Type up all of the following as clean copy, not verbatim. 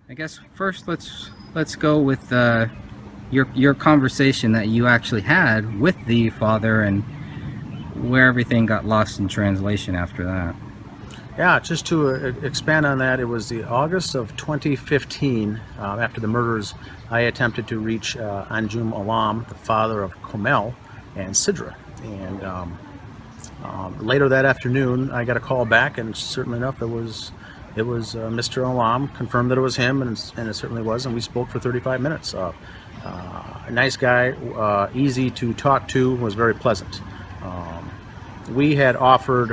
I guess first let's go with your conversation that you actually had with the father and where everything got lost in translation after that. Yeah, just to expand on that, it was the August of 2015, after the murders, I attempted to reach Anjum Alam, the father of Komel and Sidra. And later that afternoon, I got a call back, and certainly enough, it was Mr. Alam, confirmed that it was him, and it certainly was, and we spoke for 35 minutes. A nice guy, easy to talk to, was very pleasant. We had offered...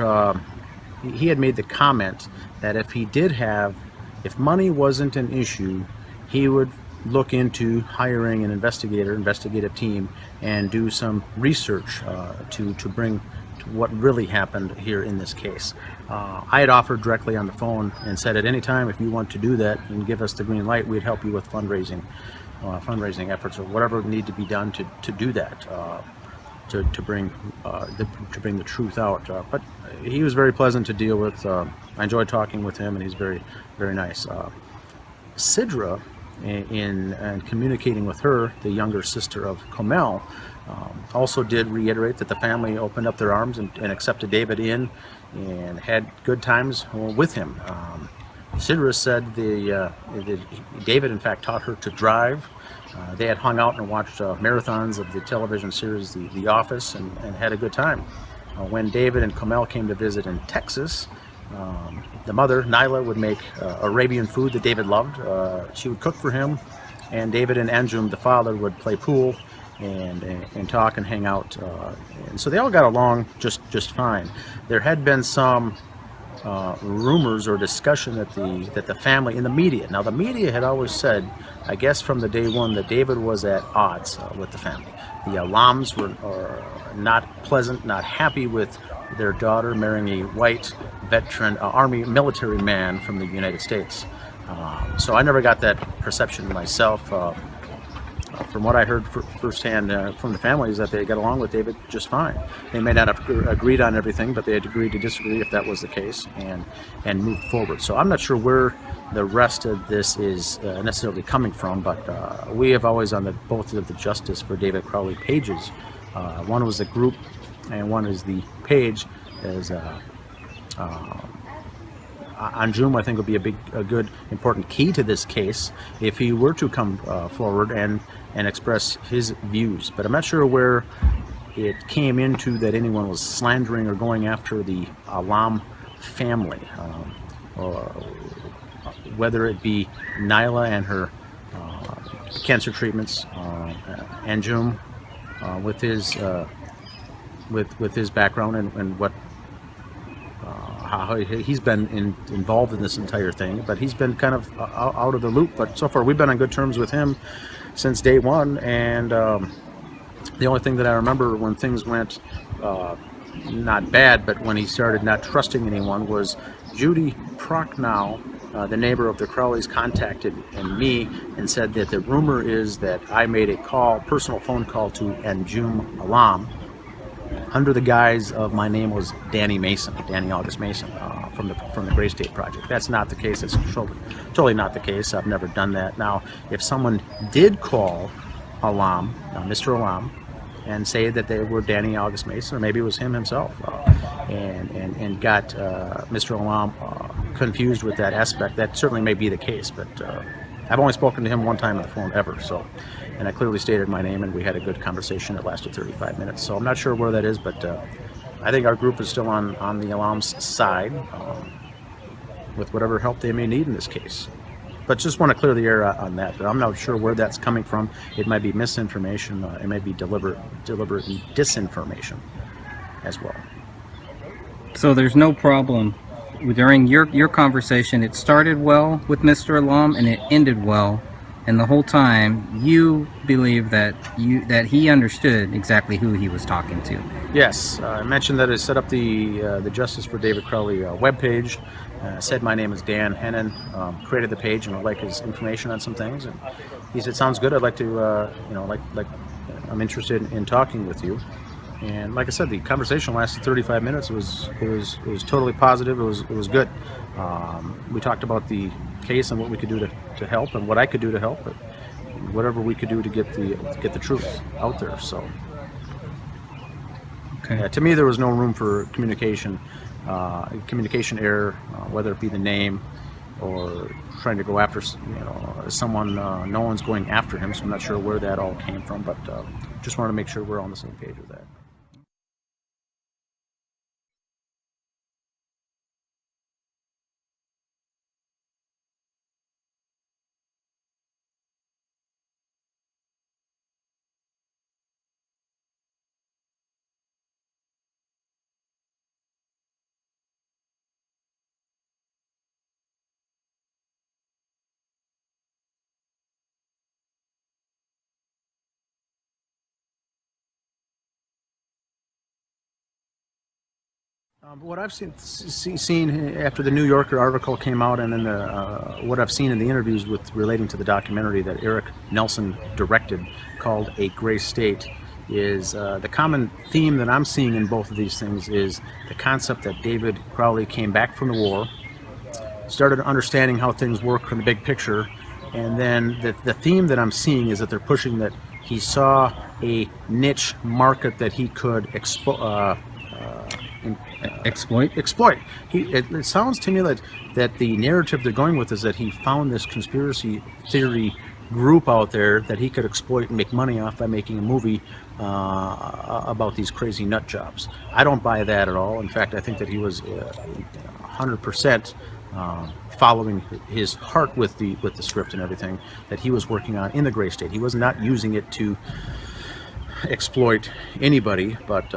he had made the comment that if money wasn't an issue, he would look into hiring an investigative team, and do some research to bring to what really happened here in this case. I had offered directly on the phone and said, at any time, if you want to do that and give us the green light, we'd help you with fundraising efforts or whatever need to be done to do that. To bring the truth out, but he was very pleasant to deal with. I enjoyed talking with him, and he's very, very nice. Sidra, in communicating with her, the younger sister of Komel, also did reiterate that the family opened up their arms and accepted David in, and had good times with him. Sidra said David, in fact, taught her to drive. They had hung out and watched marathons of the television series The Office, and had a good time. When David and Komel came to visit in Texas, the mother, Nyla, would make Arabian food that David loved. She would cook for him, and David and Anjum, the father, would play pool and talk and hang out. And so they all got along just fine. There had been some rumors or discussion that the family, in the media. Now, the media had always said, I guess from the day one, that David was at odds with the family. The Alams were not pleasant, not happy with their daughter marrying a white veteran Army military man from the United States. So I never got that perception myself. From what I heard firsthand from the family, is that they got along with David just fine. They may not have agreed on everything, but they had agreed to disagree if that was the case, and moved forward. So I'm not sure where the rest of this is necessarily coming from, but we have always on both of the Justice for David Crowley pages. One was the group, and one is the page. As Anjum, I think, would be a good, important key to this case if he were to come forward and express his views. But I'm not sure where it came into that anyone was slandering or going after the Alam family, or whether it be Nyla and her cancer treatments, Anjum with his background and what. How he's been involved in this entire thing, but he's been kind of out of the loop. But so far, we've been on good terms with him since day one. And the only thing that I remember when things went not bad, but when he started not trusting anyone, was Judy Prochnow, the neighbor of the Crowleys, contacted me and said that the rumor is that I made a personal phone call to Anjum Alam, under the guise of my name was Danny August Mason, from the Gray State Project. That's not the case. It's totally not the case. I've never done that. Now, if someone did call Alam, Mr. Alam, and say that they were Danny August Mason, or maybe it was him himself, and got Mr. Alam confused with that aspect, that certainly may be the case. But I've only spoken to him one time on the phone ever, and I clearly stated my name, and we had a good conversation that lasted 35 minutes. So I'm not sure where that is, but I think our group is still on the Alam's side, with whatever help they may need in this case. But just want to clear the air on that. But I'm not sure where that's coming from. It might be misinformation. It may be deliberate disinformation as well. So there's no problem during your conversation. It started well with Mr. Alam and it ended well, and the whole time you believe that he understood exactly who he was talking to. Yes, I mentioned that I set up the Justice for David Crowley webpage. Said my name is Dan Hennon. Created the page and would like his information on some things. And he said, "Sounds good. I'd like to, I'm interested in talking with you." And like I said, the conversation lasted 35 minutes. It was totally positive. It was good. We talked about the case and what we could do to help, and what I could do to help, but whatever we could do to get the truth out there. So, Okay. to me, there was no room for communication error, whether it be the name or trying to go after someone. No one's going after him, so I'm not sure where that all came from, but just wanted to make sure we're on the same page with that. What I've seen after the New Yorker article came out, and then what I've seen in the interviews relating to the documentary that Eric Nelson directed, called A Gray State, is the common theme that I'm seeing in both of these things is the concept that David Crowley came back from the war, started understanding how things work from the big picture, and then the theme that I'm seeing is that they're pushing that he saw a niche market that he could exploit. It sounds to me that the narrative they're going with is that he found this conspiracy theory group out there that he could exploit and make money off by making a movie about these crazy nut jobs. I don't buy that at all. In fact, I think that he was 100% following his heart with the script and everything that he was working on in the Gray State. He was not using it to exploit anybody, but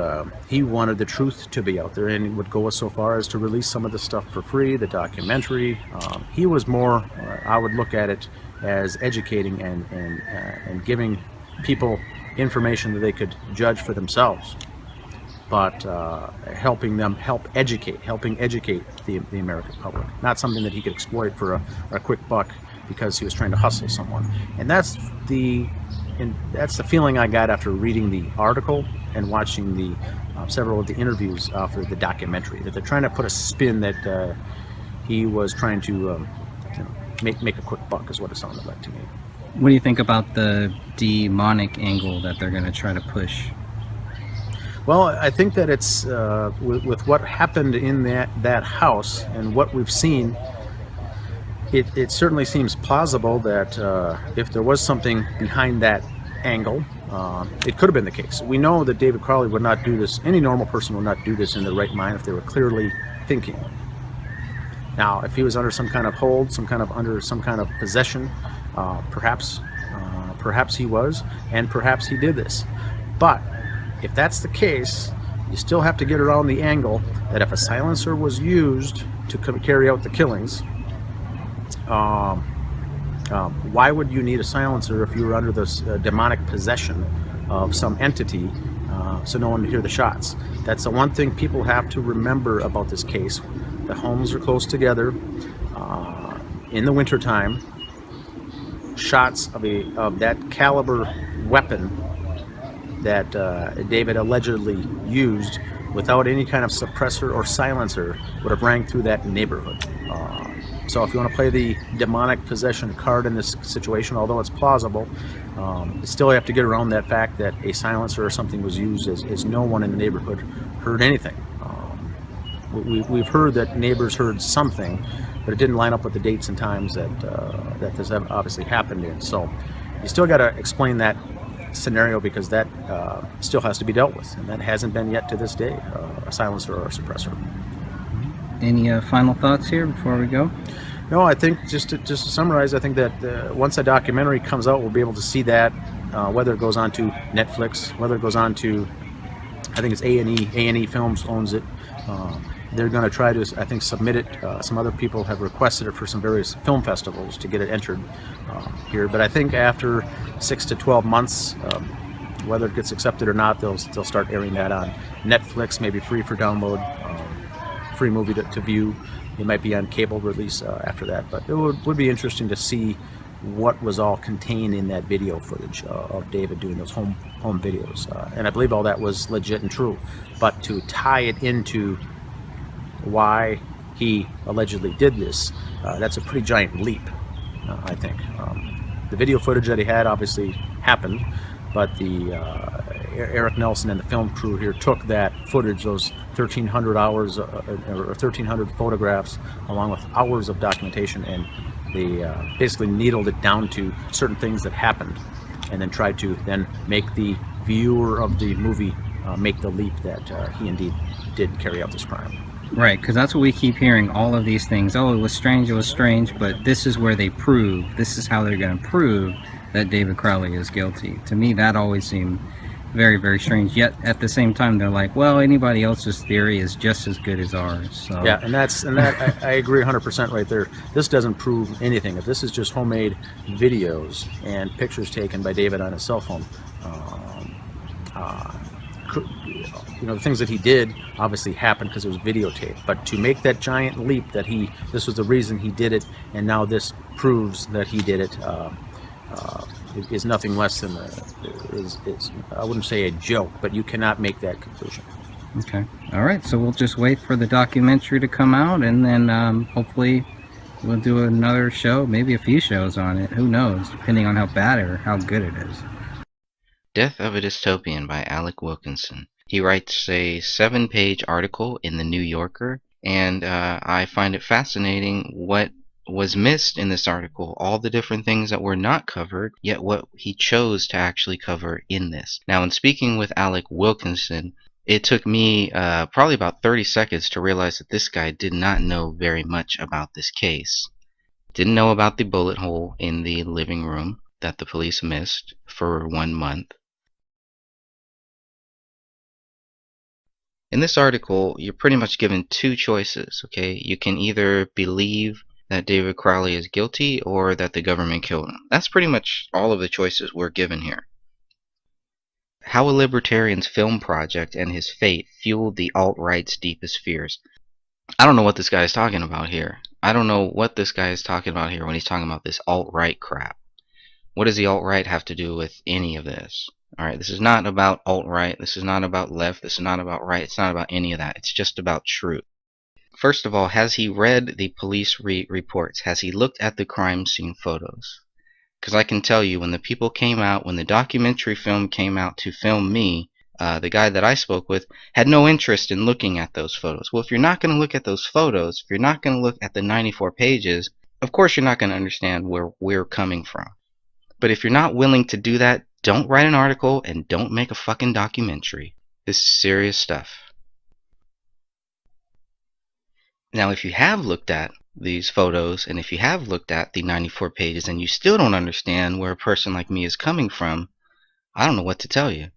he wanted the truth to be out there, and would go so far as to release some of the stuff for free, the documentary. He was more, I would look at it as educating and giving people information that they could judge for themselves, but helping educate the American public, not something that he could exploit for a quick buck because he was trying to hustle someone. And that's the feeling I got after reading the article and watching the several of the interviews for the documentary, that they're trying to put a spin that he was trying to make a quick buck, is what it sounded like to me. What do you think about the demonic angle that they're going to try to push? Well, I think that it's with what happened in that house and what we've seen, it certainly seems plausible that if there was something behind that angle, it could have been the case. We know that David Crowley would not do this. Any normal person would not do this in their right mind if they were clearly thinking. Now, if he was under some kind of hold, under some kind of possession, perhaps he was, and perhaps he did this. But if that's the case, you still have to get around the angle that if a silencer was used to carry out the killings, why would you need a silencer if you were under this demonic possession of some entity, so no one would hear the shots? That's the one thing people have to remember about this case. The homes are close together. In the wintertime, shots of that caliber weapon that David allegedly used without any kind of suppressor or silencer would have rang through that neighborhood. So if you want to play the demonic possession card in this situation, although it's plausible, you still have to get around that fact that a silencer or something was used, as no one in the neighborhood heard anything. We've heard that neighbors heard something, but it didn't line up with the dates and times that this obviously happened in. So you still got to explain that scenario, because that still has to be dealt with, and that hasn't been yet to this day, a silencer or a suppressor. Any final thoughts here before we go? No, I think just to summarize, I think that once a documentary comes out, we'll be able to see that, whether it goes on to Netflix, whether it goes on to, I think it's A&E. A&E Films owns it. They're going to try to, I think, submit it. Some other people have requested it for some various film festivals to get it entered here. But I think after 6 to 12 months, whether it gets accepted or not, they'll start airing that on Netflix, maybe free for download, free movie to view. It might be on cable release after that. But it would be interesting to see what was all contained in that video footage of David doing those home videos. And I believe all that was legit and true. But to tie it into why he allegedly did this, that's a pretty giant leap, I think. The video footage that he had obviously happened, but the Eric Nelson and the film crew here took that footage, those 1,300 hours or 1,300 photographs, along with hours of documentation, and they basically needled it down to certain things that happened, and then tried to then make the viewer of the movie make the leap that he indeed did carry out this crime. Right, because that's what we keep hearing, all of these things. Oh, it was strange, but this is where they prove, this is how they're going to prove that David Crowley is guilty. To me, that always seemed very, very strange. Yet, at the same time, they're like, well, anybody else's theory is just as good as ours. So. Yeah, and I agree 100% right there. This doesn't prove anything. If this is just homemade videos and pictures taken by David on his cell phone, the things that he did obviously happened because it was videotaped. But to make that giant leap that this was the reason he did it, and now this proves that he did it, is nothing less than I wouldn't say a joke, but you cannot make that conclusion. Okay. All right. So we'll just wait for the documentary to come out, and then hopefully we'll do another show, maybe a few shows on it. Who knows, depending on how bad or how good it is. Death of a Dystopian by Alec Wilkinson. He writes a 7-page article in the New Yorker, and I find it fascinating what was missed in this article, all the different things that were not covered, yet what he chose to actually cover in this. Now, in speaking with Alec Wilkinson, it took me probably about 30 seconds to realize that this guy did not know very much about this case. Didn't know about the bullet hole in the living room that the police missed for 1 month. In this article, you're pretty much given two choices, okay? You can either believe that David Crowley is guilty or that the government killed him. That's pretty much all of the choices we're given here. How a libertarian's film project and his fate fueled the alt-right's deepest fears. I don't know what this guy is talking about here. I don't know what this guy is talking about here when he's talking about this alt-right crap. What does the alt-right have to do with any of this? Alright, this is not about alt-right, this is not about left, this is not about right, it's not about any of that. It's just about truth. First of all, has he read the police reports? Has he looked at the crime scene photos? Because I can tell you, when the people came out, when the documentary film came out to film me, the guy that I spoke with had no interest in looking at those photos. Well, if you're not going to look at those photos, if you're not going to look at the 94 pages, of course you're not going to understand where we're coming from. But if you're not willing to do that, don't write an article and don't make a fucking documentary. This is serious stuff. Now, if you have looked at these photos and if you have looked at the 94 pages and you still don't understand where a person like me is coming from, I don't know what to tell you.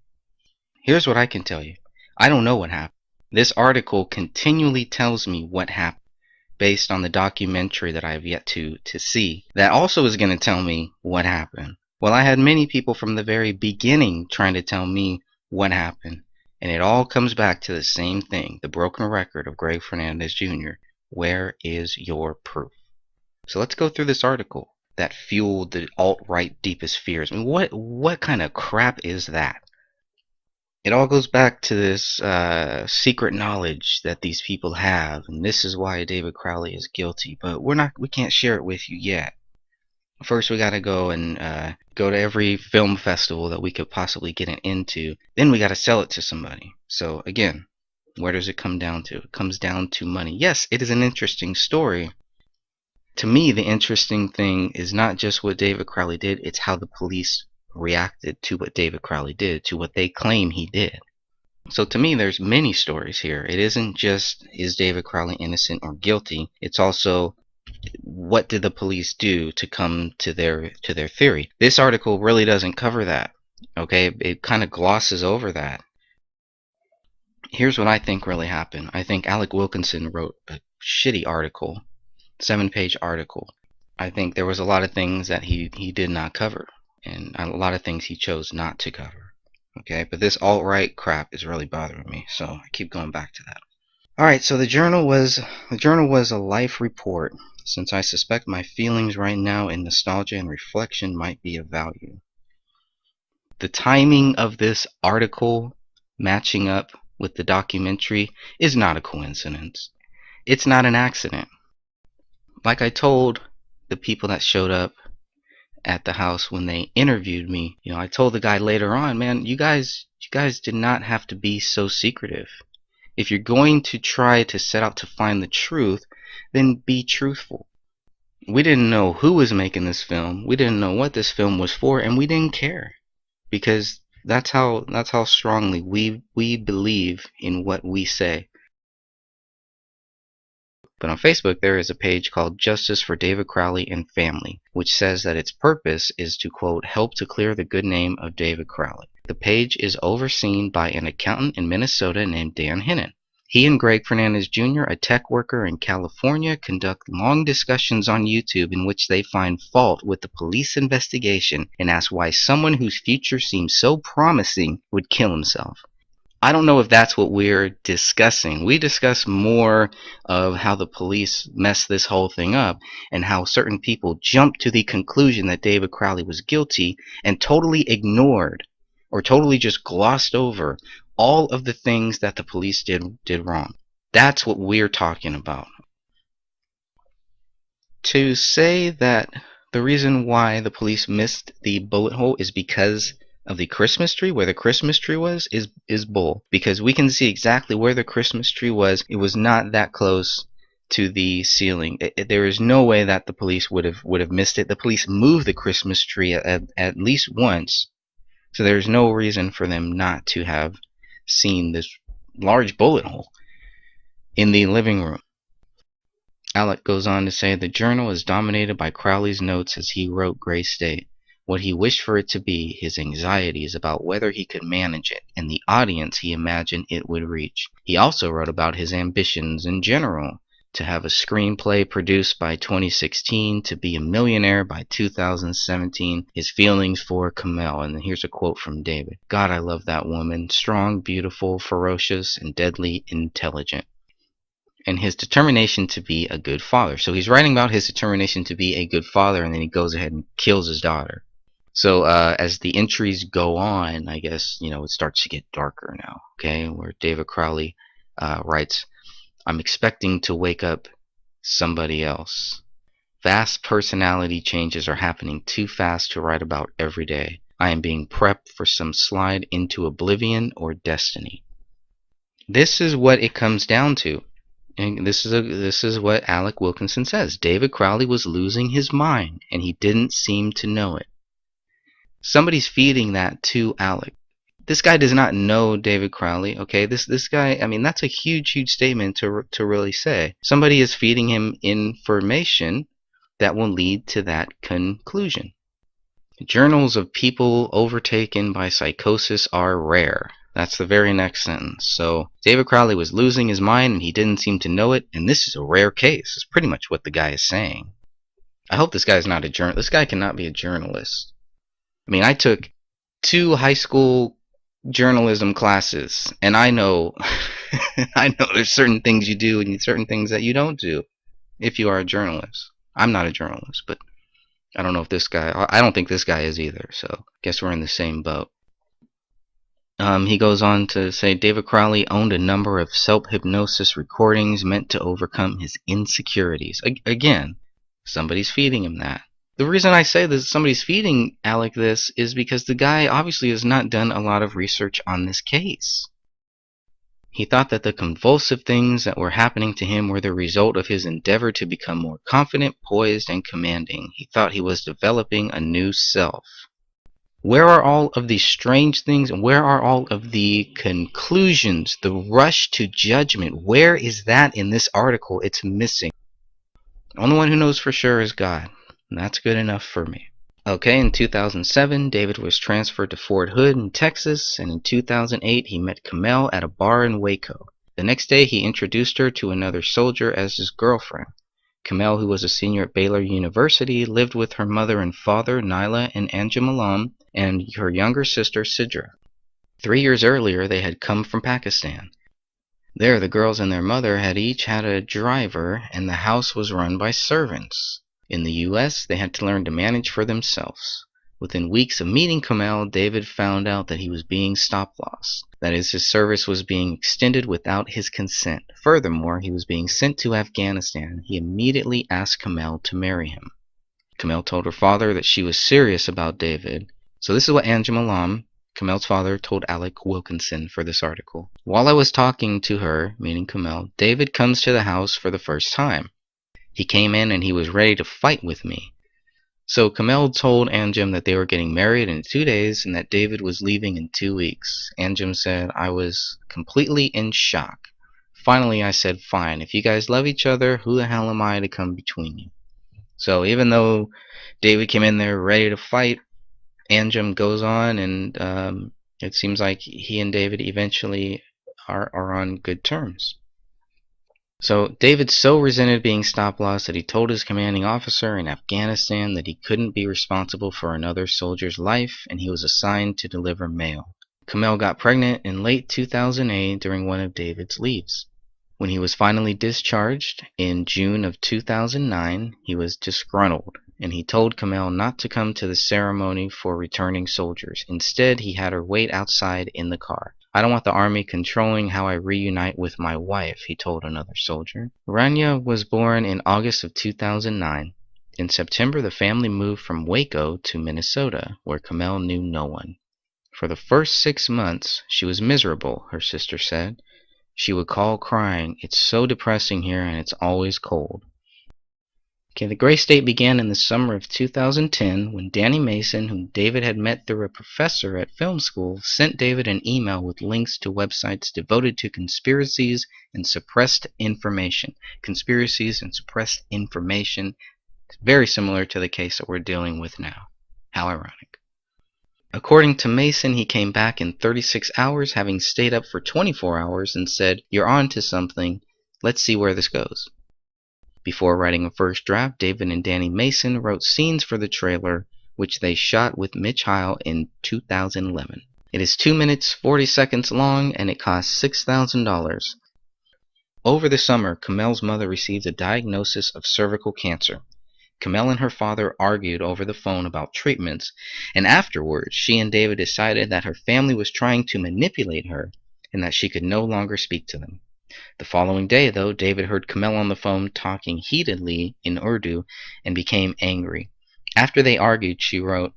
Here's what I can tell you. I don't know what happened. This article continually tells me what happened based on the documentary that I have yet to see. That also is going to tell me what happened. Well, I had many people from the very beginning trying to tell me what happened. And it all comes back to the same thing, the broken record of Greg Fernandez Jr. Where is your proof? So let's go through this article that fueled the alt-right deepest fears. I mean, what kind of crap is that? It all goes back to this secret knowledge that these people have, and this is why David Crowley is guilty. But we can't share it with you yet. First, we gotta go and go to every film festival that we could possibly get it into. Then we gotta sell it to somebody. So again, where does it come down to? It comes down to money. Yes, it is an interesting story. To me, the interesting thing is not just what David Crowley did, it's how the police reacted to what David Crowley did, to what they claim he did. So to me, there's many stories here. It isn't just, is David Crowley innocent or guilty? It's also, what did the police do to come to their theory? This article really doesn't cover that. Okay, it kind of glosses over that. Here's what I think really happened. I think Alec Wilkinson wrote a shitty article, 7-page article. I think there was a lot of things that he did not cover, and a lot of things he chose not to cover. Okay, but this alt-right crap is really bothering me, so I keep going back to that. Alright, so the journal was a life report, since I suspect my feelings right now in nostalgia and reflection might be of value. The timing of this article matching up with the documentary is not a coincidence. it's not an accident. Like I told the people that showed up at the house when they interviewed me, I told the guy later on, man, you guys did not have to be so secretive. If you're going to try to set out to find the truth, then be truthful. We didn't know who was making this film. We didn't know what this film was for, and we didn't care, because that's how strongly we believe in what we say. But on Facebook, there is a page called Justice for David Crowley and Family, which says that its purpose is to, quote, help to clear the good name of David Crowley. The page is overseen by an accountant in Minnesota named Dan Hinnon. He and Greg Fernandez Jr., a tech worker in California, conduct long discussions on YouTube in which they find fault with the police investigation and ask why someone whose future seems so promising would kill himself. I don't know if that's what we're discussing. We discuss more of how the police messed this whole thing up and how certain people jumped to the conclusion that David Crowley was guilty and totally ignored or totally just glossed over all of the things that the police did wrong. That's what we're talking about. To say that the reason why the police missed the bullet hole is because of the Christmas tree, where the Christmas tree was, is bull. Because we can see exactly where the Christmas tree was. It was not that close to the ceiling. There is no way that the police would have missed it. The police moved the Christmas tree at least once, so there's no reason for them not to have seen this large bullet hole in the living room. Alec goes on to say the journal is dominated by Crowley's notes as he wrote Gray State. What he wished for it to be, his anxieties about whether he could manage it, and the audience he imagined it would reach. He also wrote about his ambitions in general, to have a screenplay produced by 2016, to be a millionaire by 2017, his feelings for Kamel. And here's a quote from David. God, I love that woman. Strong, beautiful, ferocious, and deadly intelligent. And his determination to be a good father. So he's writing about his determination to be a good father, and then he goes ahead and kills his daughter. So as the entries go on, I guess, it starts to get darker now, okay, where David Crowley writes, I'm expecting to wake up somebody else. Vast personality changes are happening too fast to write about every day. I am being prepped for some slide into oblivion or destiny. This is what it comes down to. And this is what Alec Wilkinson says. David Crowley was losing his mind, and he didn't seem to know it. Somebody's feeding that to Alec. This guy does not know David Crowley, okay? This guy, I mean, that's a huge statement to really say. Somebody is feeding him information that will lead to that conclusion. Journals of people overtaken by psychosis are rare. That's the very next sentence. So David Crowley was losing his mind and he didn't seem to know it, and this is a rare case. It's pretty much what the guy is saying. I hope this guy is not a journalist. This guy cannot be a journalist. I mean, I took 2 high school journalism classes, and I know there's certain things you do and certain things that you don't do if you are a journalist. I'm not a journalist, but I don't know if this guy, I don't think this guy is either, so I guess we're in the same boat. He goes on to say David Crowley owned a number of self-hypnosis recordings meant to overcome his insecurities. Again, somebody's feeding him that. The reason I say that somebody's feeding Alec this is because the guy obviously has not done a lot of research on this case. He thought that the convulsive things that were happening to him were the result of his endeavor to become more confident, poised, and commanding. He thought he was developing a new self. Where are all of these strange things, and where are all of the conclusions, the rush to judgment? Where is that in this article? It's missing. The only one who knows for sure is God. And that's good enough for me. Okay, in 2007, David was transferred to Fort Hood in Texas, and in 2008, he met Kamel at a bar in Waco. The next day, he introduced her to another soldier as his girlfriend. Kamel, who was a senior at Baylor University, lived with her mother and father, Nyla and Anja Malam, and her younger sister, Sidra. 3 years earlier, they had come from Pakistan. There, the girls and their mother had each had a driver, and the house was run by servants. In the U.S., they had to learn to manage for themselves. Within weeks of meeting Kamel, David found out that he was being stop-lossed. That is, his service was being extended without his consent. Furthermore, he was being sent to Afghanistan. He immediately asked Kamel to marry him. Kamel told her father that she was serious about David. So this is what Anjum Alam, Kamel's father, told Alec Wilkinson for this article. While I was talking to her, meaning Kamel, David comes to the house for the first time. He came in and he was ready to fight with me. So Kamel told Anjum that they were getting married in 2 days and that David was leaving in 2 weeks. Anjum said, I was completely in shock. Finally, I said, fine, if you guys love each other, who the hell am I to come between you? So even though David came in there ready to fight, Anjum goes on, and it seems like he and David eventually are on good terms. So David so resented being stop-loss that he told his commanding officer in Afghanistan that he couldn't be responsible for another soldier's life, and he was assigned to deliver mail. Kamel got pregnant in late 2008 during one of David's leaves. When he was finally discharged in June of 2009, he was disgruntled, and he told Kamel not to come to the ceremony for returning soldiers. Instead, he had her wait outside in the car. I don't want the army controlling how I reunite with my wife, he told another soldier. Rania was born in August of 2009. In September, the family moved from Waco to Minnesota, where Kamel knew no one. For the first 6 months, she was miserable, her sister said. She would call crying, it's so depressing here and it's always cold. Okay, the Gray State began in the summer of 2010 when Danny Mason, whom David had met through a professor at film school, sent David an email with links to websites devoted to conspiracies and suppressed information. Conspiracies and suppressed information, very similar to the case that we're dealing with now. How ironic. According to Mason, he came back in 36 hours, having stayed up for 24 hours, and said, you're on to something. Let's see where this goes. Before writing a first draft, David and Danny Mason wrote scenes for the trailer, which they shot with Mitch Heil in 2011. It is 2 minutes 40 seconds long, and it cost $6,000. Over the summer, Kamel's mother received a diagnosis of cervical cancer. Kamel and her father argued over the phone about treatments, and afterwards she and David decided that her family was trying to manipulate her and that she could no longer speak to them. The following day, though, David heard Kamel on the phone talking heatedly in Urdu and became angry. After they argued, she wrote,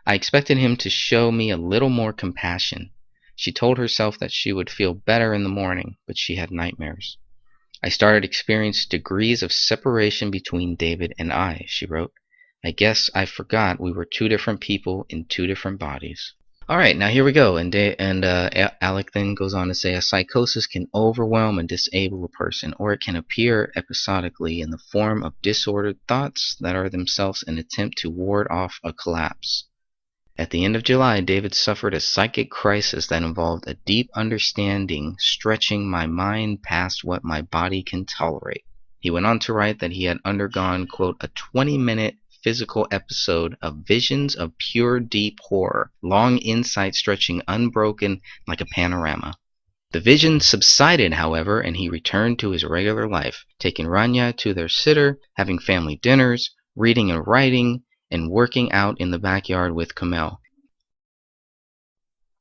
I expected him to show me a little more compassion. She told herself that she would feel better in the morning, but she had nightmares. I started experiencing degrees of separation between David and I, she wrote. I guess I forgot we were 2 different people in 2 different bodies. Alright, now here we go. And Alec then goes on to say, a psychosis can overwhelm and disable a person, or it can appear episodically in the form of disordered thoughts that are themselves an attempt to ward off a collapse. At the end of July, David suffered a psychic crisis that involved a deep understanding stretching my mind past what my body can tolerate. He went on to write that he had undergone, quote, a 20-minute physical episode of visions of pure deep horror, long insight stretching unbroken like a panorama. The vision subsided, however, and he returned to his regular life, taking Rania to their sitter, having family dinners, reading and writing, and working out in the backyard with Kamel.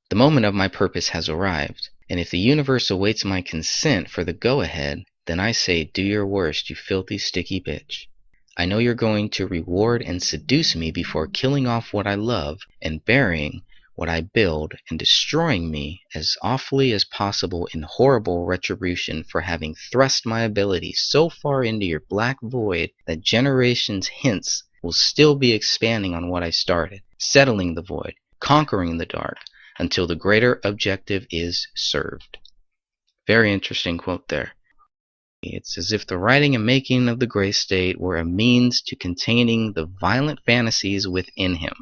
The moment of my purpose has arrived, and if the universe awaits my consent for the go-ahead, then I say, do your worst, you filthy, sticky bitch. I know you're going to reward and seduce me before killing off what I love and burying what I build and destroying me as awfully as possible in horrible retribution for having thrust my abilities so far into your black void that generations hence will still be expanding on what I started, settling the void, conquering the dark, until the greater objective is served. Very interesting quote there. It's as if the writing and making of the Gray State were a means to containing the violent fantasies within him.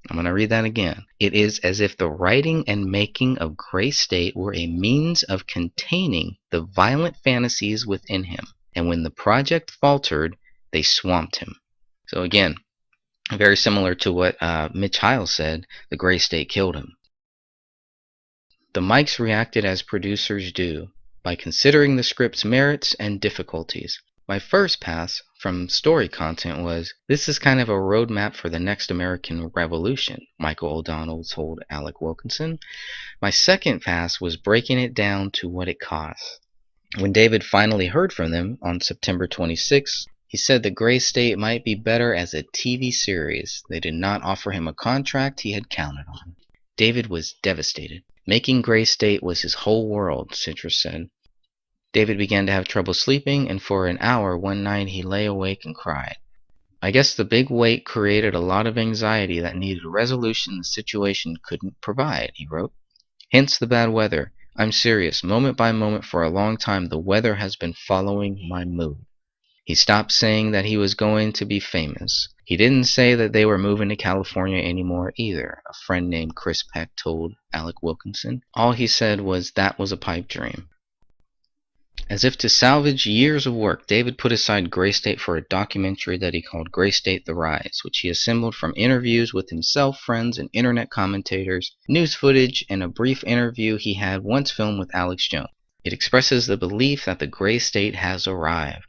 I'm going to read that again. It is as if the writing and making of Gray State were a means of containing the violent fantasies within him. And when the project faltered, they swamped him. So again, very similar to what Mitch Heil said, the Gray State killed him. The mics reacted as producers do, by considering the script's merits and difficulties. My first pass from story content was, "This is kind of a roadmap for the next American Revolution," Michael O'Donnell told Alec Wilkinson. "My second pass was breaking it down to what it costs." When David finally heard from them on September 26, he said the Gray State might be better as a TV series. They did not offer him a contract he had counted on. David was devastated. Making Gray State was his whole world, Citrus said. David began to have trouble sleeping, and for an hour one night he lay awake and cried. "I guess the big wait created a lot of anxiety that needed a resolution the situation couldn't provide," he wrote. "Hence the bad weather. I'm serious. Moment by moment for a long time the weather has been following my mood." He stopped saying that he was going to be famous. He didn't say that they were moving to California anymore either, a friend named Chris Peck told Alec Wilkinson. All he said was that was a pipe dream. As if to salvage years of work, David put aside Gray State for a documentary that he called Gray State: The Rise, which he assembled from interviews with himself, friends, and internet commentators, news footage, and a brief interview he had once filmed with Alex Jones. It expresses the belief that the Gray State has arrived.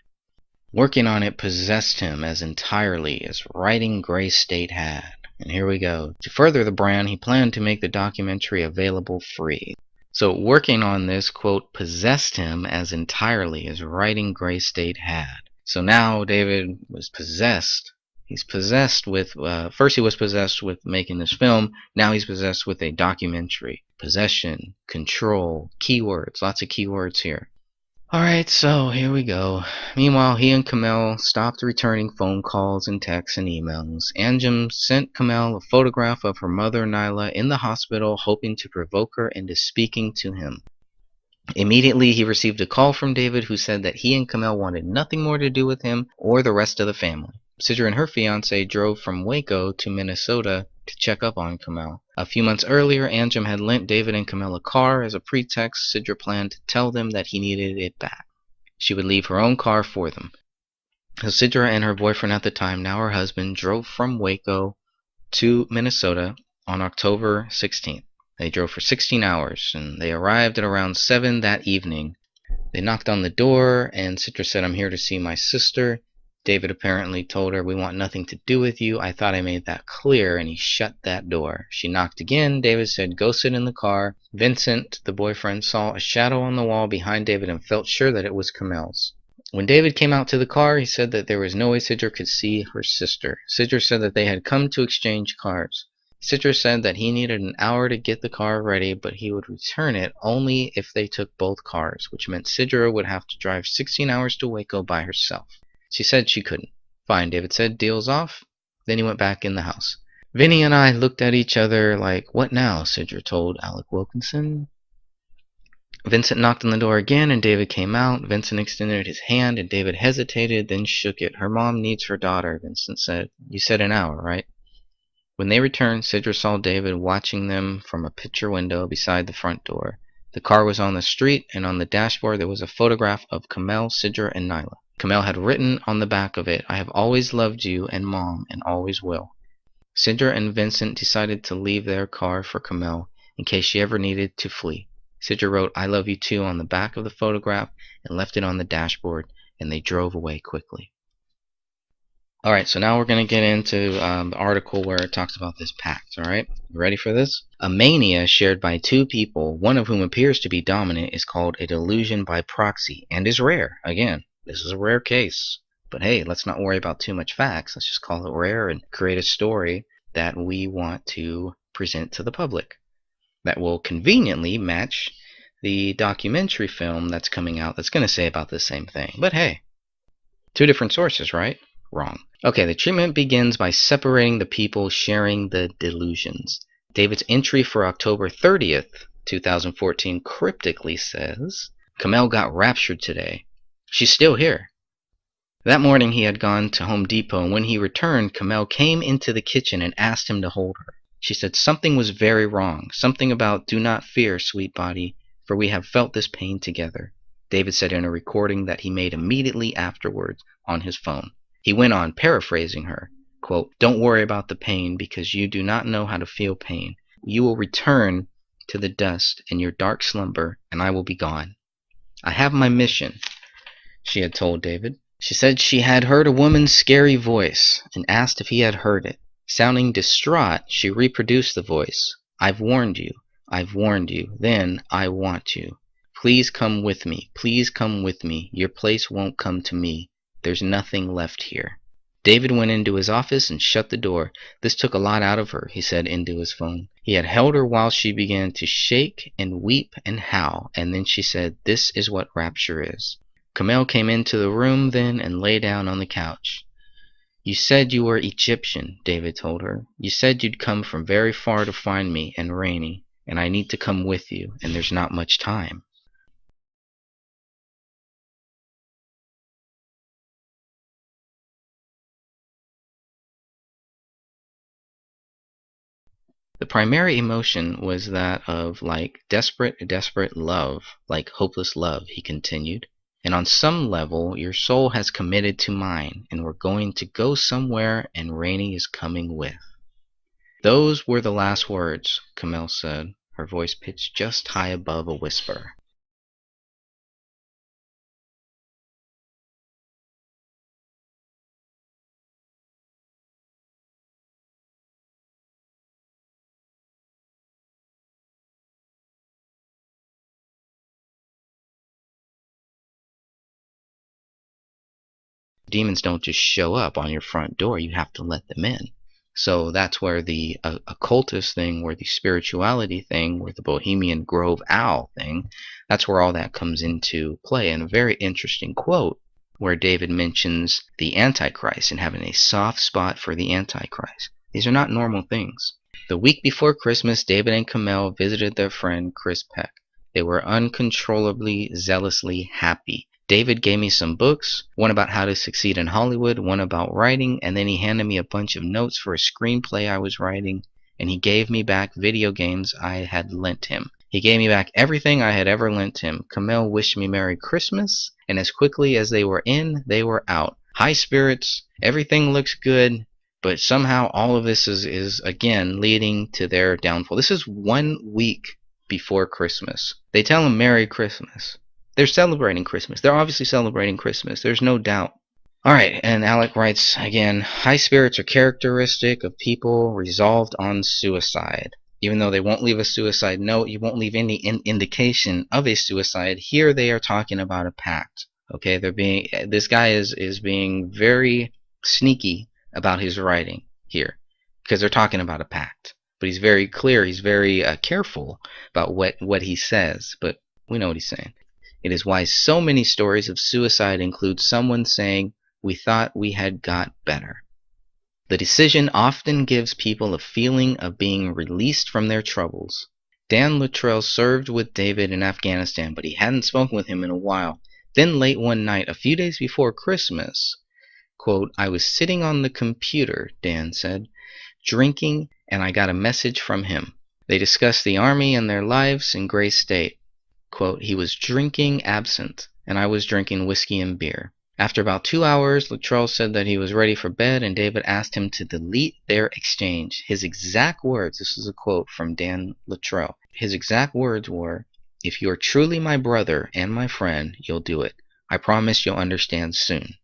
Working on it possessed him as entirely as writing Gray State had. And here we go. To further the brand, he planned to make the documentary available free. So working on this, quote, possessed him as entirely as writing Gray State had. So now David was possessed. He's possessed with, first he was possessed with making this film. Now he's possessed with a documentary. Possession, control, keywords, lots of keywords here. Alright, so here we go. Meanwhile, he and Kamel stopped returning phone calls and texts and emails. Anjum sent Kamel a photograph of her mother, Nyla, in the hospital, hoping to provoke her into speaking to him. Immediately, he received a call from David, who said that he and Kamel wanted nothing more to do with him or the rest of the family. Sidra and her fiancé drove from Waco to Minnesota to check up on Kamel. A few months earlier, Anjum had lent David and Kamel a car as a pretext. Sidra planned to tell them that he needed it back. She would leave her own car for them. So Sidra and her boyfriend at the time, now her husband, drove from Waco to Minnesota on October 16th. They drove for 16 hours, and they arrived at around 7 that evening. They knocked on the door, and Sidra said, "I'm here to see my sister." David apparently told her, "We want nothing to do with you. I thought I made that clear," and he shut that door. She knocked again. David said, "Go sit in the car." Vincent, the boyfriend, saw a shadow on the wall behind David and felt sure that it was Kamel's. When David came out to the car, he said that there was no way Sidra could see her sister. Sidra said that they had come to exchange cars. Sidra said that he needed an hour to get the car ready, but he would return it only if they took both cars, which meant Sidra would have to drive 16 hours to Waco by herself. She said she couldn't. "Fine," David said. "Deal's off." Then he went back in the house. "Vinny and I looked at each other like, what now?" Sidra told Alec Wilkinson. Vincent knocked on the door again, and David came out. Vincent extended his hand, and David hesitated, then shook it. "Her mom needs her daughter," Vincent said. "You said an hour, right?" When they returned, Sidra saw David watching them from a picture window beside the front door. The car was on the street, and on the dashboard there was a photograph of Kamel, Sidra, and Nyla. Kamel had written on the back of it, "I have always loved you and Mom, and always will." Sidra and Vincent decided to leave their car for Kamel in case she ever needed to flee. Sidra wrote, "I love you too" on the back of the photograph and left it on the dashboard, and they drove away quickly. Alright, so now we're going to get into the article where it talks about this pact, alright? You ready for this? A mania shared by two people, one of whom appears to be dominant, is called a delusion by proxy, and is rare. Again, this is a rare case. But hey, let's not worry about too much facts. Let's just call it rare and create a story that we want to present to the public that will conveniently match the documentary film that's coming out that's going to say about the same thing. But hey, two different sources, right? Wrong. Okay, the treatment begins by separating the people sharing the delusions. David's entry for October 30th, 2014 cryptically says, "Kamel got raptured today. She's still here." That morning he had gone to Home Depot, and when he returned, Kamel came into the kitchen and asked him to hold her. She said something was very wrong, something about "do not fear, sweet body, for we have felt this pain together," David said in a recording that he made immediately afterwards on his phone. He went on, paraphrasing her, quote, "Don't worry about the pain because you do not know how to feel pain. You will return to the dust in your dark slumber, and I will be gone. I have my mission," she had told David. She said she had heard a woman's scary voice and asked if he had heard it. Sounding distraught, she reproduced the voice. I've warned you. I've warned you. Then I want you. Please come with me. Please come with me. Your place won't come to me. There's nothing left here. David went into his office and shut the door. This took a lot out of her, he said into his phone. He had held her while she began to shake and weep and howl, and then she said, "This is what rapture is." Kamel came into the room then and lay down on the couch. "You said you were Egyptian," David told her. "You said you'd come from very far to find me and Rainey, and I need to come with you, and there's not much time." The primary emotion was that of desperate love, like hopeless love, he continued. And on some level, your soul has committed to mine, and we're going to go somewhere, and Rainey is coming with. Those were the last words, Kamel said, her voice pitched just high above a whisper. Demons don't just show up on your front door. You have to let them in. So that's where the occultist thing, where the spirituality thing, where the Bohemian Grove owl thing, that's where all that comes into play. And a very interesting quote where David mentions the Antichrist and having a soft spot for the Antichrist. These are not normal things. The week before Christmas, David and Kamel visited their friend Chris Peck. They were uncontrollably, zealously happy. David gave me some books, one about how to succeed in Hollywood, one about writing, and then he handed me a bunch of notes for a screenplay I was writing, and he gave me back video games I had lent him. He gave me back everything I had ever lent him. Kamel wished me Merry Christmas, and as quickly as they were in, they were out. High spirits, everything looks good, but somehow all of this is again leading to their downfall. This is 1 week before Christmas. They tell him Merry Christmas. They're celebrating Christmas. They're obviously celebrating Christmas. There's no doubt. All right, and Alec writes again, high spirits are characteristic of people resolved on suicide. Even though they won't leave a suicide note, you won't leave any indication of a suicide. Here they are talking about a pact. Okay, this guy is being very sneaky about his writing here because they're talking about a pact. But he's very clear. He's very careful about what he says. But we know what he's saying. It is why so many stories of suicide include someone saying, "We thought we had got better." The decision often gives people a feeling of being released from their troubles. Dan Luttrell served with David in Afghanistan, but he hadn't spoken with him in a while. Then late one night, a few days before Christmas, quote, "I was sitting on the computer," Dan said, "drinking, and I got a message from him. They discussed the Army and their lives in Gray State. Quote, he was drinking absinthe, and I was drinking whiskey and beer. After about 2 hours, Luttrell said that he was ready for bed, and David asked him to delete their exchange. His exact words, this is a quote from Dan Luttrell, his exact words were, "If you're truly my brother and my friend, you'll do it. I promise you'll understand soon."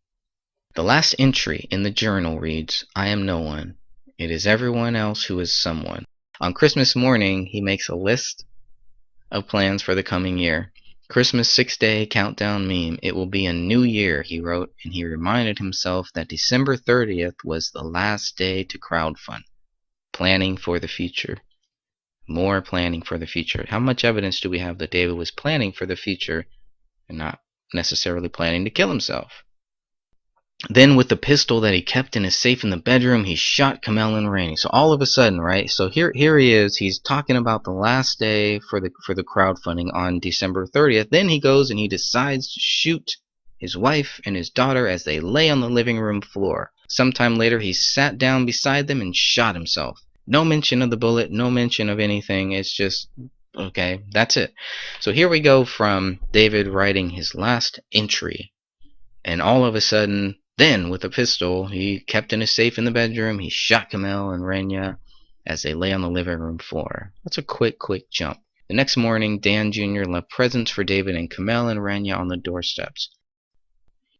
The last entry in the journal reads, "I am no one. It is everyone else who is someone." On Christmas morning, he makes a list of plans for the coming year. Christmas 6-day countdown meme. It will be a new year, he wrote, and he reminded himself that December 30th was the last day to crowdfund. Planning for the future. More planning for the future. How much evidence do we have that David was planning for the future and not necessarily planning to kill himself? Then with the pistol that he kept in his safe in the bedroom, he shot Kamel and Rainey. So all of a sudden, right? So here he is. He's talking about the last day for the crowdfunding on December 30th. Then he goes and he decides to shoot his wife and his daughter as they lay on the living room floor. Sometime later, he sat down beside them and shot himself. No mention of the bullet, no mention of anything. It's just, okay, that's it. So here we go from David writing his last entry. And all of a sudden, then, with a pistol he kept in his safe in the bedroom, he shot Kamel and Renya as they lay on the living room floor. That's a quick jump. The next morning, Dan Jr. left presents for David and Kamel and Renya on the doorsteps.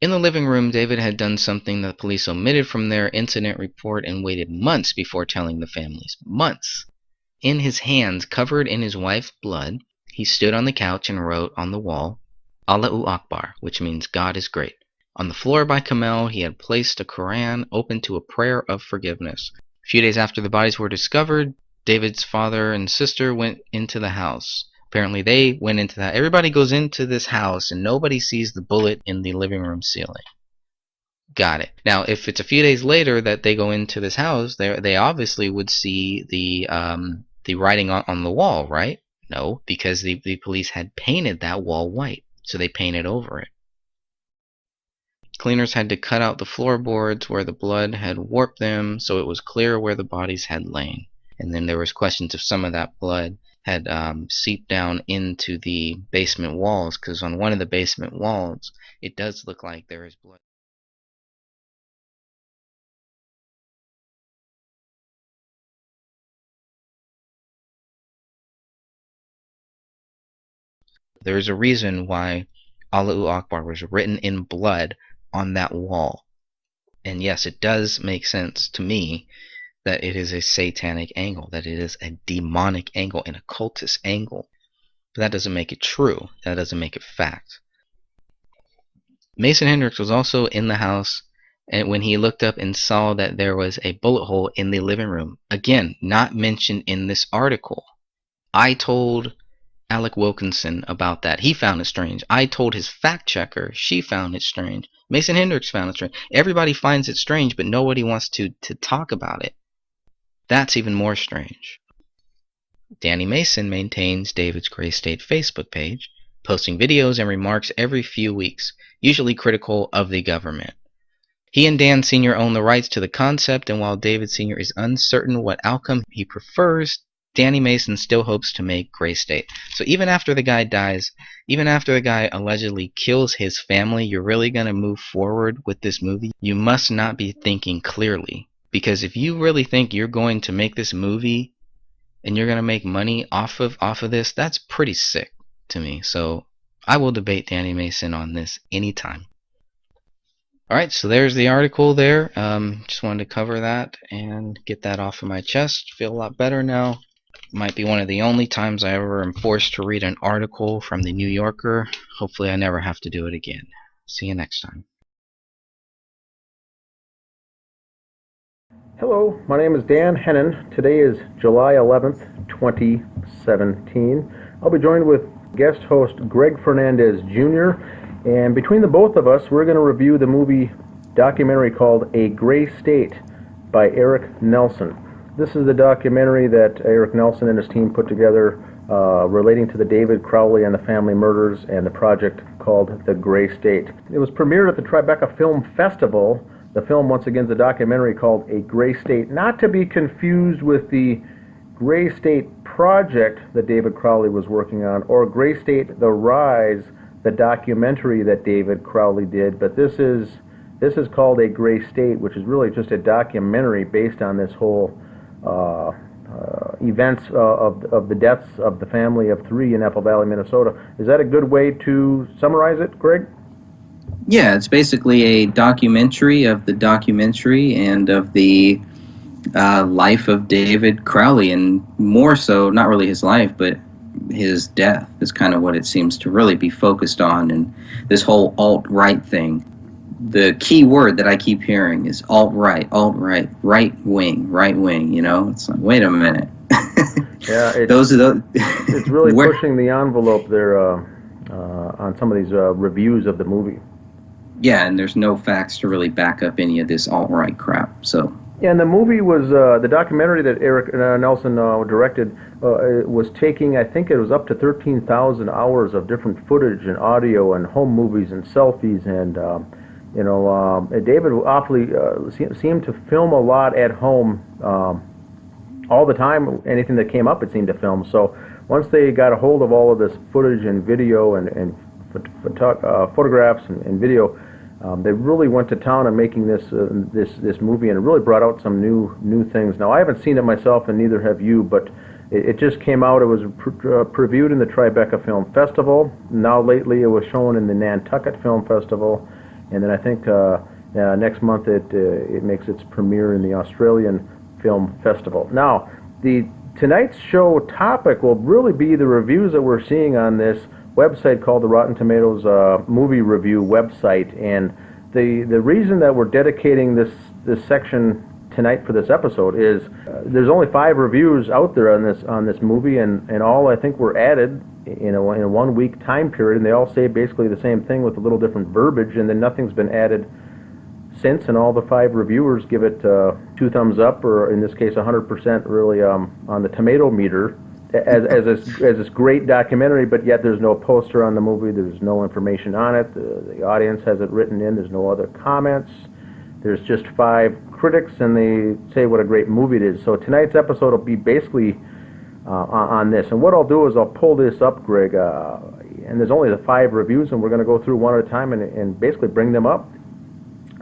In the living room, David had done something that the police omitted from their incident report and waited months before telling the families. Months. In his hands, covered in his wife's blood, he stood on the couch and wrote on the wall, Allahu Akbar, which means God is great. On the floor by Kamel, he had placed a Quran open to a prayer of forgiveness. A few days after the bodies were discovered, David's father and sister went into the house. Apparently they went into that. Everybody goes into this house and nobody sees the bullet in the living room ceiling. Got it. Now, if it's a few days later that they go into this house, they obviously would see the writing on the wall, right? No, because the police had painted that wall white, so they painted over it. Cleaners had to cut out the floorboards where the blood had warped them, so it was clear where the bodies had lain. And then there was questions if some of that blood had seeped down into the basement walls, because on one of the basement walls, it does look like there is blood. There is a reason why Allahu Akbar was written in blood on that wall. And yes, it does make sense to me that it is a satanic angle, that it is a demonic angle, an occultist angle. But that doesn't make it true. That doesn't make it fact. Mason Hendricks was also in the house and when he looked up and saw that there was a bullet hole in the living room. Again, not mentioned in this article. I told Alec Wilkinson about that. He found it strange. I told his fact checker. She found it strange. Mason Hendricks found it strange. Everybody finds it strange, but nobody wants to talk about it. That's even more strange. Danny Mason maintains David's Gray State Facebook page, posting videos and remarks every few weeks, usually critical of the government. He and Dan Sr. own the rights to the concept, and while David Sr. is uncertain what outcome he prefers, Danny Mason still hopes to make Gray State. So even after the guy dies, even after the guy allegedly kills his family, you're really going to move forward with this movie? You must not be thinking clearly. Because if you really think you're going to make this movie and you're going to make money off of this, that's pretty sick to me. So I will debate Danny Mason on this anytime. Alright, so there's the article there. Just wanted to cover that and get that off of my chest. Feel a lot better now. Might be one of the only times I ever am forced to read an article from the New Yorker. Hopefully I never have to do it again. See you next time. Hello, my name is Dan Hennon. Today is July 11th, 2017. I'll be joined with guest host Greg Fernandez Jr. And between the both of us, we're going to review the movie documentary called A Gray State by Eric Nelson. This is the documentary that Eric Nelson and his team put together relating to the David Crowley and the family murders and the project called The Gray State. It was premiered at the Tribeca Film Festival. The film, once again, is a documentary called A Gray State, not to be confused with the Gray State Project that David Crowley was working on, or Gray State The Rise, the documentary that David Crowley did. But this is called A Gray State, which is really just a documentary based on this whole events of the deaths of the family of 3 in Apple Valley, Minnesota. Is that a good way to summarize it, Greg? Yeah, it's basically a documentary of the documentary and of the life of David Crowley, and more so, not really his life, but his death is kind of what it seems to really be focused on. And this whole alt-right thing, the key word that I keep hearing is alt-right, right wing, you know? It's like, wait a minute. Yeah, it's really pushing the envelope there on some of these reviews of the movie. Yeah, and there's no facts to really back up any of this alt-right crap. So. Yeah, and the movie was, the documentary that Eric Nelson directed was taking, I think it was up to 13,000 hours of different footage and audio and home movies and selfies. And, David awfully seemed to film a lot at home all the time. Anything that came up, it seemed to film. So once they got a hold of all of this footage and video and photographs and video, they really went to town on making this movie, and it really brought out some new things. Now, I haven't seen it myself, and neither have you, but it just came out. It was previewed in the Tribeca Film Festival. Now, lately, it was shown in the Nantucket Film Festival, and then I think next month it makes its premiere in the Australian Film Festival. Now, tonight's show topic will really be the reviews that we're seeing on this website called the Rotten Tomatoes Movie Review website, and the reason that we're dedicating this section tonight for this episode is there's only 5 reviews out there on this movie, and all I think were added in a 1 week time period, and they all say basically the same thing with a little different verbiage, and then nothing's been added since, and all the 5 reviewers give it 2 thumbs up, or in this case 100% really on the tomato meter as this great documentary, but yet there's no poster on the movie, there's no information on it, the audience has it written in, there's no other comments, there's just 5 critics, and they say what a great movie it is. So tonight's episode will be basically on this, and what I'll do is I'll pull this up, Greg, and there's only the 5 reviews, and we're going to go through one at a time and basically bring them up.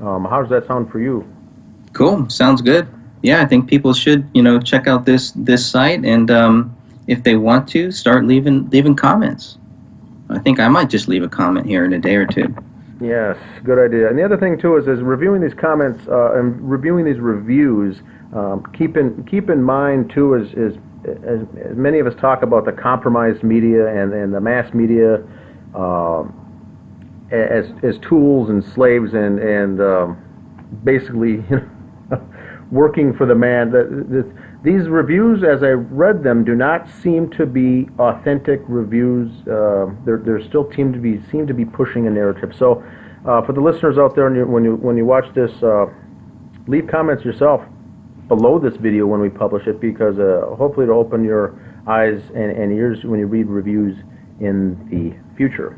How does that sound for you? Cool. Sounds good. Yeah, I think people should, check out this site, and if they want to, start leaving comments. I think I might just leave a comment here in a day or two. Yes, good idea. And the other thing too is reviewing these comments and reviewing these reviews. Keep in mind too, as many of us talk about the compromised media and the mass media as tools and slaves and basically working for the man. These reviews, as I read them, do not seem to be authentic reviews. They're still seem to be pushing a narrative. So, for the listeners out there, when you watch this, leave comments yourself below this video when we publish it, because hopefully it'll open your eyes and ears when you read reviews in the future.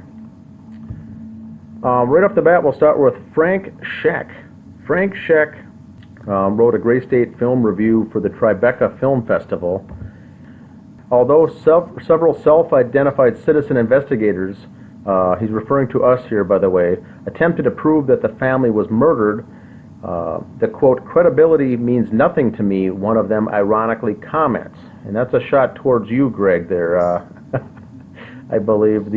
Right off the bat, we'll start with Frank Scheck. Frank Scheck wrote a Gray State film review for the Tribeca Film Festival. Although several self-identified citizen investigators, he's referring to us here, by the way, attempted to prove that the family was murdered, the quote, credibility means nothing to me, one of them ironically comments. And that's a shot towards you, Greg, there. I believe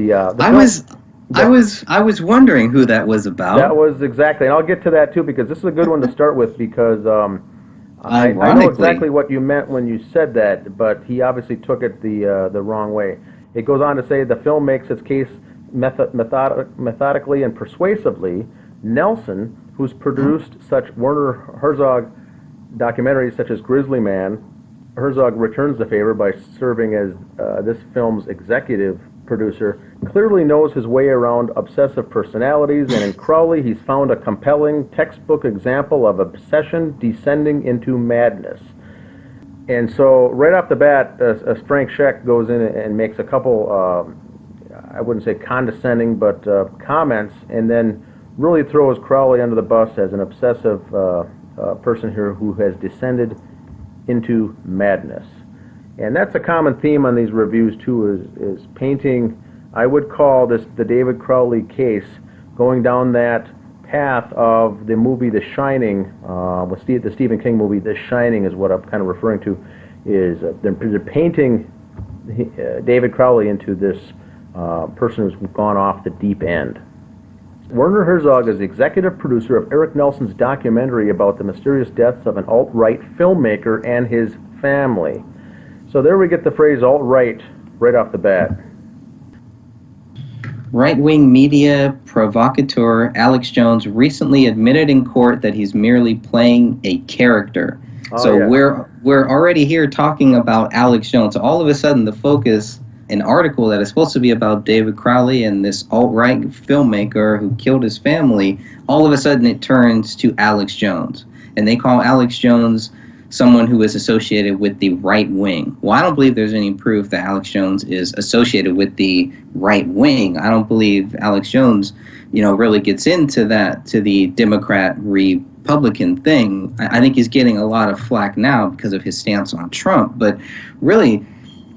I was wondering who that was about. That was exactly, and I'll get to that too, because this is a good one to start with, because I know exactly what you meant when you said that, but he obviously took it the wrong way. It goes on to say the film makes its case methodically and persuasively. Nelson, who's produced such Werner Herzog documentaries such as Grizzly Man, Herzog returns the favor by serving as this film's executive producer, clearly knows his way around obsessive personalities, and in Crowley he's found a compelling textbook example of obsession descending into madness. And so right off the bat, as Frank Scheck goes in and makes a couple, I wouldn't say condescending, but comments, and then really throws Crowley under the bus as an obsessive person here who has descended into madness. And that's a common theme on these reviews too, is painting, I would call this the David Crowley case, going down that path of the movie The Shining, the Stephen King movie The Shining is what I'm kind of referring to, is they're painting David Crowley into this person who's gone off the deep end. Werner Herzog is the executive producer of Eric Nelson's documentary about the mysterious deaths of an alt-right filmmaker and his family. So there we get the phrase alt-right right off the bat. Right-wing media provocateur Alex Jones recently admitted in court that he's merely playing a character. We're already here talking about Alex Jones. All of a sudden, the focus, an article that is supposed to be about David Crowley and this alt-right filmmaker who killed his family, all of a sudden it turns to Alex Jones. And they call Alex Jones someone who is associated with the right wing. Well, I don't believe there's any proof that Alex Jones is associated with the right wing. I don't believe Alex Jones, really gets into that, to the Democrat-Republican thing. I think he's getting a lot of flack now because of his stance on Trump. But really,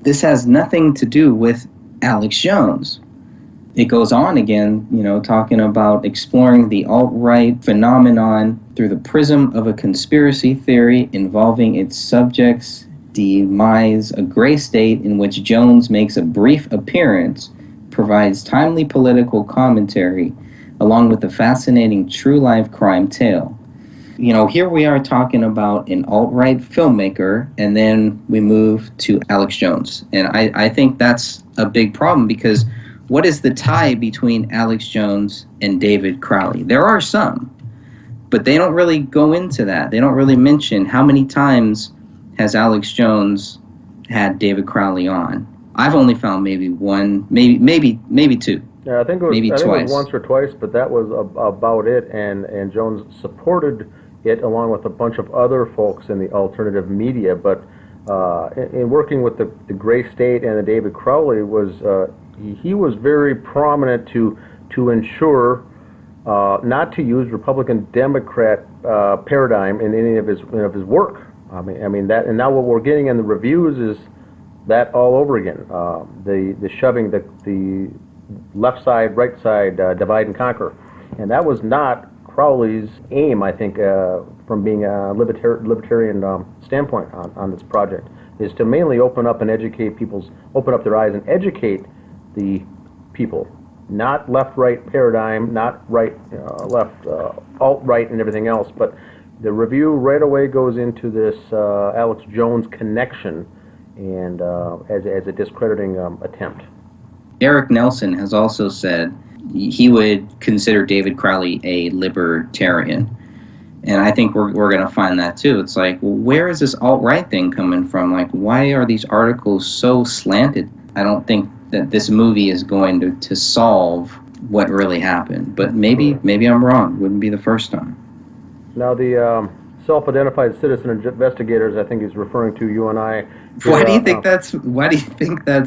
this has nothing to do with Alex Jones. It goes on again, talking about exploring the alt-right phenomenon through the prism of a conspiracy theory involving its subject's demise. A gray state in which Jones makes a brief appearance provides timely political commentary along with a fascinating true-life crime tale. You know, here we are talking about an alt-right filmmaker, and then we move to Alex Jones. And I think that's a big problem, because what is the tie between Alex Jones and David Crowley? There are some, but they don't really go into that. They don't really mention how many times has Alex Jones had David Crowley on. I've only found maybe one, maybe two. Yeah, I think it was, maybe I think twice. It was once or twice, but that was about it. And Jones supported it along with a bunch of other folks in the alternative media. But in working with the Gray State and the David Crowley, he was very prominent to ensure not to use Republican Democrat paradigm in any of his work. I mean that, and now what we're getting in the reviews is that all over again. The shoving the left side, right side, divide and conquer, and that was not Crowley's aim. I think from being a libertarian standpoint on this project, is to mainly open up and open up their eyes and educate the people. Not left-right paradigm, not right, left, alt-right and everything else, but the review right away goes into this Alex Jones connection, and as a discrediting attempt. Eric Nelson has also said he would consider David Crowley a libertarian. And I think we're going to find that too. It's like, well, where is this alt-right thing coming from? Like, why are these articles so slanted? I don't think that this movie is going to solve what really happened. But maybe I'm wrong. Wouldn't be the first time. Now, the self-identified citizen investigators, I think he's referring to you and I. Why do you think that's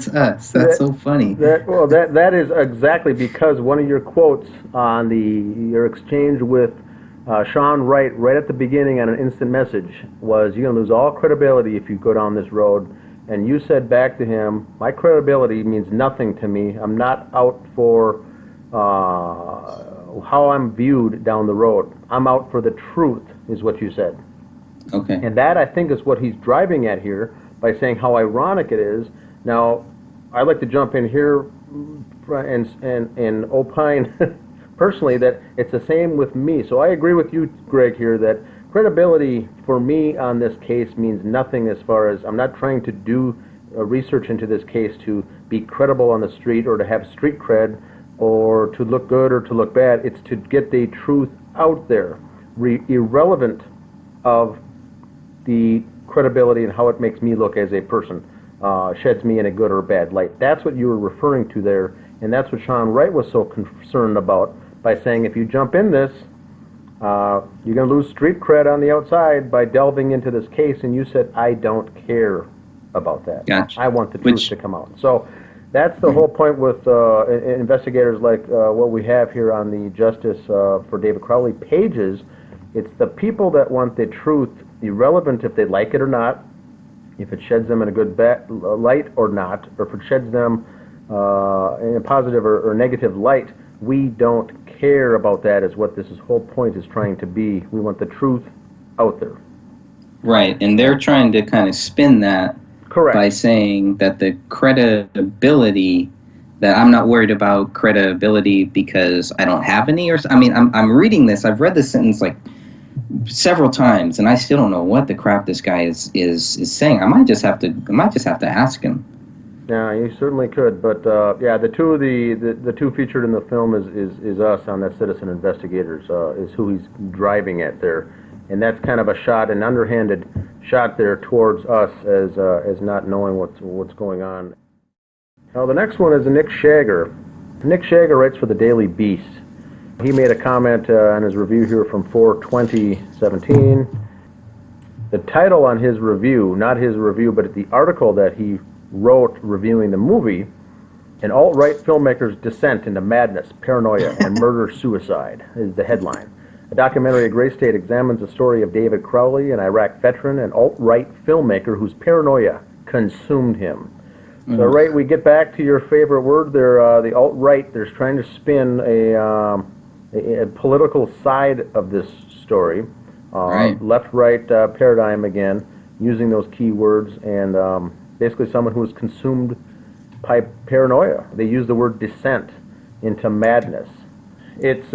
us? That's so funny. That is exactly because one of your quotes on your exchange with Sean Wright right at the beginning on an instant message was, "You're going to lose all credibility if you go down this road." And you said back to him, "My credibility means nothing to me. I'm not out for how I'm viewed down the road. I'm out for the truth," is what you said. Okay. And that, I think, is what he's driving at here by saying how ironic it is. Now, I'd like to jump in here and opine personally that it's the same with me. So I agree with you, Greg, here that credibility for me on this case means nothing, as far as I'm not trying to do research into this case to be credible on the street or to have street cred or to look good or to look bad. It's to get the truth out there, irrelevant of the credibility and how it makes me look as a person, sheds me in a good or bad light. That's what you were referring to there, and that's what Sean Wright was so concerned about by saying, if you jump in this, you're going to lose street cred on the outside by delving into this case. And you said, "I don't care about that. Gotcha. I want the truth to come out." So that's the whole point with investigators like what we have here on the Justice for David Crowley pages. It's the people that want the truth, irrelevant if they like it or not, if it sheds them in a good light or not, or if it sheds them in a positive or negative light. We don't care about that, is what this whole point is trying to be. We want the truth out there. Right, and they're trying to kind of spin that. Correct. By saying that the credibility, that I'm not worried about credibility because I don't have any, or I mean, I'm reading this. I've read this sentence like several times, and I still don't know what the crap this guy is saying. I might just have to ask him. Yeah, you certainly could. But yeah, the two featured in the film is us on that Citizen Investigators is who he's driving at there, and that's kind of a shot, an underhanded shot there towards us as not knowing what's going on. Now the next one is Nick Shager. Nick Shager writes for the Daily Beast. He made a comment on his review here from 4/20/17. The title on his review, not his review, but the article that he wrote reviewing the movie, "An alt-right filmmaker's descent into madness, paranoia, and murder-suicide," is the headline. A documentary at Gray State examines the story of David Crowley, an Iraq veteran and alt-right filmmaker whose paranoia consumed him. So, right, we get back to your favorite word there, the alt-right. They're trying to spin a political side of this story, Right. left-right paradigm again, using those key words, and basically someone who was consumed by paranoia. They use the word descent into madness. It's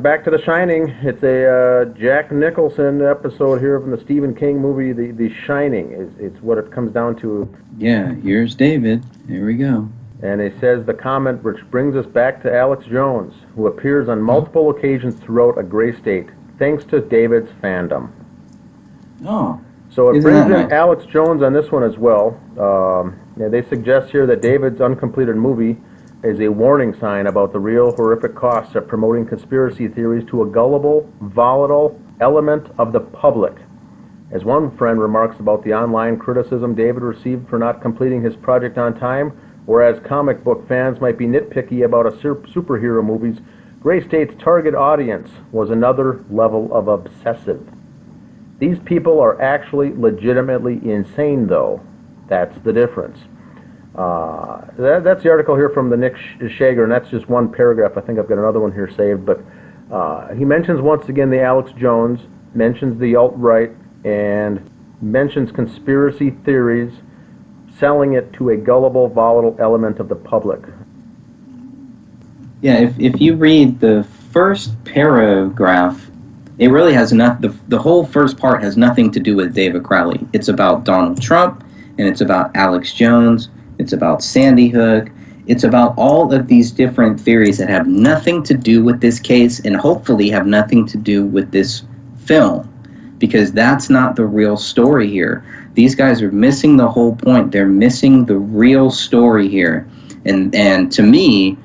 back to The Shining. It's a Jack Nicholson episode here from the Stephen King movie, The Shining. It's what it comes down to. Yeah, here's David. Here we go. And it says the comment, which brings us back to Alex Jones, who appears on multiple occasions throughout A Gray State, thanks to David's fandom. Oh. So it Isn't brings that in nice? Alex Jones on this one as well. They suggest here that David's uncompleted movie is a warning sign about the real horrific costs of promoting conspiracy theories to a gullible, volatile element of the public. As one friend remarks about the online criticism David received for not completing his project on time, whereas comic book fans might be nitpicky about a superhero movies, Gray State's target audience was another level of obsessive. These people are actually legitimately insane, though. That's the difference. That's the article here from the Nick Shager, and that's just one paragraph. I think I've got another one here saved, but he mentions once again the Alex Jones, mentions the alt-right, and mentions conspiracy theories, selling it to a gullible, volatile element of the public. Yeah, if you read the first paragraph, it really has the whole first part has nothing to do with David Crowley. It's about Donald Trump, and it's about Alex Jones, it's about Sandy Hook, it's about all of these different theories that have nothing to do with this case and hopefully have nothing to do with this film, because that's not the real story here. These guys are missing the whole point. They're missing the real story here. And to me,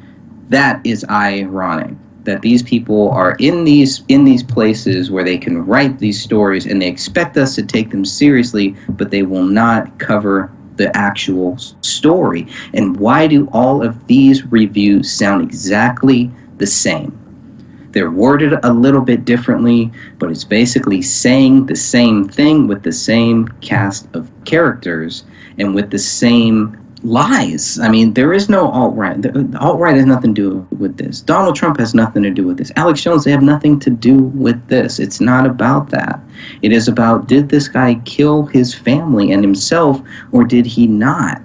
that is ironic that these people are in these places where they can write these stories and they expect us to take them seriously, but they will not cover the actual story. And why do all of these reviews sound exactly the same? They're worded a little bit differently, but it's basically saying the same thing with the same cast of characters and with the same lies. I mean, there is no alt-right. The alt-right has nothing to do with this. Donald Trump has nothing to do with this. Alex Jones, they have nothing to do with this. It's not about that. It is about, did this guy kill his family and himself, or did he not?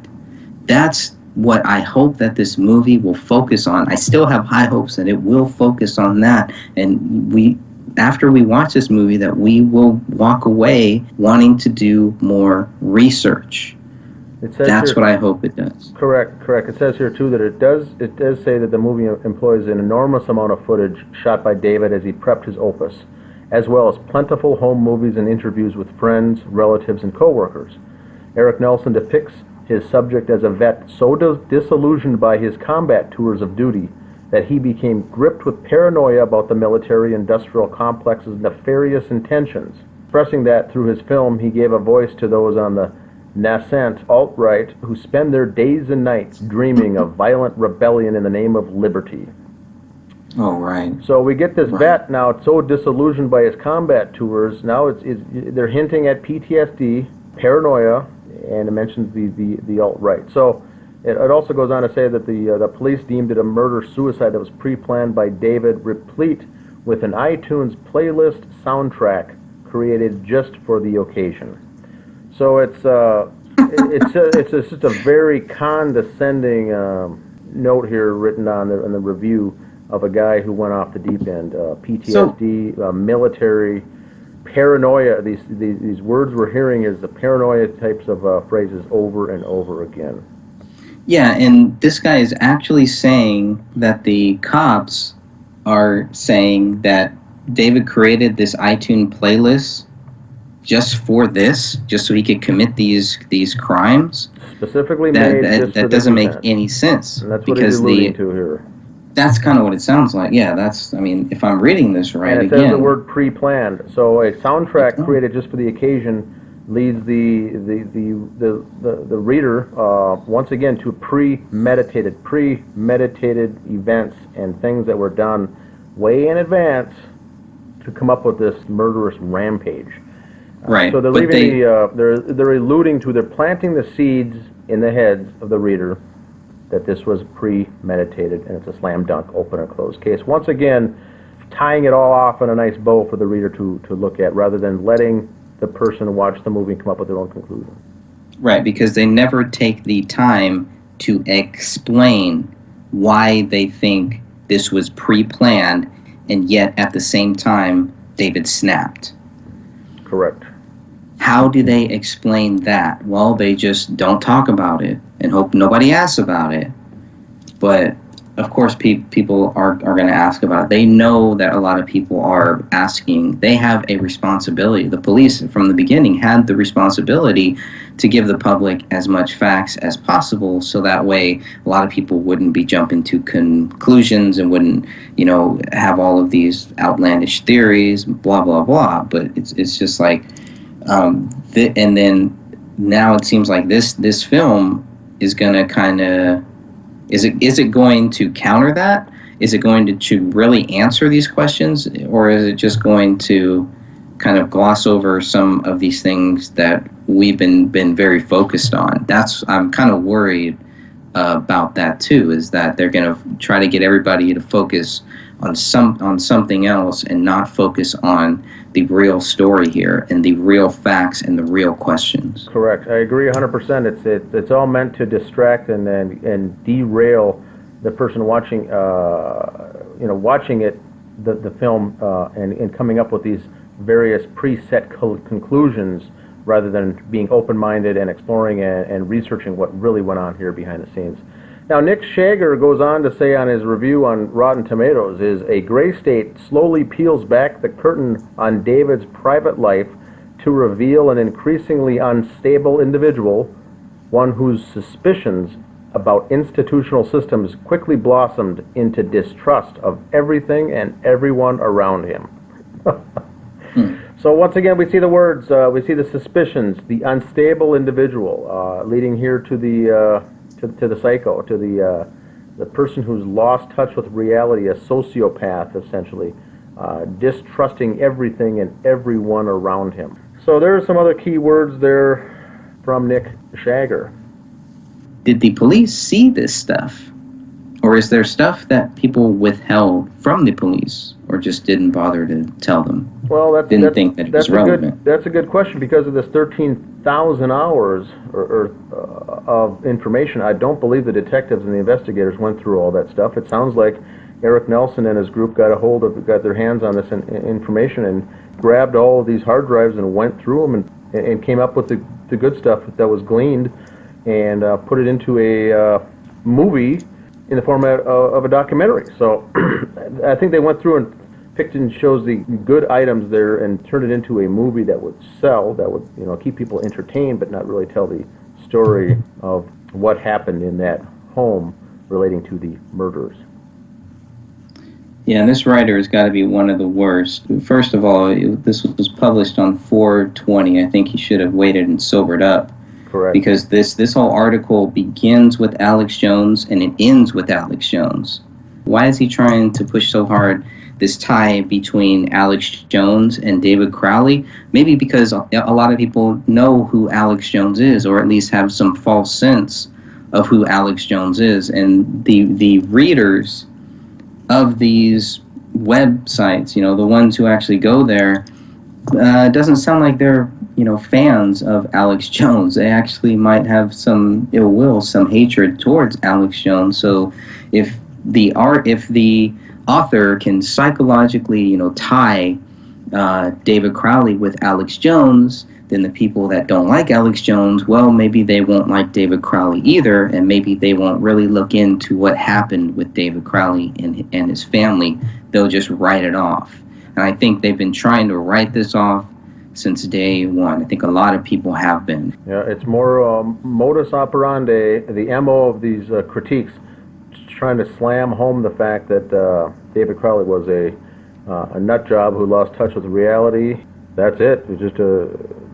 That's what I hope that this movie will focus on. I still have high hopes that it will focus on that. And after we watch this movie, that we will walk away wanting to do more research. That's what I hope it does. Correct. It says here too that it does say that the movie employs an enormous amount of footage shot by David as he prepped his opus, as well as plentiful home movies and interviews with friends, relatives, and co-workers. Eric Nelson depicts his subject as a vet so disillusioned by his combat tours of duty that he became gripped with paranoia about the military-industrial complex's nefarious intentions. Expressing that through his film, he gave a voice to those on the nascent alt-right who spend their days and nights dreaming of violent rebellion in the name of liberty. Oh, right. So we get this vet now so disillusioned by his combat tours. Now they're hinting at PTSD, paranoia, and it mentions the alt-right. So it also goes on to say that the police deemed it a murder-suicide that was pre-planned by David, replete with an iTunes playlist soundtrack created just for the occasion. So it's just a very condescending note here written on in the review of a guy who went off the deep end. PTSD, military, paranoia. These words we're hearing is the paranoia types of phrases over and over again. Yeah, and this guy is actually saying that the cops are saying that David created this iTunes playlist just for this, just so he could commit these crimes. Specifically made that doesn't make any sense. And that's what he's alluding to here. That's kind of what it sounds like. Yeah, I mean, if I'm reading this right and it again. says the word pre-planned. So a soundtrack created just for the occasion leads the reader once again to premeditated events and things that were done way in advance to come up with this murderous rampage. Right. So they're leaving they're alluding to, they're planting the seeds in the heads of the reader that this was premeditated and it's a slam dunk, open and closed case. Once again, tying it all off in a nice bow for the reader to look at, rather than letting the person watch the movie and come up with their own conclusion. Right, because they never take the time to explain why they think this was pre-planned, and yet at the same time, David snapped. Correct. How do they explain that? Well, they just don't talk about it and hope nobody asks about it. But of course, people are going to ask about it. They know that a lot of people are asking. They have a responsibility. The police, from the beginning, had the responsibility to give the public as much facts as possible, so that way a lot of people wouldn't be jumping to conclusions and wouldn't, have all of these outlandish theories, blah, blah, blah. But it's just like, and then now it seems like this film is going to kind of, is it going to counter that? Is it going to really answer these questions, or is it just going to kind of gloss over some of these things that we've been very focused on? I'm kind of worried about that too, is that they're going to try to get everybody to focus on something else and not focus on the real story here and the real facts and the real questions. Correct. I agree 100%. It's all meant to distract and derail the person watching watching it, the film, and coming up with these various preset conclusions, rather than being open-minded and exploring and researching what really went on here behind the scenes. Now, Nick Shager goes on to say on his review on Rotten Tomatoes, is a gray state slowly peels back the curtain on David's private life to reveal an increasingly unstable individual, one whose suspicions about institutional systems quickly blossomed into distrust of everything and everyone around him. So once again, we see the words, we see the suspicions, the unstable individual, leading here to the psycho, to the person who's lost touch with reality, a sociopath, essentially, distrusting everything and everyone around him. So there are some other key words there from Nick Shager. Did the police see this stuff? Or is there stuff that people withheld from the police, or just didn't bother to tell them? Well, didn't think that it was relevant. That's a good question, because of this 13,000 hours of information. I don't believe the detectives and the investigators went through all that stuff. It sounds like Eric Nelson and his group got their hands on this information and grabbed all of these hard drives and went through them and came up with the good stuff that was gleaned, and put it into a movie in the format of a documentary. So I think they went through and picked and chose the good items there and turned it into a movie that would sell, that would keep people entertained, but not really tell the story of what happened in that home relating to the murders. Yeah, and this writer has got to be one of the worst. First of all, this was published on 4/20. I think he should have waited and sobered up. Correct. Because this whole article begins with Alex Jones and it ends with Alex Jones. Why is he trying to push so hard this tie between Alex Jones and David Crowley? Maybe because a lot of people know who Alex Jones is, or at least have some false sense of who Alex Jones is. And the readers of these websites, the ones who actually go there, doesn't sound like they're fans of Alex Jones. They actually might have some ill will, some hatred towards Alex Jones. So if the author can psychologically, tie David Crowley with Alex Jones, then the people that don't like Alex Jones, well, maybe they won't like David Crowley either, and maybe they won't really look into what happened with David Crowley and his family. They'll just write it off. And I think they've been trying to write this off since day one. I think a lot of people have been. Yeah, it's more modus operandi, the MO of these critiques, trying to slam home the fact that David Crowley was a nut job who lost touch with reality. That's it. It's just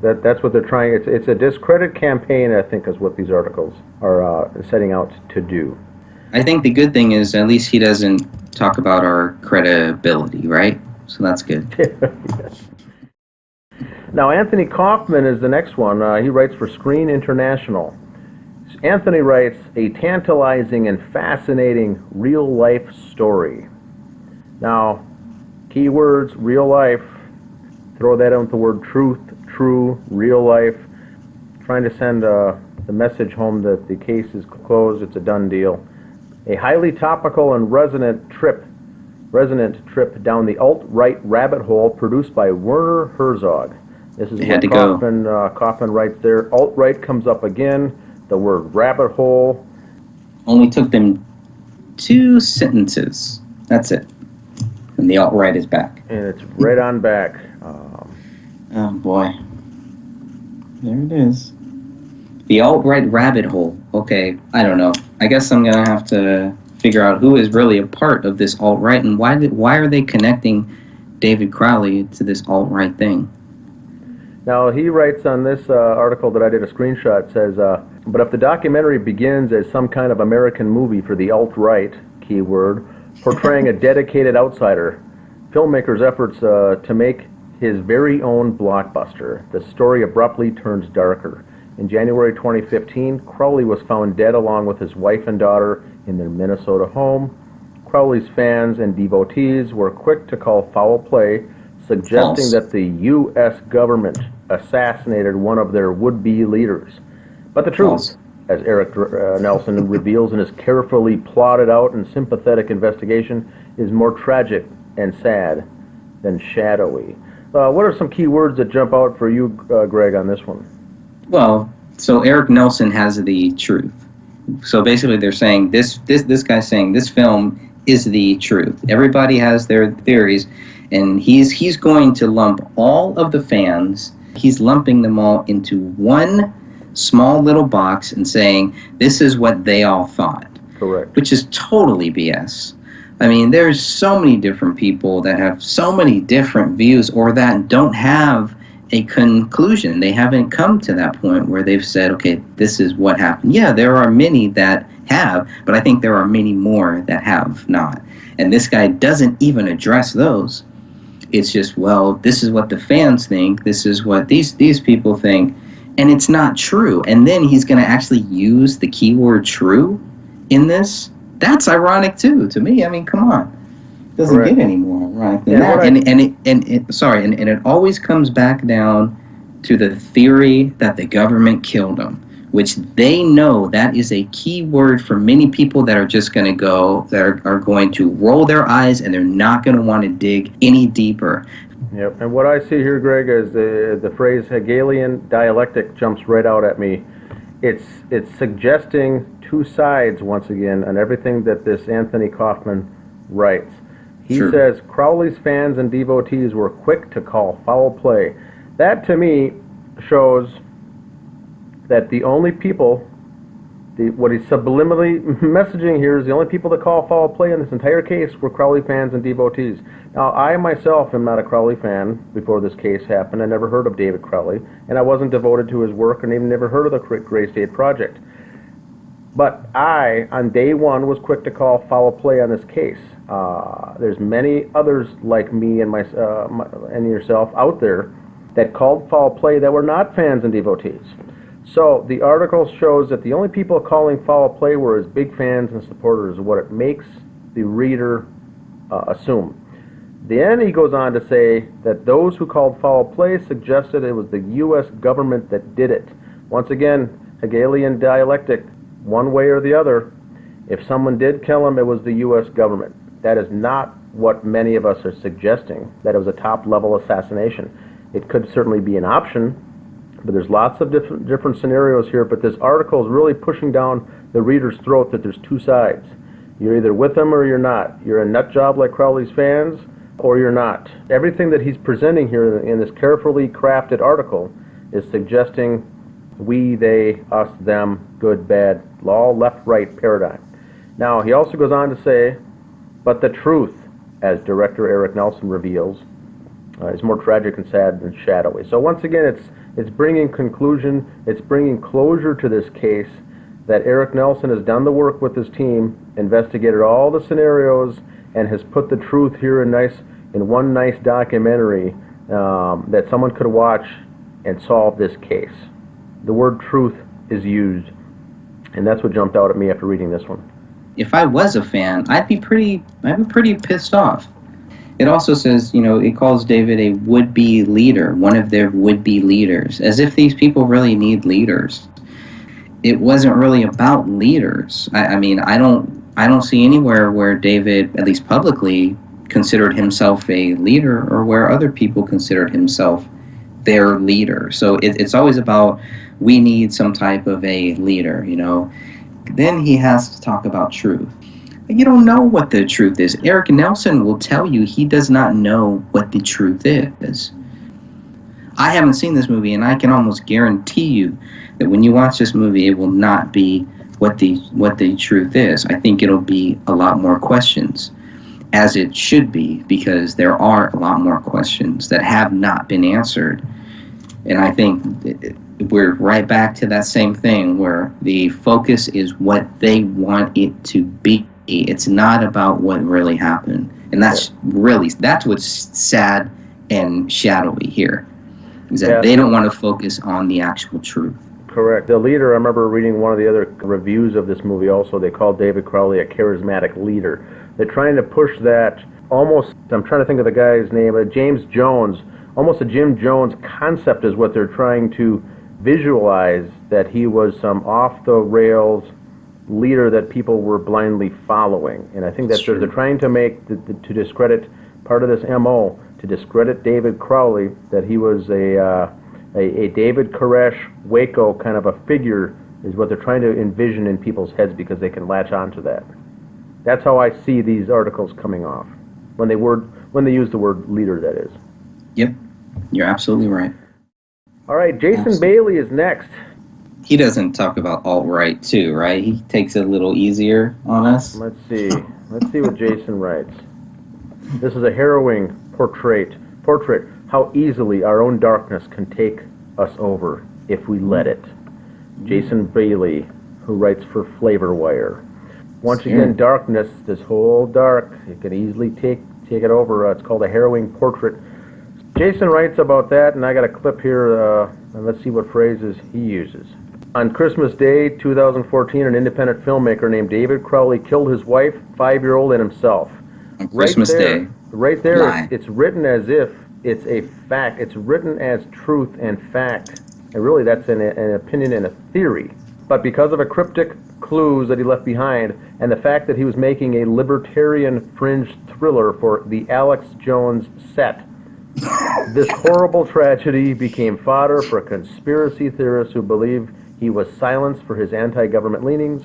that's what they're trying. It's a discredit campaign, I think, is what these articles are setting out to do. I think the good thing is at least he doesn't talk about our credibility, right? So that's good. Yes. Now, Anthony Kaufman is the next one. He writes for Screen International. Anthony writes, a tantalizing and fascinating real-life story. Now, keywords, real life, throw that out the word truth, true, real life, trying to send the message home that the case is closed, it's a done deal. A highly topical and resonant trip down the alt-right rabbit hole produced by Werner Herzog. This is They what had to go. Kaufman writes there. Alt-right comes up again. The word rabbit hole. Only took them 2 sentences. That's it. And the alt-right is back. And it's right on back. Oh boy. There it is. The alt-right rabbit hole. Okay, I don't know. I guess I'm going to have to figure out who is really a part of this alt-right and why are they connecting David Crowley to this alt-right thing? Now, he writes on this article that I did a screenshot, says, but if the documentary begins as some kind of American movie for the alt-right, keyword, portraying a dedicated outsider, filmmaker's efforts to make his very own blockbuster, the story abruptly turns darker. In January 2015, Crowley was found dead along with his wife and daughter in their Minnesota home. Crowley's fans and devotees were quick to call foul play, suggesting False. that the U.S. government assassinated one of their would-be leaders. But the truth, False. as Eric Nelson reveals in his carefully plotted out and sympathetic investigation, is more tragic and sad than shadowy. What are some key words that jump out for you, Greg, on this one? Well, so Eric Nelson has the truth. So basically they're saying this guy's saying this film is the truth. Everybody has their theories, and he's going to lump all of the fans, he's lumping them all into one small little box and saying this is what they all thought. Correct. Which is totally BS. I mean, there's so many different people that have so many different views or that don't have a conclusion. They haven't come to that point where they've said, okay, this is what happened. Yeah, there are many that have, but I think there are many more that have not. And this guy doesn't even address those. It's just, well, this is what the fans think. This is what these people think. And it's not true. And then he's going to actually use the keyword true in this. That's ironic too, to me. I mean, come on. It doesn't Correct. get any more ironic than Yeah, that. And it always comes back down to the theory that the government killed him, which they know that is a key word for many people that are just going to go, that are going to roll their eyes and they're not going to want to dig any deeper. Yep. And what I see here, Greg, is the phrase Hegelian dialectic jumps right out at me. It's suggesting two sides once again on everything that this Anthony Kaufman writes. He Sure. says Crowley's fans and devotees were quick to call foul play. That to me shows that the only people, what he's subliminally messaging here is the only people that call foul play in this entire case were Crowley fans and devotees. Now, I myself am not a Crowley fan before this case happened. I never heard of David Crowley, and I wasn't devoted to his work and even never heard of the Gray State Project. But I, on day one, was quick to call foul play on this case. There's many others like me and and yourself out there that called foul play that were not fans and devotees. So the article shows that the only people calling foul play were his big fans and supporters, what it makes the reader assume. Then he goes on to say that those who called foul play suggested it was the U.S. government that did it. Once again, Hegelian dialectic, one way or the other. If someone did kill him, it was the U.S. government. That is not what many of us are suggesting, that it was a top-level assassination. It could certainly be an option, but there's lots of different scenarios here, but this article is really pushing down the reader's throat that there's two sides. You're either with them or you're not. You're a nut job like Crowley's fans, or you're not. Everything that he's presenting here in this carefully crafted article is suggesting we, they, us, them, good, bad, all left-right paradigm. Now, he also goes on to say, but the truth, as director Eric Nelson reveals, is more tragic and sad than shadowy. So once again, it's bringing conclusion, it's bringing closure to this case that Eric Nelson has done the work with his team, investigated all the scenarios, and has put the truth here in one nice documentary that someone could watch and solve this case. The word truth is used, and that's what jumped out at me after reading this one. If I was a fan, I'd be pretty pissed off. It also says, it calls David a would-be leader, one of their would-be leaders, as if these people really need leaders. It wasn't really about leaders. I mean, I don't I don't see anywhere where David, at least publicly, considered himself a leader or where other people considered himself their leader. So it's always about, we need some type of a leader, you know. Then he has to talk about truth. You don't know what the truth is. Eric Nelson will tell you he does not know what the truth is. I haven't seen this movie, and I can almost guarantee you that when you watch this movie, it will not be what the truth is. I think it'll be a lot more questions, as it should be, because there are a lot more questions that have not been answered. And I think we're right back to that same thing where the focus is what they want it to be. It's not about what really happened. And that's what's sad and shadowy here, is that they don't want to focus on the actual truth. Correct. The leader, I remember reading one of the other reviews of this movie also, they called David Crowley a charismatic leader. They're trying to push that almost, I'm trying to think of the guy's name, James Jones, almost a Jim Jones concept is what they're trying to visualize, that he was some off-the-rails leader that people were blindly following. And I think that they're trying to make, to discredit part of this MO, to discredit David Crowley, that he was a David Koresh, Waco kind of a figure, is what they're trying to envision in people's heads because they can latch on to that. That's how I see these articles coming off, when they use the word leader, that is. Yep, you're absolutely right. All right, Jason Bailey is next. He doesn't talk about alt-right too, right? He takes it a little easier on us. Let's see what Jason writes. This is a harrowing portrait, how easily our own darkness can take us over if we let it. Jason Bailey, who writes for Flavor Wire. Once again, darkness, this whole dark, it can easily take it over. It's called a harrowing portrait. Jason writes about that, and I got a clip here, and let's see what phrases he uses. On Christmas Day, 2014, an independent filmmaker named David Crowley killed his wife, 5-year-old, and himself. On Christmas Day. Right there, it's written as if it's a fact. It's written as truth and fact. And really, that's an opinion and a theory. But because of a cryptic clues that he left behind, and the fact that he was making a libertarian fringe thriller for the Alex Jones set, this horrible tragedy became fodder for conspiracy theorists who believe he was silenced for his anti-government leanings.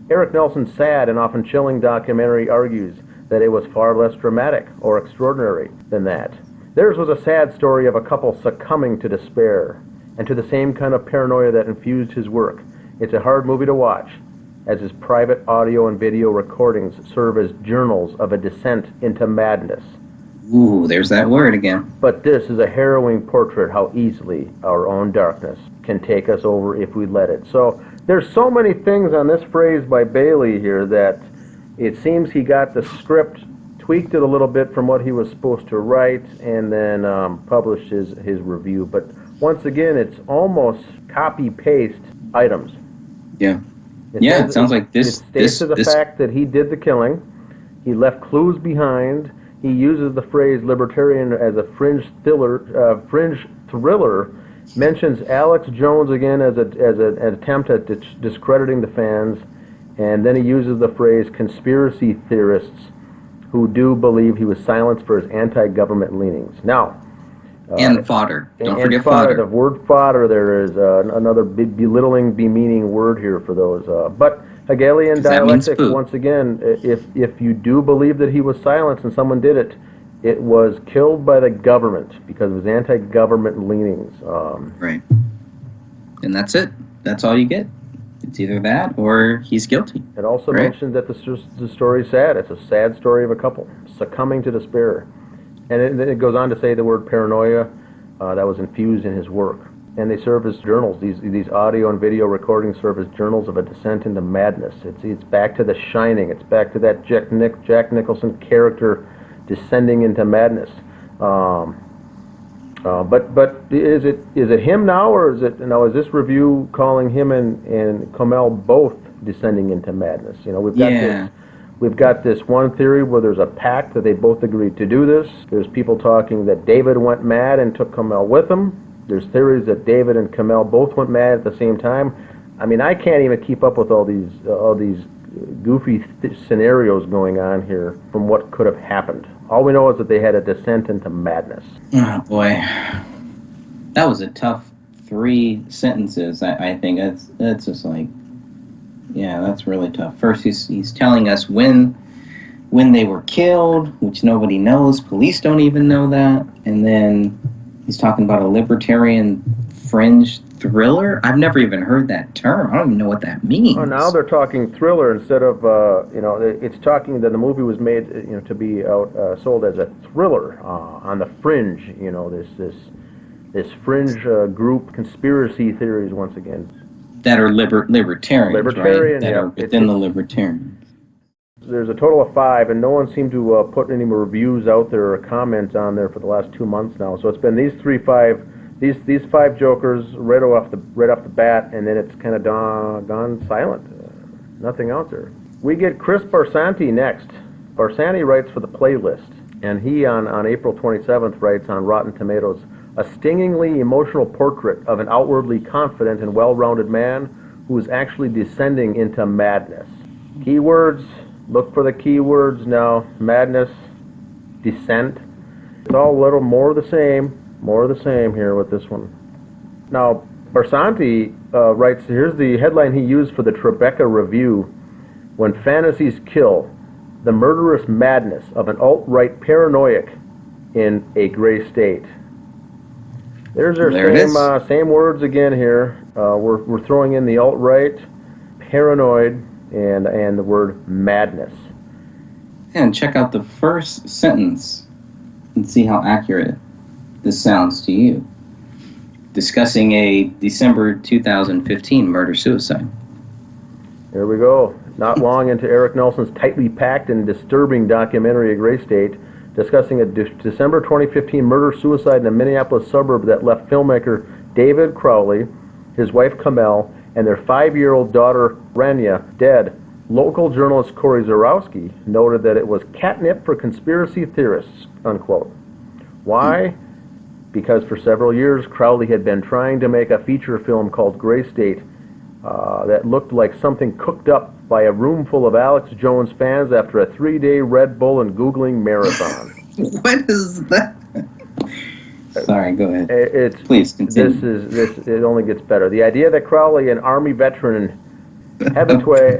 Eric Nelson's sad and often chilling documentary argues that it was far less dramatic or extraordinary than that. Theirs was a sad story of a couple succumbing to despair and to the same kind of paranoia that infused his work. It's a hard movie to watch, as his private audio and video recordings serve as journals of a descent into madness. Ooh, there's that word again. But this is a harrowing portrait how easily our own darkness can take us over if we let it. So there's so many things on this phrase by Bailey here that it seems he got the script, tweaked it a little bit from what he was supposed to write, and then published his review. But once again, it's almost copy-paste items. Yeah. It sounds like this. It states the fact that he did the killing. He left clues behind. He uses the phrase libertarian as a fringe thriller, mentions Alex Jones again as an attempt at discrediting the fans, and then he uses the phrase conspiracy theorists who do believe he was silenced for his anti-government leanings. Now, and fodder. Don't forget fodder. The word fodder there is another belittling, demeaning word here for those. But Hegelian dialectic, once again, if you do believe that he was silenced and someone did it, it was killed by the government because of his anti-government leanings. Right. And that's it. That's all you get. It's either that or he's guilty. It also mentions that the story is sad. It's a sad story of a couple succumbing to despair. And it goes on to say the word paranoia that was infused in his work. And they serve as journals. These audio and video recordings serve as journals of a descent into madness. It's back to The Shining. It's back to that Jack Nicholson character descending into madness. But is it him now, or is this review calling him and Comel both descending into madness? You know, we've got this one theory where there's a pact that they both agreed to do this. There's people talking that David went mad and took Comel with him. There's theories that David and Comel both went mad at the same time. I mean, I can't even keep up with all these goofy scenarios going on here from what could have happened. All we know is that they had a descent into madness. Oh boy, that was a tough 3 sentences. I think that's just like, yeah, that's really tough. First, he's telling us when they were killed, which nobody knows. Police don't even know that. And then he's talking about a libertarian fringe thriller. I've never even heard that term. I don't even know what that means. Well, now they're talking thriller instead of, it's talking that the movie was made, to be sold as a thriller on the fringe. This fringe group conspiracy theories once again. That are libertarians, Libertarian, right? That yeah. are within the libertarians. There's a total of 5, and no one seemed to put any more reviews out there or comments on there for the last 2 months now. So it's been these 5 jokers right off the bat, and then it's kind of gone silent. Nothing out there. We get Chris Barsanti next. Barsanti writes for the Playlist, and he on April 27th writes on Rotten Tomatoes, a stingingly emotional portrait of an outwardly confident and well-rounded man who is actually descending into madness. Keywords. Look for the keywords now. Madness, descent. It's all a little more of the same here with this one. Now, Barsanti writes, here's the headline he used for the Tribeca Review. When fantasies kill, the murderous madness of an alt-right paranoiac in a gray state. There's our same words again here. We're throwing in the alt-right, paranoid, and the word madness. And check out the first sentence and see how accurate this sounds to you. Discussing a December 2015 murder-suicide. There we go. Not long into Eric Nelson's tightly packed and disturbing documentary, A Gray State, discussing a December 2015 murder-suicide in a Minneapolis suburb that left filmmaker David Crowley, his wife Kamel, and their 5-year-old daughter, Rania, dead. Local journalist Corey Zarowski noted that it was catnip for conspiracy theorists, unquote. Why? Because for several years, Crowley had been trying to make a feature film called Gray State that looked like something cooked up by a room full of Alex Jones fans after a 3-day Red Bull and Googling marathon. What is that? Sorry, go ahead. Please continue. It only gets better. The idea that Crowley, an Army veteran and habitué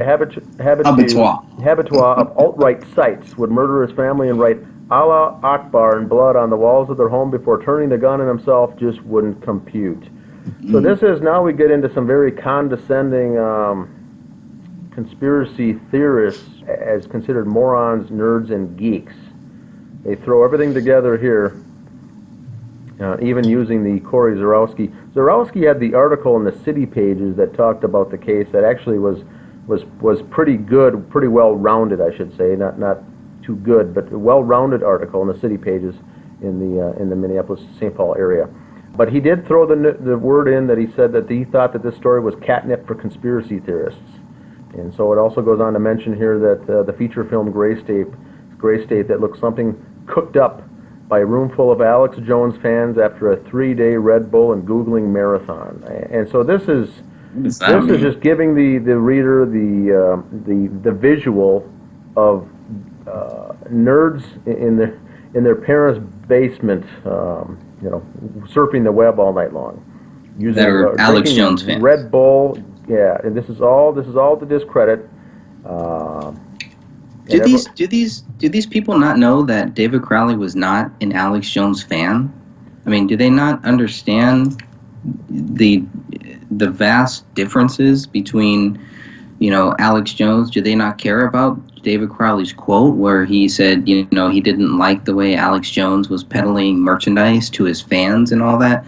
of alt-right sites, would murder his family and write Allah Akbar in blood on the walls of their home before turning the gun on himself just wouldn't compute. So this is, now we get into some very condescending conspiracy theorists as considered morons, nerds, and geeks. They throw everything together here. Even using the Corey Zarowski. Zarowski had the article in the City Pages that talked about the case that actually was pretty good, pretty well-rounded, I should say, not too good, but a well-rounded article in the City Pages in the Minneapolis-St. Paul area. But he did throw the word in that he said that he thought that this story was catnip for conspiracy theorists. And so it also goes on to mention here that the feature film Gray State that looks something cooked up by a room full of Alex Jones fans after a 3-day Red Bull and Googling marathon. And so this is just giving the reader the visual of nerds in their parents' basement, surfing the web all night long, using that are Alex Jones fans. Red Bull, yeah, and this is all to discredit. Do these people not know that David Crowley was not an Alex Jones fan? I mean, do they not understand the vast differences between, Alex Jones? Do they not care about David Crowley's quote where he said, he didn't like the way Alex Jones was peddling merchandise to his fans and all that?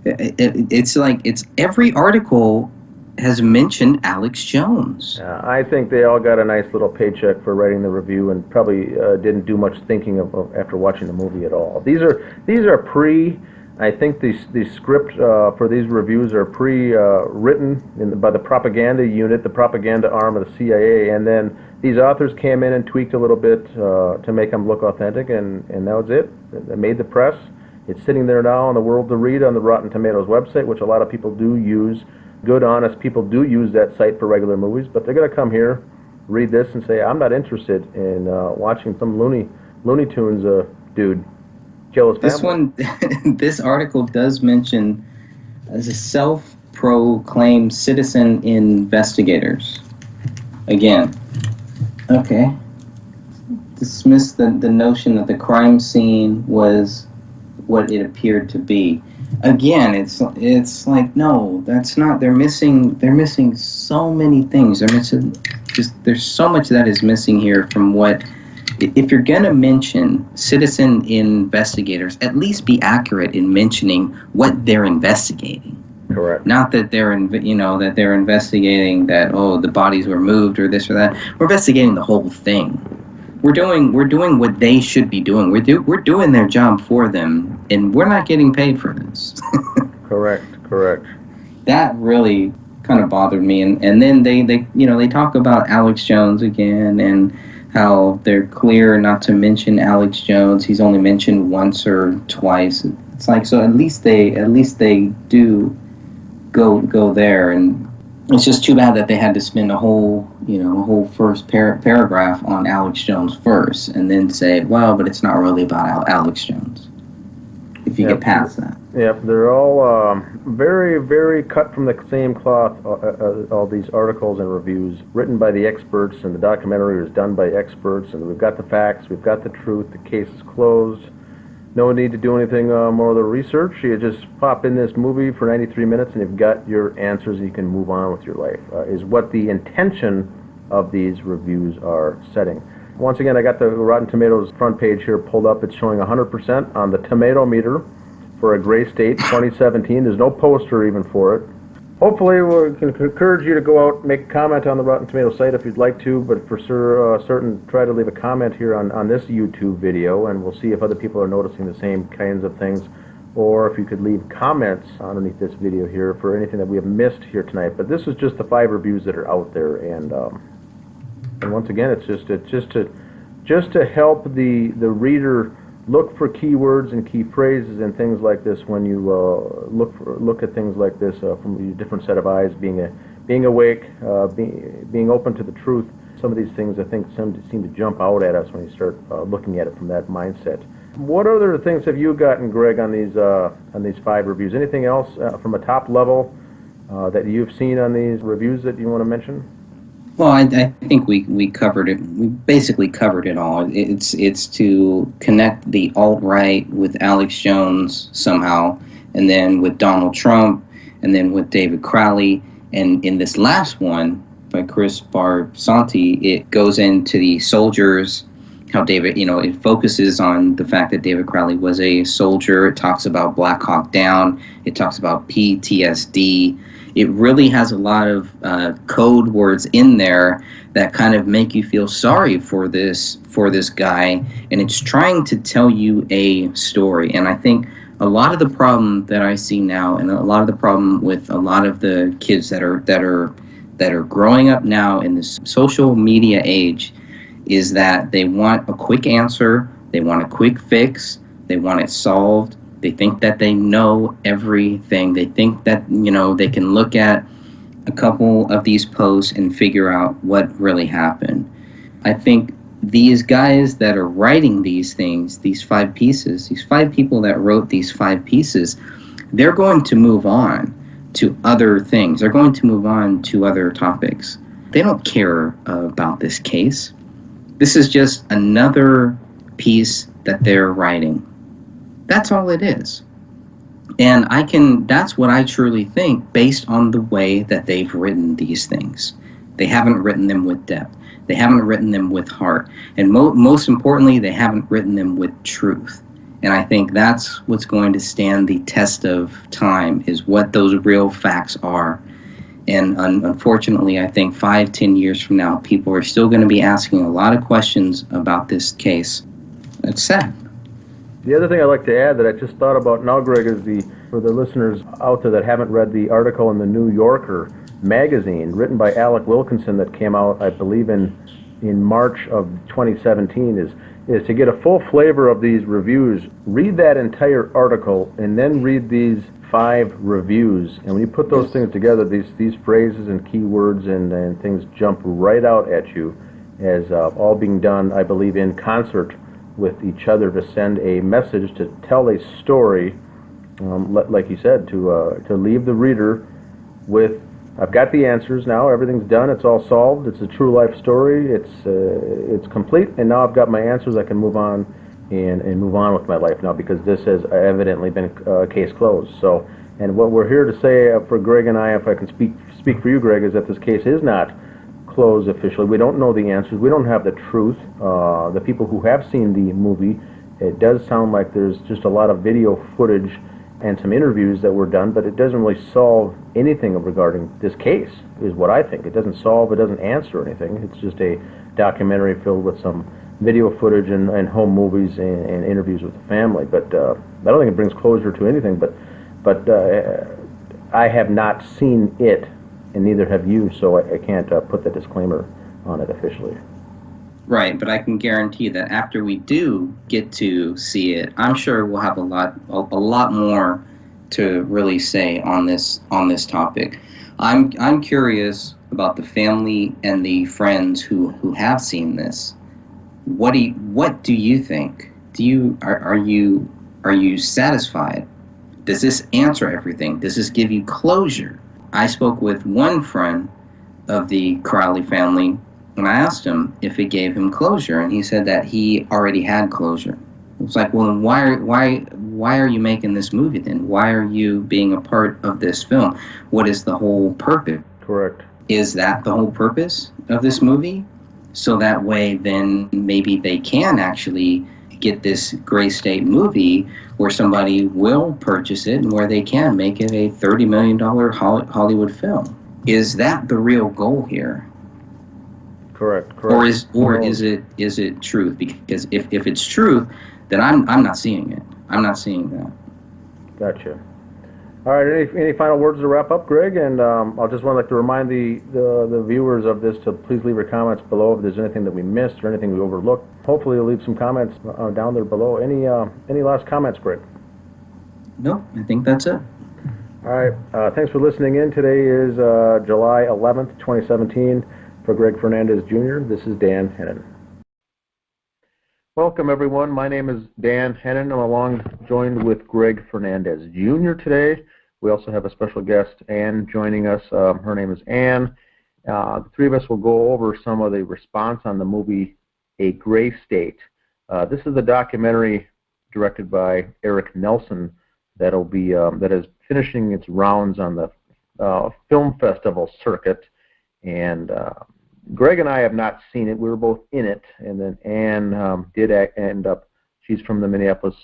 It's every article has mentioned Alex Jones. I think they all got a nice little paycheck for writing the review and probably didn't do much thinking of after watching the movie at all. These are I think the script for these reviews are written by the propaganda unit, the propaganda arm of the CIA, and then these authors came in and tweaked a little bit to make them look authentic, and that was it. It made the press. It's sitting there now on the World to Read on the Rotten Tomatoes website, which a lot of people do use. Good, honest people do use that site for regular movies, but they're going to come here read this and say, I'm not interested in watching some Looney Tunes dude kill his family. This one, this article does mention as a self-proclaimed citizen investigators. Again, okay. Dismiss the notion that the crime scene was what it appeared to be. Again, it's like, no, that's not. They're missing so many things. There's so much that is missing here from what. If you're gonna mention citizen investigators, at least be accurate in mentioning what they're investigating. Correct. Not that they're investigating that, oh, the bodies were moved or this or that. We're investigating the whole thing. We're doing what they should be doing. We're doing their job for them, and we're not getting paid for this. Correct. That really kind of bothered me. And then they talk about Alex Jones again, and how they're clear not to mention Alex Jones. He's only mentioned once or twice. It's like, so at least they do go there. And it's just too bad that they had to spend a whole first paragraph on Alex Jones first, and then say, well, but it's not really about Alex Jones. If you get past that. Yep, they're all very, very cut from the same cloth, all these articles and reviews written by the experts, and the documentary was done by experts, and we've got the facts, we've got the truth, the case is closed. No need to do anything more of the research. You just pop in this movie for 93 minutes and you've got your answers and you can move on with your life, is what the intention of these reviews are setting. Once again, I got the Rotten Tomatoes front page here pulled up. It's showing 100% on the tomato meter for A Gray State 2017. There's no poster even for it. Hopefully we can encourage you to go out and make a comment on the Rotten Tomatoes site if you'd like to, but for certain, try to leave a comment here on this YouTube video, and we'll see if other people are noticing the same kinds of things, or if you could leave comments underneath this video here for anything that we have missed here tonight. But this is just the 5 reviews that are out there, and once again, it's just to help the reader look for keywords and key phrases and things like this when you look at things like this from a different set of eyes, being awake, being open to the truth. Some of these things I think seem to jump out at us when you start looking at it from that mindset. What other things have you gotten, Greg, on these 5 reviews? Anything else from a top level that you've seen on these reviews that you want to mention? Well, I think we covered it. We basically covered it all. It's to connect the alt-right with Alex Jones somehow, and then with Donald Trump, and then with David Crowley. And in this last one by Chris Barsanti, it goes into the soldiers, how David, it focuses on the fact that David Crowley was a soldier. It talks about Black Hawk Down. It talks about PTSD. It really has a lot of code words in there that kind of make you feel sorry for this guy, and it's trying to tell you a story. And I think a lot of the problem that I see now, and a lot of the problem with a lot of the kids that are growing up now in this social media age, is that they want a quick answer, they want a quick fix, they want it solved. They think that they know everything. They think that, they can look at a couple of these posts and figure out what really happened. I think these guys that are writing these things, these 5 pieces, these 5 people that wrote these 5 pieces, they're going to move on to other things. They're going to move on to other topics. They don't care about this case. This is just another piece that they're writing. That's all it is. And that's what I truly think based on the way that they've written these things. They haven't written them with depth. They haven't written them with heart. And most importantly, they haven't written them with truth. And I think that's what's going to stand the test of time, is what those real facts are. And unfortunately, I think 5-10 years from now, people are still going to be asking a lot of questions about this case. It's sad. The other thing I'd like to add that I just thought about now, Greg, is for the listeners out there that haven't read the article in the New Yorker magazine written by Alec Wilkinson that came out, I believe, in March of 2017, is to get a full flavor of these reviews. Read that entire article and then read these 5 reviews, and when you put those things together, these phrases and keywords and things jump right out at you as all being done, I believe, in concert with each other to send a message, to tell a story, like you said, to leave the reader with, I've got the answers now, everything's done, it's all solved, it's a true life story, it's complete, and now I've got my answers, I can move on and move on with my life now, because this has evidently been case closed. So, and what we're here to say for Greg and I, if I can speak for you, Greg, is that this case is not closed officially. We don't know the answers, we don't have the truth. The people who have seen the movie, it does sound like there's just a lot of video footage and some interviews that were done, but it doesn't really solve anything regarding this case, is what I think. It doesn't solve, it doesn't answer anything. It's just a documentary filled with some video footage and home movies and interviews with the family. But I don't think it brings closure to anything, but I have not seen it, and neither have you, so I can't put the disclaimer on it officially. Right, but I can guarantee that after we do get to see it, I'm sure we'll have a lot more to really say on this topic. I'm curious about the family and the friends who have seen this. What do you think? Are you satisfied? Does this answer everything? Does this give you closure? I spoke with one friend of the Crowley family, and I asked him if it gave him closure, and he said that he already had closure. It's like, well, then why are you making this movie then? Why are you being a part of this film? What is the whole purpose? Correct. Is that the whole purpose of this movie? So that way, then maybe they can actually get this Gray State movie where somebody will purchase it and where they can make it a $30 million Hollywood film. Is that the real goal here? Correct. Or is it truth? Because if it's truth, then I'm not seeing it. I'm not seeing that. Gotcha. All right. Any final words to wrap up, Greg? And I'll just want to remind the viewers of this to please leave your comments below if there's anything that we missed or anything we overlooked. Hopefully, you'll leave some comments down there below. Any last comments, Greg? No, I think that's it. All right. Thanks for listening in. Today is July 11th, 2017. For Greg Fernandez Jr., this is Dan Hennon. Welcome, everyone. My name is Dan Hennon. I'm joined with Greg Fernandez Jr. today. We also have a special guest, Ann, joining us. Her name is Ann. The three of us will go over some of the response on the movie A Gray State. This is a documentary directed by Eric Nelson that is finishing its rounds on the film festival circuit. And Greg and I have not seen it. We were both in it, and then Ann did end up. She's from the Minneapolis,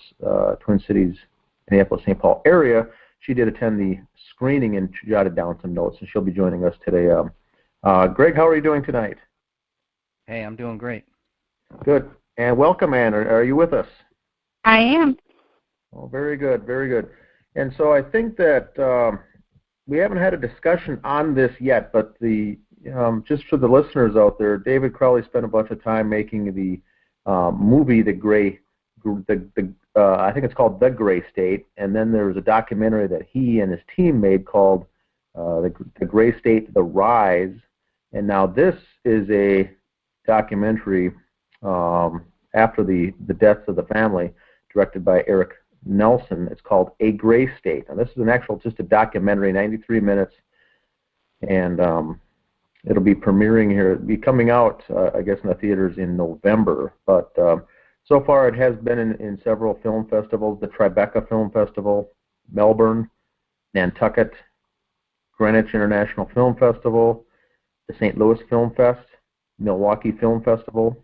Twin Cities, Minneapolis-St. Paul area. She did attend the screening and jotted down some notes, and she'll be joining us today. Greg, how are you doing tonight? Hey, I'm doing great. Good. And welcome, Ann. Are you with us? I am. Oh, very good, very good. And so I think that we haven't had a discussion on this yet, but just for the listeners out there, David Crowley spent a bunch of time making the movie, I think it's called The Gray State, and then there was a documentary that he and his team made called The Gray State: The Rise, and now this is a documentary after the deaths of the family, directed by Eric Nelson. It's called A Gray State. Now this is just a documentary, 93 minutes, and it'll be premiering here. It'll be coming out, I guess, in the theaters in November. But so far it has been in several film festivals, the Tribeca Film Festival, Melbourne, Nantucket, Greenwich International Film Festival, the St. Louis Film Fest, Milwaukee Film Festival,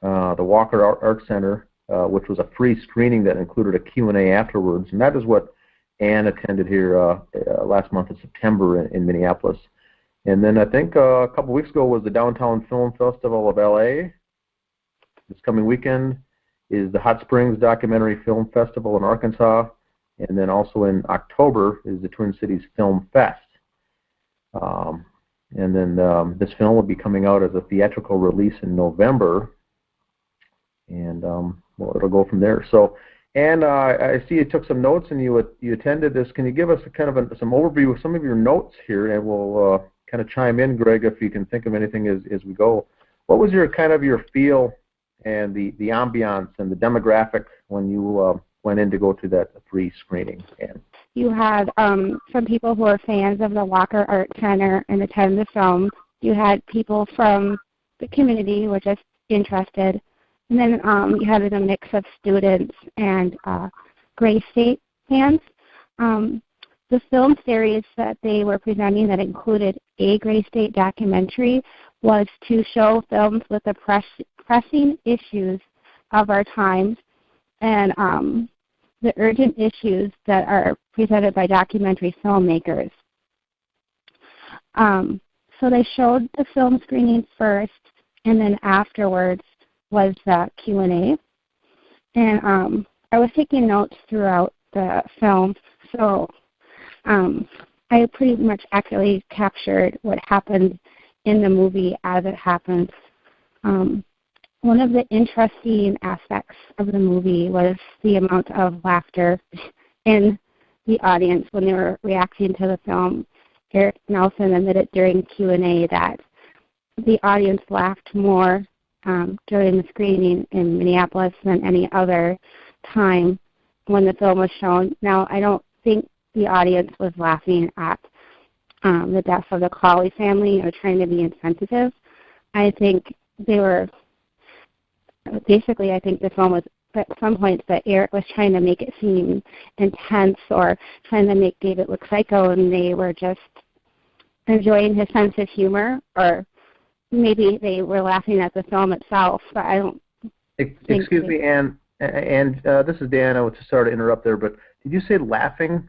the Walker Art Center, which was a free screening that included a Q&A afterwards. And that is what Ann attended here last month in September in Minneapolis. And then I think a couple weeks ago was the Downtown Film Festival of LA. This coming weekend is the Hot Springs Documentary Film Festival in Arkansas. And then also in October is the Twin Cities Film Fest. And then this film will be coming out as a theatrical release in November. And well, it'll go from there. So And I see you took some notes and you attended this. Can you give us a kind of some overview of some of your notes here, and we'll kind of chime in, Greg, if you can think of anything as we go. What was your kind of your feel and the ambiance and the demographic when you went in to go to that free screening? And you had some people who are fans of the Walker Art Center and attend the film. You had people from the community who were just interested. And then you had a mix of students and Gray State fans. The film series that they were presenting that included a Gray State documentary was to show films with the pressing issues of our times and the urgent issues that are presented by documentary filmmakers. So they showed the film screening first, and then afterwards was the Q&A. And I was taking notes throughout the film, so I pretty much accurately captured what happened in the movie as it happened. One of the interesting aspects of the movie was the amount of laughter in the audience when they were reacting to the film. Eric Nelson admitted during Q&A that the audience laughed more during the screening in Minneapolis than any other time when the film was shown. Now, I don't think the audience was laughing at the death of the Crowley family or trying to be insensitive. I think they were, basically I think the film was at some points that Eric was trying to make it seem intense or trying to make David look psycho, and they were just enjoying his sense of humor, or maybe they were laughing at the film itself, but I don't Excuse me, Ann, and this is Dan. I was sorry to interrupt there, but did you say laughing?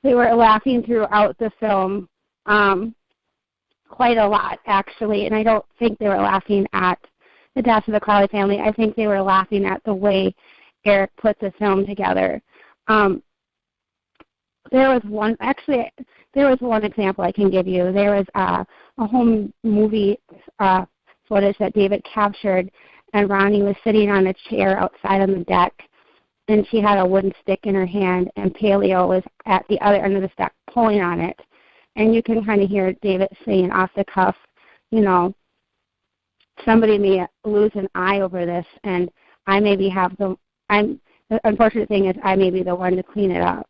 They were laughing throughout the film quite a lot, actually, and I don't think they were laughing at the death of the Crowley family. I think they were laughing at the way Eric put the film together. There was one example I can give you. There was a home movie footage that David captured, and Ronnie was sitting on a chair outside on the deck, and she had a wooden stick in her hand, and Paleo was at the other end of the stick pulling on it. And you can kind of hear David saying off the cuff, you know, somebody may lose an eye over this, and I maybe have the unfortunate thing is I may be the one to clean it up.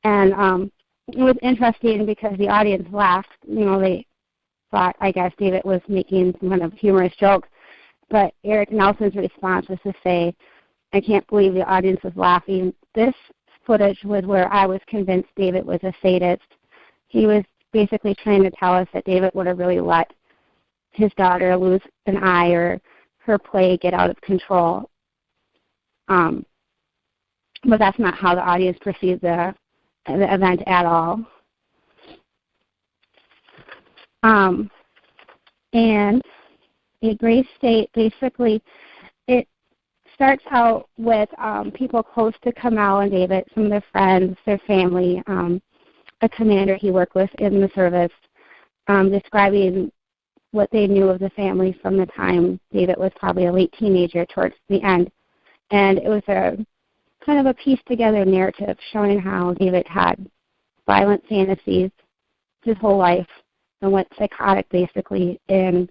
And it was interesting because the audience laughed. You know, they thought, I guess, David was making some kind of humorous joke. But Eric Nelson's response was to say, I can't believe the audience was laughing. This footage was where I was convinced David was a sadist. He was basically trying to tell us that David would have really let his daughter lose an eye or her play get out of control. But that's not how the audience perceived the event at all. And a Gray State, basically, it starts out with people close to Kamau and David, some of their friends, their family, a commander he worked with in the service, describing what they knew of the family from the time David was probably a late teenager towards the end. And it was a kind of a pieced together narrative showing how David had violent fantasies his whole life and went psychotic basically and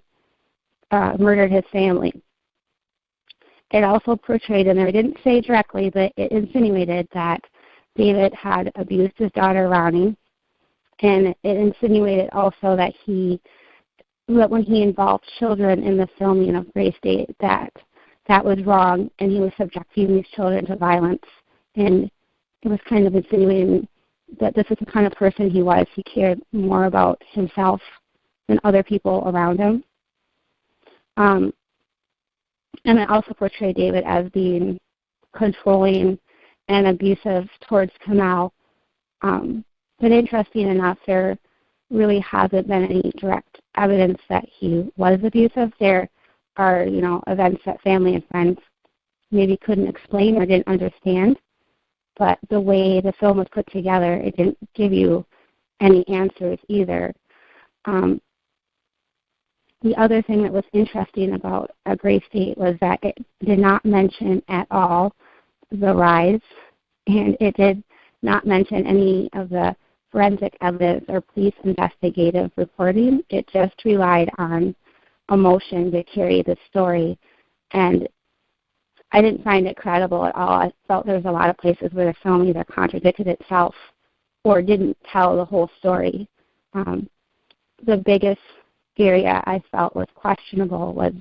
murdered his family. It also portrayed, and it didn't say directly, but it insinuated that David had abused his daughter Ronnie, and it insinuated also that when he involved children in the filming of Gray State, that was wrong, and he was subjecting these children to violence. And it was kind of insinuating that this is the kind of person he was. He cared more about himself than other people around him. And it also portrayed David as being controlling and abusive towards Kamau. But interesting enough, there really hasn't been any direct evidence that he was abusive. There are, events that family and friends maybe couldn't explain or didn't understand. But the way the film was put together, it didn't give you any answers either. The other thing that was interesting about Gray State was that it did not mention at all the rise, and it did not mention any of the forensic evidence or police investigative reporting. It just relied on emotion to carry the story, and I didn't find it credible at all. I felt there was a lot of places where the film either contradicted itself or didn't tell the whole story. The biggest area I felt was questionable was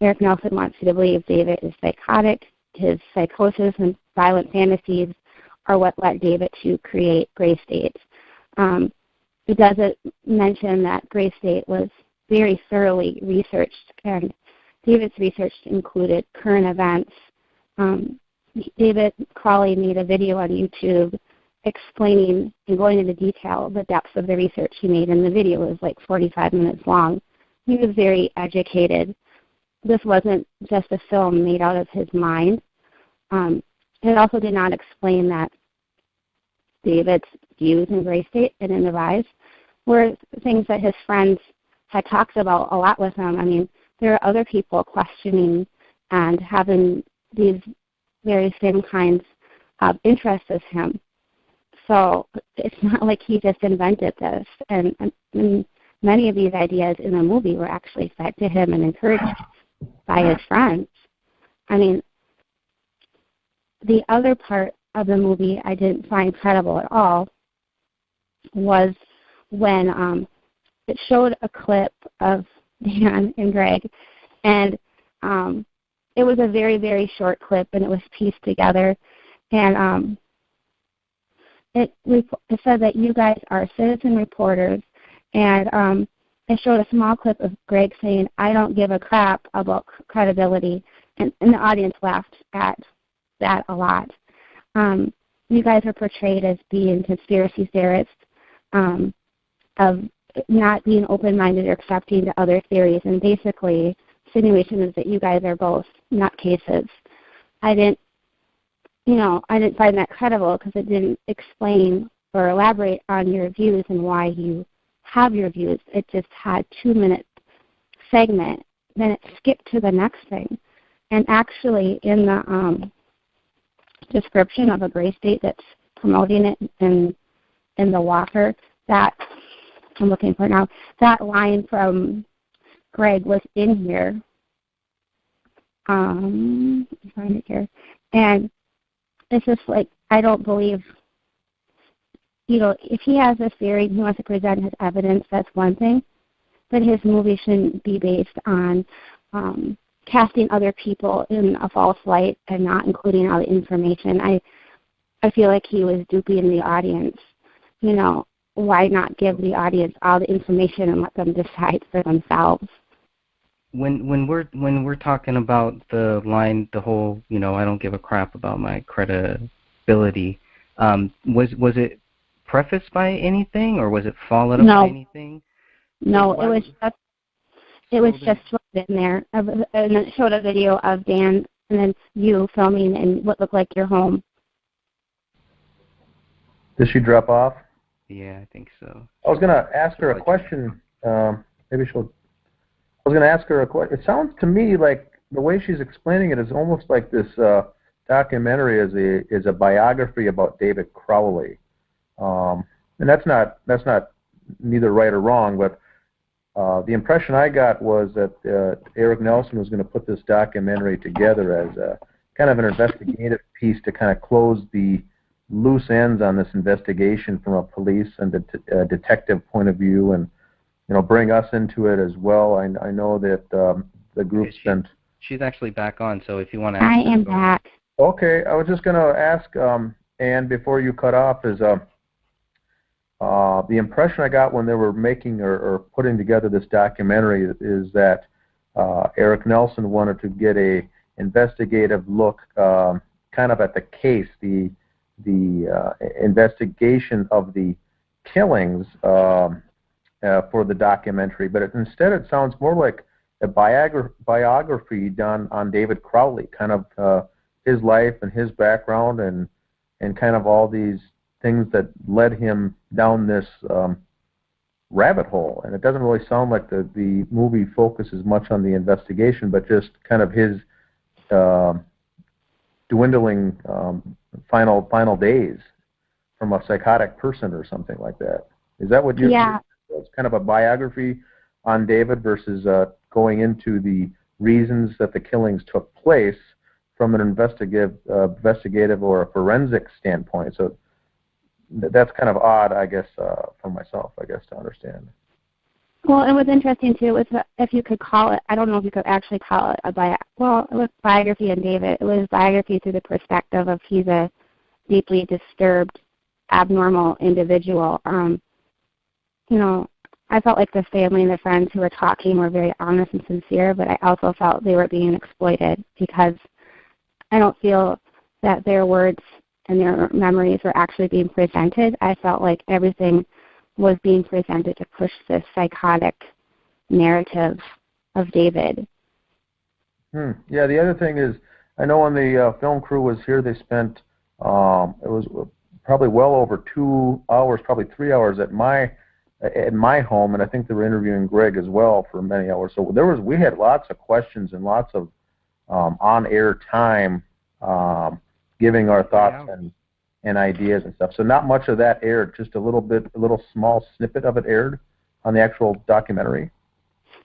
Eric Nelson wants you to believe David is psychotic. His psychosis and violent fantasies are what led David to create Gray State. It doesn't mention that Gray State was very thoroughly researched, and David's research included current events. David Crowley made a video on YouTube explaining and going into detail the depths of the research he made, and the video was like 45 minutes long. He was very educated. This wasn't just a film made out of his mind. It also did not explain that David's views in Gray State and in the Rise were things that his friends had talked about a lot with him. I mean, there are other people questioning and having these very same kinds of interests as him. So it's not like he just invented this. And many of these ideas in the movie were actually fed to him and encouraged by his friends. I mean, the other part of the movie I didn't find credible at all was when it showed a clip of Dan and Greg, and it was a very, very short clip, and it was pieced together, and it said that you guys are citizen reporters, and it showed a small clip of Greg saying, "I don't give a crap about credibility," and the audience laughed at that a lot. You guys are portrayed as being conspiracy theorists, of not being open-minded or accepting to other theories, and basically the situation is that you guys are both nutcases. I didn't find that credible because it didn't explain or elaborate on your views and why you have your views. It just had 2-minute segment, then it skipped to the next thing. And actually in the description of a Gray State that's promoting it in the Walker, that I'm looking for now, that line from Greg was in here. Let me find it here. And it's just like, I don't believe, if he has a theory, he wants to present his evidence, that's one thing. But his movie shouldn't be based on casting other people in a false light and not including all the information. I feel like he was duping the audience. Why not give the audience all the information and let them decide for themselves? When we're talking about the line, the whole, I don't give a crap about my credibility, was it prefaced by anything, or was it followed up by anything? No, it was just in there, and it showed a video of Dan and then you filming in what looked like your home. Did she drop off? Yeah, I think so. I was going to ask her a question. Maybe she'll. I was going to ask her a question. It sounds to me like the way she's explaining it is almost like this documentary is a biography about David Crowley, and that's not neither right or wrong. But the impression I got was that Eric Nelson was going to put this documentary together as a kind of an investigative piece to kind of close the loose ends on this investigation from a police and detective point of view, and bring us into it as well. I know that the group spent. She's actually back on, so if you want to. I am back. Okay, I was just going to ask Ann before you cut off is the impression I got when they were making or putting together this documentary is that Eric Nelson wanted to get a investigative look, kind of at the case, the investigation of the killings for the documentary, but instead it sounds more like a biography done on David Crowley, kind of his life and his background and kind of all these things that led him down this rabbit hole. And it doesn't really sound like the movie focuses much on the investigation, but just kind of his dwindling final days from a psychotic person or something like that. Is that what you're? Yeah. It's kind of a biography on David versus going into the reasons that the killings took place from an investigative or a forensic standpoint. So that's kind of odd, I guess, for myself, I guess, to understand. Well, it was interesting too. It was, if you could call it, I don't know if you could actually call it well, it was biography on David. It was biography through the perspective of he's a deeply disturbed, abnormal individual. You know, I felt like the family and the friends who were talking were very honest and sincere, but I also felt they were being exploited because I don't feel that their words and their memories were actually being presented. I felt like everything was being presented to push this psychotic narrative of David. Yeah, the other thing is, I know when the film crew was here, they spent, it was probably well over 2 hours, probably 3 hours at my home, and I think they were interviewing Greg as well for many hours. So we had lots of questions and lots of on-air time giving our thoughts and ideas and stuff. So not much of that aired, just a little small snippet of it aired on the actual documentary.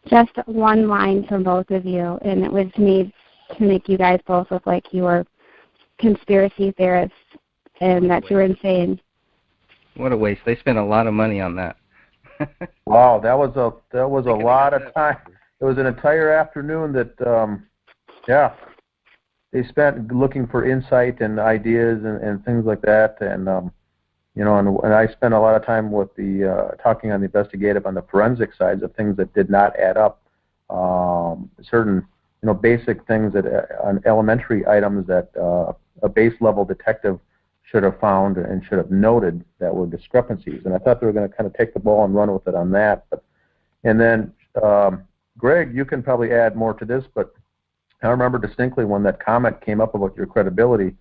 Just one line from both of you, and it was made to make you guys both look like you were conspiracy theorists and that you were insane. What a waste. They spent a lot of money on that. Wow, that was a lot of time. It was an entire afternoon that, they spent looking for insight and ideas and things like that. And and I spent a lot of time with the talking on the investigative, on the forensic sides of things that did not add up. Certain basic things that on elementary items that a base level detective should have found and should have noted that were discrepancies. And I thought they were going to kind of take the ball and run with it on that. And then, Greg, you can probably add more to this, but I remember distinctly when that comment came up about your credibility,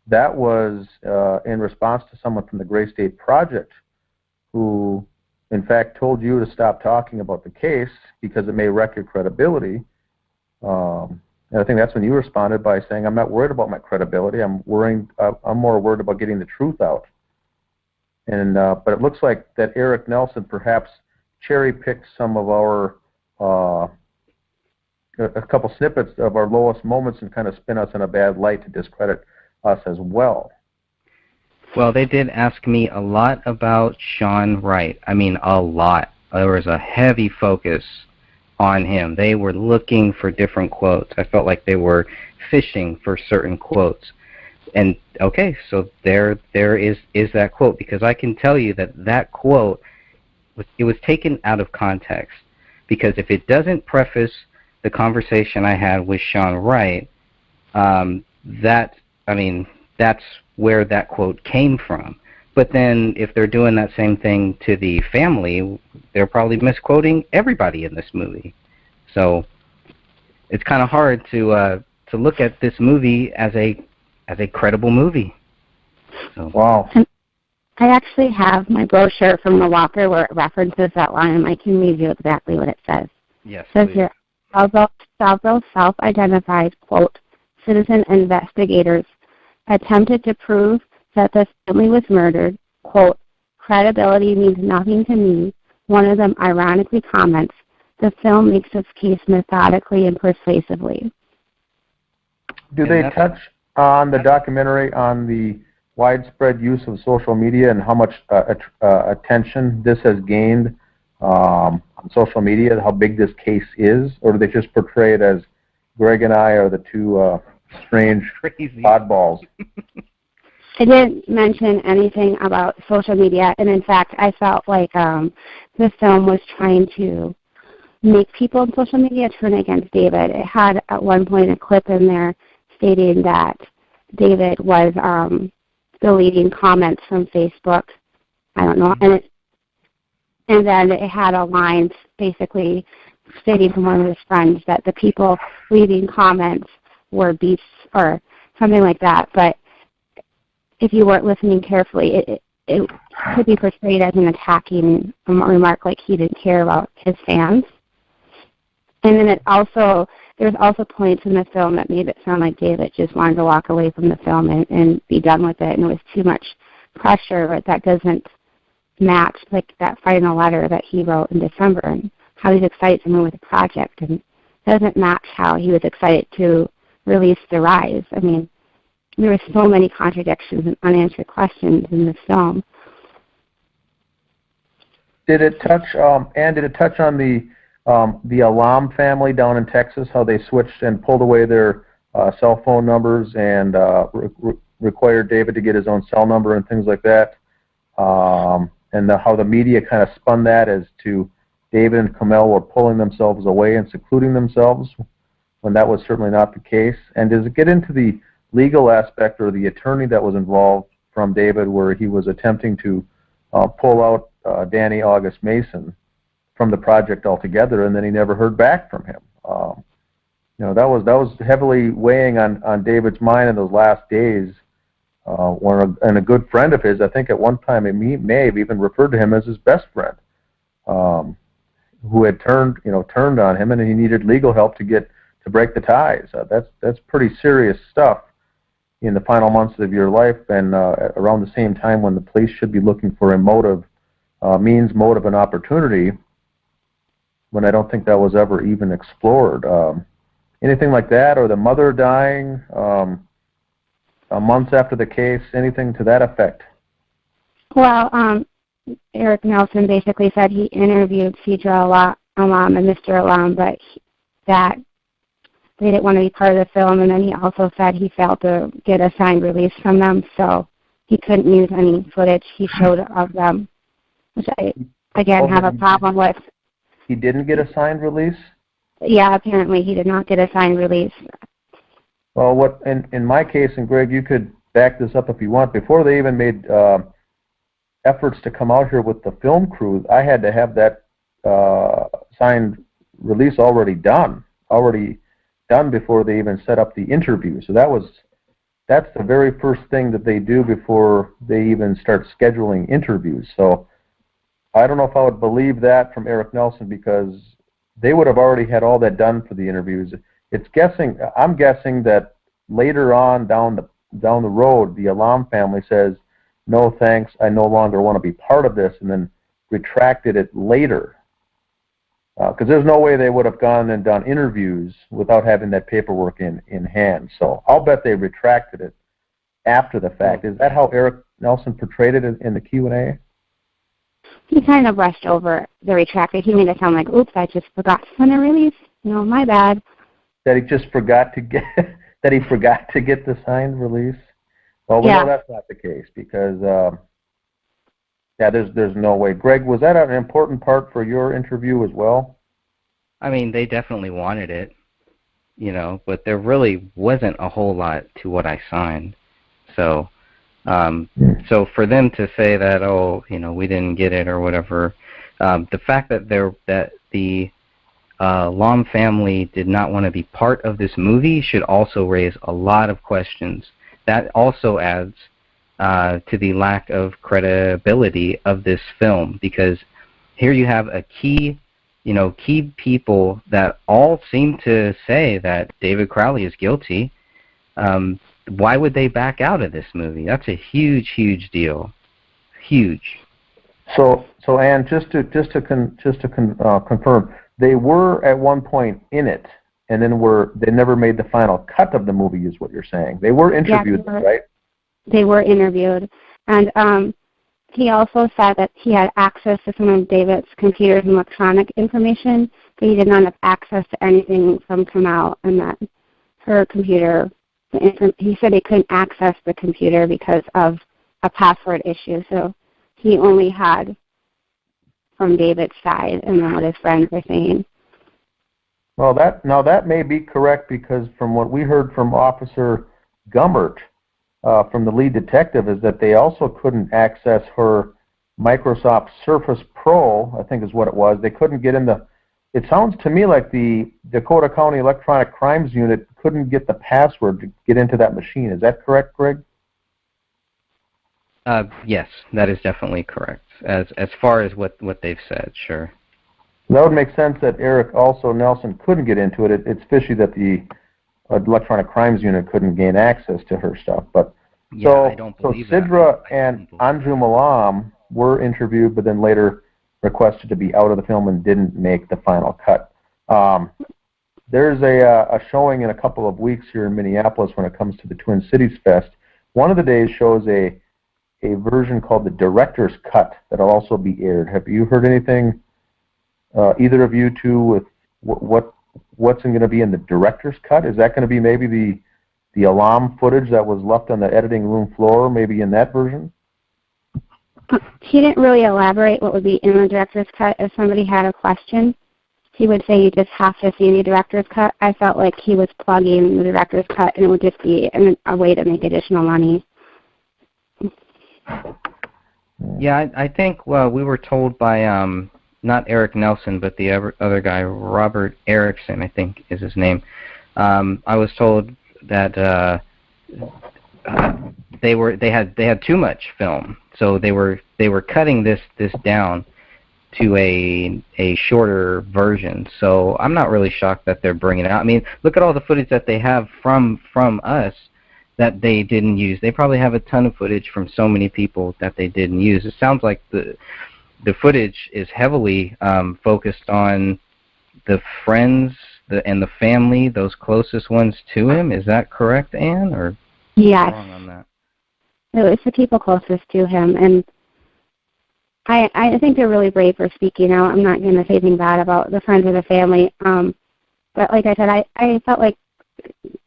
that was in response to someone from the Gray State Project who, in fact, told you to stop talking about the case because it may wreck your credibility. And I think that's when you responded by saying, "I'm not worried about my credibility. I'm more worried about getting the truth out." And but it looks like that Eric Nelson perhaps cherry-picked some of our a couple snippets of our lowest moments and kind of spin us in a bad light to discredit us as well. Well, they did ask me a lot about Sean Wright. I mean, a lot. There was a heavy focus on him. They were looking for different quotes. I felt like they were fishing for certain quotes. And okay, so there is that quote, because I can tell you that quote was taken out of context, because if it doesn't preface the conversation I had with Sean Wright, that's where that quote came from. But then if they're doing that same thing to the family, they're probably misquoting everybody in this movie. So it's kind of hard to look at this movie as a credible movie. So. Wow. I actually have my brochure from the Walker where it references that line, and I can read you exactly what it says. Yes, It says please. here, several self-identified, quote, citizen investigators attempted to prove that the family was murdered. Quote, credibility means nothing to me. One of them ironically comments, the film makes its case methodically and persuasively. Do they touch on the documentary on the widespread use of social media and how much attention this has gained on social media, how big this case is? Or do they just portray it as Greg and I are the two strange Crazy oddballs? I didn't mention anything about social media, and in fact, I felt like the film was trying to make people in social media turn against David. It had at one point a clip in there stating that David was deleting comments from Facebook. I don't know, and then it had a line basically stating from one of his friends that the people leaving comments were beasts or something like that. But if you weren't listening carefully, it could be portrayed as an attacking remark, like he didn't care about his fans. And then it also there's also points in the film that made it sound like David just wanted to walk away from the film and be done with it, and it was too much pressure, but that doesn't match like that final letter that he wrote in December and how he's excited to move with the project, and doesn't match how he was excited to release The Rise. I mean, there were so many contradictions and unanswered questions in this film. Did it touch, Ann, did it touch on the Alam family down in Texas, how they switched and pulled away their cell phone numbers and required David to get his own cell number and things like that? And how the media kind of spun that as to David and Kamel were pulling themselves away and secluding themselves, when that was certainly not the case. And does it get into the legal aspect or the attorney that was involved from David, where he was attempting to pull out Danny August Mason from the project altogether, and then he never heard back from him? You know, that was heavily weighing on David's mind in those last days. And a good friend of his, I think at one time he may have even referred to him as his best friend, who had turned on him, and he needed legal help to break the ties. That's pretty serious stuff in the final months of your life, and around the same time when the police should be looking for a motive, motive, and opportunity, when I don't think that was ever even explored. Anything like that, or the mother dying months after the case, anything to that effect? Well, Eric Nelson basically said he interviewed Cedra Alam and Mr. Alam, but that they didn't want to be part of the film, and then he also said he failed to get a signed release from them, so he couldn't use any footage he showed of them, which I, again, have a problem with. He didn't get a signed release? Yeah, apparently he did not get a signed release. Well, what in my case, and Greg, you could back this up if you want, before they even made efforts to come out here with the film crew, I had to have that signed release already done before they even set up the interview. So that's the very first thing that they do before they even start scheduling interviews. So I don't know if I would believe that from Eric Nelson, because they would have already had all that done for the interviews. I'm guessing that later on down the road, the Alam family says, "No thanks, I no longer want to be part of this," and then retracted it later. Because there's no way they would have gone and done interviews without having that paperwork in hand. So I'll bet they retracted it after the fact. Is that how Eric Nelson portrayed it in the Q&A? He kind of brushed over the retracted. He made it sound like, "Oops, I just forgot to send a release. No, my bad." That he just forgot to get the signed release. Well, we know that's not the case, because there's no way. Greg, was that an important part for your interview as well? I mean, they definitely wanted it, but there really wasn't a whole lot to what I signed. So, so for them to say that, we didn't get it or whatever, the fact that the Lom family did not want to be part of this movie should also raise a lot of questions. That also adds to the lack of credibility of this film, because here you have a key people that all seem to say that David Crowley is guilty. Why would they back out of this movie? That's a huge, huge deal. Huge. So Ann, just to confirm, they were at one point in it, and then they never made the final cut of the movie, is what you're saying. They were interviewed, right? They were interviewed, and he also said that he had access to some of David's computers and electronic information, but he did not have access to anything from Kamel, and that her computer, he said he couldn't access the computer because of a password issue, so he only had from David's side, and then what his friends were saying. Well, that may be correct, because from what we heard from Officer Gummert, from the lead detective, is that they also couldn't access her Microsoft Surface Pro, I think is what it was. They couldn't get in it sounds to me like the Dakota County Electronic Crimes Unit couldn't get the password to get into that machine. Is that correct, Greg? Yes, that is definitely correct. As far as what they've said, sure. That would make sense that Eric also Nelson couldn't get into it. It's fishy that the Electronic Crimes Unit couldn't gain access to her stuff. But Yeah, I don't so believe that. Sidra I and don't believe Anjum Alam were interviewed, but then later requested to be out of the film and didn't make the final cut. There's a showing in a couple of weeks here in Minneapolis when it comes to the Twin Cities Fest. One of the days shows a version called the Director's Cut that'll also be aired. Have you heard anything, either of you two, with what's going to be in the Director's Cut? Is that going to be maybe the alarm footage that was left on the editing room floor, maybe in that version? He didn't really elaborate what would be in the director's cut. If somebody had a question, he would say you just have to see the director's cut. I felt like he was plugging the director's cut, and it would just be a way to make additional money. Yeah, I think we were told by not Eric Nelson, but the other guy, Robert Erickson, I think is his name. I was told that they had too much film, so they were cutting this down to a shorter version. So I'm not really shocked that they're bringing it out. I mean, look at all the footage that they have from us that they didn't use. They probably have a ton of footage from so many people that they didn't use. It sounds like the footage is heavily focused on the friends and the family, those closest ones to him. Is that correct, Anne? Or yes, wrong on that? It was the people closest to him, and I think they're really brave for speaking out. I'm not going to say anything bad about the friends or the family, but like I said, I felt like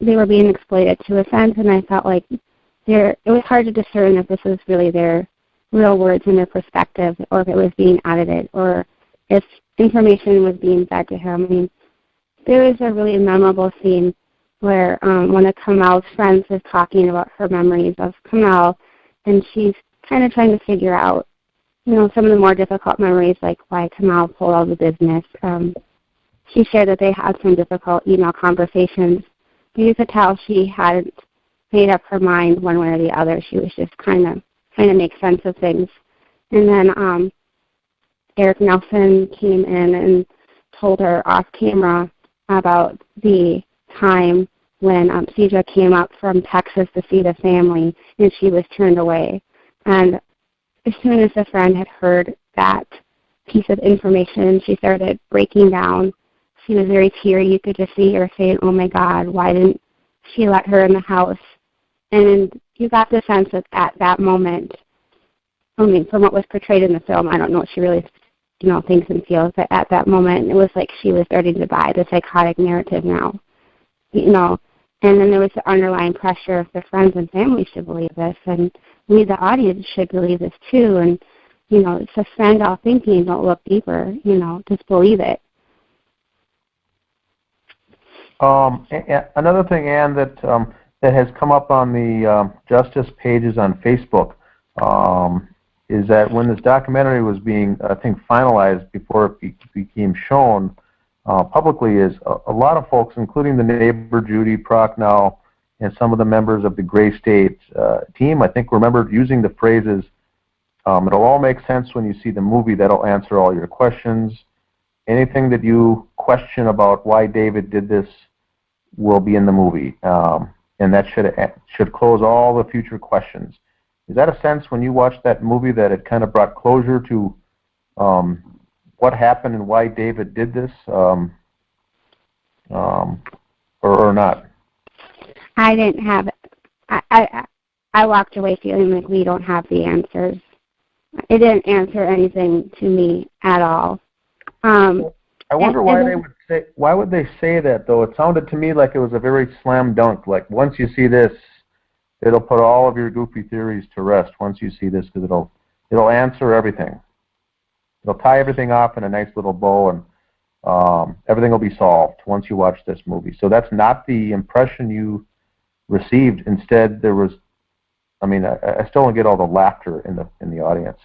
they were being exploited to a sense, and I felt like it was hard to discern if this was really their real words and their perspective, or if it was being edited, or if information was being fed to him. I mean, there was a really memorable scene where one of Kamal's friends was talking about her memories of Kamal, and she's kind of trying to figure out, some of the more difficult memories, like why Kamal pulled out of the business. She shared that they had some difficult email conversations. You could tell she hadn't made up her mind one way or the other. She was just kind of trying to make sense of things. And then Eric Nelson came in and told her off camera about the time when Cedra came up from Texas to see the family, and she was turned away. And as soon as the friend had heard that piece of information, she started breaking down. She was very teary. You could just see her saying, "Oh my God, why didn't she let her in the house?" And you got the sense that at that moment, I mean, from what was portrayed in the film, I don't know what she really, thinks and feels, but at that moment, it was like she was starting to buy the psychotic narrative now, And then there was the underlying pressure of the friends and family should believe this, and we, the audience, should believe this too. And, suspend all thinking, don't look deeper, just believe it. Another thing, Ann, that has come up on the Justice pages on Facebook is that when this documentary was being, I think, finalized before it became shown publicly, is a lot of folks, including the neighbor Judy Prochnow and some of the members of the Gray State team, I think, remembered using the phrases, "It'll all make sense when you see the movie. That'll answer all your questions. Anything that you question about why David did this will be in the movie, and that should close all the future questions." Is that a sense when you watched that movie that it kind of brought closure to what happened and why David did this, or not? I didn't have. I walked away feeling like we don't have the answers. It didn't answer anything to me at all. I wonder why they would say. Why would they say that though? It sounded to me like it was a very slam dunk. Like once you see this, it'll put all of your goofy theories to rest. Once you see this, because it'll answer everything. It'll tie everything off in a nice little bow, and everything will be solved once you watch this movie. So that's not the impression you received. Instead, there was. I mean, I still don't get all the laughter in the audience.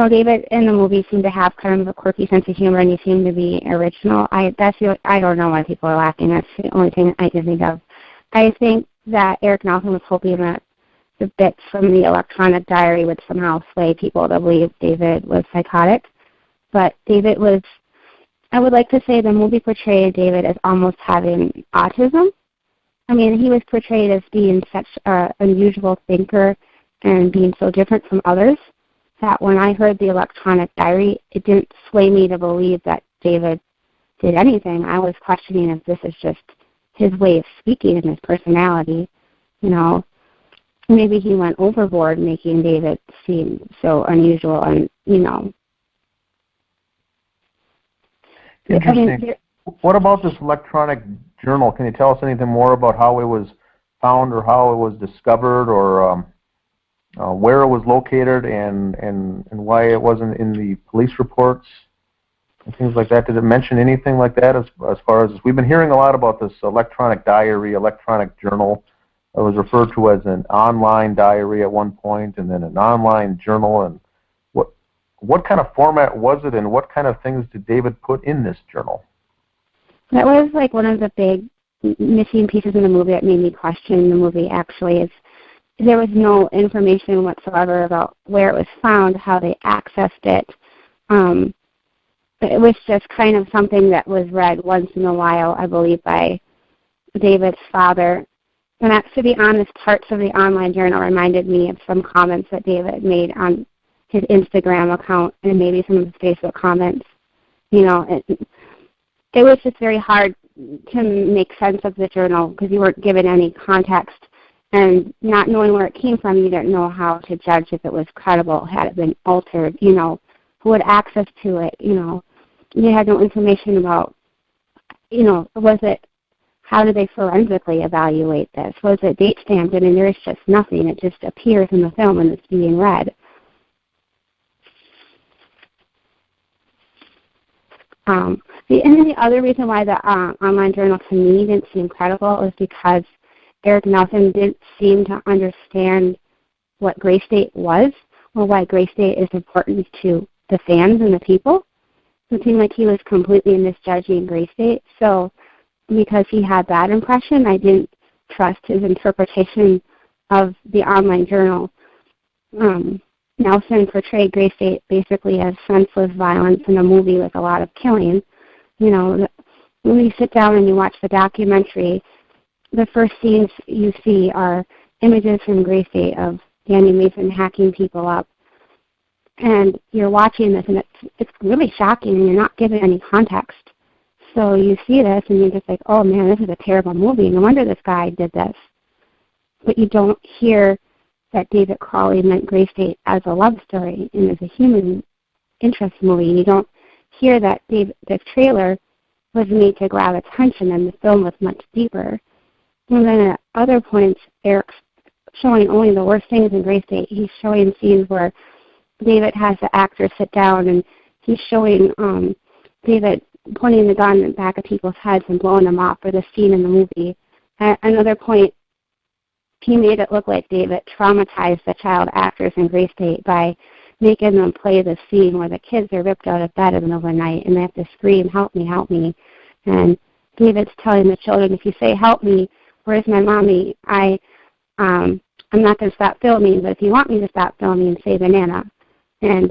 David in the movie seemed to have kind of a quirky sense of humor, and he seemed to be original. I don't know why people are laughing. That's the only thing I can think of. I think that Eric Nelson was hoping that the bits from the electronic diary would somehow sway people to believe David was psychotic. But David was, I would like to say the movie portrayed David as almost having autism. I mean, he was portrayed as being such an unusual thinker and being so different from others that when I heard the electronic diary, it didn't sway me to believe that David did anything. I was questioning if this is just his way of speaking and his personality. You know, maybe he went overboard making David seem so unusual and, you know. Interesting. I mean, what about this electronic journal? Can you tell us anything more about how it was found or how it was discovered or where it was located and why it wasn't in the police reports and things like that? Did it mention anything like that as far as we've been hearing a lot about this electronic diary, electronic journal? It was referred to as an online diary at one point and then an online journal. And what kind of format was it and what kind of things did David put in this journal? that was like one of the big missing pieces in the movie that made me question the movie actually is there was no information whatsoever about where it was found, how they accessed it. It was just kind of something that was read once in a while, I believe, by David's father. And to be honest, parts of the online journal reminded me of some comments that David made on his Instagram account and maybe some of his Facebook comments. You know, it was just very hard to make sense of the journal because you weren't given any context. And not knowing where it came from, you didn't know how to judge if it was credible, had it been altered, you know, who had access to it, you know. You had no information about, you know, how did they forensically evaluate this? Was it date stamped? I mean, there's just nothing. It just appears in the film and it's being read. And then the other reason why the online journal to me didn't seem credible is because Eric Nelson didn't seem to understand what Gray State was or why Gray State is important to the fans and the people. It seemed like he was completely misjudging Gray State. So because he had that impression, I didn't trust his interpretation of the online journal. Nelson portrayed Gray State basically as senseless violence in a movie with a lot of killing. You know, when you sit down and you watch the documentary, the first scenes you see are images from Gray State of Danny Mason hacking people up. And you're watching this, and it's really shocking, and you're not given any context. So you see this, and you're just like, oh, man, this is a terrible movie. No wonder this guy did this. But you don't hear that David Crowley meant Gray State as a love story and as a human interest movie. And you don't hear that the trailer was made to grab attention, and the film was much deeper. And then at other points, Eric's showing only the worst things in Gray State. He's showing scenes where David has the actor sit down, and he's showing David pointing the gun back at people's heads and blowing them off for the scene in the movie. At another point, he made it look like David traumatized the child actors in Gray State by making them play the scene where the kids are ripped out of bed in the middle of the night and they have to scream, help me, help me. And David's telling the children, if you say, help me, where's my mommy? I'm not going to stop filming, but if you want me to stop filming, say banana. And,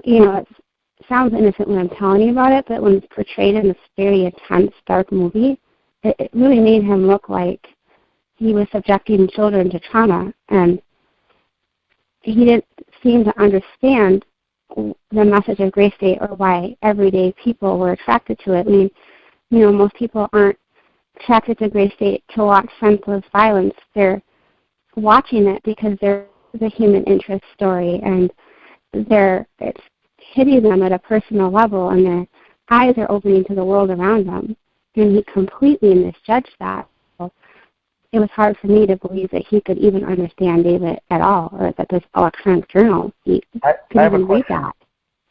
you know, it sounds innocent when I'm telling you about it, but when it's portrayed in this very intense, dark movie, it really made him look like he was subjecting children to trauma. And he didn't seem to understand the message of Gray State or why everyday people were attracted to it. I mean, you know, most people aren't attracted to Gray State to watch senseless violence. They're watching it because there's a human interest story, and it's hitting them at a personal level, and their eyes are opening to the world around them. And he completely misjudged that. So it was hard for me to believe that he could even understand David at all, or that this electronic journal, he could even read that.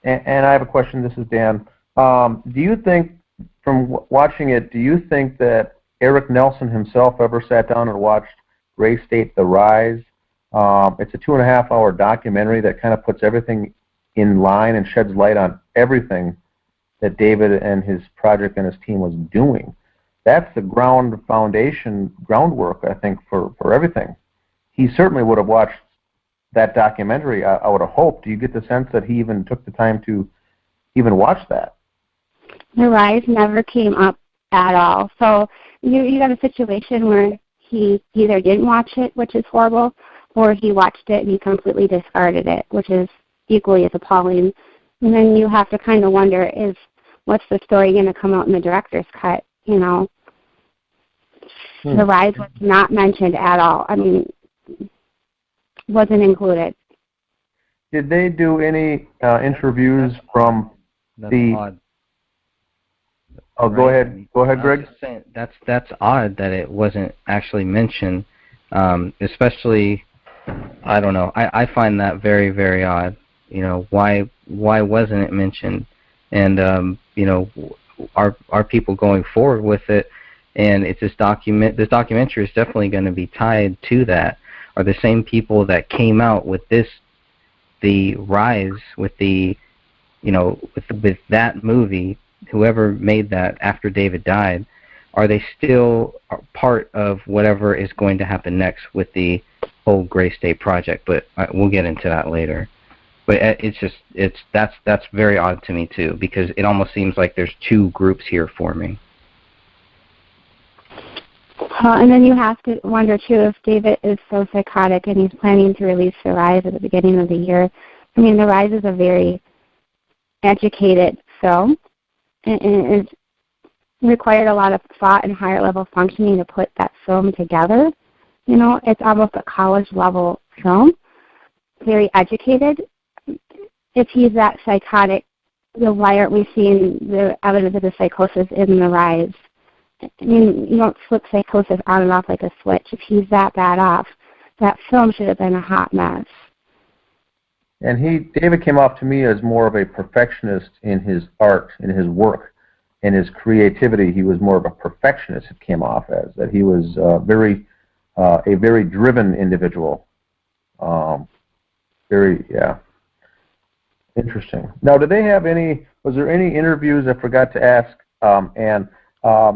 And I have a question. This is Dan. Do you think, from watching it, do you think that Eric Nelson himself ever sat down and watched Gray State: The Rise? It's a 2.5-hour documentary that kind of puts everything in line and sheds light on everything that David and his project and his team was doing. That's the groundwork, I think, for everything. he certainly would have watched that documentary. I would have hoped. Do you get the sense that he even took the time to even watch that? The rise never came up at all. So you got a situation where he either didn't watch it, which is horrible, or he watched it and he completely discarded it, which is equally as appalling. And then you have to kind of wonder, what's the story going to come out in the director's cut? You know, the rise was not mentioned at all. I mean, wasn't included. Did they do any interviews from the? Odd. Oh, Right? go ahead. Go ahead, I was Greg. just saying, that's odd that it wasn't actually mentioned, especially, I don't know. I find that very, very odd. You know, why wasn't it mentioned? And you know, are people going forward with it? And it's this documentary is definitely going to be tied to that. Are the same people that came out with the rise, with the, you know, with that movie, whoever made that after David died, are they still part of whatever is going to happen next with the whole Gray State project? But we'll get into that later. But that's very odd to me too, because it almost seems like there's two groups here for me. And then you have to wonder too, if David is so psychotic and he's planning to release The Rise at the beginning of the year. I mean, The Rise is a very educated film, and it required a lot of thought and higher level functioning to put that film together. You know, it's almost a college level film, very educated. If he's that psychotic, then why aren't we seeing the evidence of the psychosis in The Rise? I mean, you don't flip psychosis on and off like a switch. If he's that bad off, that film should have been a hot mess. And David came off to me as more of a perfectionist in his art, in his work, in his creativity. He was more of a perfectionist. It came off as that he was a very driven individual. Interesting. Now, did they have was there any interviews? I forgot to ask, and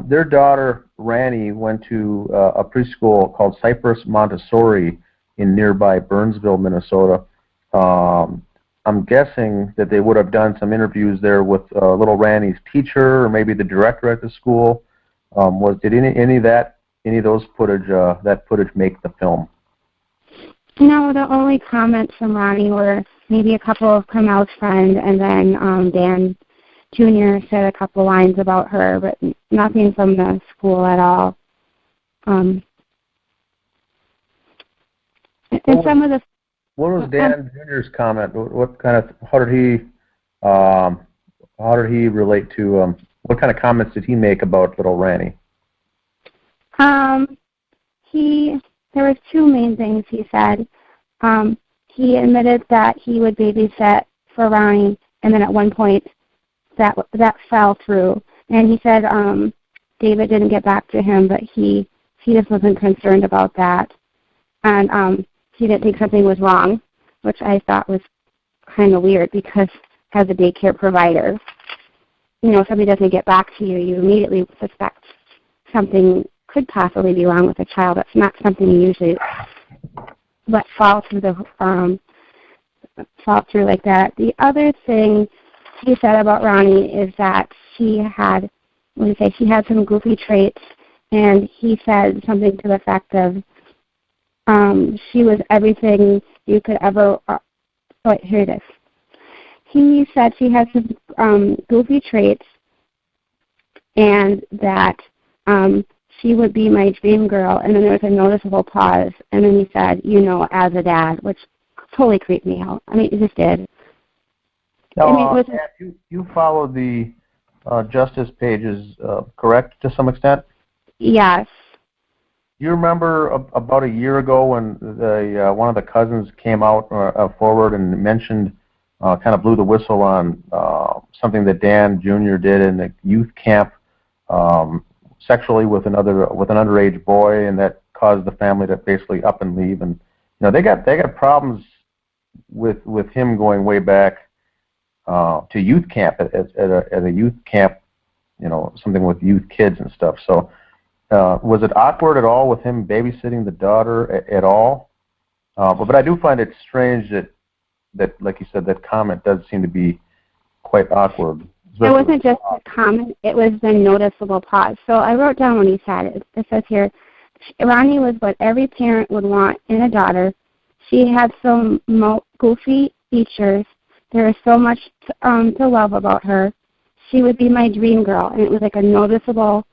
their daughter, Rani, went to a preschool called Cypress Montessori in nearby Burnsville, Minnesota. I'm guessing that they would have done some interviews there with little Rani's teacher or maybe the director at the school. Did any of those footage make the film? No, the only comments from Ronnie were maybe a couple of Kamel's friends, and then Dan Jr. said a couple lines about her, but nothing from the school at all. And some of the. What was Dan Jr.'s comment? How did he relate to? What kind of comments did he make about little Rani? There was two main things he said. He admitted that he would babysit for Ronnie, and then at one point that fell through. And he said David didn't get back to him, but he just wasn't concerned about that. And he didn't think something was wrong, which I thought was kind of weird, because as a daycare provider, you know, if somebody doesn't get back to you, you immediately suspect something could possibly be wrong with a child. That's not something you usually let fall through like that. The other thing he said about Ronnie is that she had some goofy traits, and he said something to the effect of she was everything you could ever. Here it is. He said she has some goofy traits, and that she would be my dream girl. And then there was a noticeable pause, and then he said, "You know, as a dad," which totally creeped me out. I mean, it just did. Now, you followed the justice pages, correct, to some extent? Yes. You remember about a year ago when one of the cousins came out forward and mentioned, kind of blew the whistle on something that Dan Jr. did in the youth camp, sexually with an underage boy, and that caused the family to basically up and leave. And they got problems with him going way back to youth camp at a youth camp, something with youth kids and stuff. So was it awkward at all with him babysitting the daughter at all? But I do find it strange that, like you said, that comment does seem to be quite awkward. It wasn't just a comment, it was the noticeable pause. So I wrote down what he said. It says here, Ronnie was what every parent would want in a daughter. She had some goofy features. There was so much to love about her. She would be my dream girl. And it was like a noticeable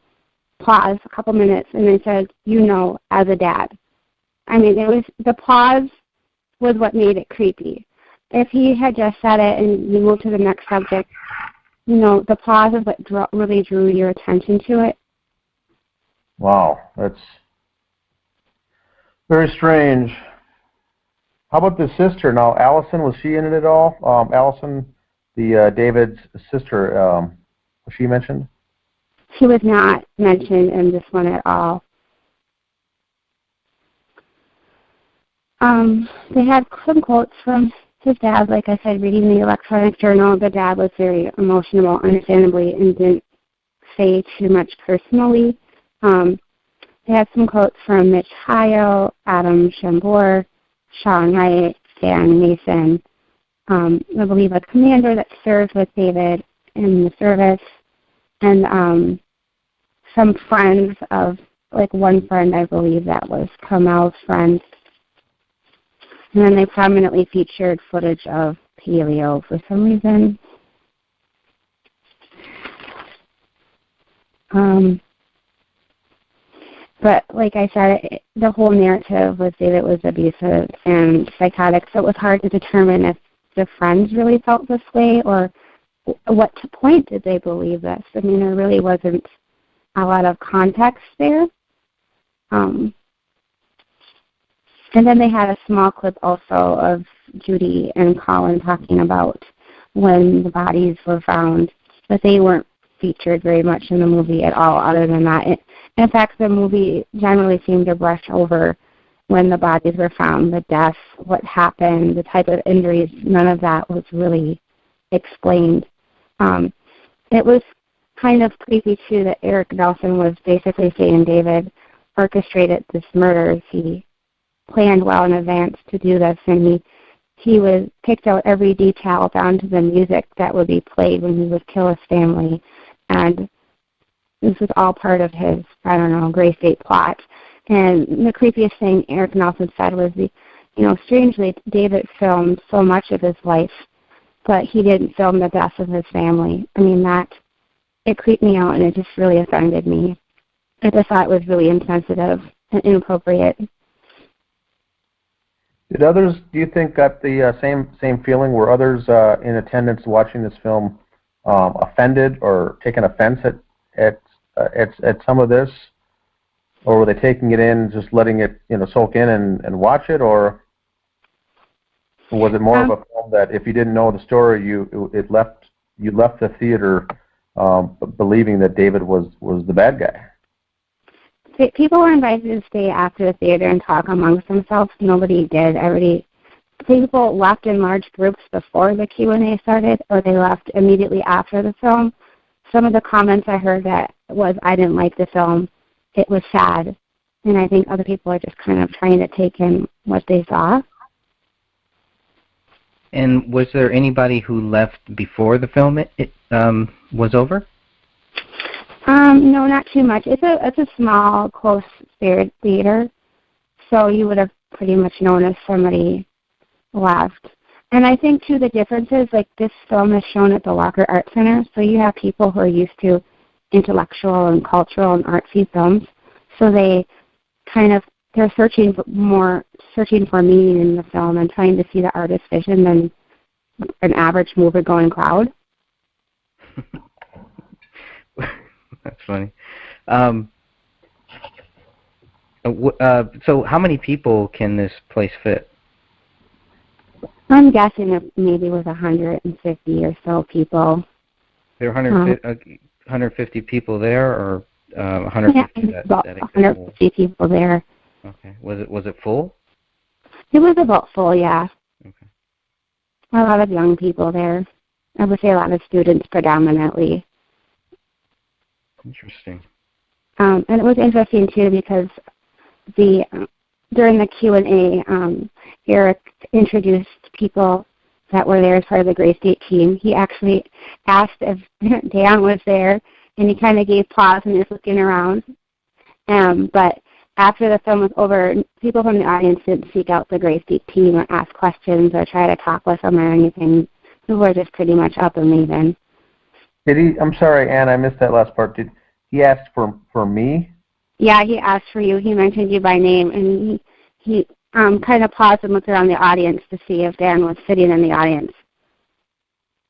pause, a couple minutes, and then said, you know, as a dad. I mean, it was the pause was what made it creepy. If he had just said it and you moved to the next subject, you know, the pause is what really drew your attention to it. Wow, that's very strange. How about the sister? Now, Allison, was she in it at all? Allison, the David's sister, was she mentioned? She was not mentioned in this one at all. They had some quotes from his dad, like I said, reading the electronic journal. The dad was very emotional, understandably, and didn't say too much personally. They had some quotes from Mitch Hyo, Adam Shambor, Sean Wright, Dan Mason, I believe a commander that served with David in the service, and some friends of, like one friend I believe that was Kamel's friend. And then they prominently featured footage of Paleo for some reason. But like I said, the whole narrative was David was abusive and psychotic, so it was hard to determine if the friends really felt this way or what point did they believe this. I mean, there really wasn't a lot of context there. And then they had a small clip also of Judy and Colin talking about when the bodies were found, but they weren't featured very much in the movie at all other than that. In fact, the movie generally seemed to brush over when the bodies were found, the deaths, what happened, the type of injuries. None of that was really explained. It was kind of creepy, too, that Eric Nelson was basically saying David orchestrated this murder. He planned well in advance to do this, and he was picked out every detail down to the music that would be played when he would kill his family, and this was all part of his, I don't know, Gray State plot. And the creepiest thing Eric Nelson said was, strangely, David filmed so much of his life, but he didn't film the deaths of his family. I mean, it creeped me out, and it just really offended me. I just thought it was really insensitive and inappropriate. Did others, do you think, got the same feeling? Were others in attendance watching this film offended or taking offense at some of this, or were they taking it in, just letting it soak in and watch it, or was it more of a film that if you didn't know the story, you left the theater believing that David was the bad guy? People were invited to stay after the theater and talk amongst themselves. Nobody did. People left in large groups before the Q&A started, or they left immediately after the film. Some of the comments I heard that was, I didn't like the film, it was sad. And I think other people are just kind of trying to take in what they saw. And was there anybody who left before the film was over? No, not too much. It's a small, close theater, so you would have pretty much known if somebody left. And I think, too, the difference is, like, this film is shown at the Walker Art Center, so you have people who are used to intellectual and cultural and artsy films, so they're searching for meaning in the film and trying to see the artist's vision than an average movie-going crowd. That's funny. So how many people can this place fit? I'm guessing it maybe was 150 or so people. There are 150 people there, or 150 yeah, about 150 people there. Okay. Was it full? It was about full, yeah. Okay. A lot of young people there. I would say a lot of students predominantly. Interesting. And it was interesting, too, because during the Q&A, Eric introduced people that were there as part of the Gray State team. He actually asked if Dan was there, and he kind of gave pause and was looking around. But after the film was over, people from the audience didn't seek out the Gray State team or ask questions or try to talk with them or anything. People were just pretty much up and leaving. Did he? I'm sorry, Ann, I missed that last part. Did he ask for me? Yeah, he asked for you. He mentioned you by name, and he kind of paused and looked around the audience to see if Dan was sitting in the audience.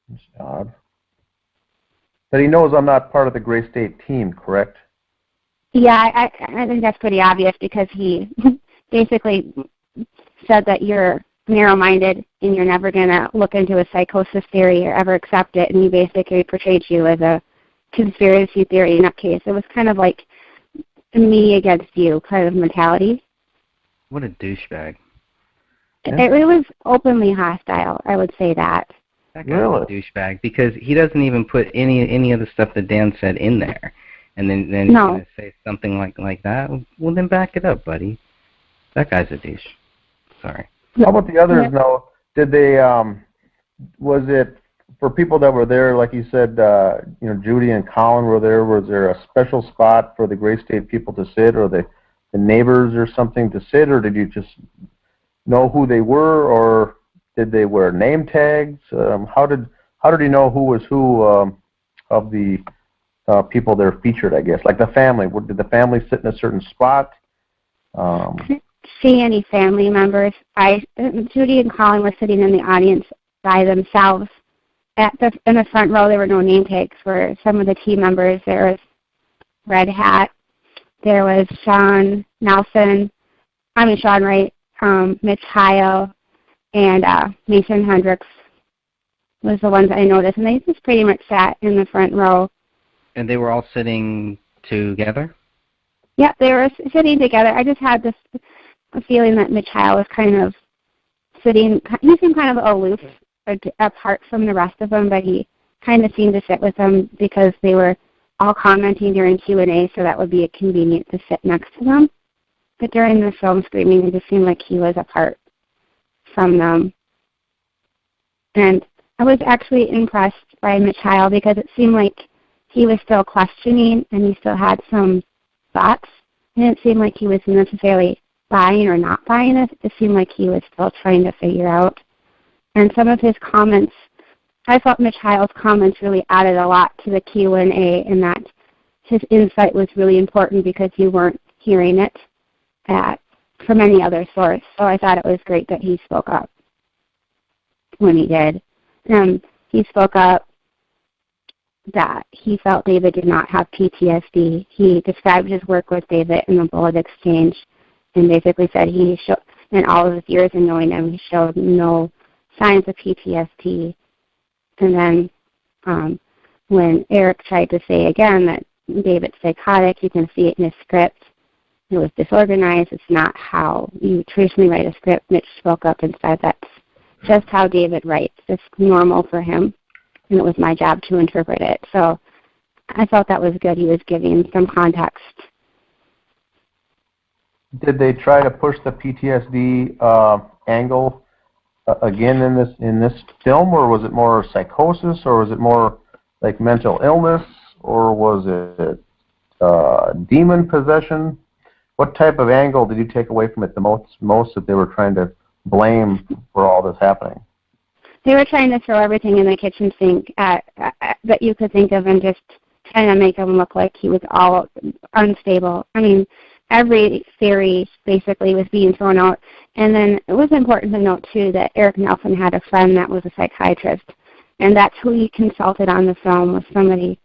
That's odd. But he knows I'm not part of the Gray State team, correct? Yeah, I think that's pretty obvious because he basically said that you're narrow-minded and you're never going to look into a psychosis theory or ever accept it, and he basically portrayed you as a conspiracy theory nutcase. It was kind of like me against you kind of mentality. What a douchebag. It was openly hostile, I would say that. That guy's a douchebag because he doesn't even put any of the stuff that Dan said in there. And then he's going to say something like that? Well, then back it up, buddy. That guy's a douche. Sorry. How about the others now? Did they, was it, for people that were there, like you said, Judy and Colin were there, was there a special spot for the Gray State people to sit, or the neighbors or something to sit, or did you just know who they were, or did they wear name tags? How did you know who was who of the people there featured, I guess? Like the family, did the family sit in a certain spot? I didn't see any family members. Judy and Colin were sitting in the audience by themselves. In the front row, there were no name tags for some of the team members. There was Red Hat. There was Sean Wright, Mitch Heil, and Mason Hendricks was the ones I noticed. And they just pretty much sat in the front row. And they were all sitting together? Yeah, they were sitting together. I just had this feeling that Mitch Heil was kind of sitting, he seemed kind of aloof, apart from the rest of them, but he kind of seemed to sit with them because they were all commenting during Q&A, so that would be convenient to sit next to them. But during the film screening, it just seemed like he was apart from them. And I was actually impressed by Mitch Heil because it seemed like he was still questioning and he still had some thoughts. It didn't seem like he was necessarily buying or not buying it. It seemed like he was still trying to figure out. And some of his comments, I thought Mitch Heil's comments really added a lot to the Q&A, in that his insight was really important because you weren't hearing it from any other source. So I thought it was great that he spoke up when he did. He spoke up that he felt David did not have PTSD. He described his work with David in the Bullet Exchange and basically said he showed, in all of his years in knowing him, he showed no signs of PTSD. And then when Eric tried to say again that David's psychotic, you can see it in his script. It was disorganized. It's not how you traditionally write a script. Mitch spoke up and said that's just how David writes. It's normal for him, and it was my job to interpret it. So I felt that was good. He was giving some context. Did they try to push the PTSD angle again in this film, or was it more psychosis, or was it more like mental illness, or was it demon possession? What type of angle did you take away from it the most that they were trying to blame for all this happening? They were trying to throw everything in the kitchen sink that you could think of and just trying to make him look like he was all unstable. I mean, every theory basically was being thrown out. And then it was important to note, too, that Eric Nelson had a friend that was a psychiatrist, and that's who he consulted on the film, was somebody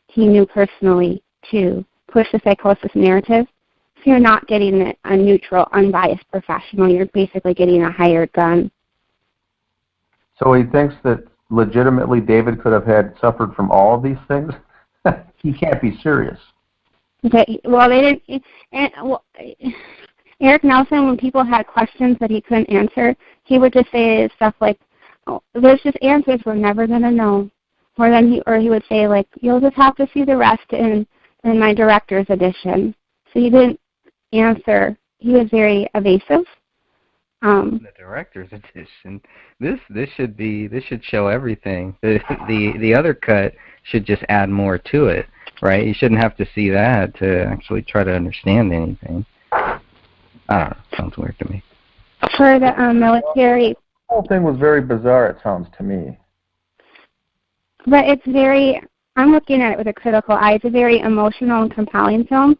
he knew personally to push the psychosis narrative. So you're not getting a neutral, unbiased professional. You're basically getting a hired gun. So he thinks that legitimately David could have suffered from all of these things? He can't be serious. Okay, well, they didn't. Eric Nelson, when people had questions that he couldn't answer, he would just say stuff like, "Oh, there's just answers we're never going to know," or he would say, like, "You'll just have to see the rest in my director's edition." So he didn't answer he was very evasive. The director's edition. This should show everything. The other cut should just add more to it, right? You shouldn't have to see that to actually try to understand anything. I don't know. Sounds weird to me. For the military, The whole thing was very bizarre, it sounds to me. but it's very, I'm looking at it with a critical eye. It's a very emotional and compelling film.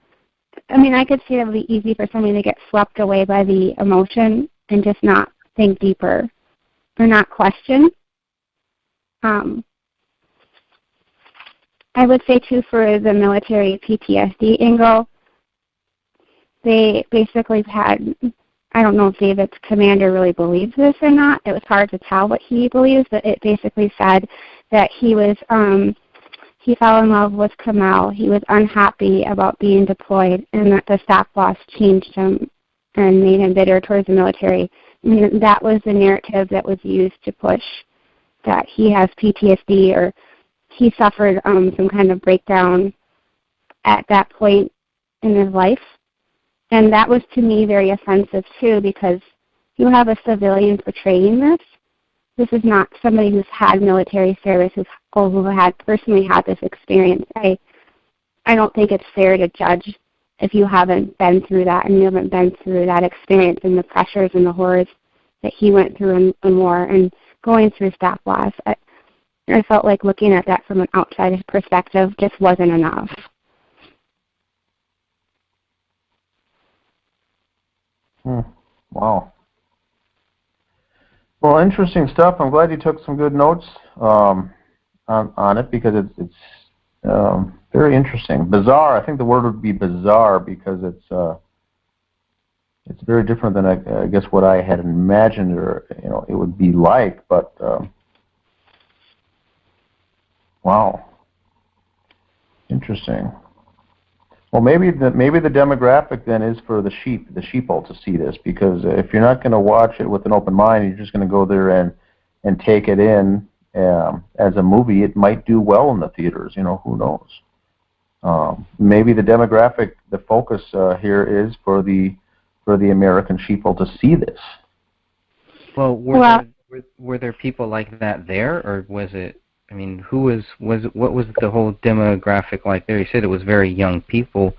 I mean, I could see it would be easy for somebody to get swept away by the emotion and just not think deeper or not question. I would say, too, for the military PTSD angle, they basically had, I don't know if David's commander really believes this or not. It was hard to tell what he believes, but it basically said that he was, he fell in love with Kamel. He was unhappy about being deployed, and that the stop loss changed him and made him bitter towards the military. And that was the narrative that was used to push that he has PTSD or he suffered some kind of breakdown at that point in his life. And that was, to me, very offensive, too, because you have a civilian portraying this. This is not somebody who's had military service, who had personally had this experience. I don't think it's fair to judge if you haven't been through that and you haven't been through that experience and the pressures and the horrors that he went through in war and going through stop loss. I felt like looking at that from an outside perspective just wasn't enough. Wow. Well, interesting stuff. I'm glad you took some good notes on it because it's very interesting. Bizarre. I think the word would be bizarre because it's very different than I guess what I had imagined or it would be like. But wow, interesting. Well, maybe the demographic then is for the sheeple to see this, because if you're not going to watch it with an open mind, you're just going to go there and take it in as a movie. It might do well in the theaters. Who knows? Maybe the demographic, the focus here is for the American sheeple to see this. Well, were there people like that there, or was it? I mean, what was the whole demographic like there? You said it was very young people.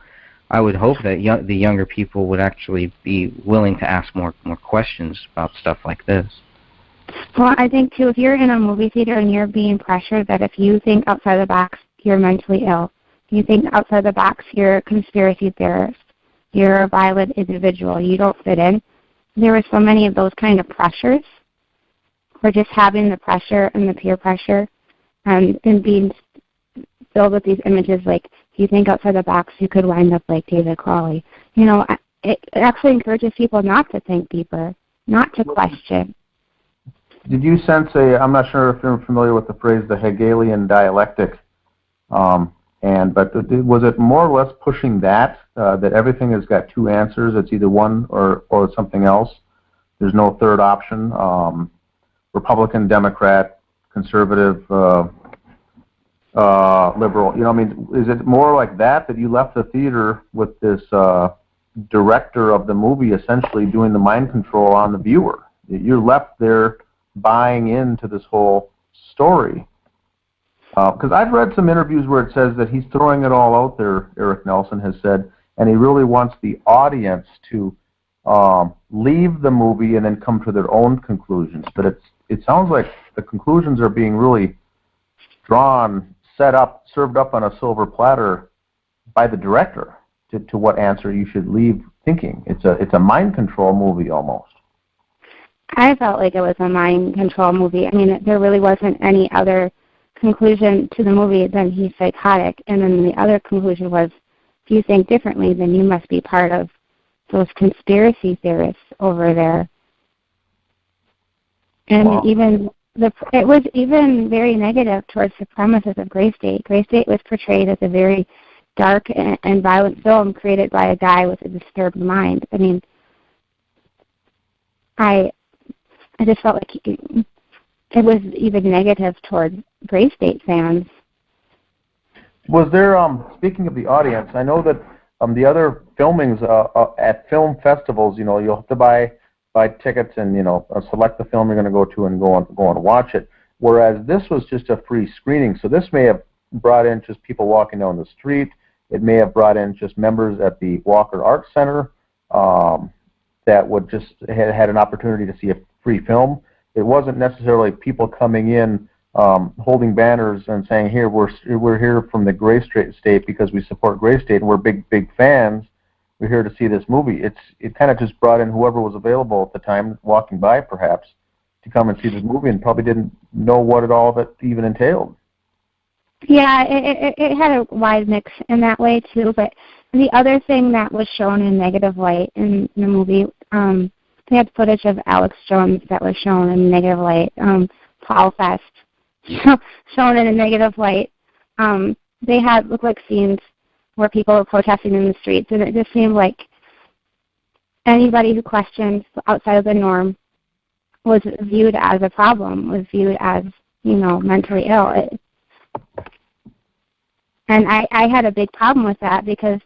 I would hope that the younger people would actually be willing to ask more questions about stuff like this. Well, I think, too, if you're in a movie theater and you're being pressured that if you think outside the box, you're mentally ill. If you think outside the box, you're a conspiracy theorist. You're a violent individual. You don't fit in. There were so many of those kind of pressures, or just having the pressure and the peer pressure. And being filled with these images like, if you think outside the box, you could wind up like David Crowley. It actually encourages people not to think deeper, not to question. Did you sense I'm not sure if you're familiar with the phrase, the Hegelian dialectic, but was it more or less pushing that everything has got two answers, it's either one or something else, there's no third option, Republican, Democrat, conservative, liberal, is it more like that you left the theater with this director of the movie essentially doing the mind control on the viewer? You're left there buying into this whole story. Because I've read some interviews where it says that he's throwing it all out there, Eric Nelson has said, and he really wants the audience to leave the movie and then come to their own conclusions. But it sounds like the conclusions are being really drawn, set up, served up on a silver platter by the director to what answer you should leave thinking. It's a mind control movie almost. I felt like it was a mind control movie. I mean, there really wasn't any other conclusion to the movie than he's psychotic. And then the other conclusion was, if you think differently, then you must be part of those conspiracy theorists over there. And wow. It was even very negative towards the premises of Gray State. Gray State was portrayed as a very dark and violent film created by a guy with a disturbed mind. I mean, I just felt like it was even negative towards Gray State fans. Was there, speaking of the audience, I know that The other filmings at film festivals, you'll have to buy tickets and select the film you're going to go to and go and watch it. Whereas this was just a free screening, so this may have brought in just people walking down the street. It may have brought in just members at the Walker Arts Center that would just had an opportunity to see a free film. It wasn't necessarily people coming in holding banners and saying, "Here, we're here from the Gray State because we support Gray State and we're big fans. We're here to see this movie." It kind of just brought in whoever was available at the time, walking by perhaps, to come and see this movie, and probably didn't know what it all that even entailed. Yeah, it had a wide mix in that way too. But the other thing that was shown in negative light in the movie, they had footage of Alex Jones that was shown in negative light. Paul Fest shown in a negative light. They had looked like scenes where people were protesting in the streets, and it just seemed like anybody who questioned outside of the norm was viewed as a problem, was viewed as mentally ill. And I had a big problem with that, because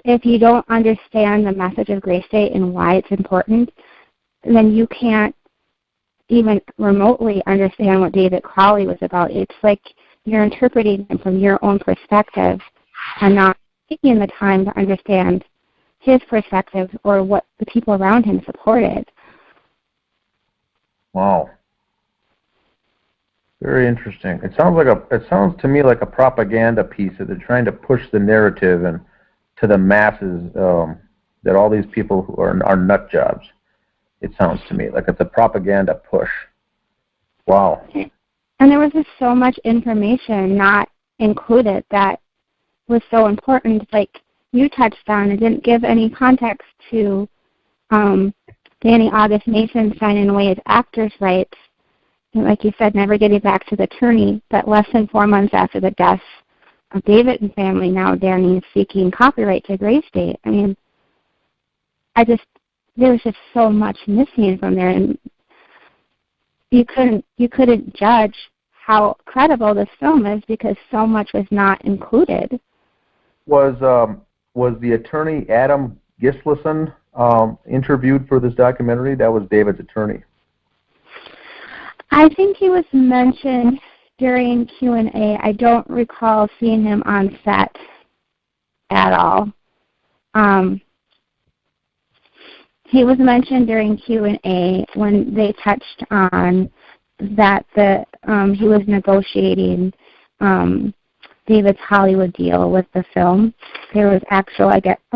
if you don't understand the message of Gray State and why it's important, then you can't even remotely understand what David Crowley was about. It's like you're interpreting him from your own perspective and not taking the time to understand his perspective or what the people around him supported. Wow. Very interesting. It sounds to me like a propaganda piece that they're trying to push the narrative and to the masses that all these people who are nut jobs. It sounds to me like it's a propaganda push. Wow. And there was just so much information not included that was so important. Like you touched on, it didn't give any context to Danny August Mason signing away his actor's rights. Like you said, never getting back to the attorney, but less than 4 months after the deaths of David and family, now Danny is seeking copyright to Gray State. I mean, there was just so much missing from there, and you couldn't judge how credible this film is because so much was not included. Was the attorney Adam Gislason interviewed for this documentary? That was David's attorney. I think he was mentioned during Q&A. I don't recall seeing him on set at all. He was mentioned during Q&A when they touched on that he was negotiating David's Hollywood deal with the film. There was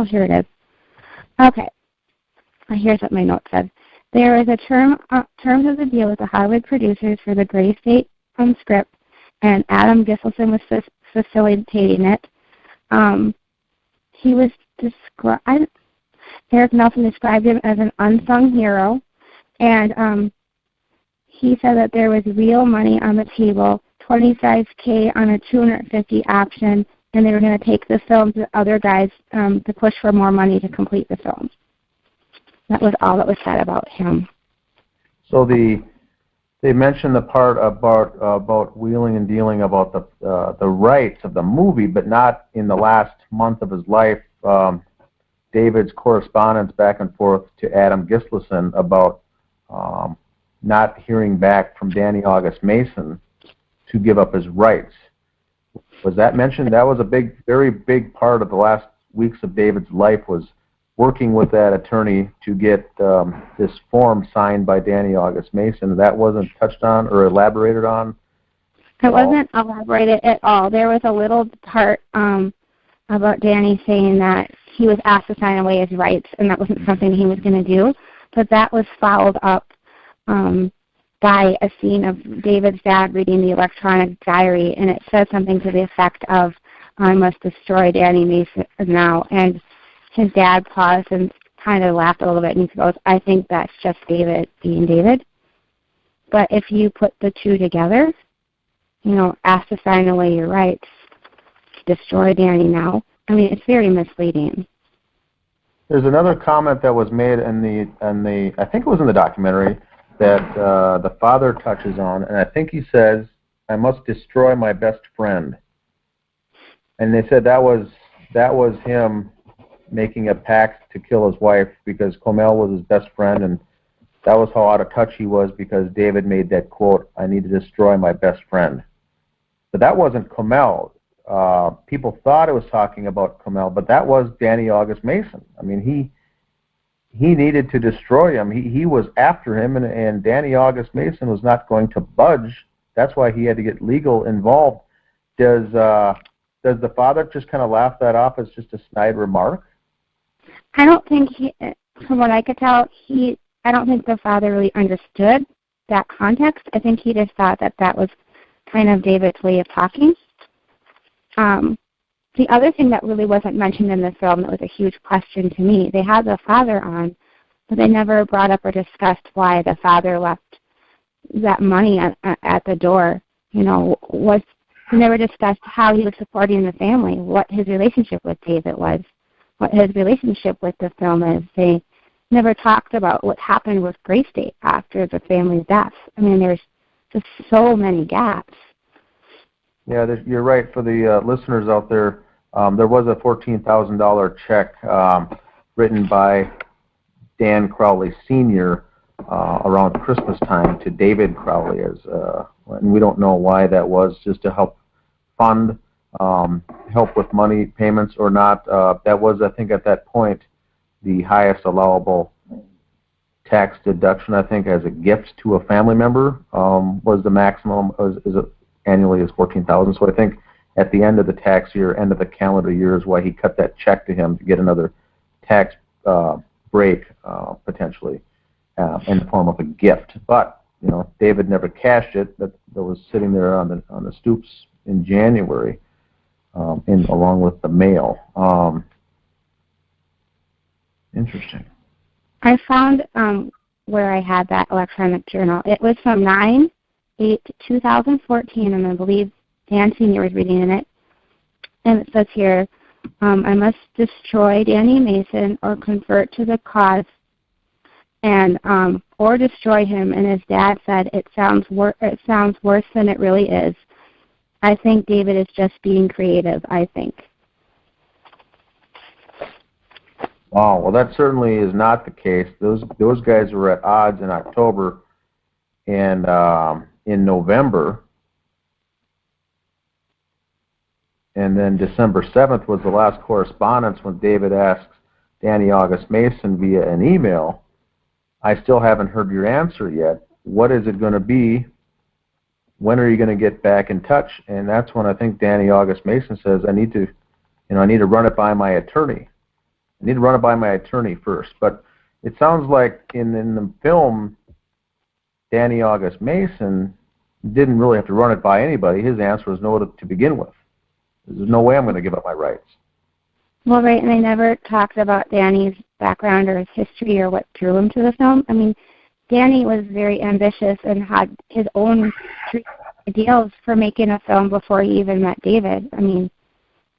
here it is. Okay. Here's what my note said. There was a terms of the deal with the Hollywood producers for the Gray State script, and Adam Gislason was facilitating it. He was Eric Nelson described him as an unsung hero, and he said that there was real money on the table, $25K on a $250 option, and they were going to take the film to other guys to push for more money to complete the film. That was all that was said about him. So they mentioned the part about wheeling and dealing about the rights of the movie, but not in the last month of his life. David's correspondence back and forth to Adam Gislason about not hearing back from Danny August Mason to give up his rights. Was that mentioned? That was a very big part of the last weeks of David's life, was working with that attorney to get this form signed by Danny August Mason. That wasn't touched on or elaborated on? It wasn't elaborated at all. There was a little part about Danny saying that he was asked to sign away his rights, and that wasn't something he was going to do. But that was followed up by a scene of David's dad reading the electronic diary, and it said something to the effect of, "I must destroy Danny Mason now." And his dad paused and kind of laughed a little bit, and he goes, "I think that's just David being David." But if you put the two together, ask to sign away your rights, destroy Danny now, I mean, it's very misleading. There's another comment that was made in the I think it was in the documentary, that the father touches on, and I think he says, "I must destroy my best friend." And they said that was that was him making a pact to kill his wife because Comel was his best friend, and that was how out of touch he was because David made that quote, "I need to destroy my best friend." But that wasn't Comel. People thought it was talking about Comel, but that was Danny August Mason. I mean, he needed to destroy him. He was after him, and Danny August Mason was not going to budge. That's why he had to get legal involved. Does the father just kind of laugh that off as just a snide remark? I don't think from what I could tell, I don't think the father really understood that context. I think he just thought that was kind of David's way of talking. The other thing that really wasn't mentioned in the film that was a huge question to me, they had the father on, but they never brought up or discussed why the father left that money at the door. You know, they never discussed how he was supporting the family, what his relationship with David was, what his relationship with the film is. They never talked about what happened with Gray State after the family's death. I mean, there's just so many gaps. Yeah, you're right. For the listeners out there, there was a $14,000 check written by Dan Crowley Sr. Around Christmas time to David Crowley, and we don't know why that was, just to help fund, help with money payments or not. That was, I think, at that point, the highest allowable tax deduction, I think, as a gift to a family member was the maximum annually is $14,000. So I think at the end of the tax year, end of the calendar year, is why he cut that check to him to get another tax break potentially in the form of a gift. But David never cashed it. That was sitting there on the stoops in January, along with the mail. Interesting. I found where I had that electronic journal. It was from 9/8/2014, and I believe Dan Sr. was reading in it. And it says here, I must destroy Danny Mason or convert to the cause, and or destroy him. And his dad said, it sounds worse than it really is. I think David is just being creative, I think. Wow, well, that certainly is not the case. Those guys were at odds in October, and in November, and then December 7th was the last correspondence when David asks Danny August Mason via an email, "I still haven't heard your answer yet. What is it going to be? When are you going to get back in touch?" And that's when I think Danny August Mason says, I need to run it by my attorney. I need to run it by my attorney first. But it sounds like in the film, Danny August Mason didn't really have to run it by anybody. His answer was no to begin with. There's no way I'm going to give up my rights. Well, right, and they never talked about Danny's background or his history or what drew him to the film. I mean, Danny was very ambitious and had his own ideals for making a film before he even met David. I mean,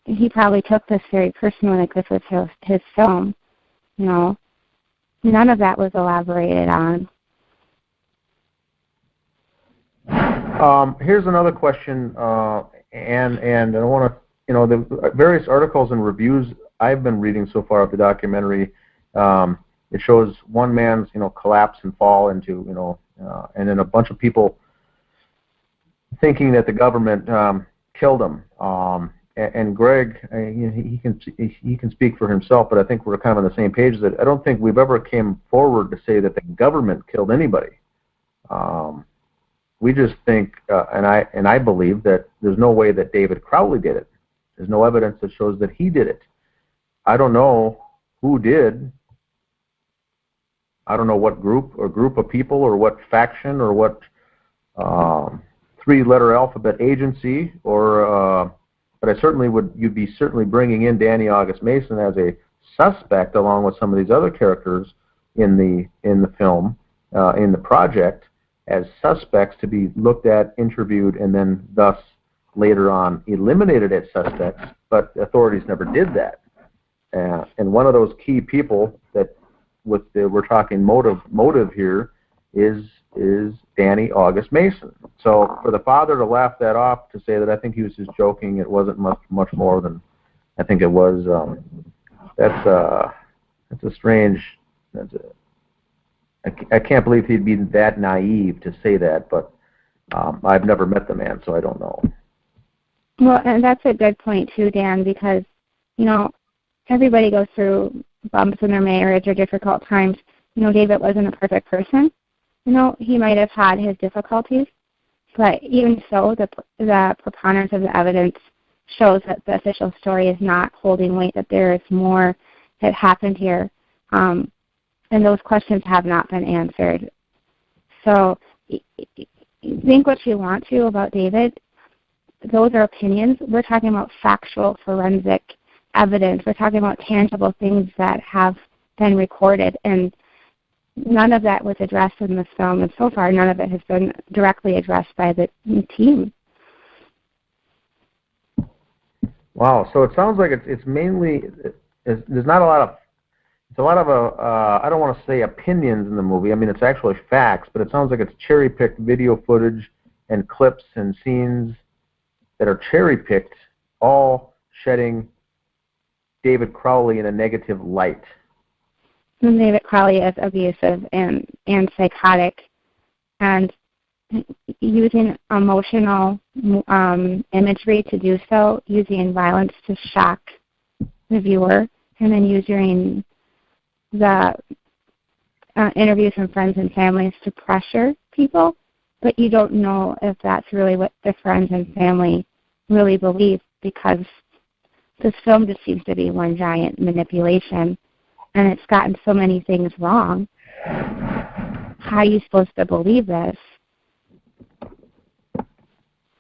he probably took this very personally, like this was his film. None of that was elaborated on. Here's another question, and I want to, the various articles and reviews I've been reading so far of the documentary, it shows one man's, collapse and fall into, and then a bunch of people thinking that the government killed him. And Greg, he can speak for himself, but I think we're kind of on the same page that I don't think we've ever came forward to say that the government killed anybody. We just think, and I believe that there's no way that David Crowley did it. There's no evidence that shows that he did it. I don't know who did. I don't know what group of people or what faction or what three-letter alphabet agency or. But I certainly you'd be certainly bringing in Danny August Mason as a suspect along with some of these other characters in the film, in the project, as suspects to be looked at, interviewed, and then thus later on eliminated as suspects, but authorities never did that. And one of those key people that we're talking motive here is Danny August Mason. So for the father to laugh that off, to say that I think he was just joking, it wasn't much more than I think it was. That's a strange. That's a, I can't believe he'd be that naive to say that, but I've never met the man, so I don't know. Well, and that's a good point too, Dan, because, you know, everybody goes through bumps in their marriage or difficult times. You know, David wasn't a perfect person. You know, he might have had his difficulties, but even so, the preponderance of the evidence shows that the official story is not holding weight, that there is more that happened here, and those questions have not been answered. So think what you want to about David. Those are opinions. We're talking about factual forensic evidence. We're talking about tangible things that have been recorded, and none of that was addressed in this film, and so far none of it has been directly addressed by the team. Wow. So it sounds like it's mainly there's not a lot of it's a lot of I don't want to say opinions in the movie. I mean, it's actually facts, but it sounds like it's cherry-picked video footage and clips and scenes that are cherry-picked, all shedding David Crowley in a negative light. And David Crowley is abusive and psychotic, and using emotional imagery to do so, using violence to shock the viewer, and then using the interviews from friends and families to pressure people, but you don't know if that's really what the friends and family really believe, because this film just seems to be one giant manipulation, and it's gotten so many things wrong. How are you supposed to believe this?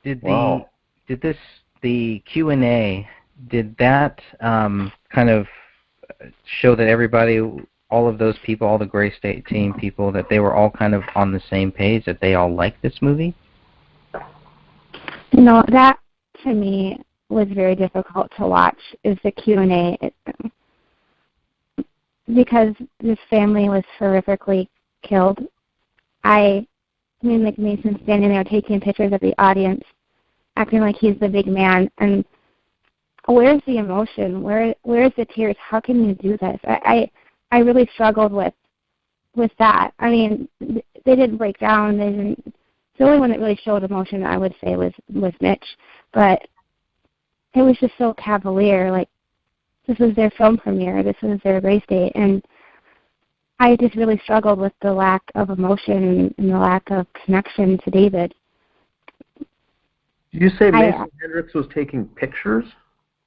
Did Wow. the Q&A, did that kind of show that everybody, all of those people, all the Gray State team people, that they were all kind of on the same page, that they all liked this movie? You know, that to me was very difficult to watch, is the Q&A. Because this family was horrifically killed. I mean, like Mason standing there taking pictures of the audience, acting like he's the big man, and where's the emotion? Where's the tears? How can you do this? I really struggled with that. I mean, they didn't break down. They didn't. The only one that really showed emotion, I would say, was Mitch, but it was just so cavalier. Like, this was their film premiere. This was their race date, and I just really struggled with the lack of emotion and the lack of connection to David. Did you say Mason Hendricks was taking pictures?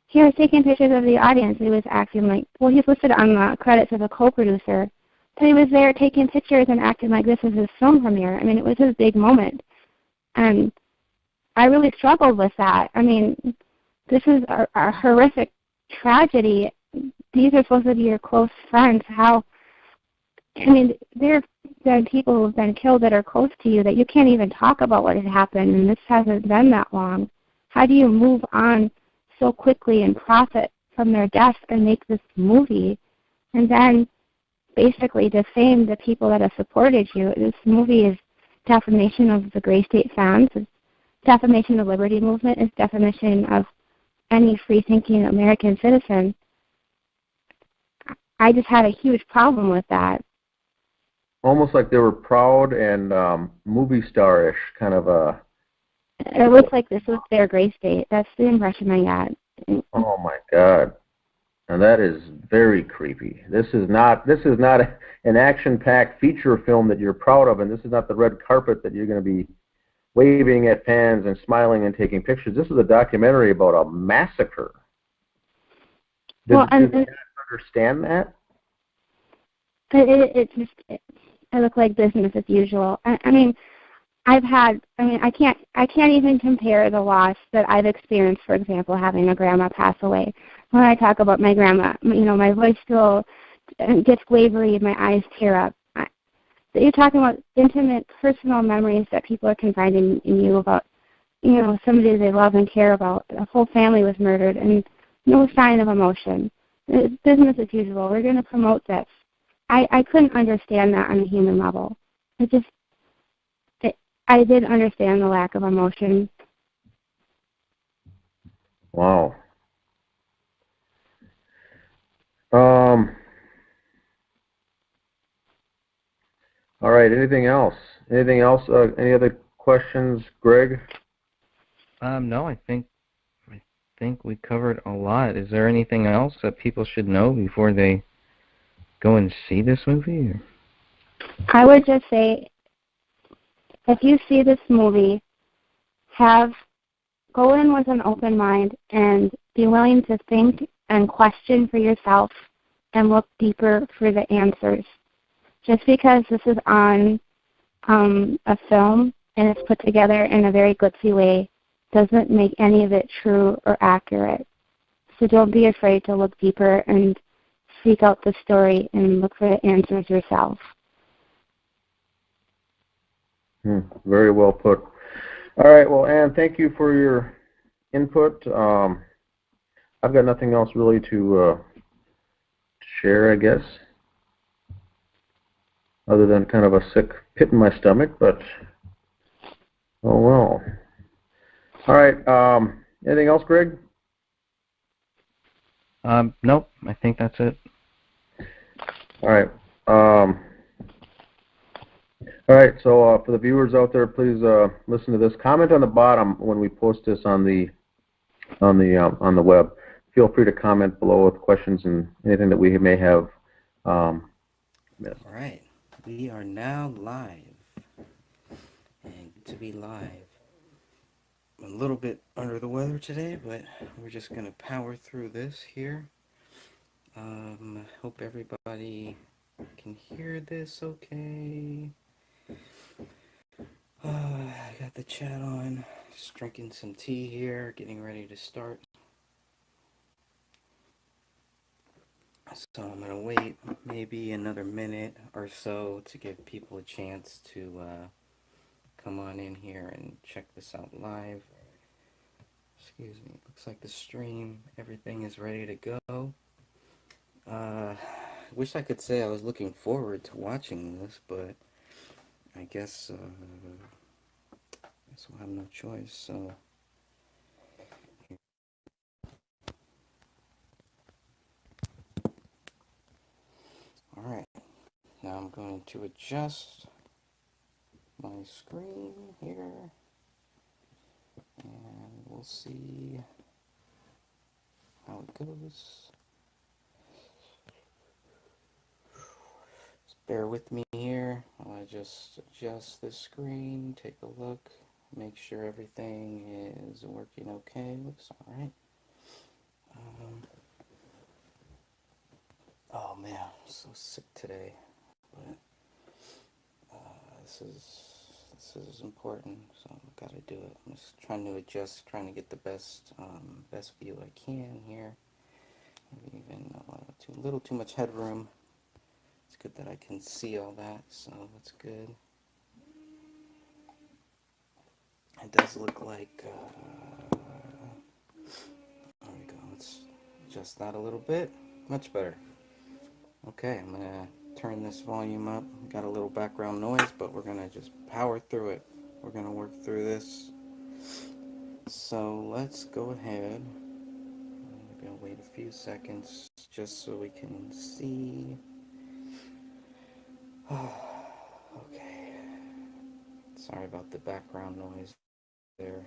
He was taking pictures of the audience. He was acting like, well, he's listed on the credits as a co-producer, but he was there taking pictures and acting like this was his film premiere. I mean, it was his big moment, and I really struggled with that. I mean, this is a horrific tragedy. These are supposed to be your close friends. How? I mean, there have been people who have been killed that are close to you that you can't even talk about what had happened, and this hasn't been that long. How do you move on so quickly and profit from their deaths and make this movie, and then basically defame the people that have supported you? This movie is defamation of the Gray State fans, it's defamation of the Liberty Movement, it's defamation of any free-thinking American citizen. I just had a huge problem with that. Almost like they were proud and movie star-ish, kind of a... It looks like this was their Gray State. That's the impression I got. Oh my God. And that is very creepy. This is not an action-packed feature film that you're proud of, and this is not the red carpet that you're going to be waving at fans and smiling and taking pictures. This is a documentary about a massacre. Did you not understand that? It looked like business as usual. I mean, I can't even compare the loss that I've experienced, for example, having a grandma pass away. When I talk about my grandma, you know, my voice still gets wavery, my eyes tear up. You're talking about intimate, personal memories that people are confiding in you about, you know, somebody they love and care about. A whole family was murdered, and no sign of emotion. It's business as usual. We're going to promote this. I couldn't understand that on a human level. I did understand the lack of emotion. Wow. right. Anything else? Anything else? Any other questions, Greg? No, I think we covered a lot. Is there anything else that people should know before they go and see this movie? Or? I would just say, if you see this movie, go in with an open mind and be willing to think and question for yourself and look deeper for the answers. Just because this is on a film and it's put together in a very glitzy way doesn't make any of it true or accurate. So don't be afraid to look deeper and seek out the story and look for the answers yourself. Very well put. All right, well, Ann, thank you for your input. I've got nothing else really to share, I guess, other than kind of a sick pit in my stomach, but oh well. All right, anything else, Greg? Nope, I think that's it. All right. All right, so for the viewers out there, please listen to this. Comment on the bottom when we post this on the web. Feel free to comment below with questions and anything that we may have missed. All right, we are now live, and to be live. I'm a little bit under the weather today, but we're just gonna power through this here. Hope everybody can hear this okay. I got the chat on, just drinking some tea here, getting ready to start. So I'm going to wait maybe another minute or so to give people a chance to come on in here and check this out live. Excuse me, looks like the stream, everything is ready to go. Wish I could say I was looking forward to watching this, but I guess we'll have no choice, so... Alright, now I'm going to adjust my screen here, and we'll see how it goes. Just bear with me here while I just adjust the screen, take a look, make sure everything is working okay. Looks alright. Oh man, I'm so sick today, but this is important, so I've got to do it. I'm just trying to adjust, trying to get the best view I can here. Maybe even a little too much headroom. It's good that I can see all that, so that's good. It does look like, there we go, let's adjust that a little bit. Much better. Okay, I'm going to turn this volume up. Got a little background noise, but we're going to just power through it. We're going to work through this. So let's go ahead. Maybe I'll wait a few seconds just so we can see. Okay. Sorry about the background noise there.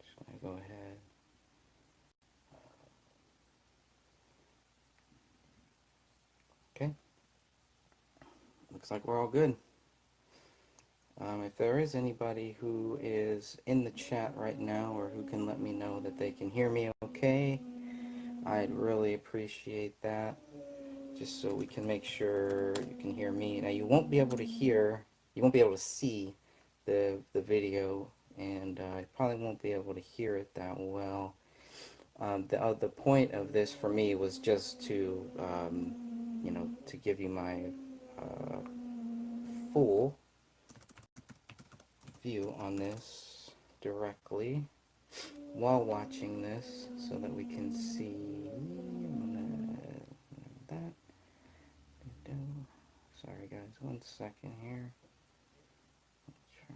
Should I go ahead? Okay. Looks like we're all good. If there is anybody who is in the chat right now or who can let me know that they can hear me okay, I'd really appreciate that. Just so we can make sure you can hear me. Now you won't be able to see the video, and I probably won't be able to hear it that well. The point of this for me was just to, to give you my full view on this directly while watching this, so that we can see that. Sorry guys, 1 second here. Okay.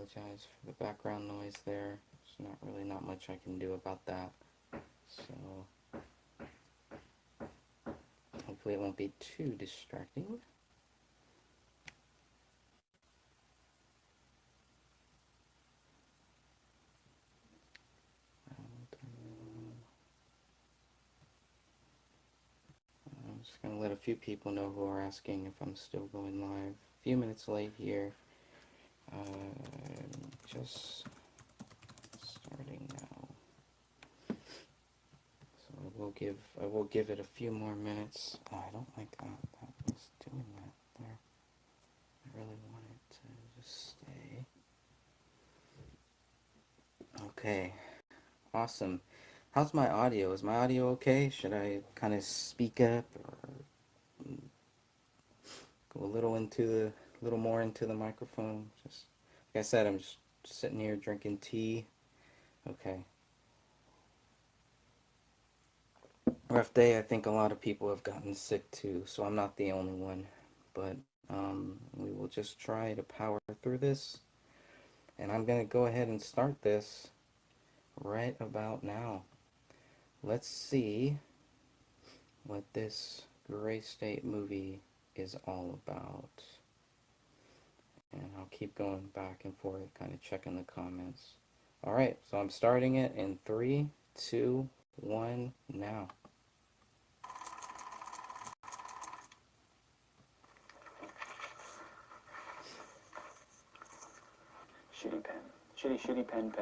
apologize for the background noise there. There's not much I can do about that. So hopefully it won't be too distracting. I'm just going to let a few people know who are asking if I'm still going live. A few minutes late here. Just starting now. So I will give it a few more minutes. Oh, I don't like that. That was doing that there. I really want it to just stay. Okay. Awesome. How's my audio? Is my audio okay? Should I kind of speak up or go a little more into the microphone? Just like I said, I'm just sitting here drinking tea. Okay. Rough day. I think a lot of people have gotten sick too, so I'm not the only one. But we will just try to power through this. And I'm going to go ahead and start this right about now. Let's see what this Gray State movie is all about. And I'll keep going back and forth, kind of checking the comments. Alright, so I'm starting it in 3, 2, 1, now. Shitty pen. Shitty pen.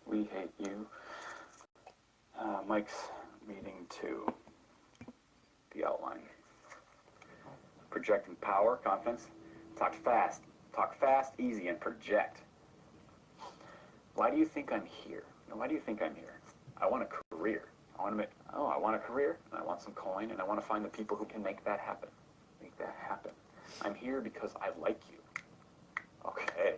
We hate you. Mike's meeting 2. The outline. Projecting power, confidence. Talk fast, easy, and project. Why do you think I'm here? Why do you think I'm here? I want a career. I want a career, and I want some coin, and I want to find the people who can make that happen. I'm here because I like you. Okay.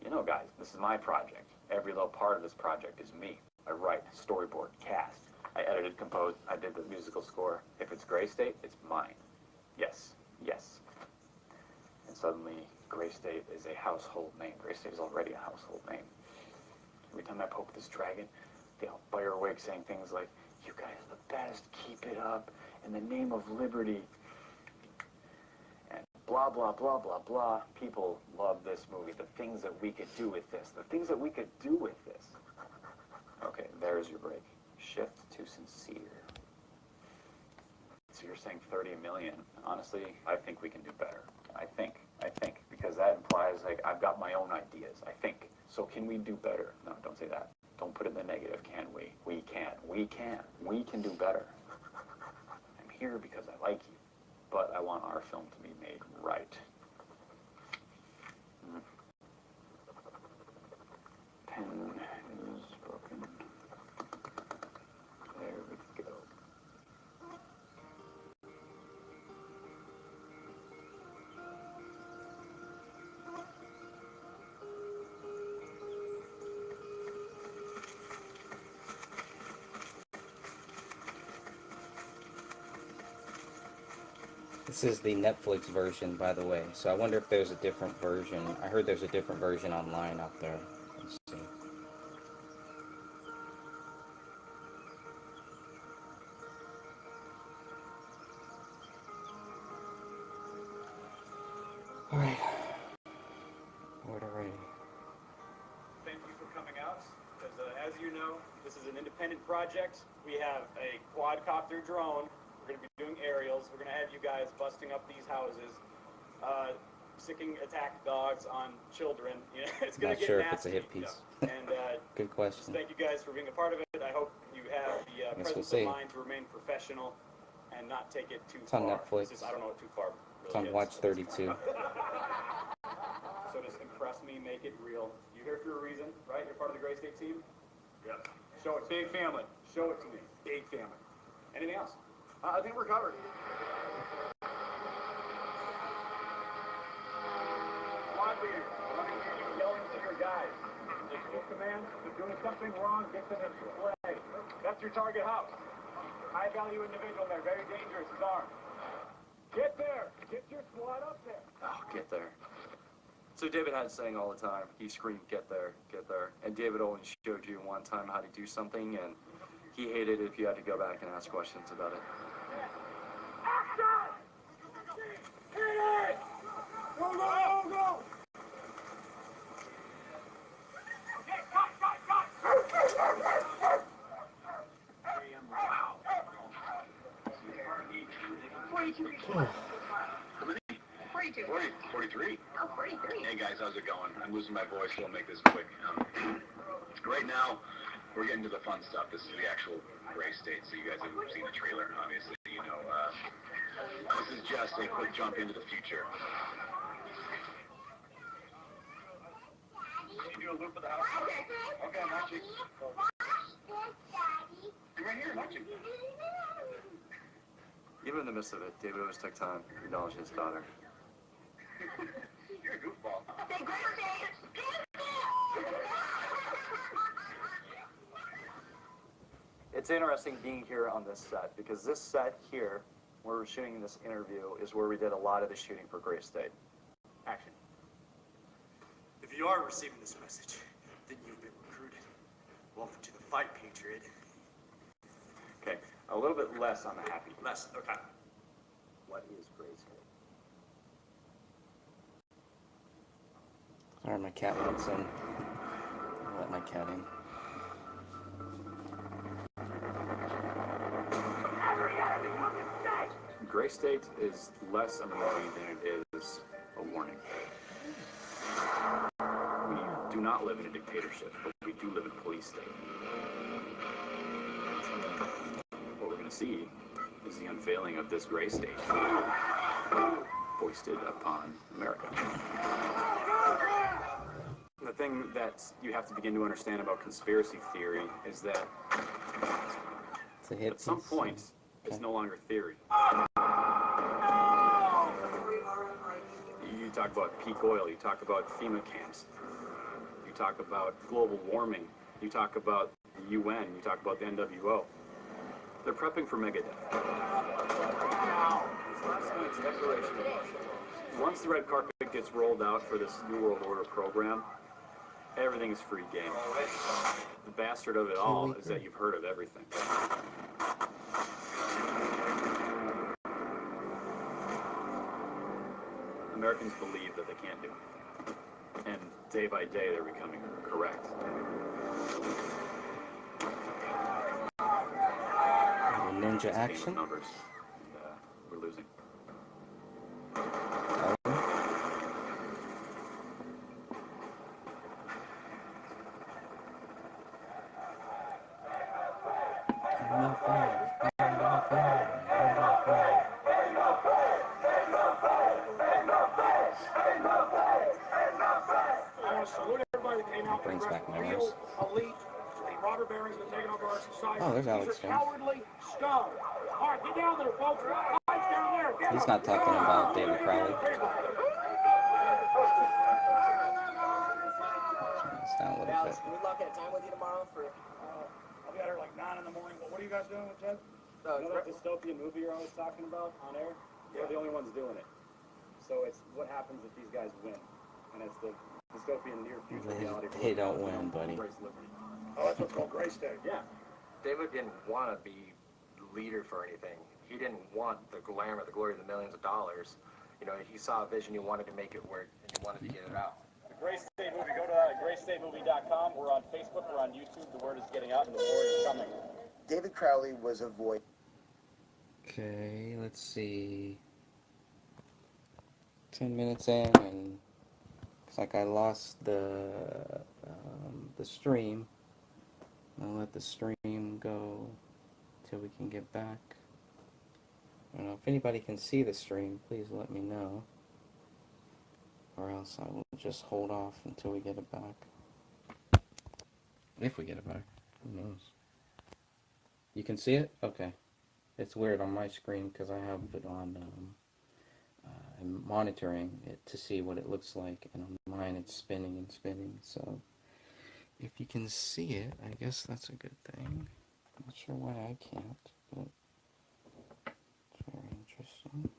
You know, guys, this is my project. Every little part of this project is me. I write, storyboard, cast. I edited, composed, I did the musical score. If it's Gray State, it's mine. Yes. And suddenly, Gray State is a household name. Gray State is already a household name. Every time I poke this dragon, they all fire awake saying things like, "You guys are the best, keep it up, in the name of liberty." And blah, blah, blah, blah, blah. People love this movie. The things that we could do with this. Okay, there's your break. Shift to sincere. So you're saying 30 million. Honestly, I think we can do better. I think. Because that implies, like, I've got my own ideas. I think. So can we do better? No, don't say that. Don't put it in the negative. Can we? We can. We can do better. I'm here because I like you. But I want our film to be made right. Pen is broken. There we go. This is the Netflix version, by the way. So I wonder if there's a different version. I heard there's a different version online out there. Let's see. Alright. We're ready. Thank you for coming out, because as you know, this is an independent project. We have a quadcopter drone. We're going to be doing aerials. We're going to have you guys busting up these houses, sicking attack dogs on children. You know, it's going to get Not sure nasty. if it's a hit piece. And Good question. thank you guys for being a part of it. I hope you have the presence of mind to remain professional and not take it too far. It's on Netflix. I don't know what too far really It's on is. Watch 32. So just impress me, make it real. You're here for a reason, right? You're part of the Gray State team? Yes. Show it. Big family. Show it to me. Big family. Anything else? I think we're covered. Come on, leader. I want to hear you yelling to your guys. If you command, if you're doing something wrong, get them in play. That's your target house. High value individual there, very dangerous, he's armed. Get there! Get your squad up there! Oh, get there. So David had saying all the time, he screamed, get there, get there. And David only showed you one time how to do something, and he hated it if you had to go back and ask questions about it. Go, go, go, go! Wow. 43. Oh, 43. Hey guys, how's it going? I'm losing my voice, so I'll make this quick. Right now, we're getting to the fun stuff. This is the actual Gray State, so you guys have seen the trailer, obviously. You know, this is just a quick jump into the future. Can you do a loop of the house? Okay, I'm watching. I'm right here, watching. Even in the midst of it, David always took time to acknowledge his daughter. You're a goofball. It's interesting being here on this set, because this set here, where we're shooting this interview, is where we did a lot of the shooting for Gray State. Action. If you are receiving this message, then you've been recruited. Welcome to the fight, Patriot. Okay, a little bit less on the happy. Less, okay. What is Gray State? Sorry, my cat wants in. I'll let my cat in. Gray State is less a movie than it is a warning. We do not live in a dictatorship, but we do live in a police state. What we're going to see is the unveiling of this Gray State foisted upon America. The thing that you have to begin to understand about conspiracy theory is that It's a hit at some piece. point, it's no longer theory. You talk about peak oil, you talk about FEMA camps, you talk about global warming, you talk about the UN, you talk about the NWO. They're prepping for megadeth. This last night's declaration. Once the red carpet gets rolled out for this New World Order program, everything is free game. The bastard of it all is that you've heard of everything. Americans believe that they can't do anything. And day by day, they're becoming correct. Ninja It's a game of action. numbers, and we're losing. Brings back memories. Oh, there's Alex Jones. He's not talking about David Crowley. Turn this down a little bit. Can we lock in a time with you tomorrow for? I'll be out here like 9 in the morning. What are you guys doing with Ted? You know that dystopian movie you're always talking about on air? We're the only ones doing it. So it's what happens if these guys win. And it's the dystopian near future reality. They don't win, buddy. Oh, that's what's called Gray State. Yeah. David didn't want to be leader for anything. He didn't want the glamour, the glory of the millions of dollars. You know, he saw a vision. He wanted to make it work, and he wanted to get it out. The Gray State movie. Go to graystatemovie.com. We're on Facebook. We're on YouTube. The word is getting out, and the word is coming. David Crowley was a voice. Okay, let's see. 10 minutes in, and looks like I lost the stream. I'll let the stream go till we can get back. I don't know if anybody can see the stream. Please let me know, or else I will just hold off until we get it back. If we get it back, who knows? You can see it? Okay. It's weird on my screen because I have it on. I'm monitoring it to see what it looks like, and on mine it's spinning and spinning. So if you can see it, I guess that's a good thing. I'm not sure why I can't, but it's very interesting.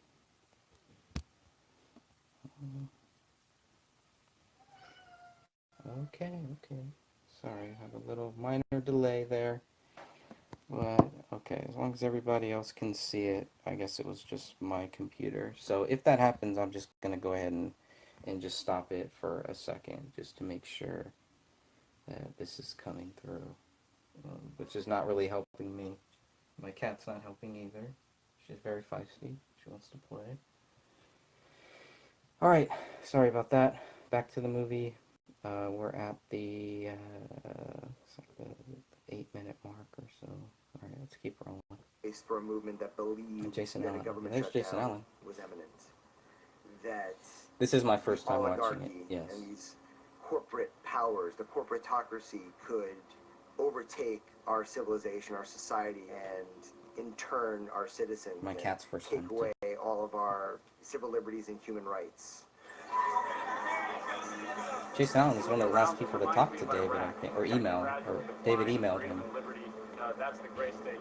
Okay. Sorry, I have a little minor delay there. But, okay, as long as everybody else can see it, I guess it was just my computer. So if that happens, I'm just going to go ahead and just stop it for a second, just to make sure that this is coming through, which is not really helping me. My cat's not helping either. She's very feisty. She wants to play. Alright, sorry about that. Back to the movie. We're at the, it's like the 8-minute mark or so. Alright, let's keep rolling. For a movement that believed Jason that Allen. a government There's Jason shutdown Allen. was imminent. That This is my first the time watching it. oligarchy Yes. and these corporate powers, the corporatocracy, could overtake our civilization, our society, and in turn our citizens. My and cat's first take time, too. away all of our civil liberties and human rights. Jason Allen was one of the last people to talk to David, I think, or email, or David emailed him. That's the gray state.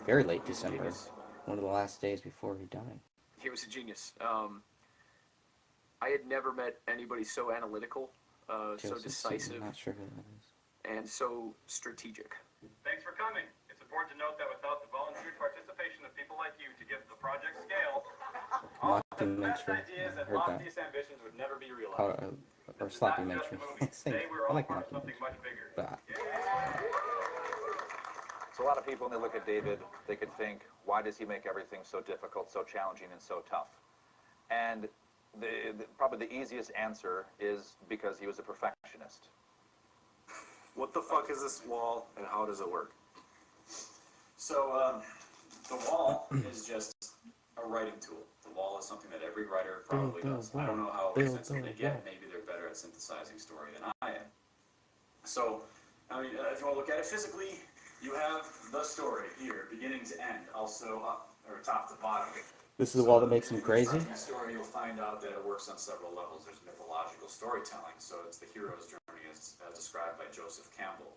Very late December. One of the last days before he died. He was a genius. I had never met anybody so analytical, so Joseph decisive, Seaton, not sure who that is. and so strategic. Thanks for coming. It's important to note that without the volunteer participation of people like you to give the project scale, all the best Mockumentary. ideas I and heard that. loftiest ambitions would never be realized. Or Slopumentary. Today we're I all like part of something mockumentary. much bigger. But So a lot of people, when they look at David, they could think, why does he make everything so difficult, so challenging, and so tough? And probably the easiest answer is because he was a perfectionist. What the fuck is this wall, and how does it work? So, the wall is just a writing tool. The wall is something that every writer probably does. I don't know how extensive they get. Maybe they're better at synthesizing story than I am. So, I mean, if you want to look at it physically, you have the story here, beginning to end, also up, or top to bottom. this is the wall that makes him crazy? In the story, you'll find out that it works on several levels. There's mythological storytelling, so it's the hero's journey as described by Joseph Campbell.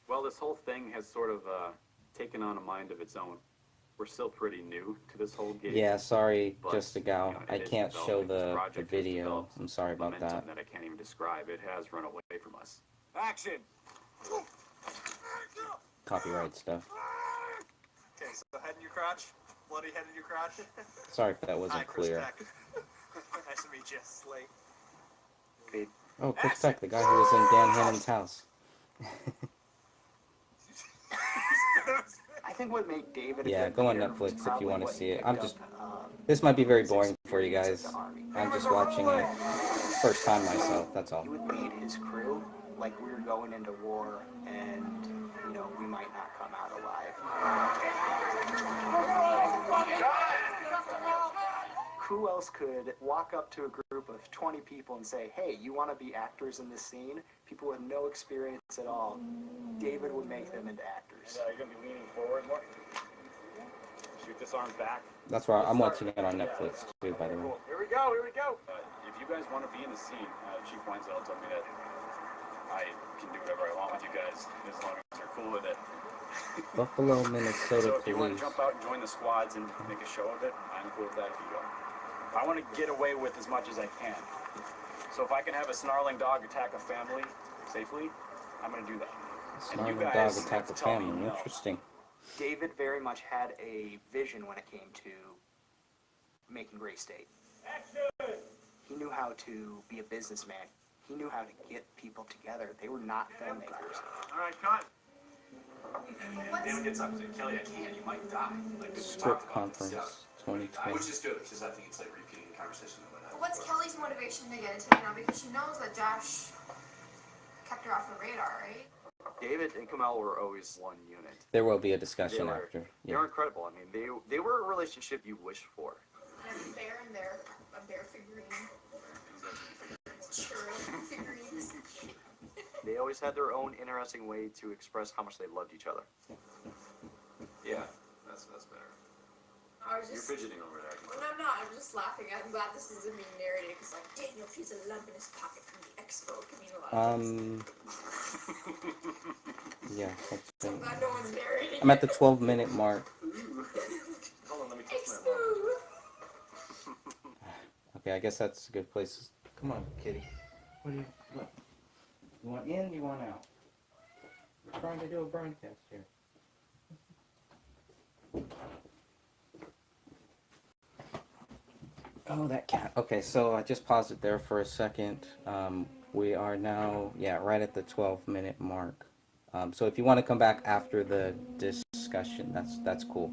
Well, this whole thing has sort of taken on a mind of its own. We're still pretty new to this whole gig. Yeah, sorry, but, just a gal. it I is can't show developing. This the project has video. developed I'm sorry about momentum that. I can't even describe. It has run away from us. Action! Copyright stuff. Okay, so head in your crotch. Bloody head in your crotch. Sorry if that wasn't Hi, Chris clear. Peck. Nice to meet you, Slate. Oh, Chris Peck, the guy who was in Dan Hannon's house. I think what made David Yeah, go on Netflix if you want to see it. This might be very boring for you guys. I'm just watching it first time myself, that's all. He would lead his crew like we were going into war, and we might not come out alive. Who else could walk up to a group of 20 people and say, hey, you want to be actors in this scene? People with no experience at all. David would make them into actors. Are you going to be leaning forward more? Shoot this arm back. That's why I'm watching it on Netflix too, by the way. Here we go, here we go. If you guys want to be in the scene, Chief Weinzel told me that I can do whatever I want with you guys, as long as you're cool with it. Buffalo, Minnesota So if you want to Police. jump out and join the squads and make a show of it, I'm cool with that if you don't. I want to get away with as much as I can. So if I can have a snarling dog attack a family safely, I'm going to do that. Snarling guys dog have attacked to the tell me family. no. Interesting. David very much had a vision when it came to making Gray State. He knew how to be a businessman. He knew how to get people together. They were not filmmakers. All right, cut. David gets up to Kelly, I can't, you might die. Like, Script Conference 2020. Which is good, because I think it's like repeating the conversation that went on. What's Kelly's motivation to get into it now? Because she knows that Josh kept her off the radar, right? David and Kamel were always one unit. There will be a discussion They were- after. They were incredible. I mean, they were a relationship you wished for. And a bear in there, a bear figurine. Churro figurines. They always had their own interesting way to express how much they loved each other. Yeah, that's better. I was just... You're fidgeting over there. Well, I'm not. I'm just laughing. I'm glad this is a being narrated because, like, Daniel feels a lump in his pocket from the expo. Give me a lot of Yeah. I'm glad no one's narrating. I'm at the 12-minute mark. Hold on, let me touch my Expo. mom. Okay, I guess that's a good place to Come on, kitty. What do you look? You want in? You want out? We're trying to do a broadcast here. Oh, that cat. Okay, so I just paused it there for a second. We are now, right at the 12-minute mark. So if you want to come back after the discussion, that's cool.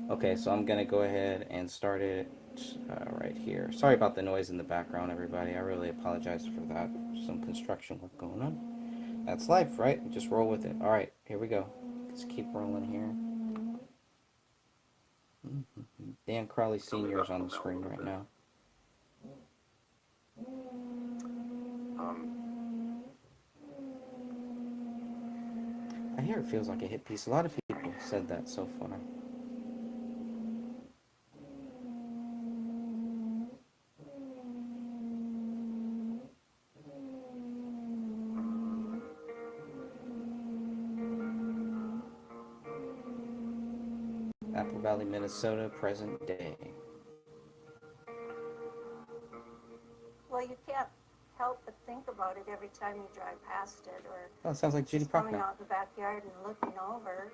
Okay, so I'm gonna go ahead and start it right here. Sorry about the noise in the background, everybody. I really apologize for that. Some construction work going on. That's life, right? Just roll with it. All right, here we go. Let's keep rolling here. Dan Crowley Sr. is on the screen right now. I hear it feels like a hit piece. A lot of people said that so far. Apple Valley, Minnesota, present day. Well, you can't help but think about it every time you drive past it, or Oh, it sounds like Judy coming Prochnow. out in the backyard and looking over.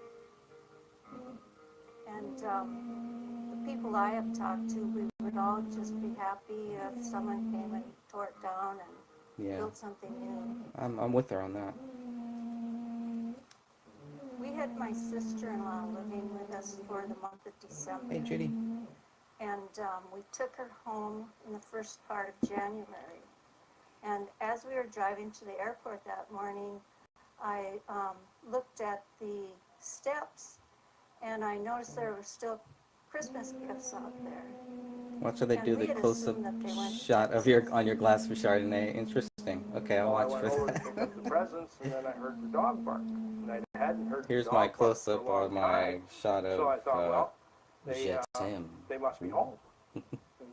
And the people I have talked to, we would all just be happy if someone came and tore it down and built something new. I'm with her on that. We had my sister-in-law living with us for the month of December. Hey, Judy. And we took her home in the first part of January. And as we were driving to the airport that morning, I looked at the steps, and I noticed there were still Christmas gifts out there. Watch how they do the close-up shot of on your glass for Chardonnay. Interesting. Okay, I'll watch for I went over to that. pick up the presents, and then I heard the dog bark. And I hadn't heard Here's the my dog bark close-up for a long on my time. shot of So I thought, well, Jetim. they must be home. And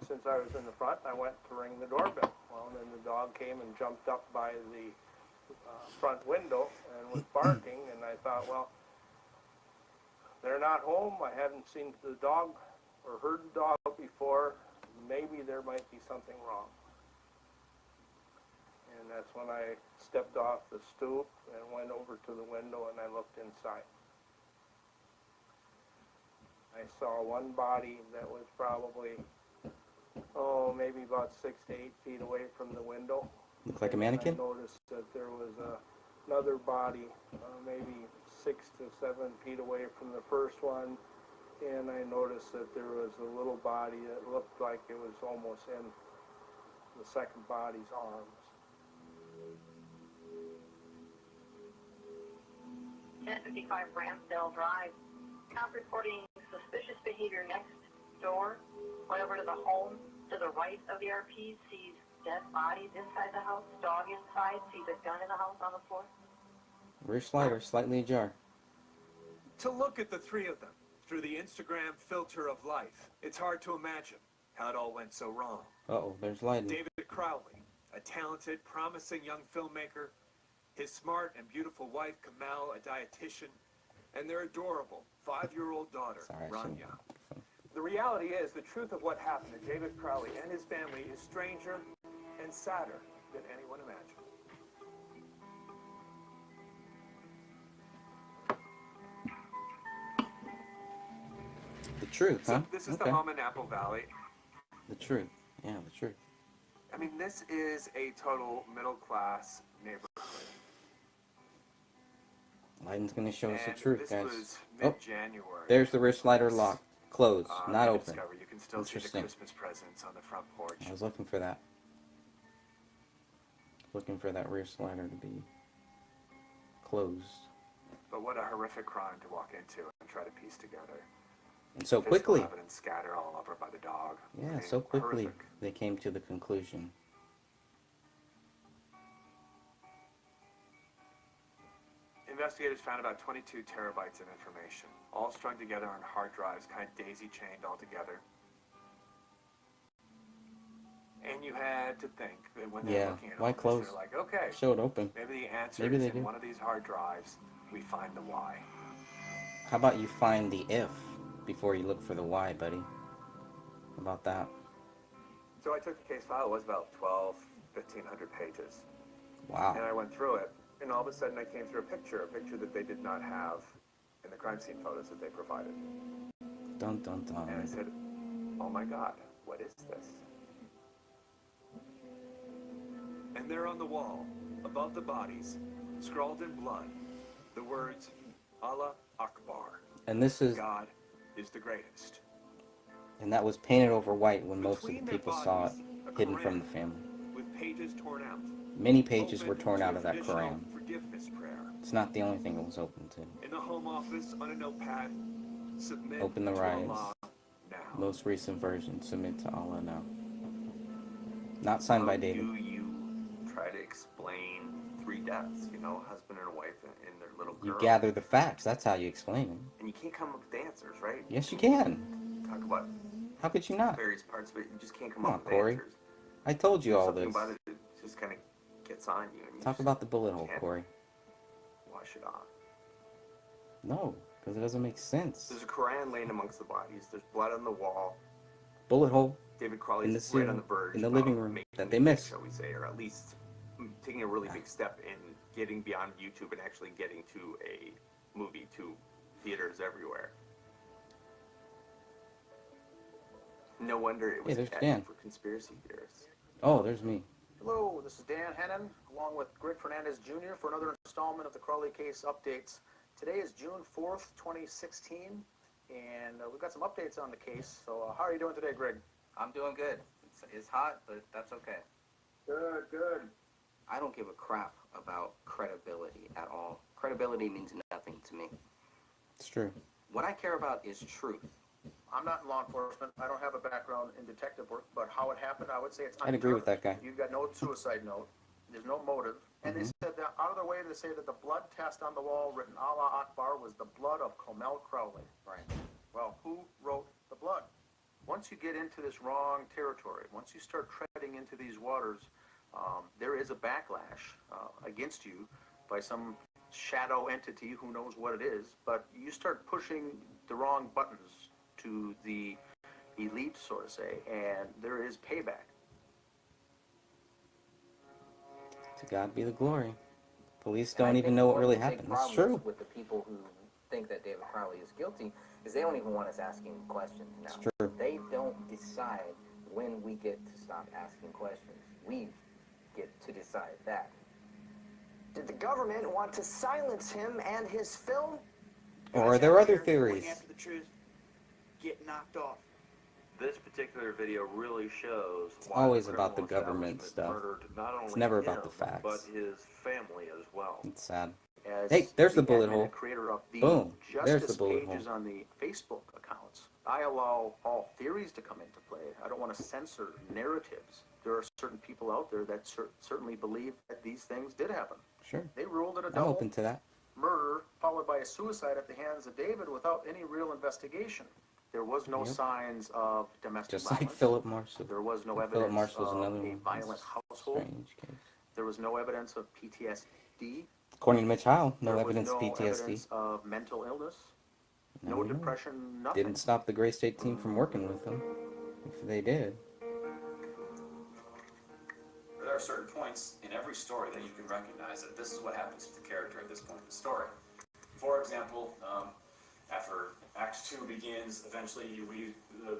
since I was in the front, I went to ring the doorbell. Well, then the dog came and jumped up by the front window and was barking, and I thought, well, they're not home. I haven't seen the dog or heard the dog before. Maybe there might be something wrong. And that's when I stepped off the stoop and went over to the window and I looked inside. I saw one body that was probably, maybe about 6 to 8 feet away from the window. Look like a mannequin? I noticed that there was another body, maybe 6 to 7 feet away from the first one. And I noticed that there was a little body that looked like it was almost in the second body's arms. 1055 Ramsdale Drive. Cop reporting suspicious behavior next door. Went over to the home to the right of the RP, sees dead bodies inside the house, dog inside, sees a gun in the house on the floor. Rear slider, slightly ajar. To look at the three of them through the Instagram filter of life, it's hard to imagine how it all went so wrong. Uh-oh, there's lighting. David Crowley, a talented, promising young filmmaker, his smart and beautiful wife, Kamel, a dietitian, and their adorable 5-year-old daughter, Rania. The reality is, the truth of what happened to David Crowley and his family is stranger and sadder than anyone imagined. The truth, huh? So this is the home in Apple Valley. The truth. Yeah, the truth. I mean, this is a total middle-class neighborhood. Lighting's going to show us the And truth, this guys. was Oh, mid-January. there's the rear slider locked. Closed. Not I open. discovered you can still see the Interesting. Christmas presents on the front porch. I was looking for that. Looking for that rear slider to be closed. But what a horrific crime to walk into and try to piece together. And so Physical quickly. Evidence scattered all over by the dog. I Yeah, mean, so quickly horrific. they came to the conclusion. Investigators found about 22 terabytes of information, all strung together on hard drives, kind of daisy-chained all together. And you had to think that when they're Yeah, looking at why all this, close? they're like, okay, Show it open. maybe the answer Maybe is they in do. one of these hard drives. We find the why. How about you find the if before you look for the why, buddy? How about that? So I took the case file. It was about 12 1,500 pages. Wow. And I went through it, and all of a sudden I came through a picture that they did not have in the crime scene photos that they provided. Dun dun dun. And I said, oh my God, what is this? And there on the wall, above the bodies, scrawled in blood, the words, Allah Akbar. And this is... God is the greatest. And that was painted over white when most of the Between their people saw it, bodies, a hidden Quran from the family. with pages torn out. Many pages were Opened torn to out a of that traditional Quran. forgiveness prayer. It's not the only thing it was open to. In the home office, on a notepad, submit Open the to rise. Allah now. Most recent version, submit to Allah now. Not signed by David. Do you try to explain 3 deaths, you know, husband and a wife and their little girl? You gather the facts. That's how you explain it. And you can't come up with answers, right? Yes, you can. Talk about How could you not? various parts of it. You just can't come Come up on, with Corey. answers. I told you all Something this. about it that just kind of gets on you. And you Talk just about the bullet hole, can't Corey. wash it off. No, because it doesn't make sense. There's a Quran laying amongst the bodies. There's blood on the wall. Bullet hole David in the Crowley's right ceiling, on the verge in the of living room making that they a hit, missed. shall we say, or at least taking a really big step in getting beyond YouTube and actually getting to a movie, to theaters everywhere. No wonder it was Hey, there's catchy Dan. for conspiracy theorists. Oh, there's me. Hello, this is Dan Hennon, along with Greg Fernandez Jr. for another installment of the Crowley Case Updates. Today is June 4th, 2016, and we've got some updates on the case. So how are you doing today, Greg? I'm doing good. It's hot, but that's okay. Good, good. I don't give a crap about credibility at all. Credibility means nothing to me. It's true. What I care about is truth. I'm not in law enforcement. I don't have a background in detective work, but how it happened, I would say it's I'd agree with that guy. You've got no suicide note. There's no motive. And they said that out of their way to say that the blood test on the wall written Allah Akbar was the blood of Comel Crowley. Right. Well, who wrote the blood? Once you get into this wrong territory, once you start treading into these waters, there is a backlash against you by some shadow entity, who knows what it is, but you start pushing the wrong buttons to the elite, so to say, and there is payback. To God be the glory. Police don't even know what really happened. That's true. With the people who think that David Crowley is guilty is they don't even want us asking questions now. It's true. They don't decide when we get to stop asking questions. We get to decide that. Did the government want to silence him and his film? Or are there other theories? After the truth, get knocked off. This particular video really shows It's always about the criminal government establishment stuff. murdered not only It's never him, about the facts. but his family as well. It's sad. As Hey, there's the bullet admin hole. and creator of the Boom. There's justice the bullet pages hole. on the Facebook accounts, I allow all theories to come into play. I don't want to censor narratives. There are certain people out there that certainly believe that these things did happen. Sure. They ruled it a I'm double open to that. murder followed by a suicide at the hands of David without any real investigation. There was no Yep. signs of domestic Just violence. like Philip Marshall. There was no Philip evidence Marshall's of another a one. violent It's household. strange case. There was no evidence of PTSD. According to Mitch Howell, no There evidence was of no PTSD. evidence of mental illness. No, No no. depression, nothing. Didn't stop the Gray State team from working with them. If they did. There are certain points in every story that you can recognize that this is what happens to the character at this point in the story. For example, after Act 2 begins, eventually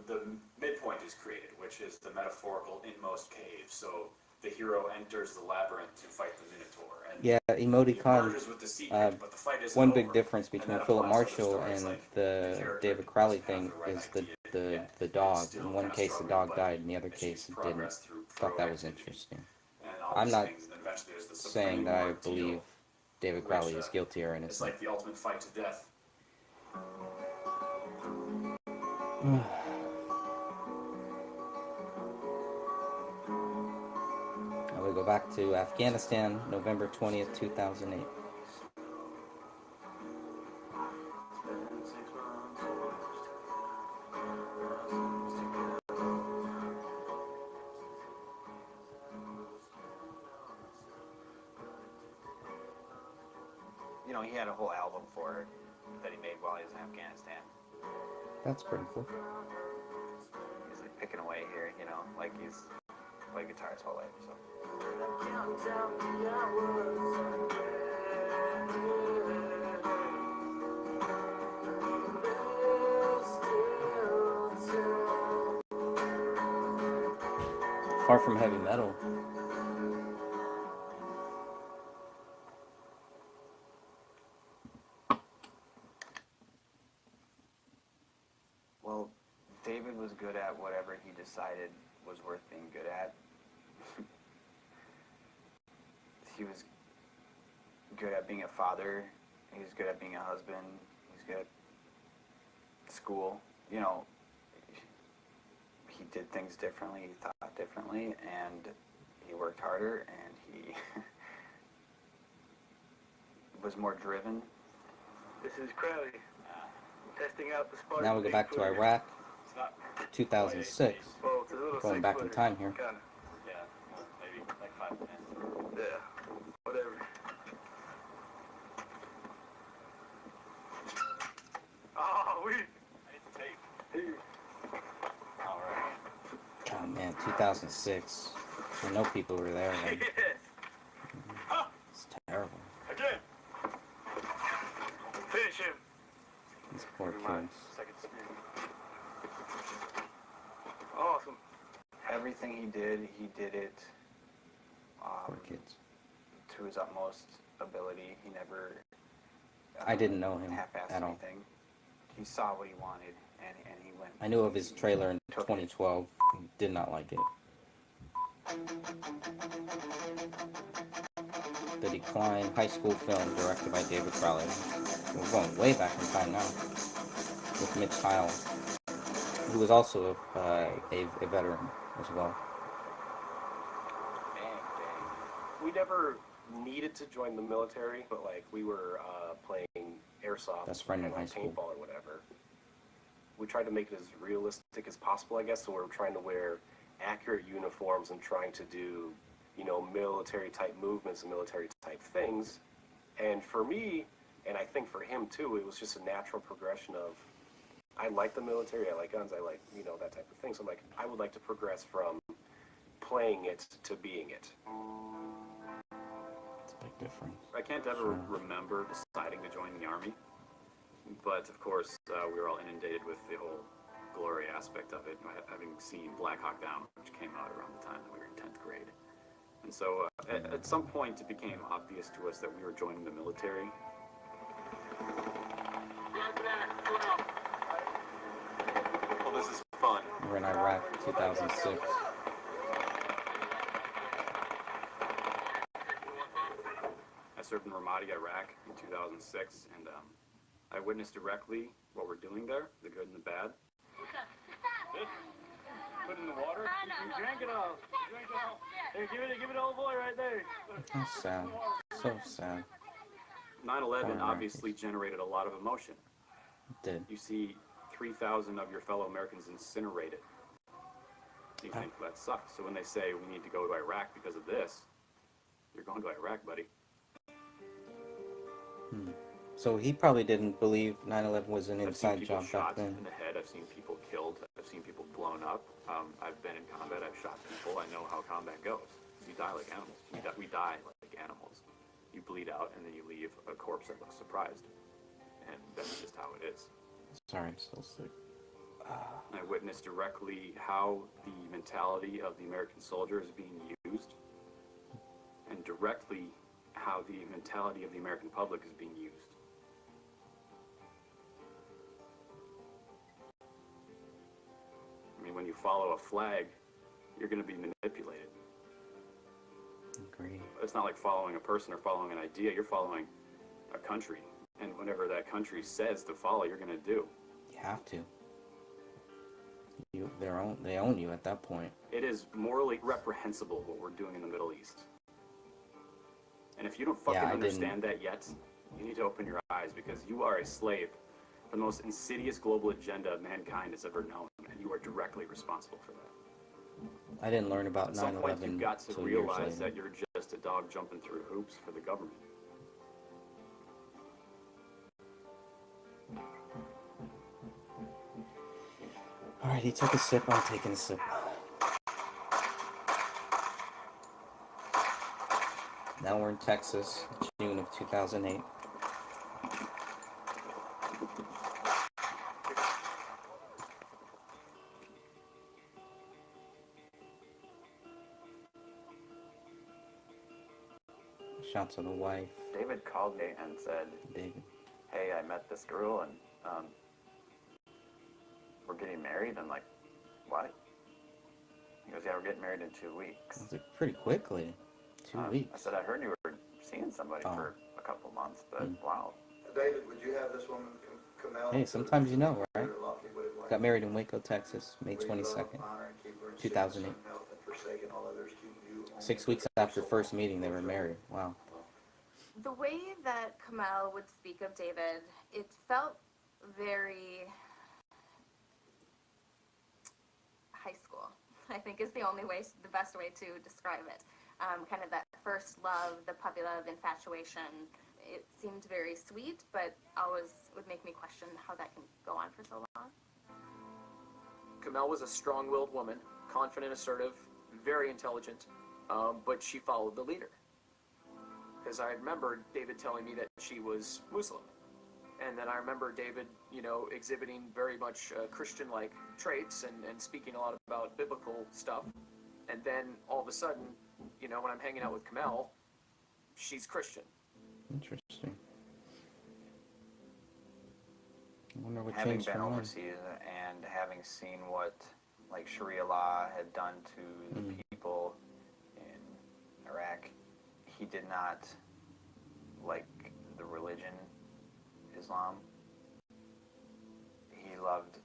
the midpoint is created, which is the metaphorical inmost cave. So the hero enters the labyrinth to fight the Minotaur. And Yeah, he emoticon. emerges with the secret, but the fight isn't One big over. difference And between that Philip applies to Marshall other stories, and like the character David doesn't Crowley have thing right is idea yet. the dog. Still In one kinda case, the struggling, dog but died. In the other achieves case, it progress didn't. through Thought that was proactivity. interesting. And all I'm these not things, and then eventually there's the saying supreme that I ordeal, believe David which, Crowley is guilty or It's innocent. like the ultimate fight to death. Now we go back to Afghanistan, November 20th, 2008. You know, he had a whole album for it that he made while he was in Afghanistan. That's pretty cool. He's like picking away here, you know, like he's played guitar his whole life. So. Far from heavy metal. Well, David was good at whatever he decided was worth being good at. He was good at being a father. He was good at being a husband. He was good at school. You know, he did things differently. He thought differently, and he worked harder, and he was more driven. This is Crowley. Testing out the Spartan. Now we go back to Iraq, 2006. Oh, it's a little Going back in time here. Kinda. Yeah, maybe like 5 minutes. Yeah, whatever. Oh, we. I need the tape. Here. All right. Oh man, 2006. I know people were there then. Yes. It's terrible. Again. Finish him. These poor kids. Second screen. Awesome. Everything he did it Poor kids. to his utmost ability. He never I didn't know him half-assed at all. anything. He saw what he wanted, and he went. I knew of his trailer in 2012. Did not like it. The Decline high school film directed by David Crowley. We're going way back in time now. With Mitch Heil, who was also a veteran as well. We never needed to join the military, but like we were playing airsoft Best friend in and high like, school. paintball or whatever. We tried to make it as realistic as possible, I guess, so we're trying to wear accurate uniforms and trying to do, you know, military type movements and military type things. And for me, and I think for him too, it was just a natural progression of, I like the military, I like guns, I like, you know, that type of thing. So I'm like, I would like to progress from playing it to being it. It's a big difference. I can't ever remember deciding to join the Army, but of course we were all inundated with the whole glory aspect of it, having seen Black Hawk Down, which came out around the time that we were in 10th grade. And so at some point it became obvious to us that we were joining the military. Well, this is fun. We're in Iraq, 2006. I served in Ramadi, Iraq in 2006, and I witnessed directly what we're doing there, the good and the bad. Put it in the water. You drank it all. Drink it all. Here, give it old boy right there. That's sad. So sad. 9/11 obviously generated a lot of emotion. It did. You see 3,000 of your fellow Americans incinerated. You think that sucks. So when they say we need to go to Iraq because of this, you're going to Iraq, buddy. So he probably didn't believe 9/11 was an I've seen inside people job back shot then. in the head. I've seen people killed. I've seen people blown up. I've been in combat. I've shot people. I know how combat goes. You die like animals. We die like animals. You bleed out, and then you leave a corpse that looks surprised. And that's just how it is. Sorry, I'm still sick. I witnessed directly how the mentality of the American soldier is being used, and directly how the mentality of the American public is being used. I mean, when you follow a flag, you're going to be manipulated. Agreed. It's not like following a person or following an idea. You're following a country, and whatever that country says to follow, you're going to do. You have to. They own you at that point. It is morally reprehensible what we're doing in the Middle East. And if you don't fucking understand that yet, you need to open your eyes, because you are a slave to the most insidious global agenda mankind has ever known, and you are directly responsible for that. I didn't learn about At some point, 9/11 you've got to until years realize later. that you're just a dog jumping through hoops for the government. Alright, he took a sip, I'm taking a sip. Now we're in Texas, June of 2008. Shout to the wife. David called me and said, David. "Hey, I met this girl and we're getting married." I'm like, "What?" He goes, "Yeah, we're getting married in 2 weeks." Was it pretty quickly? 2 weeks. I said, "I heard you were seeing somebody for a couple months, but wow." David, would you have this woman come out? Hey, sometimes you know, right? Got married in Waco, Texas, May 22nd, 2008. 6 weeks after first meeting, they were married. Wow. The way that Kamel would speak of David, it felt very high school, I think is the best way to describe it. Kind of that first love, the puppy love, infatuation. It seemed very sweet, but always would make me question how that can go on for so long. Kamel was a strong-willed woman, confident, assertive, very intelligent, but she followed the leader. Because I remember David telling me that she was Muslim. And then I remember David, exhibiting very much Christian-like traits and speaking a lot about biblical stuff. And then all of a sudden, when I'm hanging out with Kamel, she's Christian. Interesting. I wonder what Having changed been from then. overseas and having seen what like Sharia law had done to the people in Iraq, he did not like the religion Islam. He loved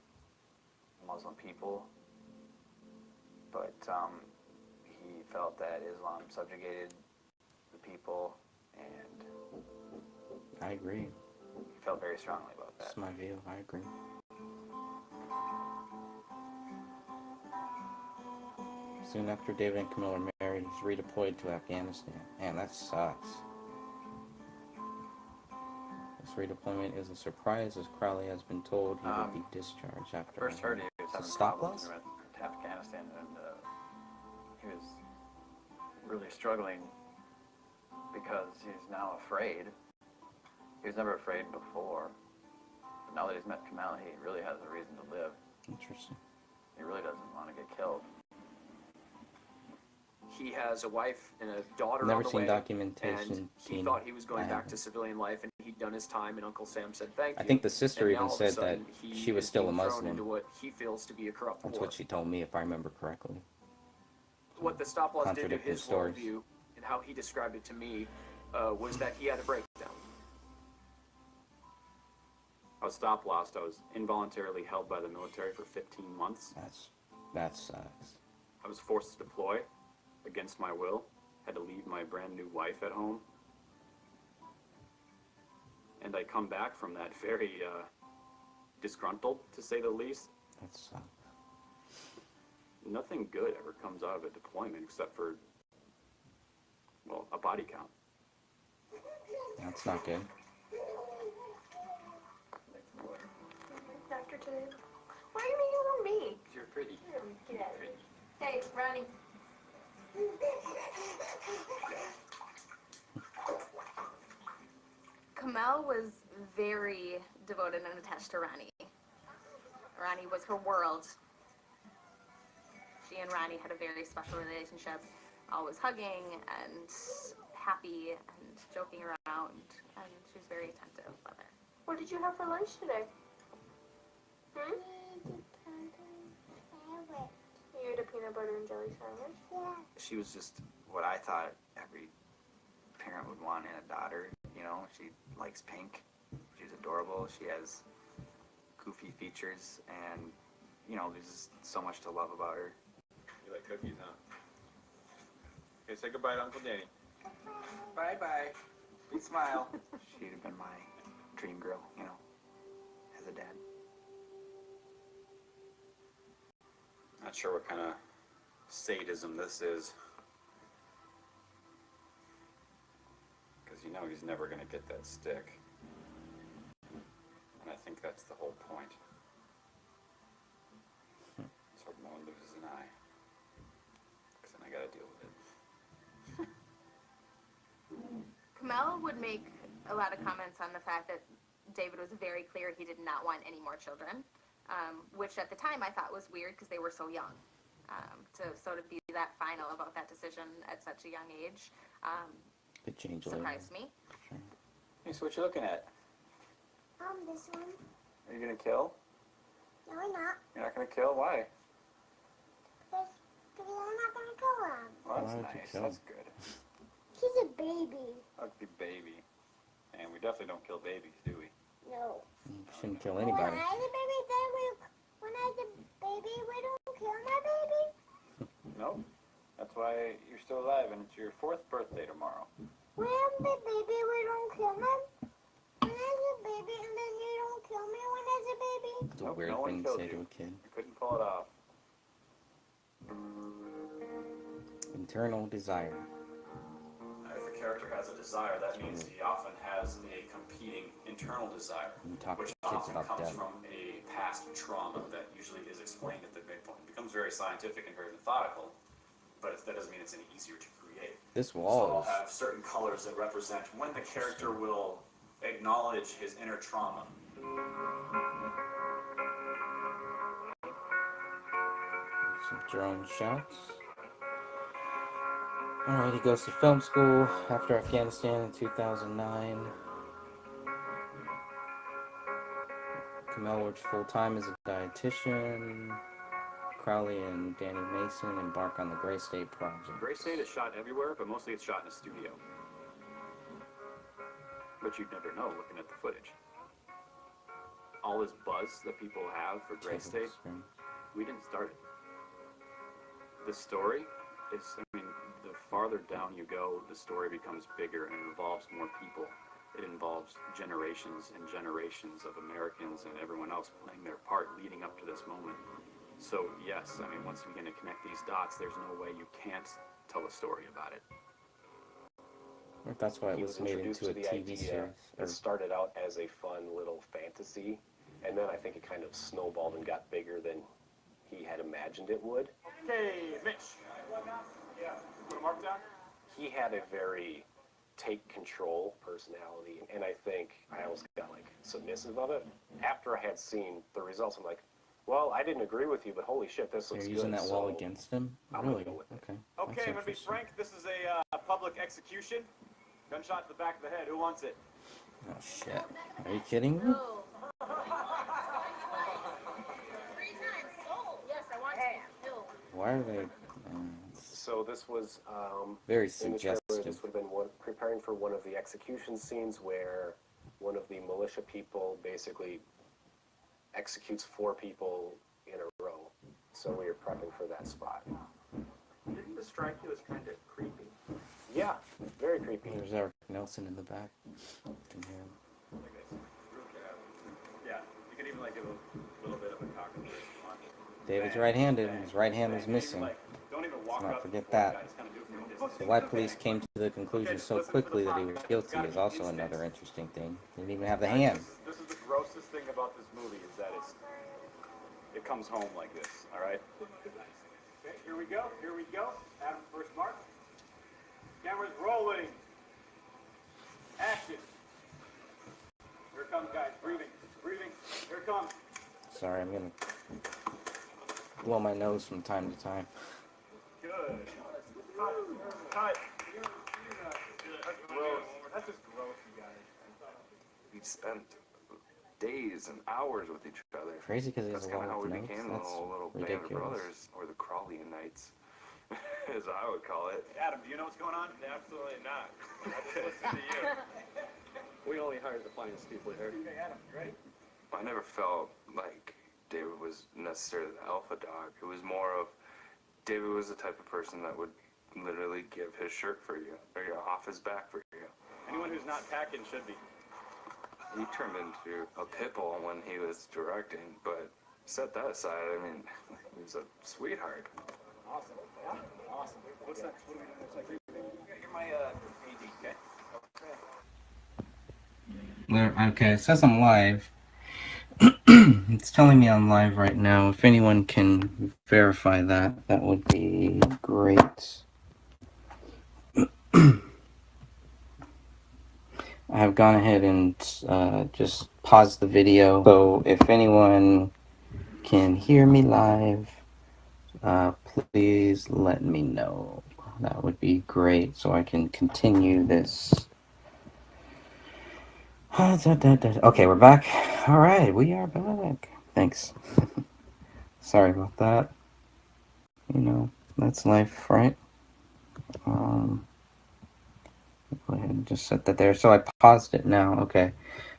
Muslim people, but he felt that Islam subjugated the people, and I agree. he felt very strongly about that. That's my view. I agree. Soon after David and Camille are married, he's redeployed to Afghanistan. Man, that sucks. This redeployment is a surprise, as Crowley has been told he will be discharged after. First heard he was having stop problems loss? when he went to Afghanistan, and he was really struggling because he's now afraid. He was never afraid before, but now that he's met Kamel, he really has a reason to live. Interesting. He really doesn't want to get killed. He has a wife and a daughter Never on the seen way, documentation, and he Tina. thought he was going I back haven't. to civilian life, and he'd done his time, and Uncle Sam said thank you. I think the sister And even now all of a said that sudden, he she was is still a being thrown Muslim. into what he feels to be a corrupt That's war. what she told me, if I remember correctly. What the stop loss did to Contradicting his stories. worldview and how he described it to me was that he had a breakdown. I was stop lost. I was involuntarily held by the military for 15 months. That sucks. I was forced to deploy against my will. Had to leave my brand new wife at home. And I come back from that very disgruntled, to say the least. That sucks. Nothing good ever comes out of a deployment except for, well, a body count. That's not good. After today. Why are you making it on me? You're pretty. Get out of here. Hey, Ronnie. Kamel was very devoted and attached to Ronnie. Ronnie was her world. She and Ronnie had a very special relationship, always hugging and happy and joking around, and she was very attentive with her. What did you have for lunch today? You ate a peanut butter and jelly sandwich? Yeah. She was just what I thought every parent would want in a daughter. She likes pink. She's adorable. She has goofy features, and there's just so much to love about her. You like cookies, huh? Okay, say goodbye to Uncle Danny. Bye-bye. Big smile. She'd have been my dream girl, as a dad. Not sure what kind of sadism this is. Because he's never going to get that stick. And I think that's the whole point. So no one loses an eye. Because then I got to deal with it. would make a lot of comments on the fact that David was very clear he did not want any more children, which at the time I thought was weird because they were so young. To sort of be that final about that decision at such a young age Could change surprised me. Sure. Hey, so what you looking at? This one. Are you gonna kill? No, I'm not. You're not gonna kill? Why? Because I'm not going to kill him. Well, that's Why would you nice. kill That's him? good. He's a baby. Ugly baby. And we definitely don't kill babies, do we? No. You shouldn't kill When anybody. I was a baby, when I was a baby, we don't kill my baby. Nope. That's why you're still alive, and it's your 4th birthday tomorrow. When I'm a baby, we don't kill him. When I was a baby, and then you don't kill me when I was a baby. It's a Nope, weird no one thing to killed say to you. a kid. You couldn't pull it off. Internal desire. If a character has a desire, that means he often has a competing internal desire, You talk which to kids often about comes death. from a past trauma that usually is explained at the midpoint. It becomes very scientific and very methodical, but that doesn't mean it's any easier to create. This So wall I'll is have certain colors that represent when the character will acknowledge his inner trauma. some drone shots. Alright, he goes to film school after Afghanistan in 2009. Kamel works full-time as a dietitian. Crowley and Danny Mason embark on the Gray State project. Gray State is shot everywhere, but mostly it's shot in a studio. But you'd never know looking at the footage. All this buzz that people have for Gray State, we didn't start it. The story is, I mean, the farther down you go, the story becomes bigger and it involves more people. It involves generations and generations of Americans and everyone else playing their part leading up to this moment. So yes, I mean, once you begin to connect these dots, there's no way you can't tell a story about it. That's why it He was was made introduced into a to the TV idea. series. It started out as a fun little fantasy, and then I think it kind of snowballed and got bigger than he had imagined it would. Okay, Mitch. Yeah, put a mark down. He had a very take control personality, and I think I almost got like submissive of it. After I had seen the results, I'm like, well, I didn't agree with you, but holy shit, this looks They're good. using that wall so against him? I'm Really? gonna go with it. Okay. Okay, That's I'm gonna be interesting. frank. This is a public execution. Gunshot to the back of the head. Who wants it? Oh shit. Are you kidding me? Yes, I want to kill. Why are they... So this was Very in the trailer, suggestive. this would have been preparing for one of the execution scenes where one of the militia people basically executes 4 people in a row. So we were prepping for that spot. Didn't the strike you as kind of creepy? Yeah, very creepy. There's Eric Nelson in the back. You can hear him. Yeah, you could even like give a little bit of a cock and bull. David's right-handed. His right hand was missing. Don't even Let's walk not up forget before the that. guy, just kind of do it from a distance. So why police came to the conclusion so quickly that he was guilty is also another interesting thing. They didn't even have the hand. This is the grossest thing about this movie is that it comes home like this, all right? Okay, here we go. Here we go. Adam, first mark. Camera's rolling. Action. Here it comes, guys. Breathing. Breathing. Here it comes. Sorry, I'm gonna blow my nose from time to time. Good. Cut. That's gross. That's just gross, you guys. We spent days and hours with each other. Crazy 'cause he has That's a kind of how lot we of notes. became the That's whole little band of ridiculous. brothers, or the Crawleyites, as I would call it. Adam, do you know what's going on? Absolutely not. I just listened to you. We only hired the finest people here. Okay, Adam, you ready? I never felt like David was necessarily the alpha dog. It was more of David was the type of person that would literally give his shirt for you, or off his back for you. Anyone who's not packing should be. He turned into a pit bull when he was directing, but set that aside, I mean, he was a sweetheart. Awesome. Yeah. Awesome. What's next? What are we doing next? You're my AD, okay? Okay, it says I'm live. It's telling me I'm live right now. If anyone can verify that, that would be great. have gone ahead and just paused the video. So if anyone can hear me live, please let me know. That would be great so I can continue this. Okay, we're back. All right, we are back. Thanks. Sorry about that. You know, that's life, right? Go ahead and just set that there. So I paused it now. Okay.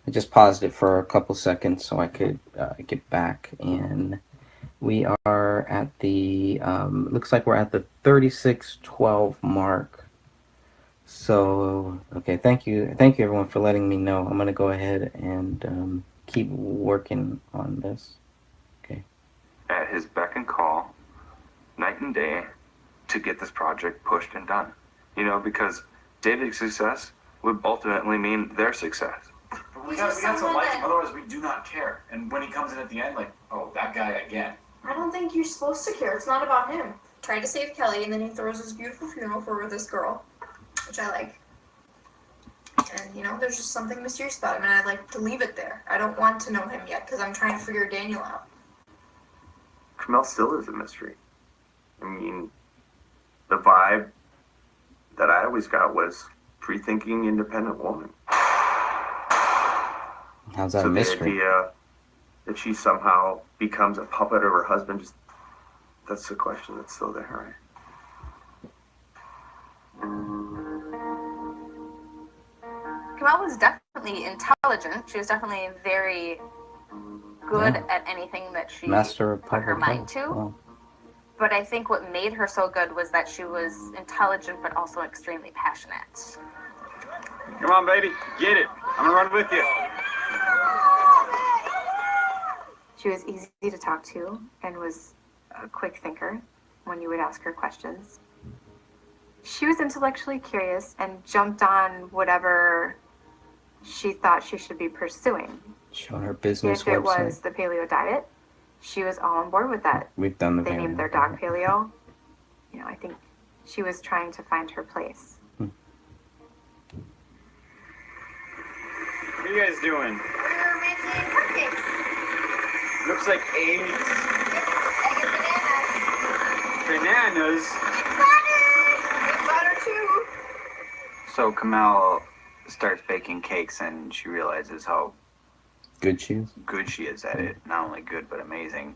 I just paused it for a couple seconds so I could get back. And we are at the, looks like we're at the 36:12 mark. So, okay, thank you everyone for letting me know. I'm going to go ahead and keep working on this. Okay. At his beck and call, night and day, to get this project pushed and done. You know, because David's success would ultimately mean their success. We got to like him, otherwise we do not care. And when he comes in at the end, like, oh, that guy again. I don't think you're supposed to care. It's not about him. Trying to save Kelly, and then he throws his beautiful funeral for this girl, which I like. And, you know, there's just something mysterious about him, and I'd like to leave it there. I don't want to know him yet, because I'm trying to figure Daniel out. Kamel still is a mystery. I mean, the vibe that I always got was free-thinking, independent woman. How's that so mystery? The idea that she somehow becomes a puppet of her husband, just that's the question that's still there, right? Kamel was definitely intelligent. She was definitely very good at anything that she Master of put her public mind health. to. Wow. But I think what made her so good was that she was intelligent but also extremely passionate. Come on, baby, get it. I'm gonna run with you. She was easy to talk to and was a quick thinker when you would ask her questions. She was intellectually curious and jumped on whatever she thought she should be pursuing. Show her business If it website. was the paleo diet, she was all on board with that. We've done the They paleo. named their dog Paleo. You know, I think she was trying to find her place. What are you guys doing? We're making cupcakes. Looks like eggs. Egg and Bananas. butter. And butter too. So Kamel starts baking cakes and she realizes how Good shoes. good she is at it. Not only good, but amazing.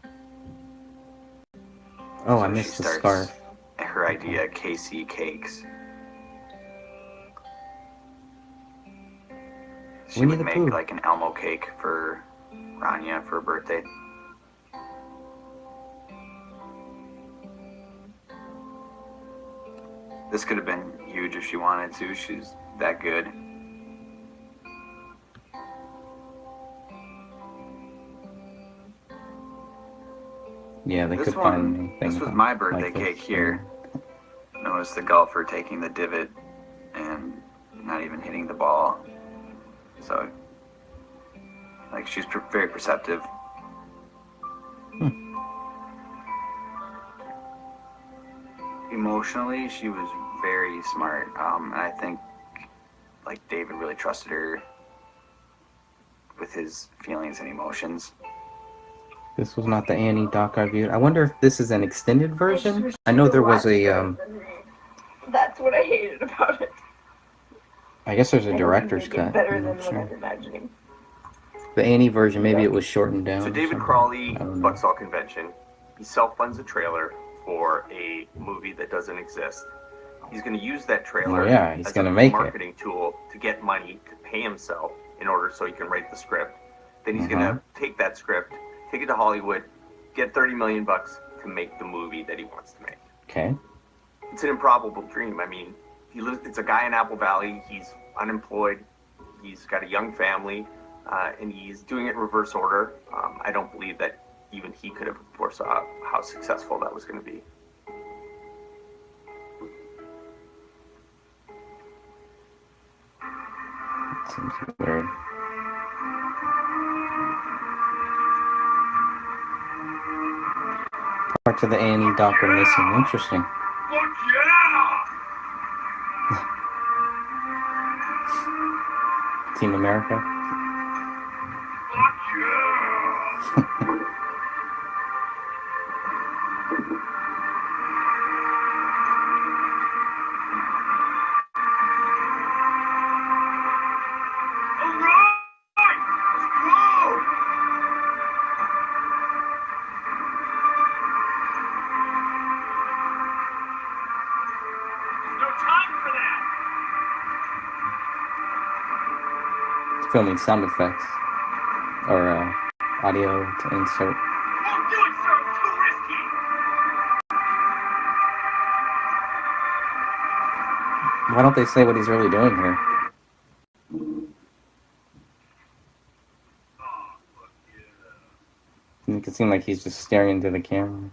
Oh, I So missed she the starts scarf. her idea, KC Cakes. She Winnie would the make Pooh. like an Elmo cake for Rania for her birthday. This could have been huge if she wanted to. She's that good. Yeah, they This could one- find anything. This was about- my birthday like cake this. here. Notice the golfer taking the divot and not even hitting the ball. So, like, she's very perceptive. Emotionally, she was very smart. And I think, like, David really trusted her with his feelings and emotions. This was not the Annie doc I viewed. I wonder if this is an extended version. I know there was a. That's what I hated about it. I guess there's a I hope you director's make it cut. better I'm than not what sure. I'm imagining. The Annie version, maybe it was shortened down. So or David something. Crawley, I don't know. Bucksall Convention, he self-funds a trailer for a movie that doesn't exist. He's going to use that trailer Oh, yeah, he's as gonna a make it. marketing tool to get money to pay himself in order so he can write the script. Then he's Uh-huh. going to take that script, take it to Hollywood, get $30 million to make the movie that he wants to make. Okay. It's an improbable dream. I mean, it's a guy in Apple Valley. He's unemployed. He's got a young family, and he's doing it in reverse order. I don't believe that even he could have foresaw how successful that was going to be. Seems weird. Parts of the Annie doc are missing. Interesting. Team America. Filming sound effects or audio to insert. Why don't they say what he's really doing here? It can seem like he's just staring into the camera.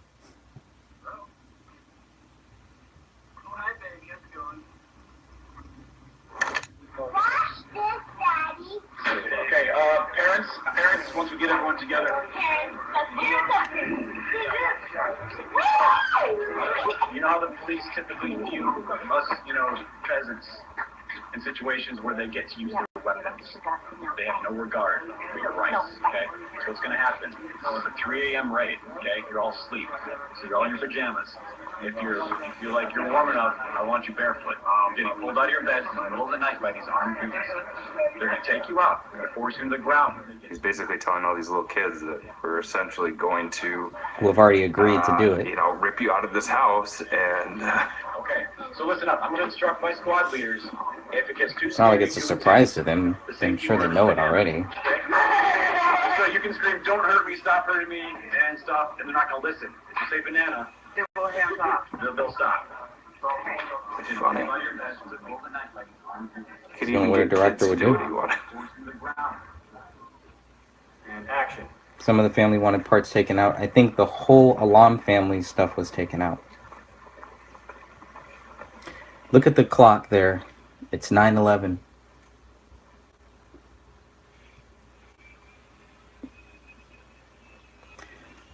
Okay, parents, once we get everyone together. You know how the police typically view us, peasants in situations where they get to use their weapons. They have no regard for your rights, okay? So what's going to happen? It's a 3 a.m. raid, okay? You're all asleep, so you're all in your pajamas. If you feel like you're warm enough, I want you barefoot. You're getting pulled out of your bed in the middle of the night by these armed dudes. They're going to take you out. They're going to force you to the ground. He's basically telling all these little kids that we're essentially going to... Who have already agreed to do it. Rip you out of this house and... Okay, so listen up. I'm going to instruct my squad leaders. If it gets too It's not like it's a surprise to them. I'm sure they know it already. So you can scream, "Don't hurt me, stop hurting me," and stuff, and they're not going to listen. If you say banana, they'll stop. Funny. Could even what a director would do. And action. Some of the family wanted parts taken out. I think the whole Alam family stuff was taken out. Look at the clock there. It's 9/11.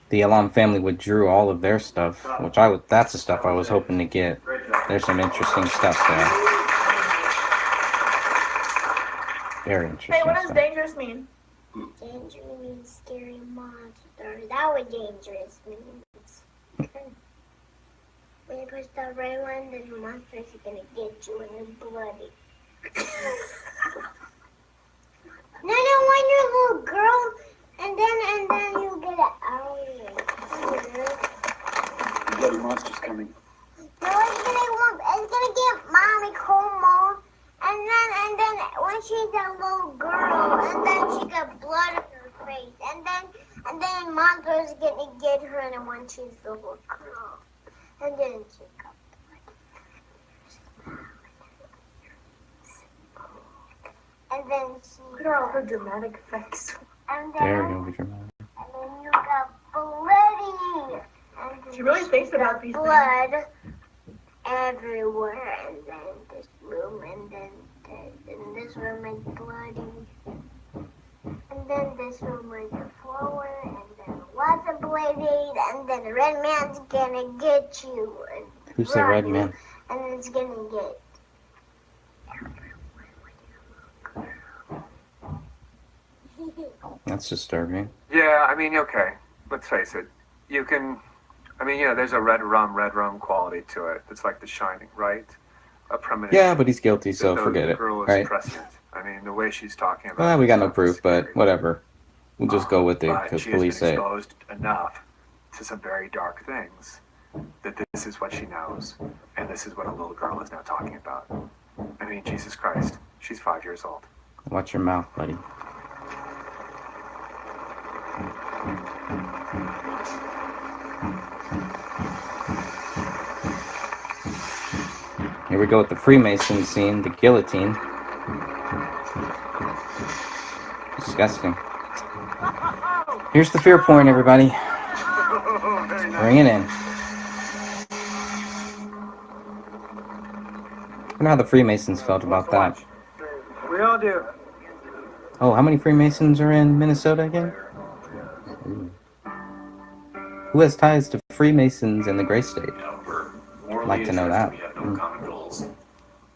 The Alam family withdrew all of their stuff, which that's the stuff I was hoping to get. There's some interesting stuff there. Very interesting. Hey, what does stuff. dangerous mean? Dangerous means scary monster. That what dangerous means. When you push the red one, then the monster is gonna get you and you're bloody. No, when you're a little girl, and then you get an owl. Bloody monster's coming. No, it's gonna get mommy, cold mom, and then when she's a little girl, and then she got blood on her face, and then monster's gonna get her, and when she's a little girl, and then she got blood. And then she. Look at all her dramatic effects. And then, Very dramatic. And then you got bloody. And then She really thinks about these blood everywhere, and then this room, and then this room is bloody, and then this room is the floor, and then lots of bleeding, and then the red man's gonna get you. And Who's the red man? And it's gonna get. That's disturbing. Yeah, I mean, okay. Let's face it. You can, there's a red rum quality to it. It's like The Shining, right? A premonition. Yeah, but he's guilty, so forget the it. girl is Right? prescient. I mean, the way she's talking about. Well, we got no proof, but whatever. We'll just go with it But because she has police been say it. exposed enough to some very dark things that this is what she knows, and this is what a little girl is now talking about. I mean, Jesus Christ, she's 5 years old. Watch your mouth, buddy. Here we go with the Freemason scene, the guillotine. Disgusting. Here's the fear point, everybody. Bring it in. I wonder how the Freemasons felt about that. We all do. Oh, how many Freemasons are in Minnesota again? Ooh. Who has ties to Freemasons in the Gray State? I'd like to know that. We have no common goals.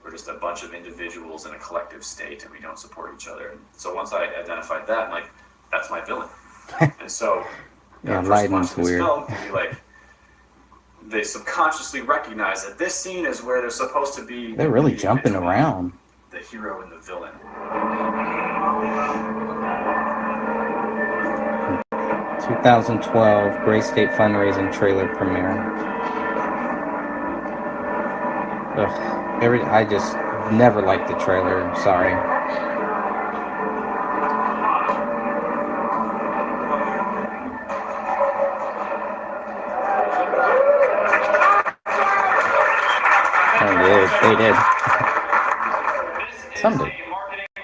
We're just a bunch of individuals in a collective state, and we don't support each other. So once I identified that, I'm like, that's my villain. And so Yeah, first Leiden's watching this weird. film can be like, they subconsciously recognize that this scene is where they're supposed to be. They're really jumping around. The hero and the villain. 2012 Gray State fundraising trailer premiere. Ugh, I just never liked the trailer. Sorry. Oh, they did. Some did.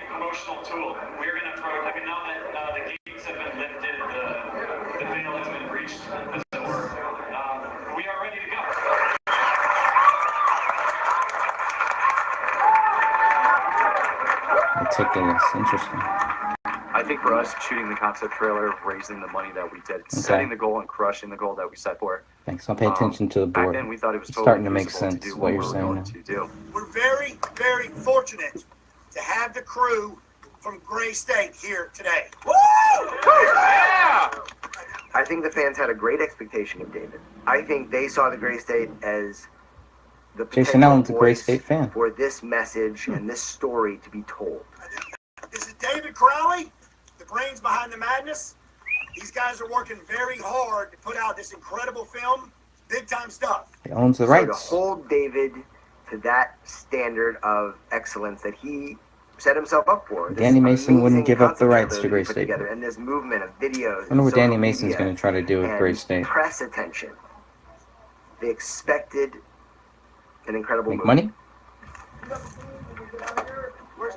Promotional tool. We're going to throw, I mean, now that the gates have been lifted, the veil has been breached, as it were, we are ready to go. Meticulous. Interesting. I think for us, shooting the concept trailer, raising the money that we did, setting the goal and crushing the goal that we set for. Thanks. I'll pay attention to the Back board. then, we thought it was It's totally starting to make feasible sense to do what you're we were saying going now. to do. We're very, very fortunate to have the crew from Gray State here today. Woo! Yeah! I think the fans had a great expectation of David. I think they saw the Gray State as the Jason Allen's a Gray State fan. for this message and this story to be told. This is David Crowley, the brains behind the madness. These guys are working very hard to put out this incredible film. Big time stuff. He owns the So rights. to hold David to that standard of excellence that he set himself up for. this Danny Mason wouldn't amazing give up the concept rights trailer to that Gray he put State. together, and this movement of videos. I wonder what and Danny social Mason's media going to try to do with and Gray State. press attention. They expected an incredible Make movie. money?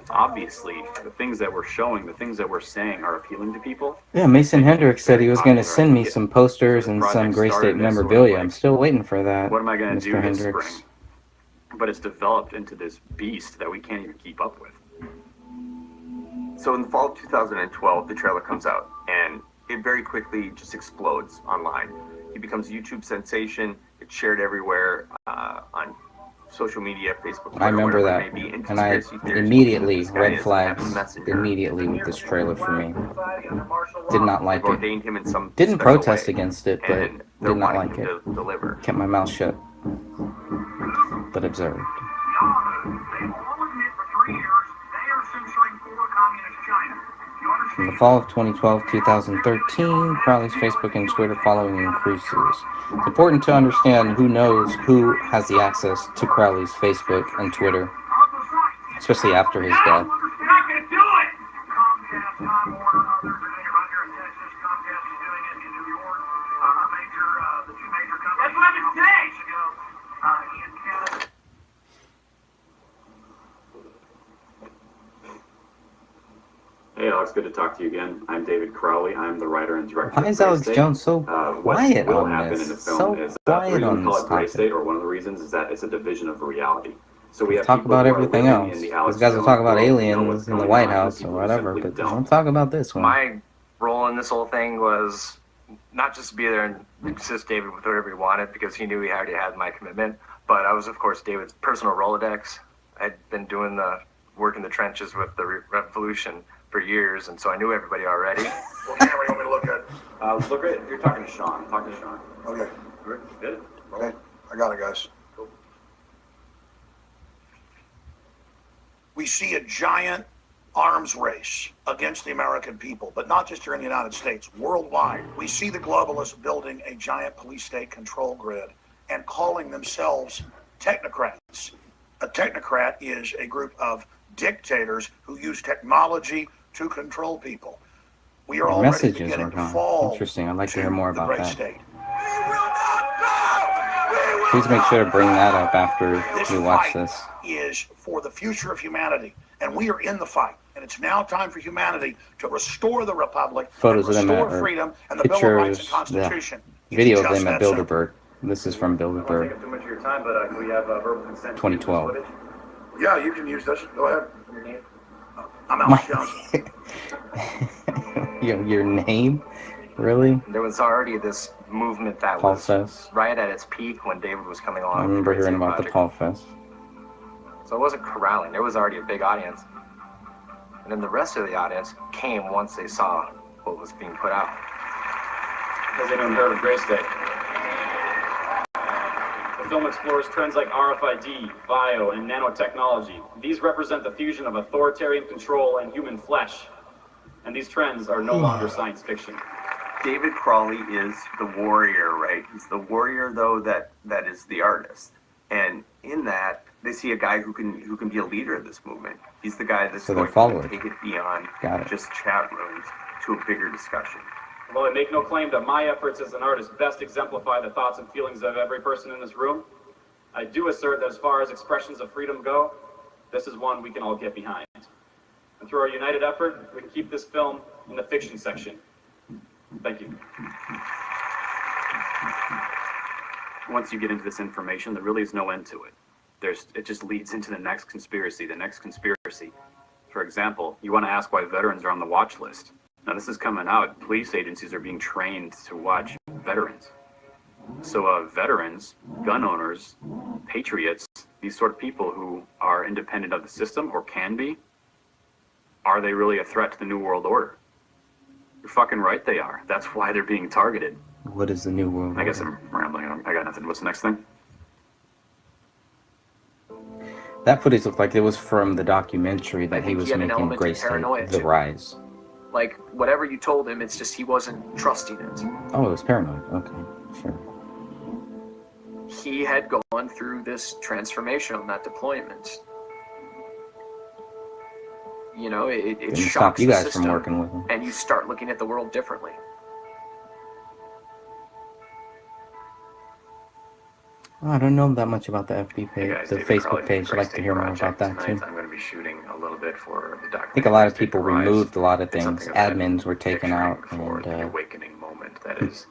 Obviously, the things that we're showing, the things that we're saying are appealing to people. Yeah, Mason Hendricks said he was going to send me some posters and some project Gray started State as sort of memorabilia. like, I'm still waiting for that, What am I going to do Mr. this Hendricks. spring? But it's developed into this beast that we can't even keep up with. So in the fall of 2012, the trailer comes out, and it very quickly just explodes online. He becomes a YouTube sensation. It's shared everywhere on social media, Facebook, Twitter, I remember whatever that, it may be. and I conspiracy theories. immediately, This guy red is flags, a messenger. immediately with this trailer for me. Did not like They've it. ordained him in some Didn't special protest way, against it, but and they're did not wanting like him it. to deliver. Kept my mouth shut, but observed. In the fall of 2012-2013, Crowley's Facebook and Twitter following increases. It's important to understand who knows who has the access to Crowley's Facebook and Twitter, especially after his death. Hey, Alex, good to talk to you again. I'm David Crowley. I'm the writer and director. Why is of Gray Alex State. Jones so quiet what will on happen this? in the film So is quiet the reason on we call this it Gray topic. State, or one of the reasons, is that it's a division of reality. So we have Talk people about who are everything living else. in the Alex These guys will Jones talk about world, know what's aliens in the going White on, House people or who whatever, simply but don't. don't talk about this one. My role in this whole thing was not just to be there and assist David with whatever he wanted, because he knew he already had my commitment, but I was, of course, David's personal Rolodex. I'd been doing the work in the trenches with the revolution for years, and so I knew everybody already. What camera you want me to look at? Look at, you're talking to Sean. I'm talking to Sean. Okay. Good. Okay. I got it, guys. We see a giant arms race against the American people, but not just here in the United States, worldwide. We see the globalists building a giant police state control grid and calling themselves technocrats. A technocrat is a group of dictators who use technology to control people. We are already Messages beginning are to gone. fall Interesting. I'd like to to hear more the about Gray that. State. Please make sure to bring that up after This you watch fight this. is for the future of humanity, and we are in the fight. And it's now time for humanity to restore the republic, Photos of and them restore at, freedom, and the Bill of Rights and pictures, Constitution. the video of It's them at just that simple. Bilderberg. This is from I won't take Bilderberg, up too much of your time, but can we have verbal consent to use this 2012. footage? Yeah, you can use this. Go ahead. Your name? I'm Alex Johnson. Your name? Really? There was already this movement that Paul was Fest. right at its peak when David was coming along. I with the remember Gray hearing State about the Project. Paul Fest. So it wasn't corralling. There was already a big audience. And then the rest of the audience came once they saw what was being put out. Has anyone heard of Gray State? The film explores trends like RFID, bio, and nanotechnology. These represent the fusion of authoritarian control and human flesh. And these trends are no longer science fiction. David Crawley is the warrior, right? He's the warrior, though, that is the artist. And in that, they see a guy who can be a leader of this movement. He's the guy that's So they're going to followers. take it beyond Got it. just chat rooms to a bigger discussion. Although I make no claim that my efforts as an artist best exemplify the thoughts and feelings of every person in this room, I do assert that as far as expressions of freedom go, this is one we can all get behind. And through our united effort, we can keep this film in the fiction section. Thank you. Once you get into this information, there really is no end to it. It just leads into the next conspiracy, the next conspiracy. For example, you want to ask why veterans are on the watch list. Now this is coming out. Police agencies are being trained to watch veterans. So veterans, gun owners, patriots, these sort of people who are independent of the system or can be, are they really a threat to the New World Order? You're fucking right they are. That's why they're being targeted. What is the New World I guess Order? I'm rambling. I got nothing. What's the next thing? That footage looked like it was from the documentary that he think was he had an making, element Gray of State, paranoia, The too. Rise. Like, whatever you told him, it's just he wasn't trusting it. Oh, it was paranoid. Okay, sure. He had gone through this transformation on that deployment. You know, it Didn't shocks stop you the guys system, from working with him. and you start looking at the world differently. Oh, I don't know that much about the FB page, guys, the David Facebook Crowley, page. I'd Gray like to State hear more about Project. that Tonight too. I'm going to be shooting a little bit for the I documentary. think a lot of Gray State people Rise. removed a lot of It's things. something that I'm Admins were taken out, for and the awakening moment that is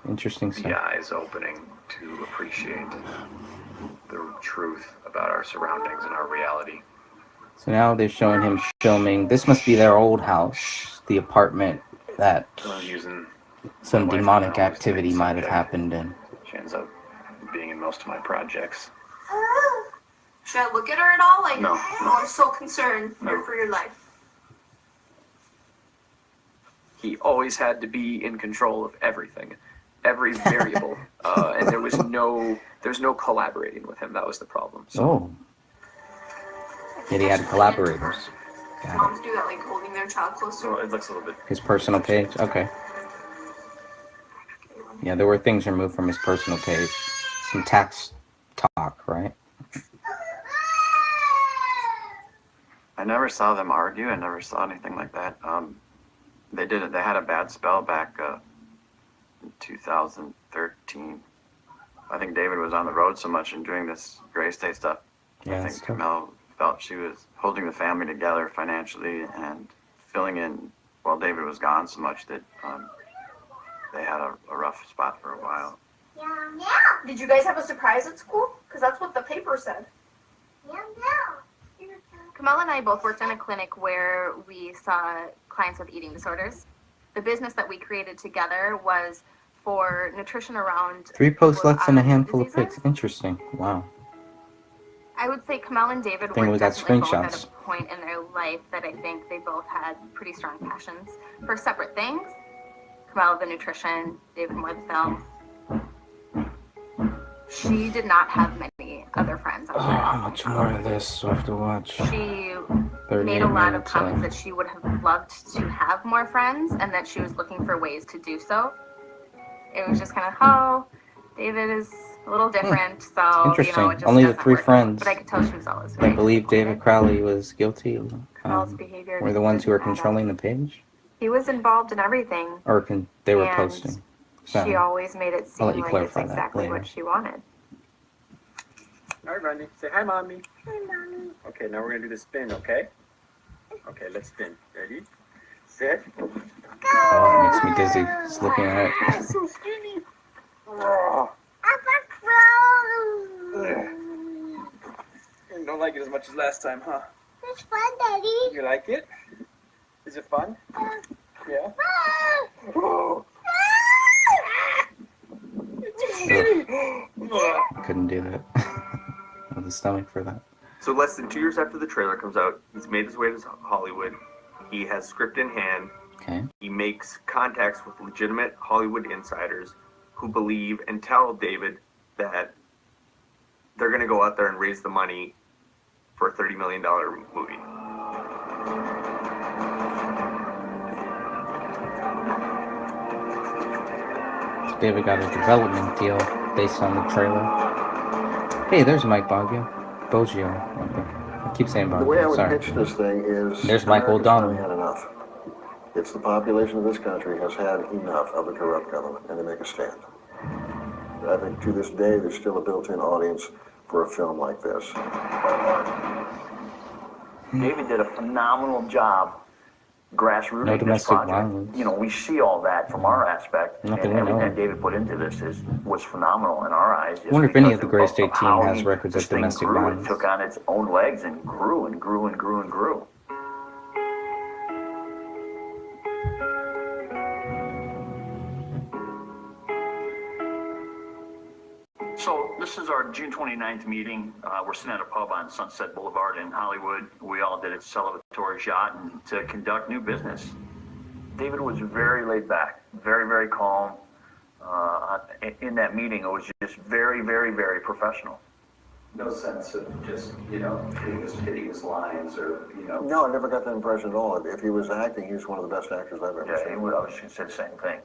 interesting the stuff. eyes opening to appreciate the truth about our surroundings and our reality. So now they're showing him filming. This must be their old house, the apartment that So I'm using some my wife demonic Mel as the activity might have subject. happened in. She ends up being in most of my projects. Should I look at her at all? Like, No. oh, I'm so concerned No. for your life. He always had to be in control of everything, every variable, and there's no collaborating with him. That was the problem. So. Oh. Yet he had collaborators. Got Moms do that, like holding their child close to Well, them. it looks a little bit. it. His personal page? Okay. Yeah, there were things removed from his personal page. Some tax talk, right? I never saw them argue. I never saw anything like that. They did it. They had a bad spell back in 2013. I think David was on the road so much and doing this Gray State stuff. Yeah, I that's think tough. Kamel felt she was holding the family together financially and filling in while David was gone so much that they had a rough spot for a while. Did you guys have a surprise at school? Because that's what the paper said. Kamal and I both worked in a clinic where we saw clients with eating disorders. The business that we created together was for nutrition around 3 posts people with left and a autoimmune handful of diseases. pics. Interesting. Wow. I would say Kamal and David Think were we got definitely both screenshots. at a point in their life that I think they both had pretty strong passions for separate things. Kamal the nutrition, David more the film. She did not have many other friends. Oh, how much more of this do I have to watch? She 38 made a lot of minutes comments left. that she would have loved to have more friends and that she was looking for ways to do so. It was just kind of, oh, David is a little different, so, Interesting. it just Only the doesn't 3 work out. friends But I could tell she was always that very believed David disappointed. Crowley was guilty behavior were the ones who were didn't add up. controlling the page? He was involved in everything. Or they were and posting? So, She always made it I'll let seem you like it's clarify that exactly later. what she wanted. All right, Randy. Say hi, mommy. Hi, mommy. Okay, now we're gonna do the spin, okay? Okay, let's spin. Ready? Set. Oh, it makes me dizzy just looking at it. So skinny. Oh. You don't like it as much as last time, huh? It's fun, Daddy. You like it? Is it fun? Yeah. Oh. It's too skinny. I couldn't do that. I have the stomach for that. So less than 2 years after the trailer comes out, he's made his way to Hollywood. He has script in hand. Okay. He makes contacts with legitimate Hollywood insiders who believe and tell David that they're going to go out there and raise the money for a $30 million movie. So David got a development deal based on the trailer. Hey, there's Mike Boggio. Boggio. Okay. I keep saying Boggio. The way I would Sorry. pitch this thing is There's Michael America's finally O'Donnell. had enough. It's the population of this country has had enough of the corrupt government, and they make a stand. I think to this day, there's still a built-in audience for a film like this. David did a phenomenal job grassrooting No this domestic project. violence. You know, we see all that from our aspect, Nothing and we everything know. that David put into this was phenomenal in our eyes. I wonder if any of the Gray State team how has records this of thing domestic grew. violence. It took on its own legs and grew and grew and grew and grew. So this is our June 29th meeting. We're sitting at a pub on Sunset Boulevard in Hollywood. We all did a celebratory shot and to conduct new business. David was very laid back, very, very calm. In that meeting, it was just very, very, very professional. No sense of just, hitting his lines or, No, I never got that impression at all. If he was acting, he was one of the best actors I've ever Yeah, seen. I was going to say the same thing.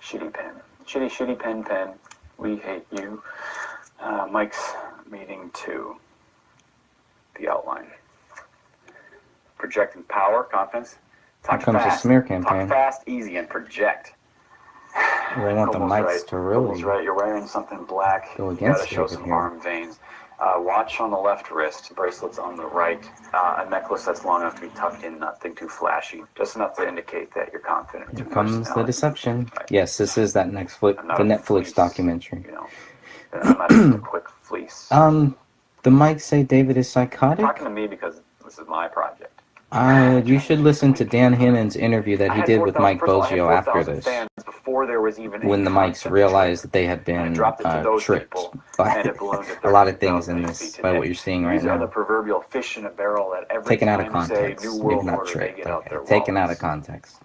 Shitty pen. Shitty pen. We hate you. Mike's meeting 2. The outline. Projecting power, confidence. Here comes the smear campaign. Talk fast, easy, and project. They want the Cole's mics right. to Cole's really right. You're wearing something black. go You against gotta show David some here. arm veins. Watch on the left wrist, bracelets on the right. A necklace that's long enough to be tucked in, nothing too flashy. Just enough to indicate that you're confident in Here your comes the personality. deception. Yes, this is that the not a Netflix fleece, documentary. I'm not just a quick fleece. The mics say David is psychotic. Talking to me because this is my project. You should listen to Dan Hannon's interview that he did with Mike Boggio after this, Before there was even when the mics realized that they had been tricked by a lot of things in this, by what you're seeing right These are the now. proverbial fish in a barrel that every Taken out of time say context, New maybe World not Order, they tricked. get out Okay, their taken out wallets. of context.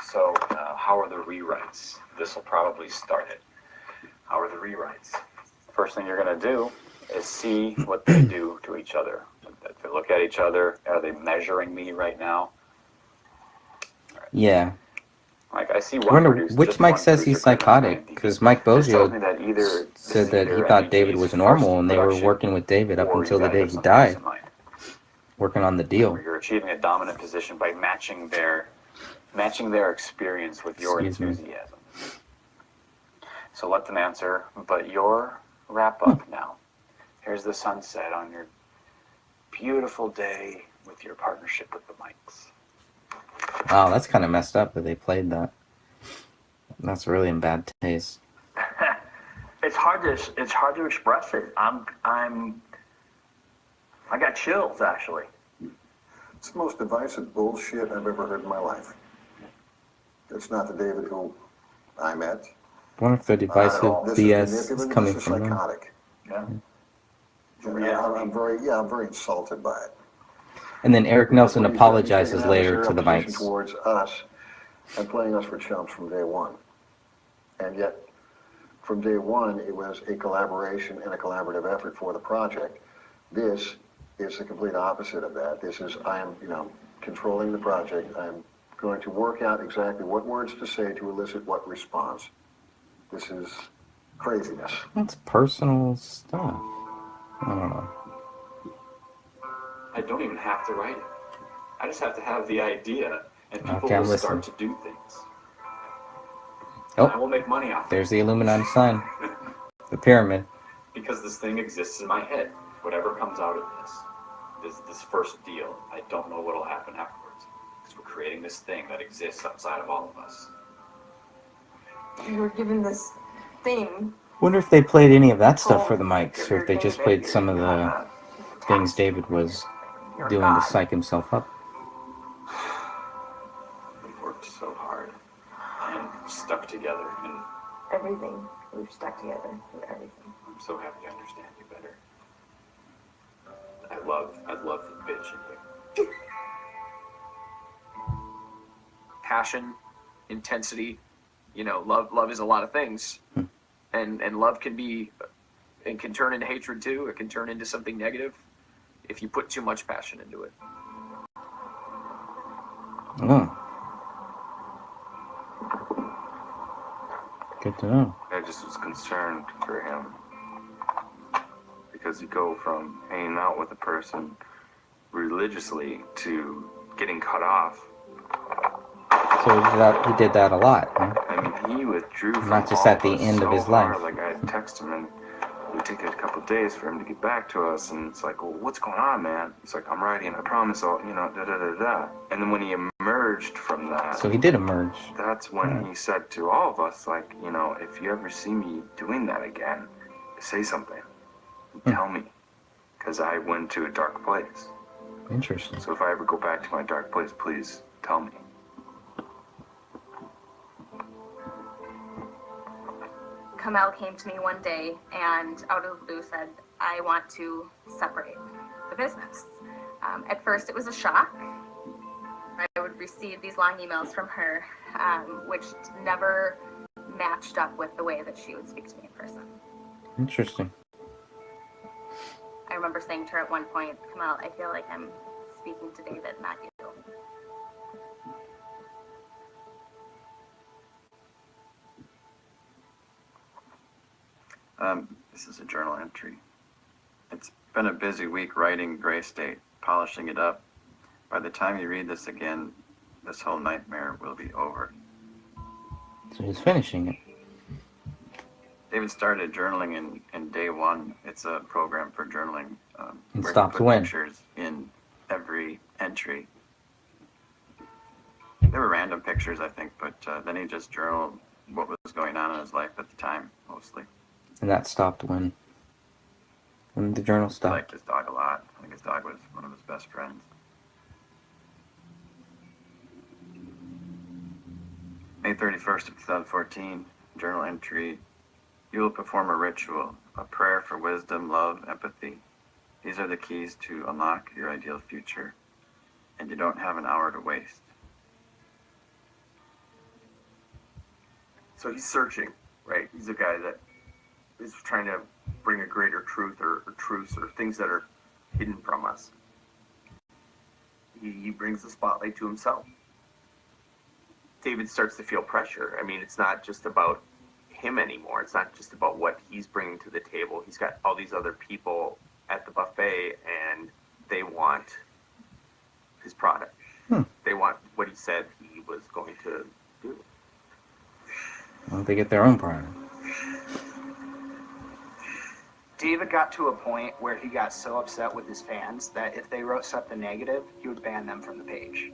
So, how are the rewrites? This will probably start it. How are the rewrites? First thing you're going to do is see what they do to each other. If they look at each other, are they measuring me right now? Yeah. Like, I see I one wonder producer, which just Mike one says he's producer credit on psychotic, because Mike This tells Boggio me that either said that he thought David was normal and they were working with David up until the day he died, working on the deal. You're achieving a dominant position by matching their experience with your Excuse me. enthusiasm. So let them answer, but your wrap up now. Here's the sunset on your beautiful day with your partnership with the mics. Wow, that's kind of messed up that they played that. That's really in bad taste. It's hard to express it. I got chills actually. It's the most divisive bullshit I've ever heard in my life. It's not the David who I met. I wonder if the divisive This BS is manipulative, coming this is from them. psychotic. Yeah. I'm very insulted by it. And then Eric Nelson He's apologizes taking later adversarial to the position mics. towards us and playing us for chumps from day one. And yet, from day one, it was a collaboration and a collaborative effort for the project. This is the complete opposite of that. This is, I am, controlling the project. I'm going to work out exactly what words to say to elicit what response. This is craziness. That's personal stuff. I don't know. I don't even have to write it. I just have to have the idea, and people Okay, I'm will listening. start to do things. Oh, I will make money off it. there's the Illuminati sign. The pyramid. Because this thing exists in my head. Whatever comes out of this first deal, I don't know what'll happen afterwards. Because we're creating this thing that exists outside of all of us. You were given this thing. Wonder if they played any of that stuff for the mics, or if they just played some of the things David was doing to psych himself up. We worked so hard and stuck together, and Everything we've stuck together with everything. I'm so happy I understand you better. I love the bitch in you. Passion, intensity, love is a lot of things. And love can turn into hatred too. It can turn into something negative if you put too much passion into it. Oh. Good to know. I just was concerned for him because you go from hanging out with a person religiously to getting cut off. So he did that a lot. Huh? I mean, he withdrew from Not just all at the of us end of so his life. hard. Like, I texted him, and it would take a couple of days for him to get back to us. And it's like, well, what's going on, man? It's like, I'm writing. I promise I'll, da-da-da-da. And then when he emerged from that... So he did emerge. That's when he said to all of us, like, if you ever see me doing that again, say something. Tell me. Because I went to a dark place. Interesting. So if I ever go back to my dark place, please tell me. Kamel came to me one day and out of the blue said, I want to separate the business. At first it was a shock. I would receive these long emails from her, which never matched up with the way that she would speak to me in person. Interesting. I remember saying to her at one point, Kamel, I feel like I'm speaking to David, not you. This is a journal entry. It's been a busy week writing Gray State, polishing it up. By the time you read this again, this whole nightmare will be over. So he's finishing it. David started journaling in day one. It's a program for journaling. And where stopped you put when? pictures in every entry. There were random pictures, I think, but then he just journaled what was going on in his life at the time, mostly. And that stopped when? When the journal He stopped. liked his dog a lot. I think his dog was one of his best friends. May 31st of 2014, journal entry. You will perform a ritual, a prayer for wisdom, love, empathy. These are the keys to unlock your ideal future, and you don't have an hour to waste. So he's searching, right? He's a guy that is trying to bring a greater truth or truths or things that are hidden from us. He brings the spotlight to himself. David starts to feel pressure. I mean, it's not just about him anymore. It's not just about what he's bringing to the table. He's got all these other people at the buffet, and they want his product. They want what he said he was going to do. Well, they get their own product. David got to a point where he got so upset with his fans that if they wrote something negative, he would ban them from the page.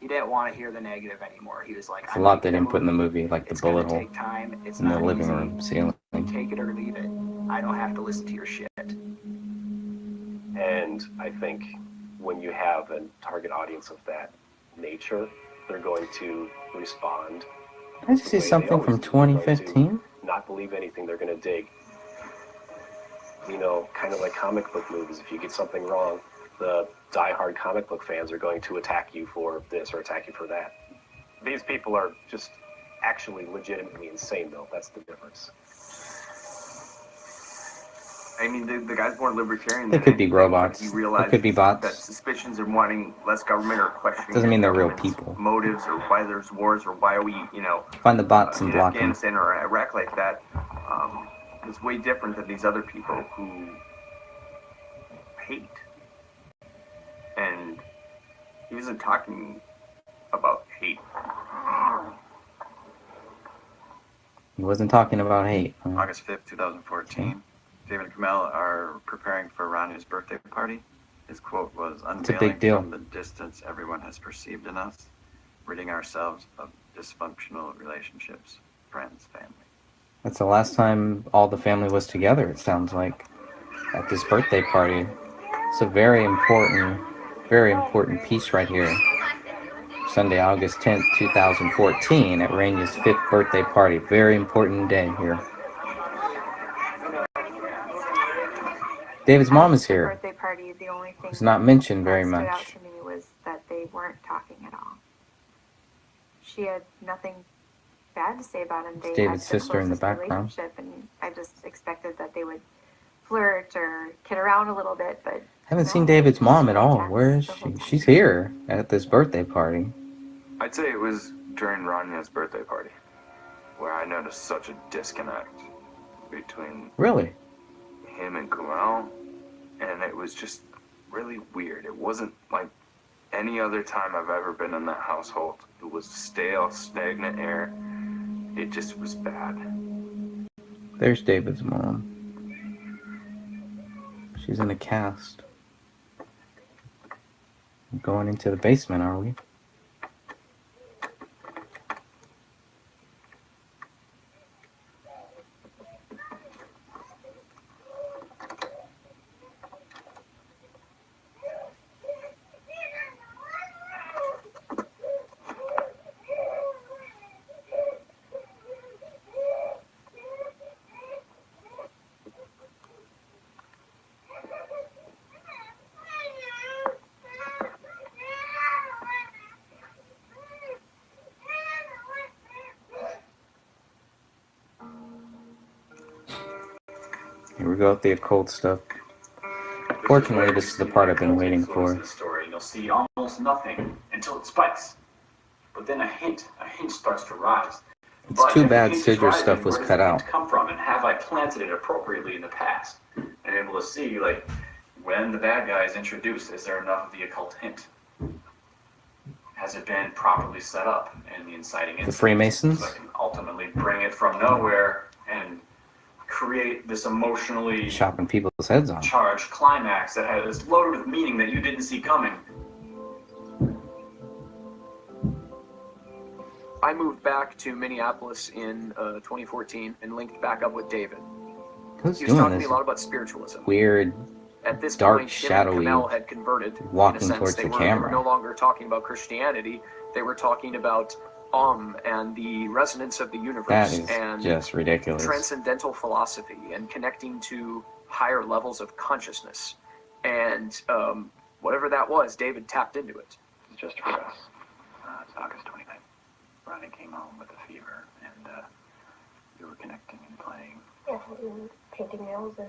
He didn't want to hear the negative anymore. He was like, It's a lot they didn't put in the movie, like the bullet hole take time. It's in the not living easy. room ceiling. Take it or leave it. I don't have to listen to your shit. And I think when you have a target audience of that nature, they're going to respond. I see something from 2015. Not believe anything they're going to dig. Kind of like comic book movies. If you get something wrong, the die-hard comic book fans are going to attack you for this or attack you for that. These people are just actually legitimately insane, though. That's the difference. I mean, the guy's more libertarian. They could be robots. He They realizes could be bots. that suspicions of wanting less government or questioning Doesn't mean they're real government's people. motives or why there's wars or why are we, Find the bots and in block them. Afghanistan or Iraq like that is way different than these other people who hate. And he wasn't talking about hate. He wasn't talking about hate. Huh? August 5th, 2014. David and Kamel are preparing for Rani's birthday party. His quote was, It's a unveiling big deal. from the distance everyone has perceived in us, ridding ourselves of dysfunctional relationships, friends, family. That's the last time all the family was together, it sounds like, at this birthday party. It's a very important piece right here. Sunday, August 10th, 2014, at Rainey's 5th birthday party. Very important day here. David's mom is here. Birthday party, the only thing It's not mentioned very that stood out much. to me was that they weren't talking at all. She had nothing bad to say about him. It's They David's had the sister in the closest background. relationship, and I just expected that they would flirt or kid around a little bit, but Haven't seen David's mom at all. Where is she? She's here at this birthday party. I'd say it was during Ranya's birthday party where I noticed such a disconnect between Really? him and Kumail, and it was just really weird. It wasn't like any other time I've ever been in that household. It was stale, stagnant air. It just was bad. There's David's mom. She's in a cast. Going into the basement, are we? Here we go with the occult stuff. Fortunately, this is the part I've been waiting for. The story, you'll see almost nothing until it spikes. But then a hint starts to rise. It's too bad Sidger's stuff was cut out. Come from, and have I planted it appropriately in the past? And able to see, like, when the bad guy is introduced, is there enough of the occult hint? Has it been properly set up in the inciting incident? The Freemasons? So I can ultimately bring it from nowhere and create this emotionally Chopping people's heads off. charged climax that is loaded with meaning that you didn't see coming. I moved back to Minneapolis in 2014 and linked back up with David. Who's He was doing talking to this me a lot about spiritualism. weird, At this dark, point, Jim shadowy and Kamel had converted. walking in a sense. towards They the were camera? no longer talking about Christianity. They were talking about and the resonance of the universe That is and just ridiculous. transcendental philosophy and connecting to higher levels of consciousness. And whatever that was, David tapped into it. It's just for us. It's August 29th. Ronnie came home with a fever, and we were connecting and playing. yeah, we were painting nails and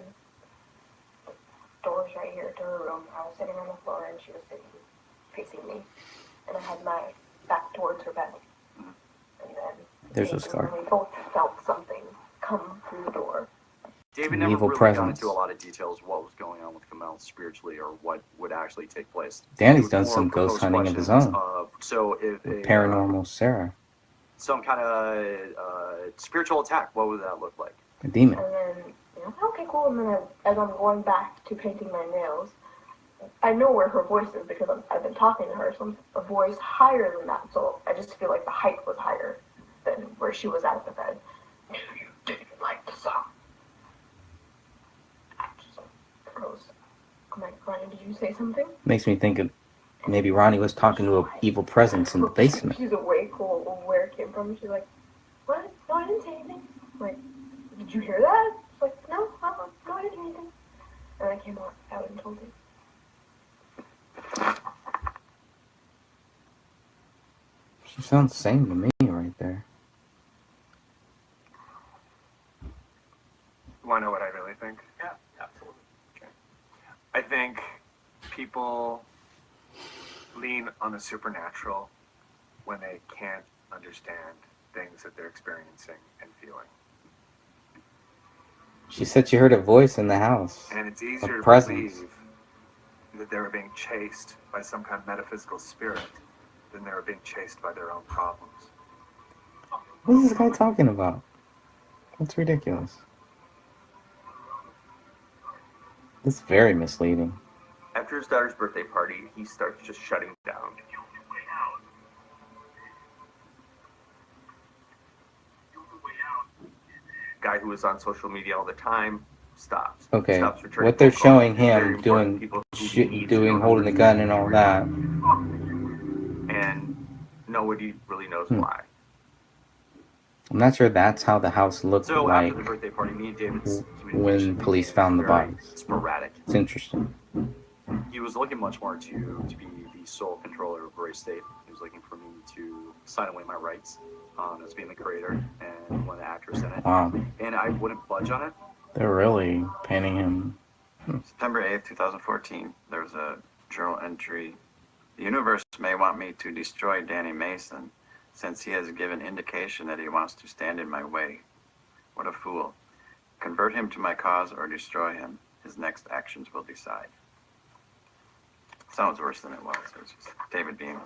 doors right here to her room. I was sitting on the floor and she was sitting facing me, and I had my back towards her bed. And then There's a scar. we both felt something come through the door. David An never evil really presence. got into a lot of details of what was going on with Kamel spiritually or what would actually take place. Danny's He would done more some ghost propose hunting of his questions own. of, so if With Paranormal Sarah, some kind of spiritual attack, what would that look like? a demon. And then, okay, cool. And then as I'm going back to painting my nails, I know where her voice is because I've been talking to her, so I'm a voice higher than that. So I just feel like the height was higher than where she was at the bed. Do you didn't like the song? I just froze. I'm like, Ryan, did you say something? Makes me think of maybe Ronnie was talking to an evil presence in the basement. She's awake, where it came from. She's like, what? No, I didn't say anything. I'm like, did you hear that? She's like, no, no, I didn't hear anything. And I came out and told her. She sounds sane to me right there. Want to know what I really think? Yeah, absolutely. Okay. I think people lean on the supernatural when they can't understand things that they're experiencing and feeling. She said she heard a voice in the house. And it's A easier to presence. believe that they were being chased by some kind of metaphysical spirit than they were being chased by their own problems. What is this guy talking about? That's ridiculous. This is very misleading. After his daughter's birthday party, he starts just shutting down. Guy who was on social media all the time stops. Okay, Stops returning what they're phone calls. showing Very him important doing, people who he needs to doing, know holding the who gun and all that. And nobody really knows Hmm. why. I'm not sure that's how the house looked So like after the birthday party, me and David's when police found the very bodies. sporadic. It's interesting. He was looking much more to be the sole controller of Gray State. He was looking for me to sign away my rights as being the creator and one of the actors in it. Wow. And I wouldn't budge on it. They're really painting him. September 8th, 2014, there was a journal entry. The universe may want me to destroy Danny Mason, since he has given indication that he wants to stand in my way. What a fool. Convert him to my cause or destroy him. His next actions will decide. Sounds worse than it was. It was just David being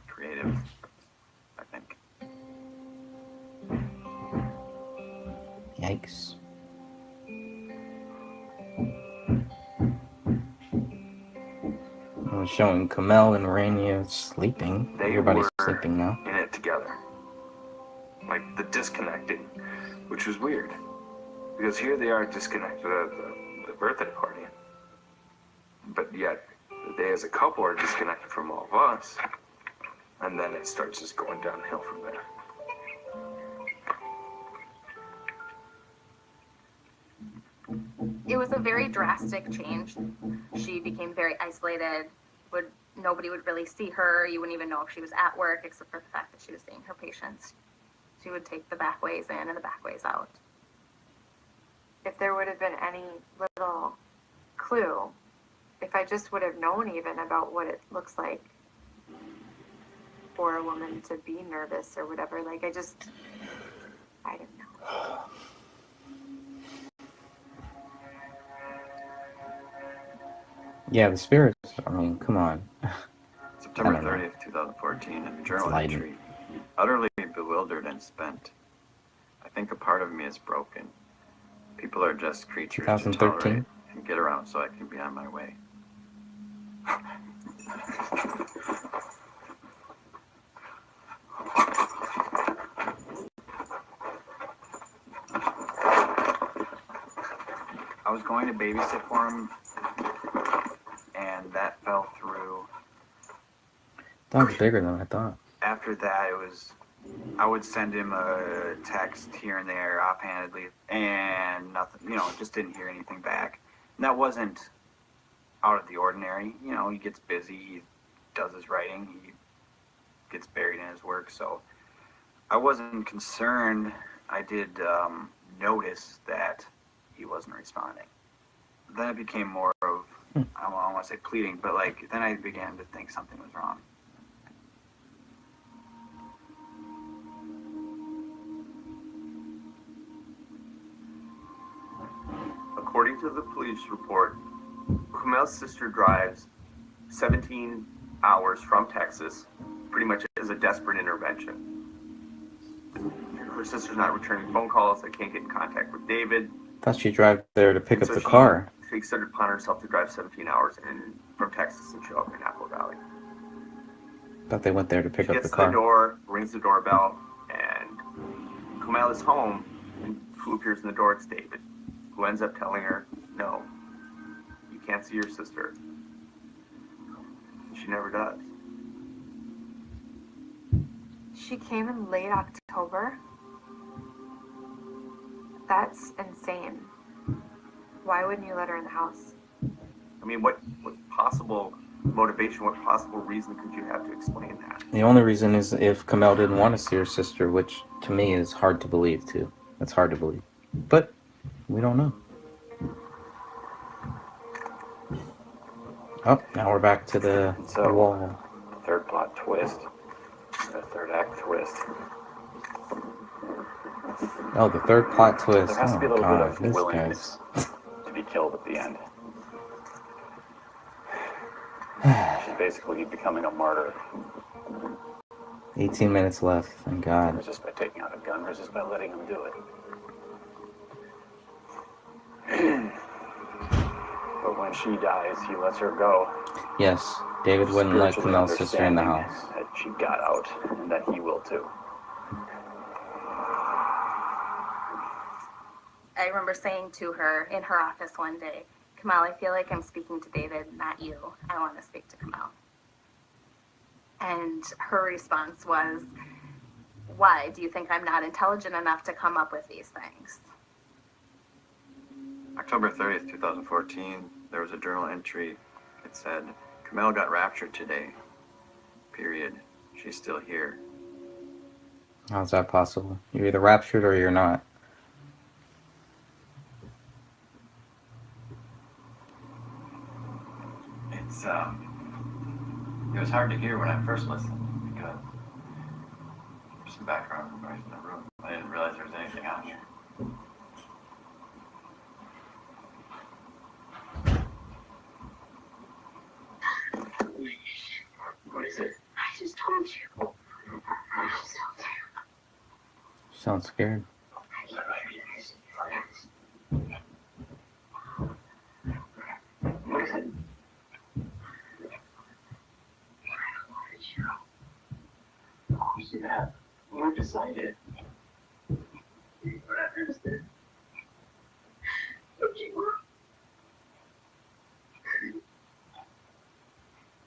creative, I think. Yikes. I was showing Kamel and Rainier sleeping. They Everybody's were sleeping now. in it together. Like the disconnecting, which was weird. Because here they are disconnected at the birthday party. But yet, they as a couple are disconnected from all of us. And then it starts just going downhill from there. It was a very drastic change. She became very isolated. Nobody would really see her. You wouldn't even know if she was at work, except for the fact that she was seeing her patients. She would take the back ways in and the back ways out. If there would have been any little clue, if I just would have known even about what it looks like for a woman to be nervous or whatever, like I didn't know. Yeah, the spirits, I mean, come on. September I don't know. 30th, 2014, a journal Sliding. entry. Utterly bewildered and spent. I think a part of me is broken. People are just creatures to 2013. tolerate and get around so I can be on my way. I was going to babysit for him, and that fell through. That was bigger than I thought. After that, I would send him a text here and there offhandedly, and nothing, just didn't hear anything back. And that wasn't out of the ordinary. He gets busy, he does his writing, he gets buried in his work, so I wasn't concerned. I did notice that he wasn't responding. Then it became more of, I don't want to say pleading, but then I began to think something was wrong. According to the police report, Kumail's sister drives 17 hours from Texas, pretty much as a desperate intervention. Her sister's not returning phone calls. I can't get in contact with David. Thought she'd drive there to pick up So the car. She takes it upon herself to drive 17 hours from Texas and show up in Apple Valley. Thought they went there to pick She up gets the to car. the door, rings the doorbell, and Kumail is home. And who appears in the door? It's David, who ends up telling her, "No, you can't see your sister." She never does. She came in late October? That's insane. Why wouldn't you let her in the house? I mean, what possible motivation, what possible reason could you have to explain that? The only reason is if Kamel didn't want to see her sister, which to me is hard to believe too. That's hard to believe. But we don't know. Oh, now we're back to the wall. Third plot twist. The third act twist. Oh, the third plot twist. There has to be a Oh little god, bit of this willingness guy's... to be killed at the end. She's basically becoming a martyr. 18 minutes left, thank god. Just by taking out a gun, or just by letting him do it. But when she dies, he lets her go. Yes, David wouldn't let Spiritually Kamel's sister in the understanding house. That she got out, and that he will too. I remember saying to her in her office one day, "Kamal, I feel like I'm speaking to David, not you. I want to speak to Kamal." And her response was, why? Do you think I'm not intelligent enough to come up with these things? October 30th, 2014, there was a journal entry. It said, Kamel got raptured today. Period. She's still here. How's that possible? You're either raptured or you're not. It was hard to hear when I first listened because there's some background noise in the room. I didn't realize there was anything out here. What is it? I just told you. I'm so terrible. You sound scared. What is it? Of course you have. You decided. What I understand. Don't you want?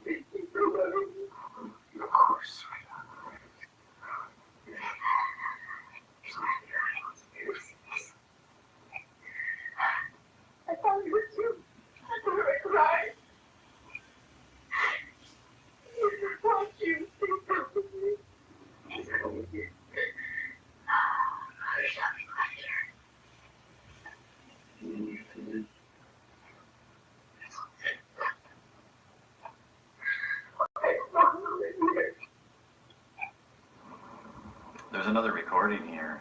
Thank you for letting me. Of course, sweetheart. I thought you were too. I thought I cried. I want you to come with me. Come with me. There's nothing left here. You feel it? There's another recording here.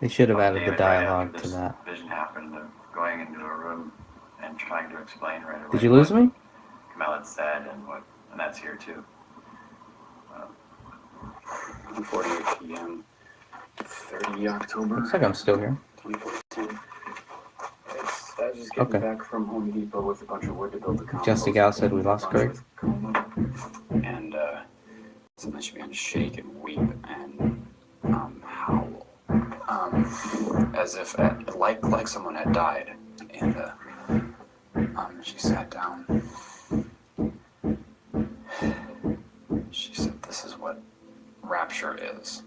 They should have added the David, right dialogue after to this that. vision happened of going into a room and trying to explain right away. Did you lose me? Kamel had said, and that's here too. 1:48 p.m. 30 October. Looks like I'm still here. 2014. I was just getting back from Home Depot with a bunch of wood to build the compost. Jessica Gal said we lost Greg. And something should be on shake and weep and howl. As if like someone had died. And she sat down. She said, "This is what rapture is."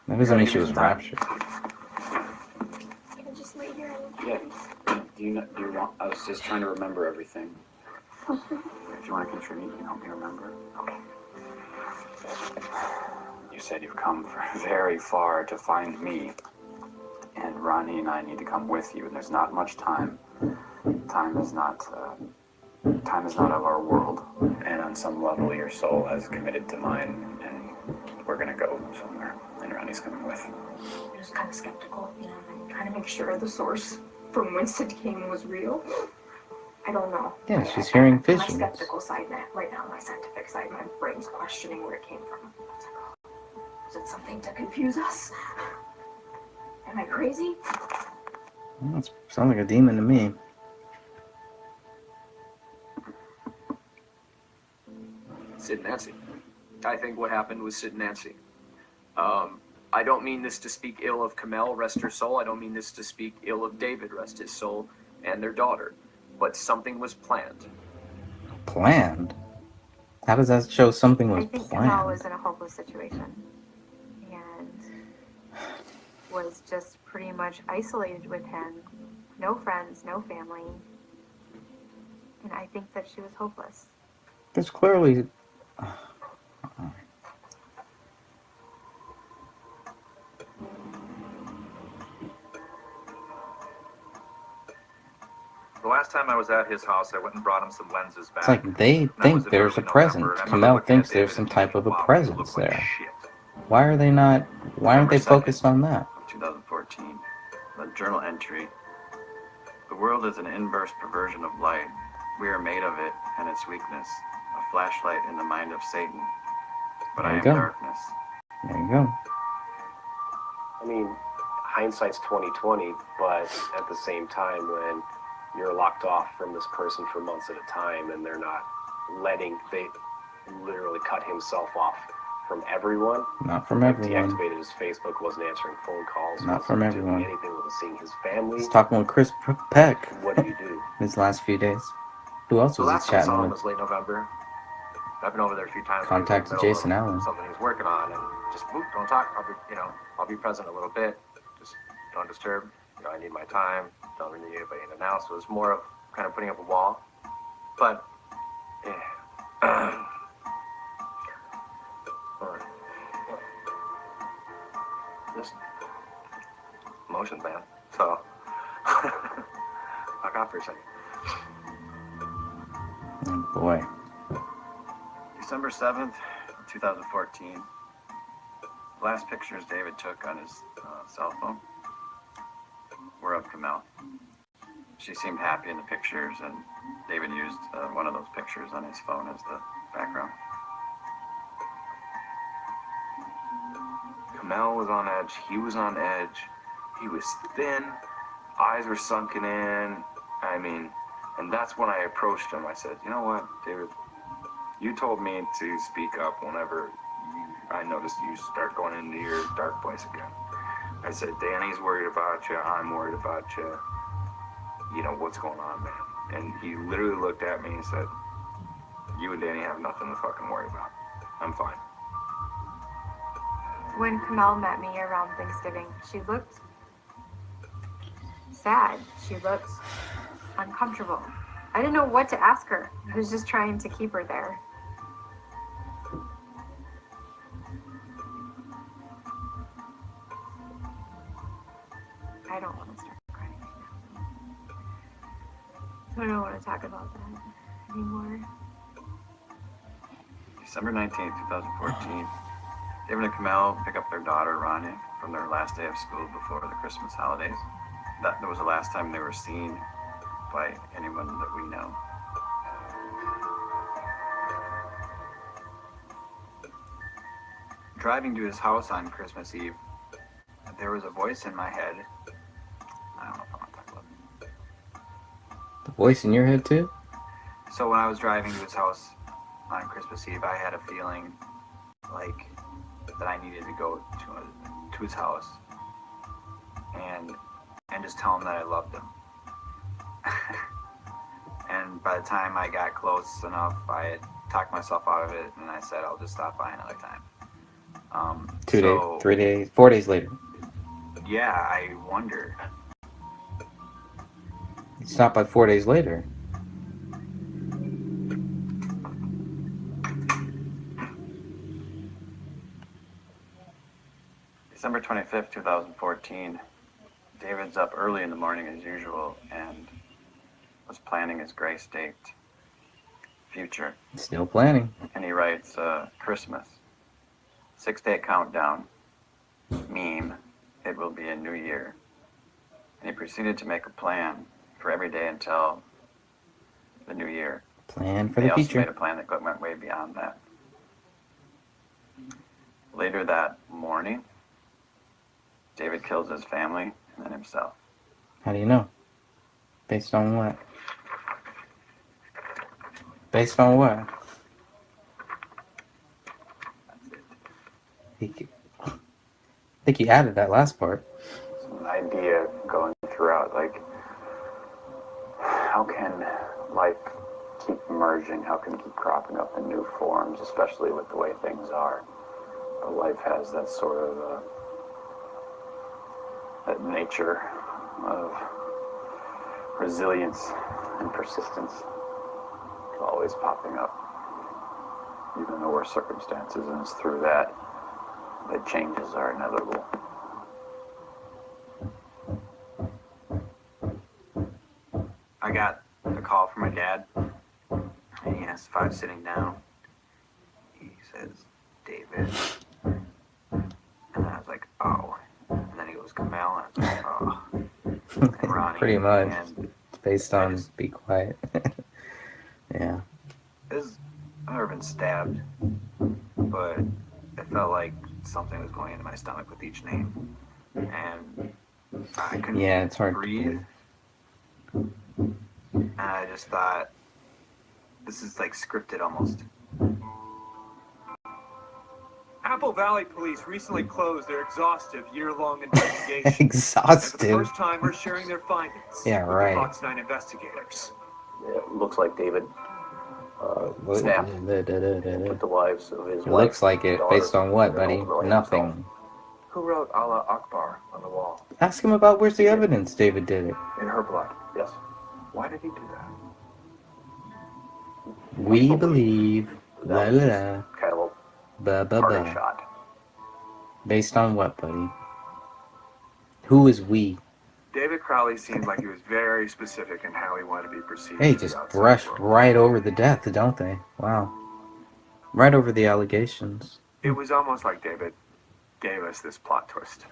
That doesn't mean she was raptured. Can I just lay here and Yeah. Do you want? I was just trying to remember everything. If you want to contribute, you can help me remember. Okay. You said you've come very far to find me, and Ronnie and I need to come with you. And there's not much time. Time is not of our world. And on some level, your soul has committed to mine, and we're gonna go somewhere. And Ronnie's coming with. I'm just kind of skeptical, I'm trying to make sure the source from whence it came was real. I don't know. Yeah, she's hearing My visions. skeptical side right now, my scientific side, my brain's questioning where it came from. I was like, oh, is it something to confuse us? Am I crazy? Well, it sounds like a demon to me. Sid and Nancy. I think what happened was Sid and Nancy. I don't mean this to speak ill of Kamel, rest her soul. I don't mean this to speak ill of David, rest his soul, and their daughter. But something was planned. Planned? How does that show something was I think planned? Kamel was in a hopeless situation and was just pretty much isolated with him. No friends, no family. And I think that she was hopeless. There's clearly... The last time I was at his house, I went and brought him some lenses back. It's like they think there's a presence. Kamel thinks there's some type of a presence there. Why are they not... Why aren't they focused on that? 2014, the journal entry. The world is an inverse perversion of light. We are made of it and its weakness, a flashlight in the mind of Satan. But There I you am go. darkness. There you go. I mean, hindsight's 20/20, but at the same time, when you're locked off from this person for months at a time, and they're not they literally cut himself off from everyone. Not from Like, everyone. Deactivated his Facebook, wasn't answering phone calls. Not from wasn't doing everyone. anything, wasn't seeing his family. He's talking with Chris Peck What do you do? his last few days. Who else The was he last time I chatting saw him with? was late November. I've been over there a few times. Contacted in the middle Jason of Allen. Something he's working on, and just don't talk. I'll be present a little bit. Just don't disturb. I need my time. Don't really need anybody in and out. So it's more of kind of putting up a wall. But yeah. Just emotions, man. So fuck off for a second. Oh boy. December 7th, 2014. Last pictures David took on his cell phone were of Kamel. She seemed happy in the pictures, and David used one of those pictures on his phone as the background. Kamel was on edge. He was on edge. He was thin. Eyes were sunken in. I mean, and that's when I approached him. I said, you know what, David? You told me to speak up whenever I noticed you start going into your dark place again. I said, Danny's worried about you. I'm worried about you. You know, what's going on, man? And he literally looked at me and said, you and Danny have nothing to fucking worry about. I'm fine. When Kamel met me around Thanksgiving, she looked sad. She looked uncomfortable. I didn't know what to ask her. I was just trying to keep her there. I don't want to start crying right now. I don't want to talk about that anymore. December 19th, 2014. David and Kamel pick up their daughter, Rania, from their last day of school before the Christmas holidays. That was the last time they were seen by anyone that we know. Driving to his house on Christmas Eve, there was a voice in my head. I don't know if I want to talk about it. The voice in your head too? So when I was driving to his house on Christmas Eve, I had a feeling like that I needed to go to his house and just tell him that I loved him. And by the time I got close enough, I had talked myself out of it, and I said I'll just stop by another time. 2 days, 3 days, 4 days later. Yeah, I wonder. You stopped by 4 days later. December 25th, 2014. David's up early in the morning as usual and was planning his gray state future. Still planning. And he writes, Christmas. 6-day countdown. Meme. It will be a new year. And he proceeded to make a plan for every day until the new year. Plan for He the also future. made a plan that went way beyond that. Later that morning, David kills his family and then himself. How do you know? Based on what? Based on what? I think you added that last part. It's an idea going throughout, like, how can life keep emerging? How can it keep cropping up in new forms, especially with the way things are? Life has that sort of that nature of resilience and persistence always popping up, even the worst circumstances, and it's through that changes are inevitable. I got a call from my dad, and he asked if I was sitting down. He says, David. And I was like, oh. And then he goes, Kamel. And I was like, oh. And Ronnie. Pretty much. And Based on be quiet. Yeah. I've never been stabbed, but it felt like something was going into my stomach with each name. And I couldn't Yeah, it's hard breathe. to And I just thought, this is like scripted almost. Apple Valley Police recently closed their exhaustive year-long investigation. Exhaustive? And for the first time, we're sharing their findings Yeah, with right. the Fox 9 investigators. It looks like David snapped and took the lives of his It wife, looks like it. daughter, Based on what, and then buddy? ultimately himself. Nothing. Who wrote Allah Akbar on the wall? Ask him about where's the evidence David did it. In her blood, yes. Why did he do that? We believe. La That la was la. kind of Ba a ba parting ba. shot. Based on what, buddy? Who is we? David Crowley seemed like he was very specific in how he wanted to be perceived. They to the just outside brushed world. right over the death, don't they? Wow. Right over the allegations. It was almost like David gave us this plot twist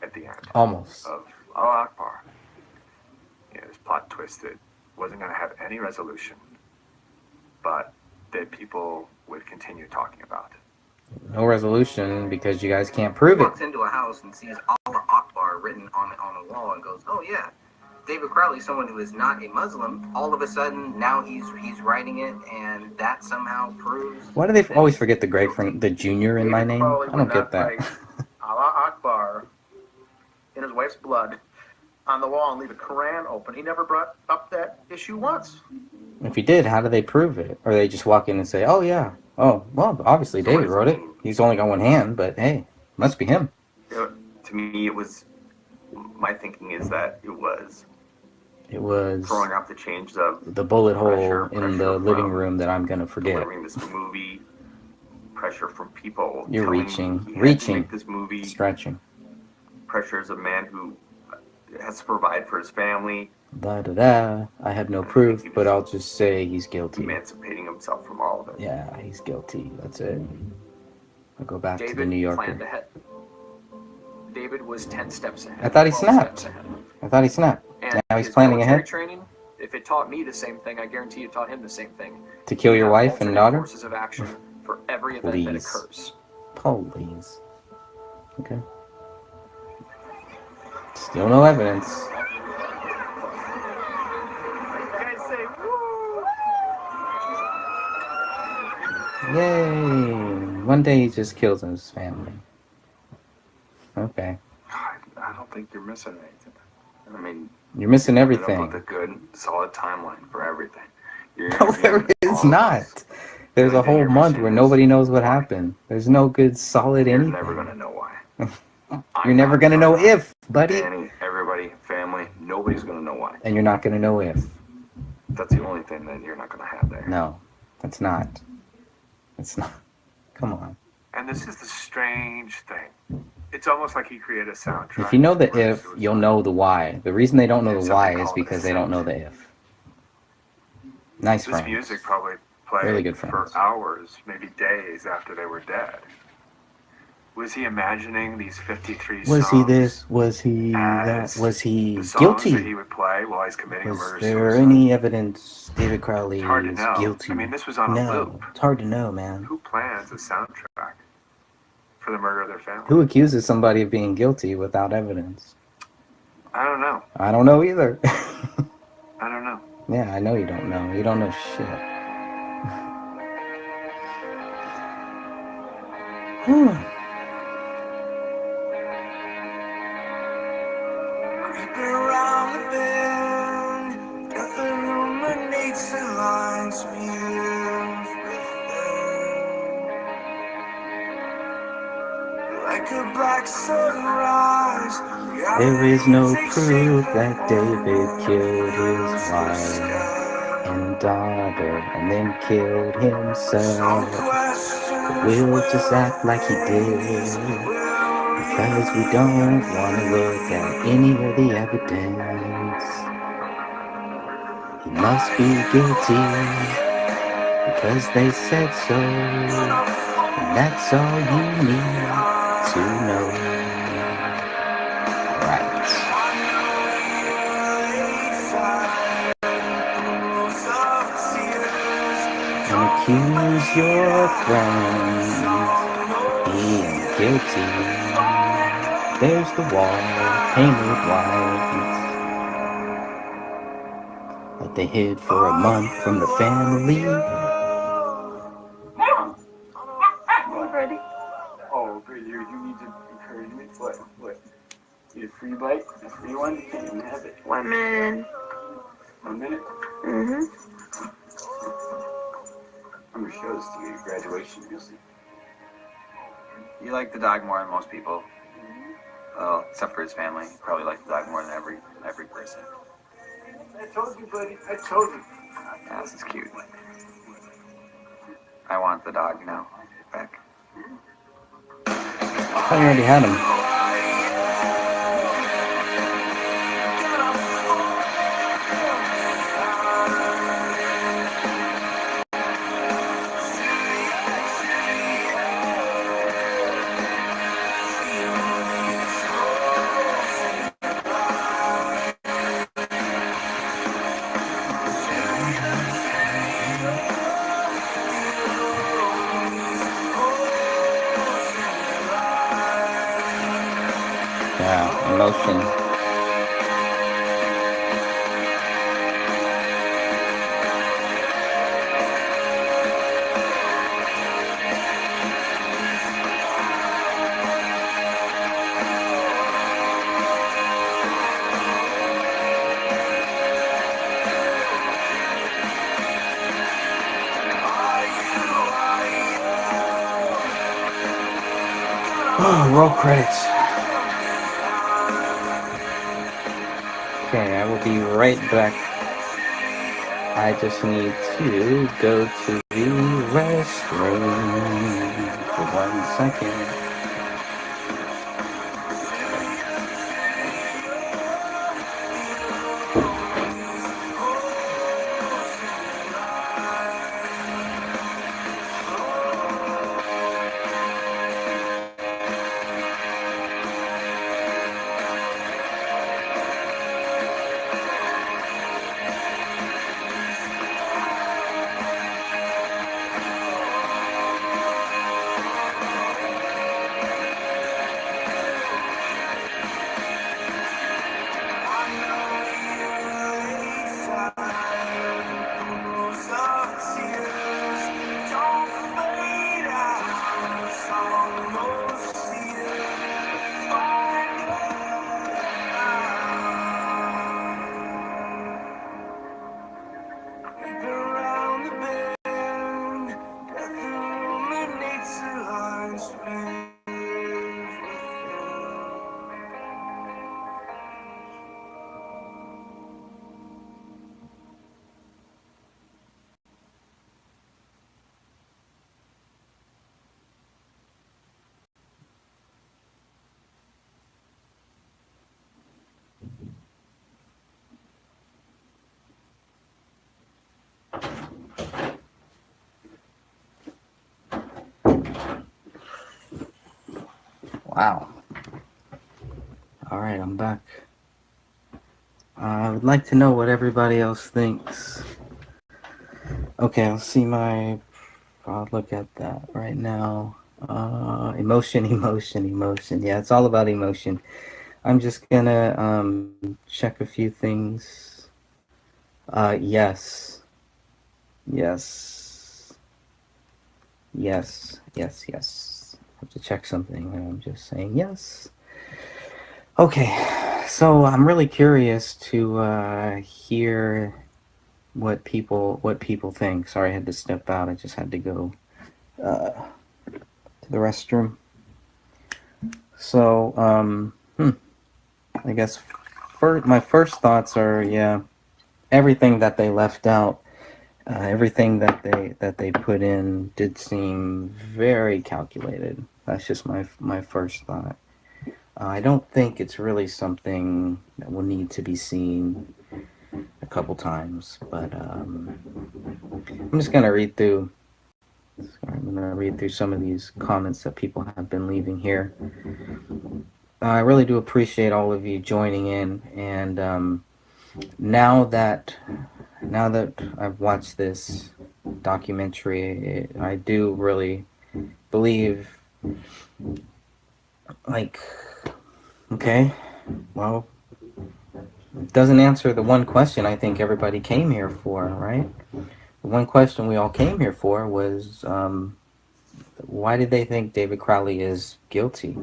at the end. Almost. Of Allah Akbar. You know, this plot twist that wasn't going to have any resolution, but that people would continue talking about. No resolution because you guys can't prove He it. walks into a house and sees Allah Akbar written on a wall and goes, "Oh yeah, David Crowley, someone who is not a Muslim, all of a sudden now he's writing it, and that somehow proves." Why do they always forget the Greg from the junior in my name? I don't get that. Allah Akbar in his wife's blood on the wall and leave the Quran open. He never brought up that issue once. If he did, how do they prove it? Or they just walk in and say, "Oh yeah, oh well, obviously David wrote it. He's only got one hand, but hey, must be him." You know, to me, it was, my thinking is that it was throwing off the chains of the bullet hole pressure in the living from room that I'm gonna forget. delivering this movie, pressure from people You're telling reaching, me he had to reaching, make this movie, stretching. pressure as a man who has to provide for his family, Da da da. I have no proof, but I'll just say he's guilty. emancipating himself from all of it. Yeah, he's guilty. That's it. I'll go back to the David New planned Yorker. ahead. David was 10 steps ahead. I thought he 12 snapped. steps ahead. I thought he snapped. And Now he's his planning military ahead training, if it taught me the same thing, I guarantee it taught him the same thing. to kill your Have wife and alternate daughter. Courses of action for every event that Please. occurs. Please. Okay. Still no evidence. Yay! One day he just kills his family. Okay. I don't think you're missing anything. I mean, You're missing Up everything. with a good, solid timeline for everything. You're No, there is not. There's a whole month where nobody knows what happened. There's no good, solid You're anything. never gonna know why. You're never gonna know if, buddy. Danny, everybody, family, nobody's gonna know why. And you're not gonna know if. That's the only thing that you're not gonna have there. No, that's not. It's not. Come on. And this is the strange thing. It's almost like he created a soundtrack. If you know the if, you'll know the why. The reason they don't know the why is because they don't know the if. Nice This friends. music probably played Really good for friends. hours, maybe days after they were dead. Was he imagining these 53 Was he songs this? Was he that? as Was he the songs that he guilty? would play while he's committing a Was murder there suicide? any evidence David Crowley It's hard to is know. guilty? I mean, this was on a No, loop. it's hard to know, man. Who plans a soundtrack for the murder of their family? Who accuses somebody of being guilty without evidence? I don't know. I don't know either. I don't know. Yeah, I know you don't know. You don't know shit. Creeping around the bend, nothing ruminates and lines me like a black sunrise. There is no proof that David killed his wife and daughter and then killed himself. But we'll just act like he did because we don't want to look at any of the evidence. He must be guilty because they said so, and that's all you need to know. Right. And accuse your friends of being guilty. There's the wall painted white that they hid for a month from the family. Ready? Oh, you need to encourage me. What? Need a free bite? A free one? You can have it. 1 minute. 1 minute? Mm-hmm. Summer shows to your graduation music. You like the dog more than most people. Well, except for his family. You probably like the dog more than every person. I told you, buddy. I told you. Yeah, this is cute. I want the dog now. Back. I already had him. Yeah, emotion. Oh, roll credits. Okay, I will be right back. I just need to go to the restroom for 1 second. Wow. All right, I'm back. I would like to know what everybody else thinks. Okay, I'll look at that right now. Emotion, emotion, emotion. Yeah, it's all about emotion. I'm just gonna check a few things. Yes. Yes. Yes. Yes. Yes. I have to check something. I'm just saying yes. Okay, so I'm really curious to hear what people think. Sorry, I had to step out. I just had to go to the restroom. So, I guess my first thoughts are, yeah, everything that they left out, everything that they put in did seem very calculated. That's just my first thought. I don't think it's really something that will need to be seen a couple times, but I'm just gonna read through. Sorry, I'm gonna read through some of these comments that people have been leaving here. I really do appreciate all of you joining in, and now that I've watched this documentary, I do really believe, like, okay, well, it doesn't answer the one question I think everybody came here for, right? The one question we all came here for was, why did they think David Crowley is guilty?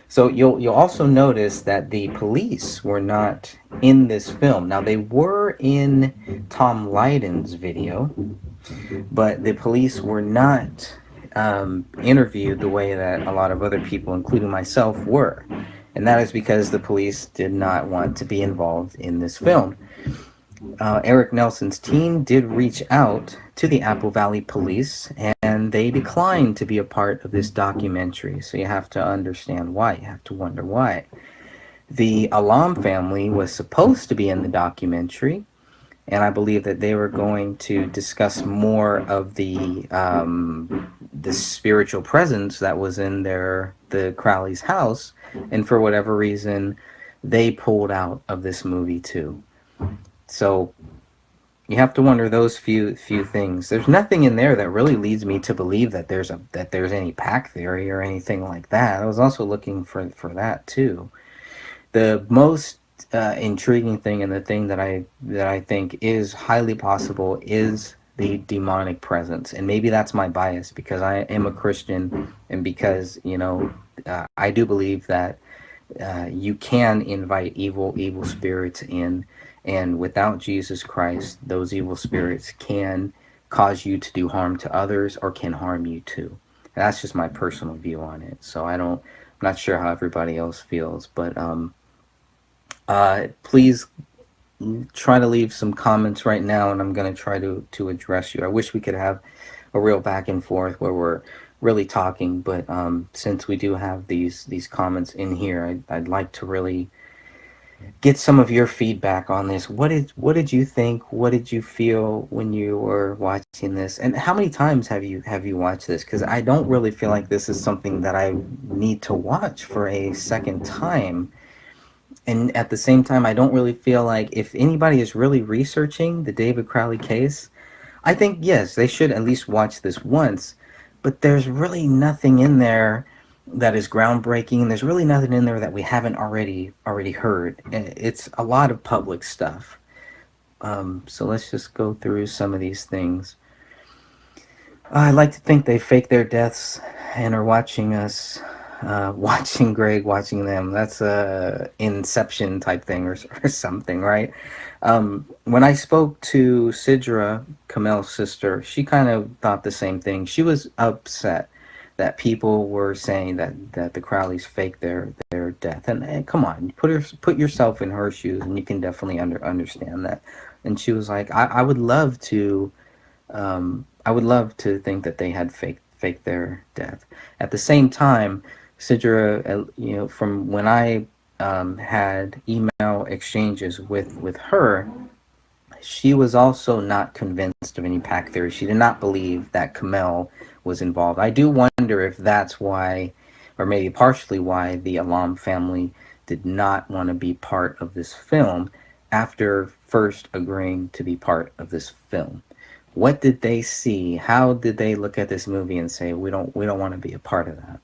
So you'll also notice that the police were not in this film. Now they were in Tom Lydon's video, But the police were not interviewed the way that a lot of other people, including myself, were. And that is because the police did not want to be involved in this film. Eric Nelson's team did reach out to the Apple Valley Police, and they declined to be a part of this documentary. So you have to understand why. You have to wonder why. The Alam family was supposed to be in the documentary, and I believe that they were going to discuss more of the spiritual presence that was in the Crowley's house, and for whatever reason, they pulled out of this movie too. So you have to wonder those few things. There's nothing in there that really leads me to believe that there's any pack theory or anything like that. I was also looking for that too. The most intriguing thing, and the thing that I think is highly possible, is the demonic presence. And maybe that's my bias because I am a Christian, and because I do believe that you can invite evil spirits in, and without Jesus Christ, those evil spirits can cause you to do harm to others or can harm you too. That's just my personal view on it. So I'm not sure how everybody else feels, but please try to leave some comments right now, and I'm going to try to address you. I wish we could have a real back and forth where we're really talking, but since we do have these comments in here, I'd like to really get some of your feedback on this. What did you think? What did you feel when you were watching this? And how many times have you watched this? Because I don't really feel like this is something that I need to watch for a second time. And at the same time, I don't really feel like if anybody is really researching the David Crowley case, I think, yes, they should at least watch this once. But there's really nothing in there that is groundbreaking. There's really nothing in there that we haven't already heard. It's a lot of public stuff. So let's just go through some of these things. I like to think they fake their deaths and are watching us, watching Greg, watching them. That's a Inception type thing or something, right? When I spoke to Sidra, Kamel's sister, she kind of thought the same thing. She was upset that people were saying that the Crowleys faked their death. And come on, put yourself in her shoes, and you can definitely understand that. And she was like, I would love to. I would love to think that they had faked their death. At the same time, Sidra, from when I had email exchanges with her, she was also not convinced of any pack theory. She did not believe that Kamel was involved. I do wonder if that's why, or maybe partially why, the Alam family did not want to be part of this film after first agreeing to be part of this film. What did they see? How did they look at this movie and say, we don't want to be a part of that?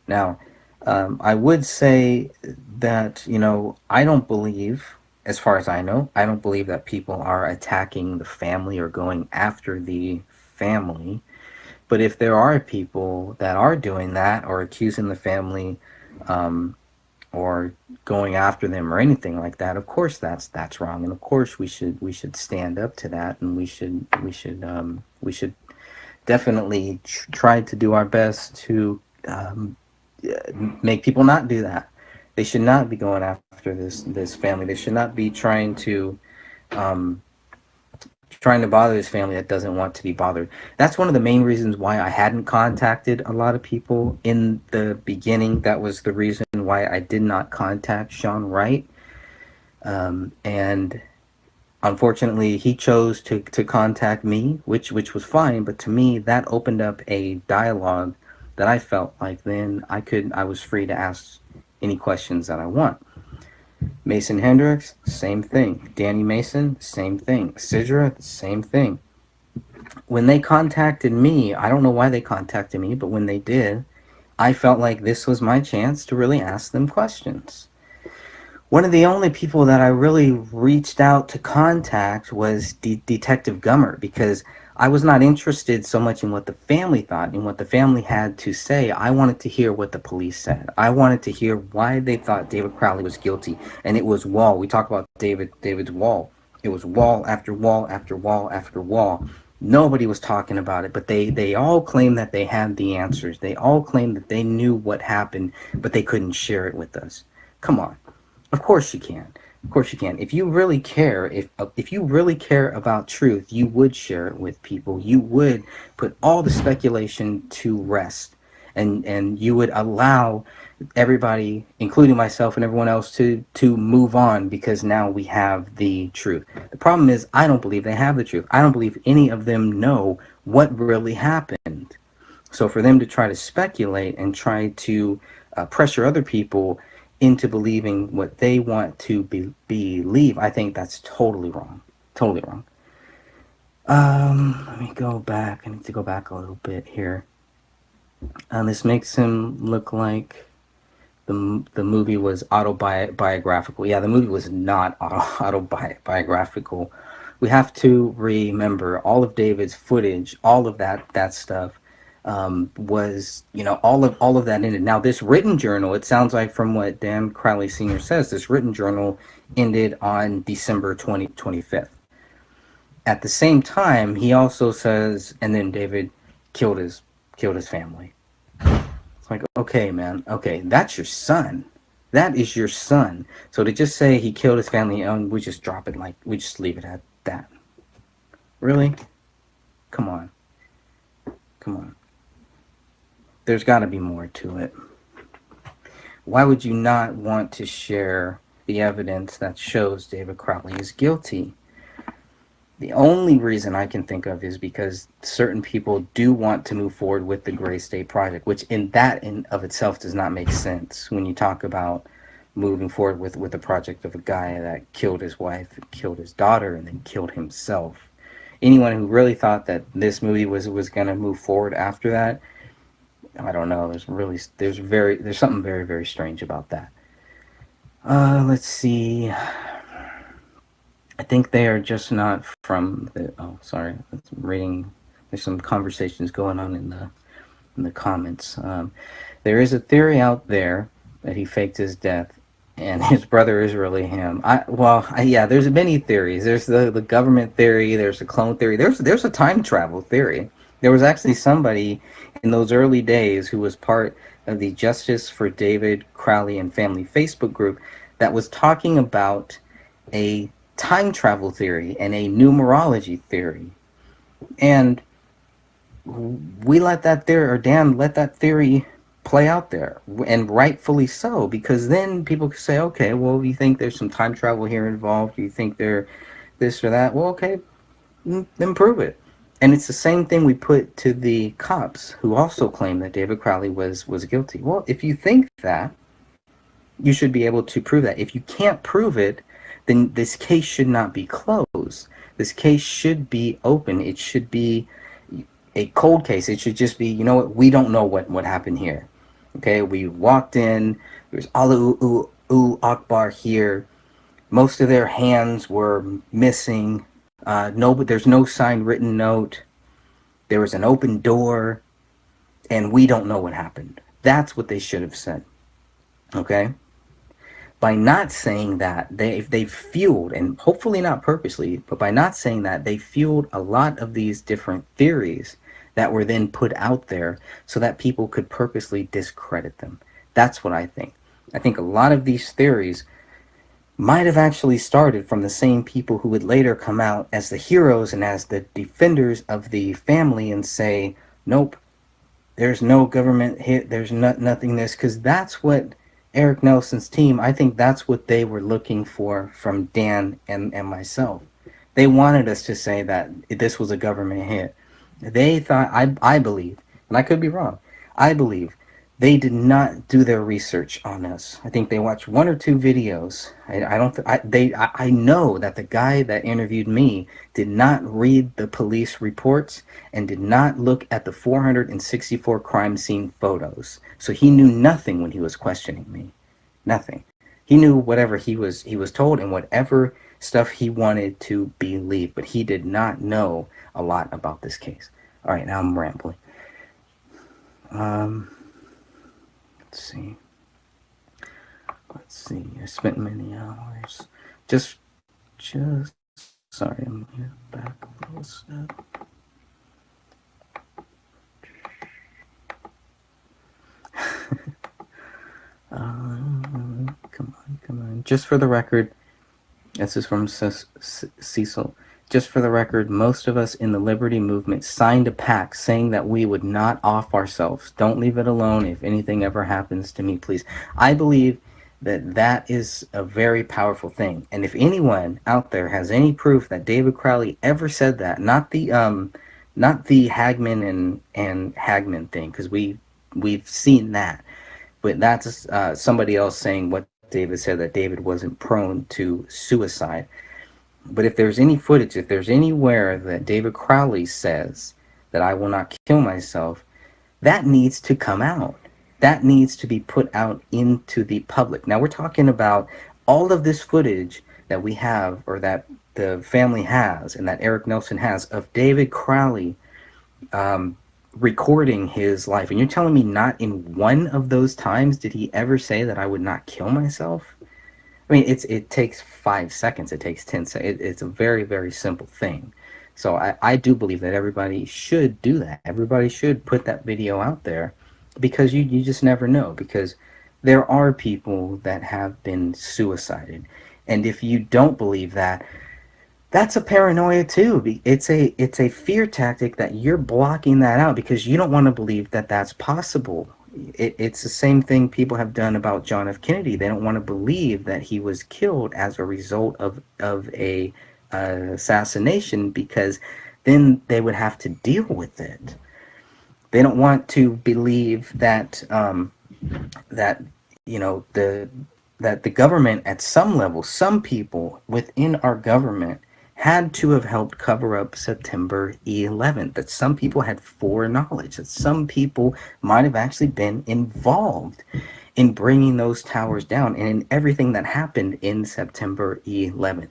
Now, I would say that, I don't believe, as far as I know, I don't believe that people are attacking the family or going after the family. But if there are people that are doing that or accusing the family or going after them or anything like that, of course that's wrong, and of course we should stand up to that, and we should definitely try to do our best to make people not do that. They should not be going after this family. They should not be trying to bother this family that doesn't want to be bothered. That's one of the main reasons why I hadn't contacted a lot of people in the beginning. That was the reason why I did not contact Sean Wright. And unfortunately, he chose to contact me, which was fine. But to me, that opened up a dialogue that I felt like then I was free to ask any questions that I want. Mason Hendricks, same thing. Danny Mason, same thing. Sidra, same thing. When they contacted me, I don't know why they contacted me, but when they did, I felt like this was my chance to really ask them questions. One of the only people that I really reached out to contact was Detective Gummer, because I was not interested so much in what the family thought and what the family had to say. I wanted to hear what the police said. I wanted to hear why they thought David Crowley was guilty. And it was wall. We talk about David's wall. It was wall after wall after wall after wall. Nobody was talking about it, but they all claimed that they had the answers. They all claimed that they knew what happened, but they couldn't share it with us. Come on. Of course you can. Of course you can. If you really care, if you really care about truth, you would share it with people. You would put all the speculation to rest, and you would allow everybody, including myself and everyone else, to move on because now we have the truth. The problem is I don't believe they have the truth. I don't believe any of them know what really happened. So for them to try to speculate and try to pressure other people into believing what they want to believe, I think that's totally wrong. Totally wrong. Let me go back. I need to go back a little bit here. This makes him look like the movie was autobiographical. Yeah, the movie was not autobiographical. We have to remember all of David's footage, all of that stuff was, all of that ended. Now, this written journal, it sounds like from what Dan Crowley Sr. says, this written journal ended on December 25th. At the same time, he also says, and then David killed his family. It's like, okay, man, okay, that's your son. That is your son. So to just say he killed his family and we just drop it, like, we just leave it at that. Really? Come on. Come on. There's got to be more to it. Why would you not want to share the evidence that shows David Crowley is guilty? The only reason I can think of is because certain people do want to move forward with the Gray State Project, which in of itself does not make sense when you talk about moving forward with a project of a guy that killed his wife, killed his daughter, and then killed himself. Anyone who really thought that this movie was going to move forward after that, I don't know. There's something very, very strange about that. Let's see. I think they are just not from the. Oh, sorry. I'm reading. There's some conversations going on in the comments. There is a theory out there that he faked his death, and his brother is really him. Yeah. There's many theories. There's the government theory. There's the clone theory. There's a time travel theory. There was actually somebody in those early days who was part of the Justice for David Crowley and Family Facebook group that was talking about a time travel theory and a numerology theory. And we let that theory, or Dan let that theory play out there, and rightfully so, because then people could say, okay, well, you think there's some time travel here involved, you think they're this or that, well, okay, then prove it. And it's the same thing we put to the cops who also claim that David Crowley was guilty. Well, if you think that, you should be able to prove that. If you can't prove it, then this case should not be closed. This case should be open. It should be a cold case. It should just be, you know what, we don't know what happened here. Okay, we walked in, there's Allah Akbar here. Most of their hands were missing. There's no signed written note. There was an open door, and we don't know what happened. That's what they should have said. Okay? By not saying that, they fueled, and hopefully not purposely, but by not saying that, they fueled a lot of these different theories that were then put out there so that people could purposely discredit them. That's what I think. I think a lot of these theories might have actually started from the same people who would later come out as the heroes and as the defenders of the family and say, nope, there's no government hit, there's nothing this, because that's what Eric Nelson's team, I think that's what they were looking for from Dan and myself. They wanted us to say that this was a government hit. They thought, I believe, and I could be wrong, I believe they did not do their research on us. I think they watched one or two videos. I know that the guy that interviewed me did not read the police reports and did not look at the 464 crime scene photos. So he knew nothing when he was questioning me. Nothing. He knew whatever he was told and whatever stuff he wanted to believe, but he did not know a lot about this case. All right, now I'm rambling. Let's see. I spent many hours. Just. Sorry, I'm here back a little step. Come on. Just for the record, this is from Cecil. Just for the record, most of us in the Liberty Movement signed a pact saying that we would not off ourselves. Don't leave it alone. If anything ever happens to me, please. I believe that that is a very powerful thing. And if anyone out there has any proof that David Crowley ever said that, not the Hagman and Hagman thing, because we've seen that, but that's somebody else saying what David said, that David wasn't prone to suicide. But if there's any footage, if there's anywhere that David Crowley says that I will not kill myself, that needs to come out. That needs to be put out into the public. Now we're talking about all of this footage that we have, or that the family has, and that Eric Nelson has, of David Crowley recording his life. And you're telling me not in one of those times did he ever say that I would not kill myself? I mean, it takes 5 seconds. It takes 10 seconds. It's a very, very simple thing. So I do believe that everybody should do that. Everybody should put that video out there, because you just never know, because there are people that have been suicided. And if you don't believe that, that's a paranoia too. It's a fear tactic that you're blocking that out because you don't want to believe that that's possible. It's the same thing people have done about John F. Kennedy. They don't want to believe that he was killed as a result of a assassination, because then they would have to deal with it. They don't want to believe that that that the government at some level, some people within our government had to have helped cover up September 11th, that some people had foreknowledge, that some people might have actually been involved in bringing those towers down and in everything that happened in September 11th.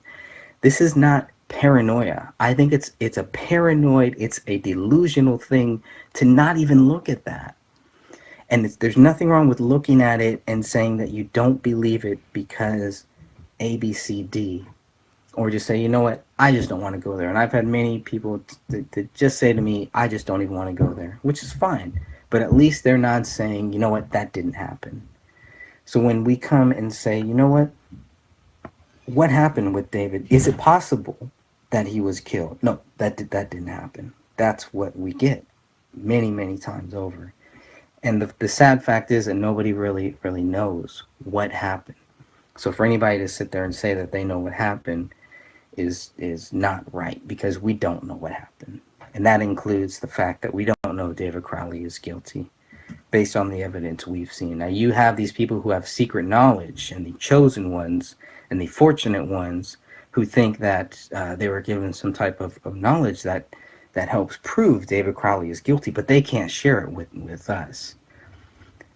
This is not paranoia. I think it's a paranoid, it's a delusional thing to not even look at that. And there's nothing wrong with looking at it and saying that you don't believe it because A, B, C, D. Or just say, you know what, I just don't want to go there. And I've had many people that just say to me, I just don't even want to go there, which is fine. But at least they're not saying, you know what, that didn't happen. So when we come and say, you know what happened with David? Is it possible that he was killed? No, that didn't happen. That's what we get many, many times over. And the sad fact is that nobody really knows what happened. So for anybody to sit there and say that they know what happened is not right, because we don't know what happened. And that includes the fact that we don't know David Crowley is guilty based on the evidence we've seen. Now you have these people who have secret knowledge, and the chosen ones and the fortunate ones who think that they were given some type of knowledge that helps prove David Crowley is guilty, but they can't share it with us.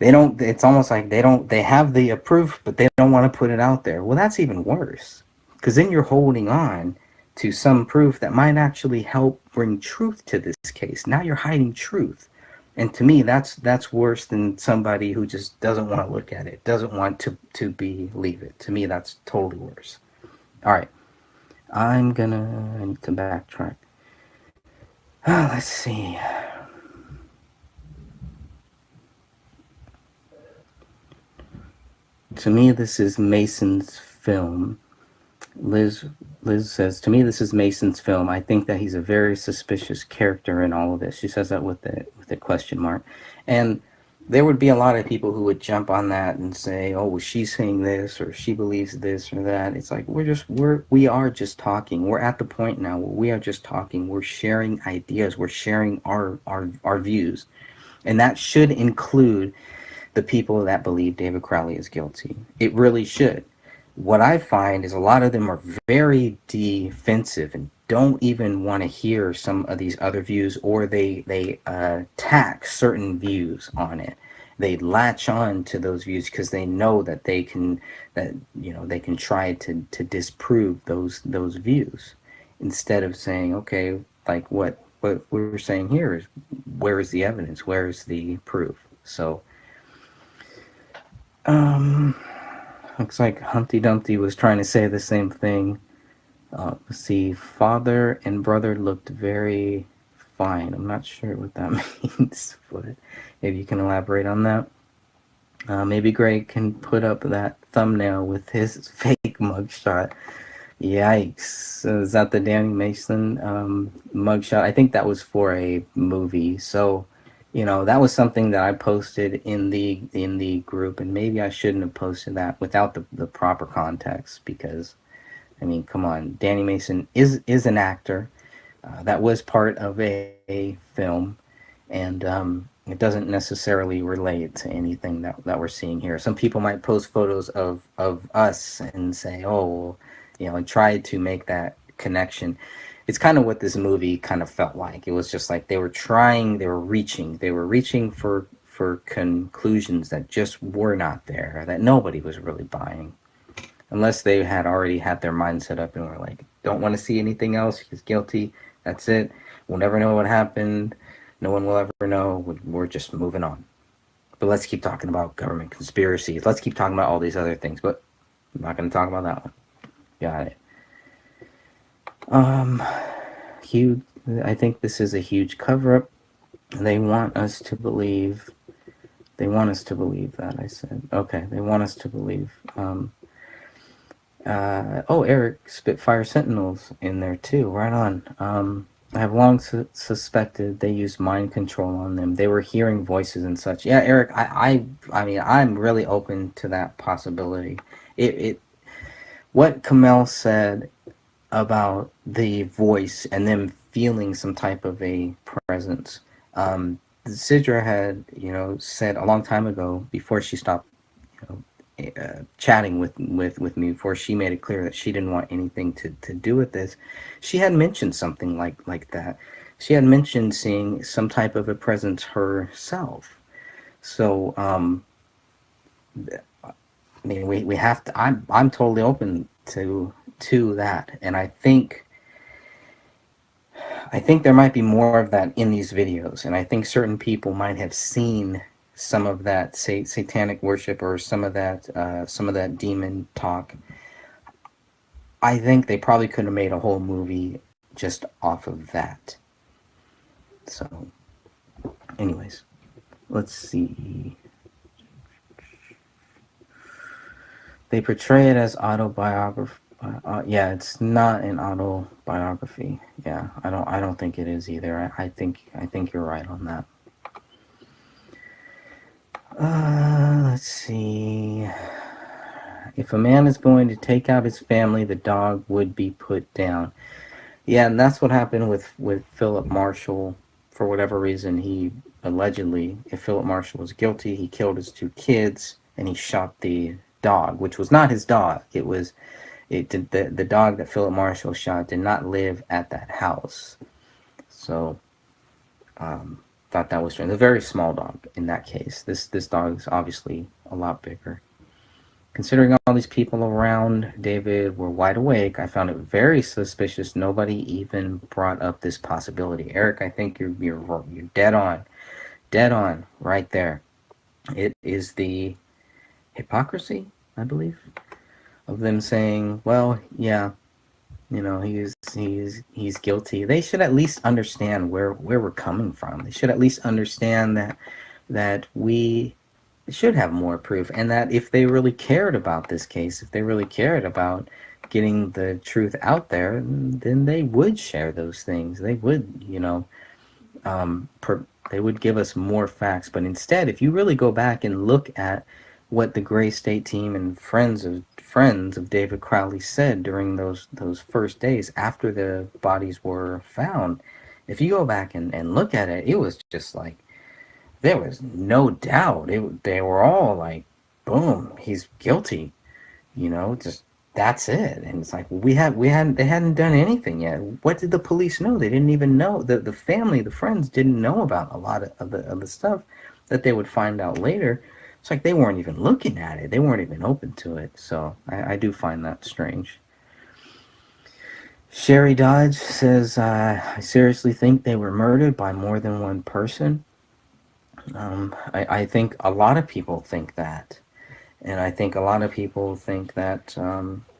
They don't. It's almost like they have the proof, but they don't want to put it out there. Well, that's even worse, because then you're holding on to some proof that might actually help bring truth to this case. Now you're hiding truth. And to me, that's worse than somebody who just doesn't want to look at it, doesn't want to believe it. To me, that's totally worse. All right. I need to backtrack. Let's see. To me, this is Mason's film. Liz says, to me, this is Mason's film. I think that he's a very suspicious character in all of this. She says that with a question mark. And there would be a lot of people who would jump on that and say, oh, well, she's saying this, or she believes this or that. It's like, we are just talking. We're at the point now where we are just talking. We're sharing ideas. We're sharing our views. And that should include the people that believe David Crowley is guilty. It really should. What I find is a lot of them are very defensive and don't even want to hear some of these other views, or they attack certain views on it. They latch on to those views because they know that they can try to disprove those views, instead of saying, okay, like what we're saying here is, where is the evidence? Where is the proof? So looks like Humpty Dumpty was trying to say the same thing. Let's see, father and brother looked very fine. I'm not sure what that means, but maybe you can elaborate on that. Maybe Greg can put up that thumbnail with his fake mugshot. Yikes. Is that the Danny Mason mugshot? I think that was for a movie. So, that was something that I posted in the group, and maybe I shouldn't have posted that without the proper context because, I mean, come on. Danny Mason is an actor. That was part of a film, and it doesn't necessarily relate to anything that we're seeing here. Some people might post photos of us and say, oh, and try to make that connection. It's kind of what this movie kind of felt like. It was just like they were reaching for conclusions that just were not there, that nobody was really buying. Unless they had already had their mind set up and were like, don't want to see anything else. He's guilty. That's it. We'll never know what happened. No one will ever know. We're just moving on. But let's keep talking about government conspiracies. Let's keep talking about all these other things. But I'm not going to talk about that one. Got it. Huge. I think this is a huge cover-up. They want us to believe. They want us to believe that. I said, okay. They want us to believe. Eric, Spitfire Sentinels in there too. Right on. I have long suspected they used mind control on them. They were hearing voices and such. Yeah, Eric, I mean, I'm really open to that possibility. What Kamel said about the voice and them feeling some type of a presence. Sidra had, said a long time ago before she stopped, chatting with me, before she made it clear that she didn't want anything to do with this. She had mentioned something like that. She had mentioned seeing some type of a presence herself. So, I mean, we have to. I'm totally open to that, and I think there might be more of that in these videos, and I think certain people might have seen some of that satanic worship or some of that demon talk. I think they probably could have made a whole movie just off of that. So, anyways, let's see. They portray it as autobiography. Yeah, it's not an autobiography. Yeah, I don't think it is either. I think you're right on that. Let's see. If a man is going to take out his family, the dog would be put down. Yeah, and that's what happened with Philip Marshall. For whatever reason, he allegedly, if Philip Marshall was guilty, he killed his 2 kids and he shot the dog, which was not his dog. The dog that Philip Marshall shot did not live at that house. So, thought that was strange. A very small dog in that case. This dog is obviously a lot bigger. Considering all these people around David were wide awake, I found it very suspicious nobody even brought up this possibility. Eric, I think you're dead on right there. It is the hypocrisy, I believe, of them saying, well, yeah, he's guilty. They should at least understand where we're coming from. They should at least understand that we should have more proof, and that if they really cared about this case, if they really cared about getting the truth out there, then they would share those things. They would, they would give us more facts. But instead, if you really go back and look at what the Gray State team and friends of David Crowley said during those first days after the bodies were found, if you go back and look at it, it was just like there was no doubt. They were all like, boom, he's guilty. Just that's it. And it's like they hadn't done anything yet. What did the police know? They didn't even know. The family, the friends didn't know about a lot of the stuff that they would find out later. It's like they weren't even looking at it. They weren't even open to it. So I do find that strange. Sherry Dodge says, I seriously think they were murdered by more than one person. I think a lot of people think that. And I think a lot of people think that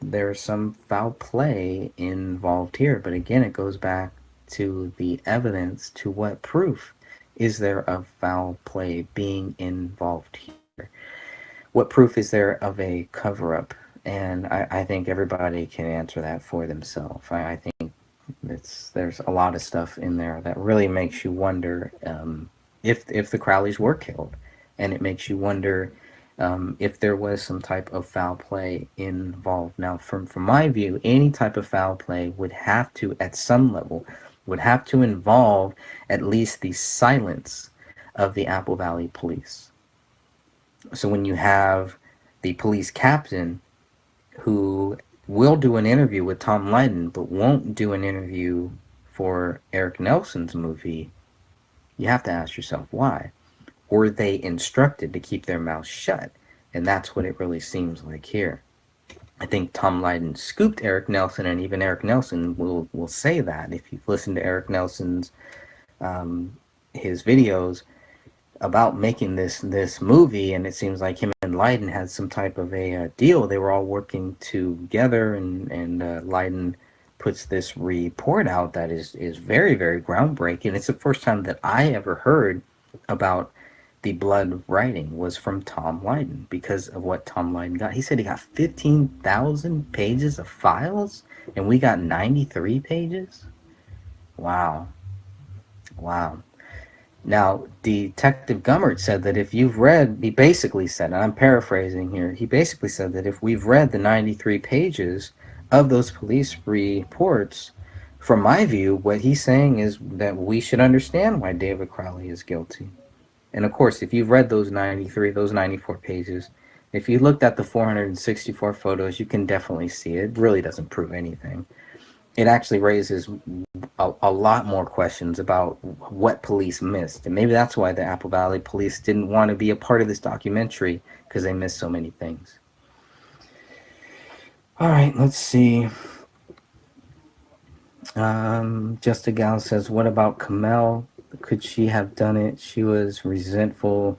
there's some foul play involved here. But again, it goes back to the evidence, to what proof is there of foul play being involved here. what proof is there of a cover-up? And I think everybody can answer that for themselves. I think there's a lot of stuff in there that really makes you wonder if the Crowleys were killed, and it makes you wonder if there was some type of foul play involved. Now, from my view, any type of foul play would have to, at some level, would have to involve at least the silence of the Apple Valley Police. So when you have the police captain who will do an interview with Tom Lydon but won't do an interview for Eric Nelson's movie, you have to ask yourself why. Were they instructed to keep their mouths shut? And that's what it really seems like here. I think Tom Lydon scooped Eric Nelson, and even Eric Nelson will say that. If you've listened to Eric Nelson's his videos about making this movie, and it seems like him and Lydon had some type of a deal. They were all working together, and Lydon puts this report out that is very, very groundbreaking. It's the first time that I ever heard about the blood writing was from Tom Lydon because of what Tom Lydon got. He said he got 15,000 pages of files, and we got 93 pages. Wow. Now, Detective Gummert said that if you've read, he basically said, and I'm paraphrasing here, he basically said that if we've read the 93 pages of those police reports, from my view, what he's saying is that we should understand why David Crowley is guilty. And of course, if you've read those 94 pages, if you looked at the 464 photos, you can definitely see it. It really doesn't prove anything. It actually raises a lot more questions about what police missed. And maybe that's why the Apple Valley Police didn't want to be a part of this documentary, because they missed so many things. All right, let's see. Just a Gal says, what about Kamel? Could she have done it? She was resentful.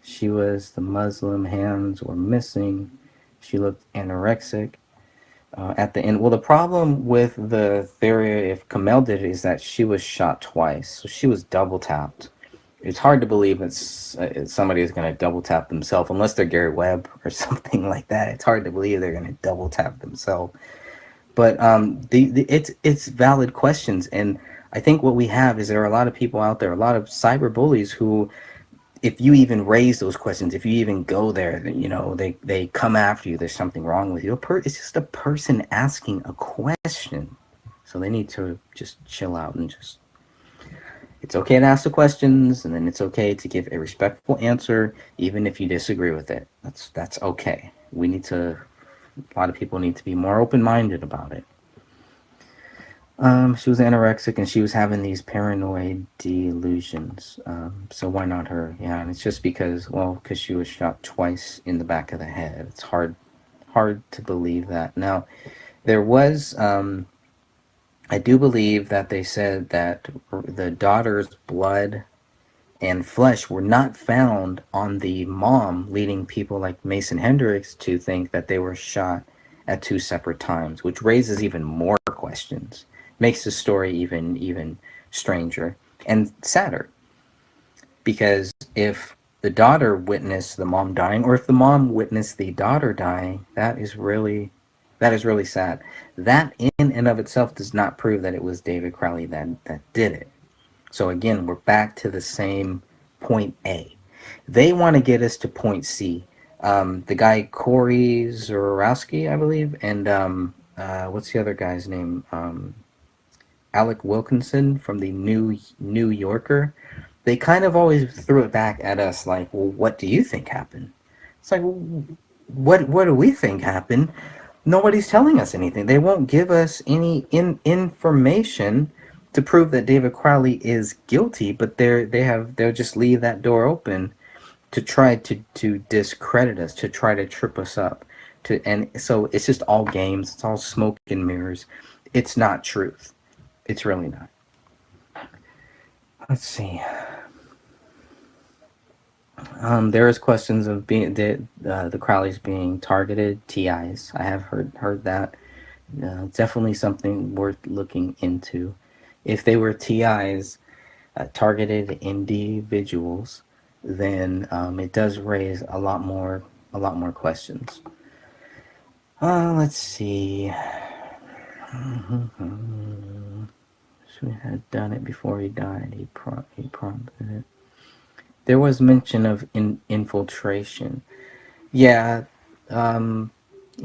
She was the Muslim. Hands were missing. She looked anorexic. At the end, well, the problem with the theory if Kamel did it is that she was shot twice, so she was double tapped. It's hard to believe somebody is going to double tap themselves unless they're Gary Webb or something like that. It's hard to believe they're going to double tap themselves. But it's valid questions, and I think what we have is there are a lot of people out there, a lot of cyber bullies who, if you even raise those questions, if you even go there, they come after you. There's something wrong with you. It's just a person asking a question. So they need to just chill out and just... It's okay to ask the questions, and then it's okay to give a respectful answer, even if you disagree with it. That's okay. A lot of people need to be more open-minded about it. She was anorexic and she was having these paranoid delusions. So why not her? Yeah, and it's just because she was shot twice in the back of the head. It's hard to believe that. Now, there was, I do believe that they said that the daughter's blood and flesh were not found on the mom, leading people like Mason Hendricks to think that they were shot at two separate times, which raises even more questions. Makes the story even stranger and sadder. Because if the daughter witnessed the mom dying, or if the mom witnessed the daughter dying, that is really sad. That in and of itself does not prove that it was David Crowley that did it. So again, we're back to the same point A. They want to get us to point C. The guy Corey Zorowski, I believe, and what's the other guy's name? Alec Wilkinson from the New Yorker. They kind of always threw it back at us like, well, what do you think happened? It's like, well, what do we think happened? Nobody's telling us anything. They won't give us any information to prove that David Crowley is guilty, but they'll just leave that door open to try to discredit us, to try to trip us up. And so it's just all games. It's all smoke and mirrors. It's not truth. It's really not. Let's see. There is questions of being the Crowleys being targeted, TIs. I have heard that. Definitely something worth looking into. If they were TIs, targeted individuals, then it does raise a lot more a lot more questions. Let's see. She had done it before he died. He prompted it. There was mention of infiltration. Yeah, you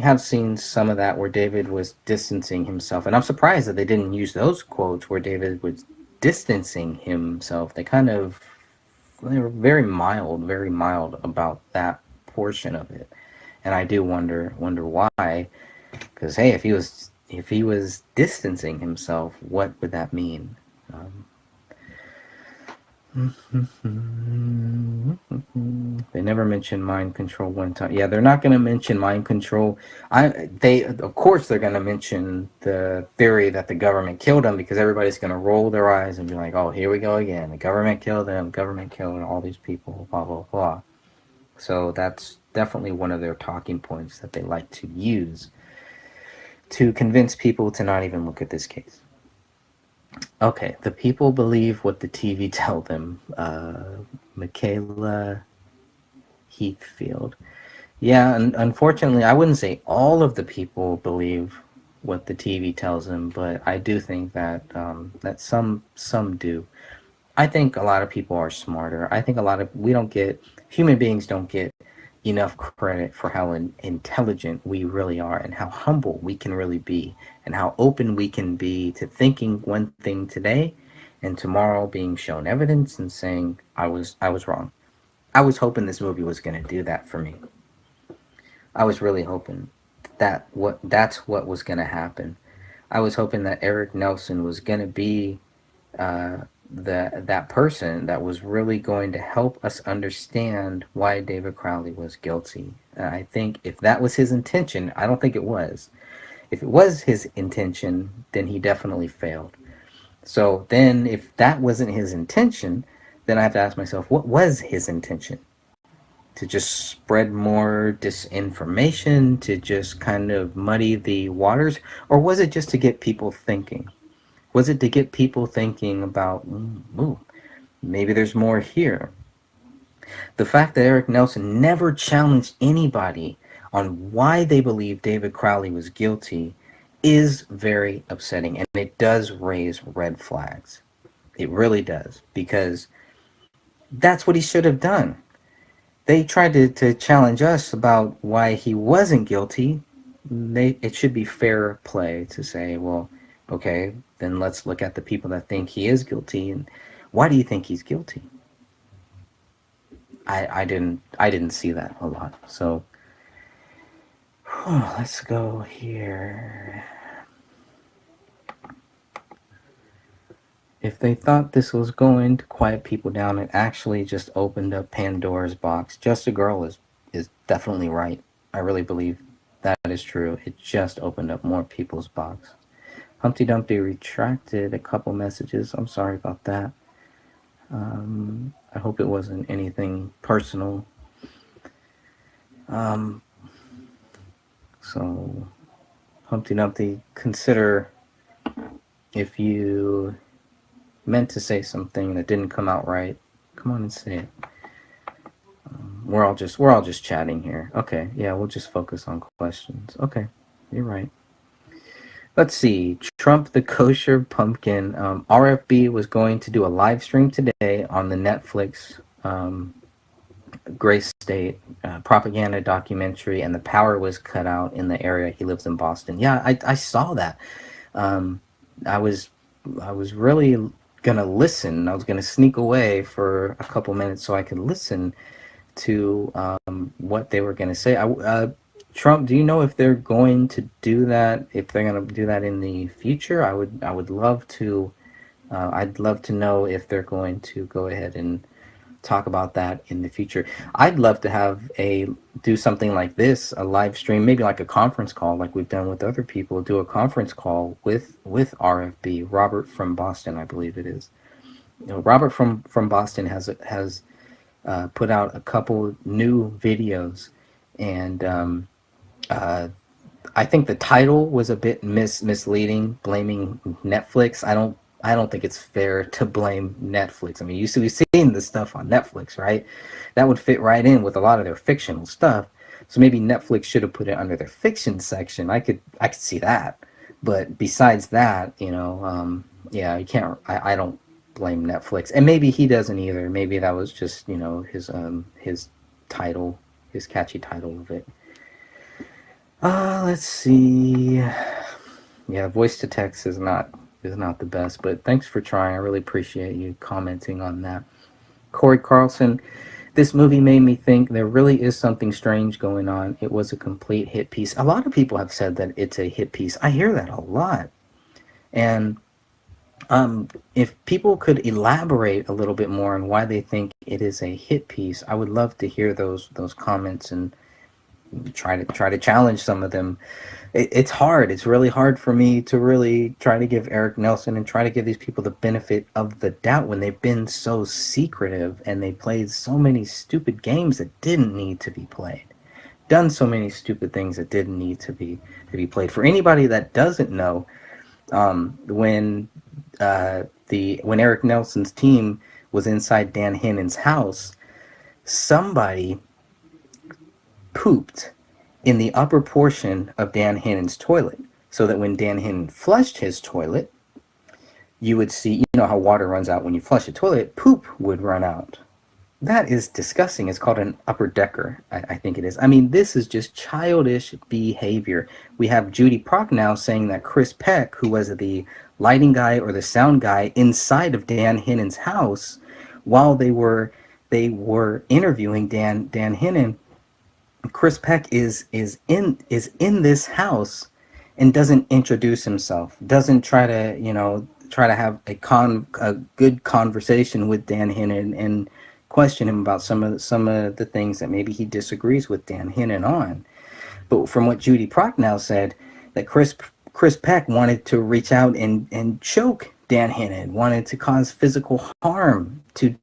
have seen some of that where David was distancing himself, and I'm surprised that they didn't use those quotes where David was distancing himself. They were very mild about that portion of it, and I do wonder why. Because hey, if he was distancing himself, what would that mean? They never mention mind control one time. Yeah, they're not going to mention mind control. They of course they're going to mention the theory that the government killed him, because everybody's going to roll their eyes and be like, "Oh, here we go again. The government killed him. Government killed all these people." Blah blah blah. So that's definitely one of their talking points that they like to use to convince people to not even look at this case. Okay, the people believe what the TV tell them. Michaela Heathfield. Yeah, and unfortunately, I wouldn't say all of the people believe what the TV tells them, but I do think that that some do. I think a lot of people are smarter. I think we don't get human beings don't get enough credit for how intelligent we really are, and how humble we can really be, and how open we can be to thinking one thing today and tomorrow being shown evidence and saying I was wrong. I was hoping this movie was going to do that for me. I was really hoping that's what was going to happen. I was hoping that Eric Nelson was going to be that person that was really going to help us understand why David Crowley was guilty. And I think if that was his intention, I don't think it was. If it was his intention, then he definitely failed. So then, if that wasn't his intention, then I have to ask myself, what was his intention? To just spread more disinformation, to just kind of muddy the waters, or was it just to get people thinking? Was it to get people thinking about, ooh, maybe there's more here? The fact that Eric Nelson never challenged anybody on why they believe David Crowley was guilty is very upsetting, and it does raise red flags. It really does, because that's what he should have done. They tried to challenge us about why he wasn't guilty. It should be fair play to say, well, okay, then let's look at the people that think he is guilty, and why do you think he's guilty? I didn't see that a lot. So let's go here. If they thought this was going to quiet people down, it actually just opened up Pandora's box. Just a Girl is definitely right. I really believe that is true. It just opened up more people's box. Humpty Dumpty retracted a couple messages. I'm sorry about that. I hope it wasn't anything personal. So, Humpty Dumpty, consider if you meant to say something that didn't come out right, come on and say it. We're all just chatting here. Okay, yeah, we'll just focus on questions. Okay, you're right. Let's see. Trump the Kosher Pumpkin. RFB was going to do a live stream today on the Netflix Gray State propaganda documentary, and the power was cut out in the area. He lives in Boston. Yeah, I saw that. I was really gonna listen. I was gonna sneak away for a couple minutes so I could listen to what they were gonna say. Trump, do you know if they're going to do that? If they're going to do that in the future? I would love to. I'd love to know if they're going to go ahead and talk about that in the future. I'd love to do something like this, a live stream, maybe like a conference call, like we've done with other people. Do a conference call with RFB, Robert from Boston, I believe it is. Robert from Boston has put out a couple new videos, and I think the title was a bit misleading, blaming Netflix. I don't think it's fair to blame Netflix. I mean, we've seen this stuff on Netflix, right? That would fit right in with a lot of their fictional stuff. So maybe Netflix should have put it under their fiction section. I could see that. But besides that, yeah, you can't. I don't blame Netflix, and maybe he doesn't either. Maybe that was just his title, his catchy title of it. Let's see. Yeah, voice to text is not the best, but thanks for trying. I really appreciate you commenting on that. Corey Carlson, this movie made me think there really is something strange going on. It was a complete hit piece. A lot of people have said that it's a hit piece. I hear that a lot. And if people could elaborate a little bit more on why they think it is a hit piece, I would love to hear those comments and try to challenge some of them. It's hard. It's really hard for me to really try to give Eric Nelson and try to give these people the benefit of the doubt when they've been so secretive and they played so many stupid games that didn't need to be played, done so many stupid things that didn't need to be played. For anybody that doesn't know, when Eric Nelson's team was inside Dan Hannon's house, somebody pooped in the upper portion of Dan Hannon's toilet, so that when Dan Hannon flushed his toilet, you would see, you know how water runs out when you flush a toilet, poop would run out. That is disgusting. It's called an upper decker, I think it is. I mean, this is just childish behavior. We have Judy Prochnow saying that Chris Peck, who was the lighting guy or the sound guy inside of Dan Hannon's house, while they were interviewing Dan Hannon, Chris Peck is in this house and doesn't introduce himself, doesn't try to have a good conversation with Dan Hannon and question him about some of the things that maybe he disagrees with Dan Hannon on. But from what Judy Prochnow said, that Chris Peck wanted to reach out and choke Dan Hannon, wanted to cause physical harm to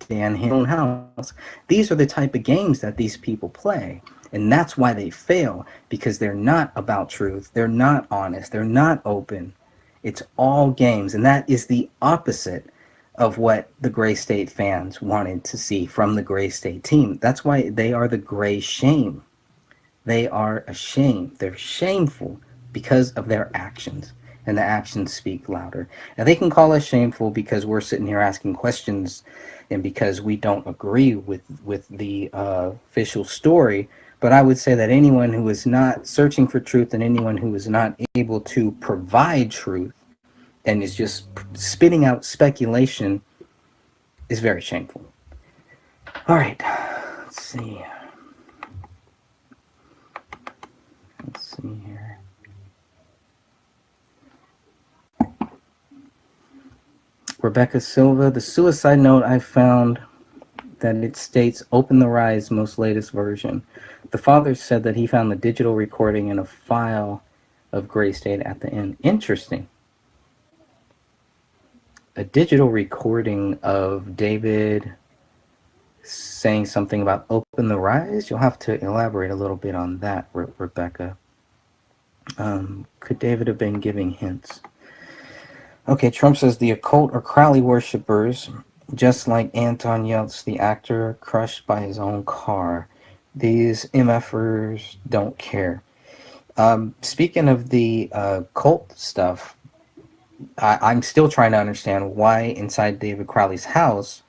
Dan Hannon's house. These are the type of games that these people play. And that's why they fail, because they're not about truth. They're not honest. They're not open. It's all games. And that is the opposite of what the Gray State fans wanted to see from the Gray State team. That's why they are the Gray Shame. They are ashamed. They're shameful because of their actions. And the actions speak louder. Now, they can call us shameful because we're sitting here asking questions and because we don't agree with the official story. But I would say that anyone who is not searching for truth and anyone who is not able to provide truth and is just spitting out speculation is very shameful. All right, let's see. Let's see here. Rebecca Silva, the suicide note I found that it states, open the Rise most latest version. The father said that he found the digital recording in a file of Gray State at the end. Interesting. A digital recording of David saying something about open the Rise? You'll have to elaborate a little bit on that, Rebecca. Could David have been giving hints? Okay, Trump says the occult are Crowley worshippers, just like Anton Yeltsin, the actor crushed by his own car. These MFers don't care. Speaking of the cult stuff, I'm still trying to understand why inside David Crowley's house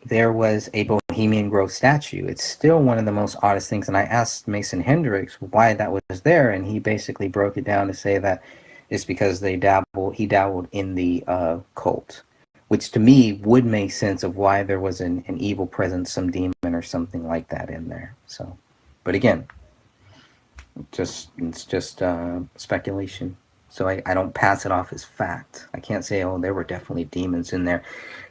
there was a Bohemian Grove statue. It's still one of the most oddest things, and I asked Mason Hendricks why that was there, and he basically broke it down to say that it's because he dabbled in the cult, which to me would make sense of why there was an evil presence, some demon or something like that in there. So, but again, it's just speculation. So I don't pass it off as fact. I can't say, oh, there were definitely demons in there.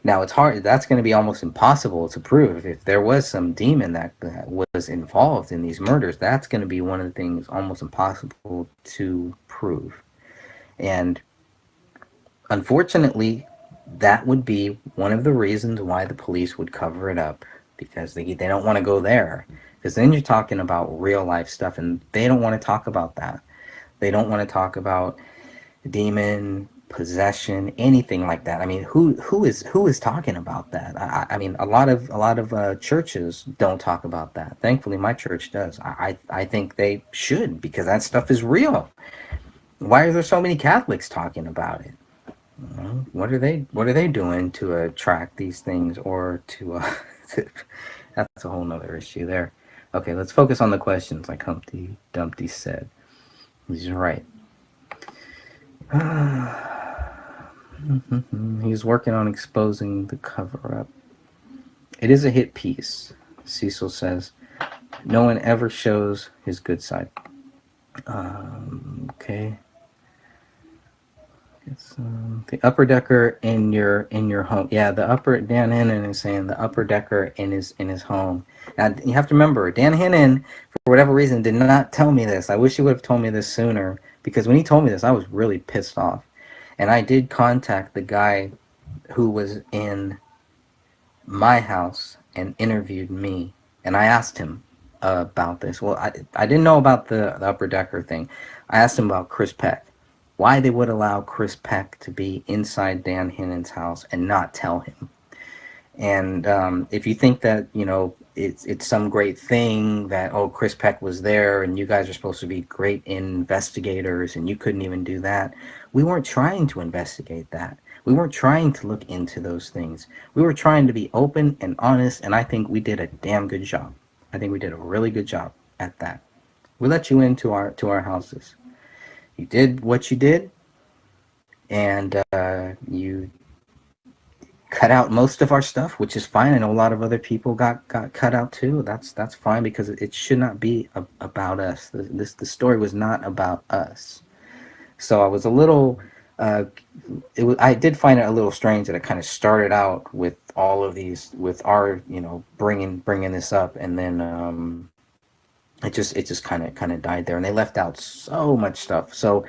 Now, it's hard. That's going to be almost impossible to prove. If there was some demon that was involved in these murders, that's going to be one of the things almost impossible to prove. And unfortunately, that would be one of the reasons why the police would cover it up, because they don't want to go there. Because then you're talking about real life stuff, and they don't want to talk about that. They don't want to talk about demon possession, anything like that. I mean, who is talking about that? I mean, a lot of churches don't talk about that. Thankfully, my church does. I think they should, because that stuff is real. Why are there so many Catholics talking about it? You know, what are they doing to attract these things, or to, that's a whole nother issue there. Okay, let's focus on the questions, like Humpty Dumpty said. He's right. He's working on exposing the cover up. It is a hit piece, Cecil says. No one ever shows his good side. Okay. It's, the upper decker in your home. Yeah, the upper, Dan Hennon is saying the upper decker in his home. Now you have to remember, Dan Hennon, for whatever reason, did not tell me this. I wish he would have told me this sooner, because when he told me this, I was really pissed off. And I did contact the guy who was in my house and interviewed me, and I asked him about this. Well, I didn't know about the upper decker thing. I asked him about Chris Peck, why they would allow Chris Peck to be inside Dan Hennon's house and not tell him. And if you think that, you know, it's some great thing that, oh, Chris Peck was there and you guys are supposed to be great investigators and you couldn't even do that, we weren't trying to investigate that. We weren't trying to look into those things. We were trying to be open and honest, and I think we did a damn good job. I think we did a really good job at that. We let you into our houses. You did what you did, and you cut out most of our stuff, which is fine. I know a lot of other people got cut out too. That's fine, because it should not be about us. The story was not about us. So I was a little. I did find it a little strange that it kind of started out with all of these, with our, you know, bringing this up, and then it just kind of died there, and they left out so much stuff. So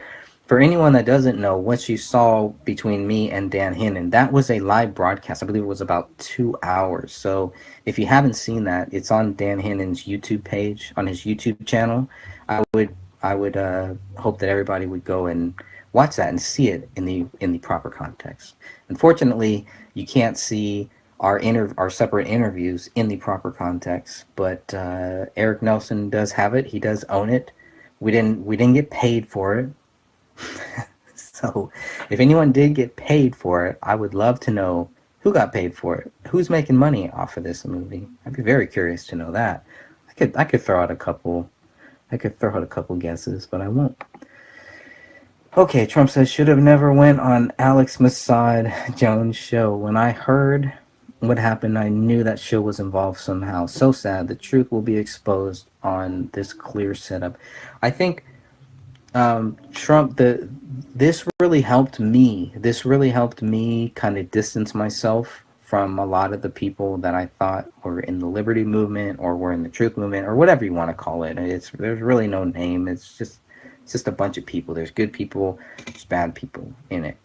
for anyone that doesn't know, what you saw between me and Dan Hennon, that was a live broadcast. I believe it was about 2 hours. So if you haven't seen that, it's on Dan Hennon's YouTube page, on his YouTube channel. I would hope that everybody would go and watch that and see it in the proper context. Unfortunately, you can't see our separate interviews in the proper context, but Eric Nelson does have it. He does own it. We didn't get paid for it. So if anyone did get paid for it, I would love to know who got paid for it. Who's making money off of this movie? I'd be very curious to know that. I could throw out a couple guesses, but I won't. Okay, Trump says, should have never went on Alex Mossad Jones' show. When I heard what happened, I knew that show was involved somehow. So sad. The truth will be exposed on this clear setup. I think Trump, this really helped me. This really helped me kind of distance myself from a lot of the people that I thought were in the liberty movement or were in the truth movement, or whatever you want to call it. There's really no name. It's just a bunch of people. There's good people, there's bad people in it.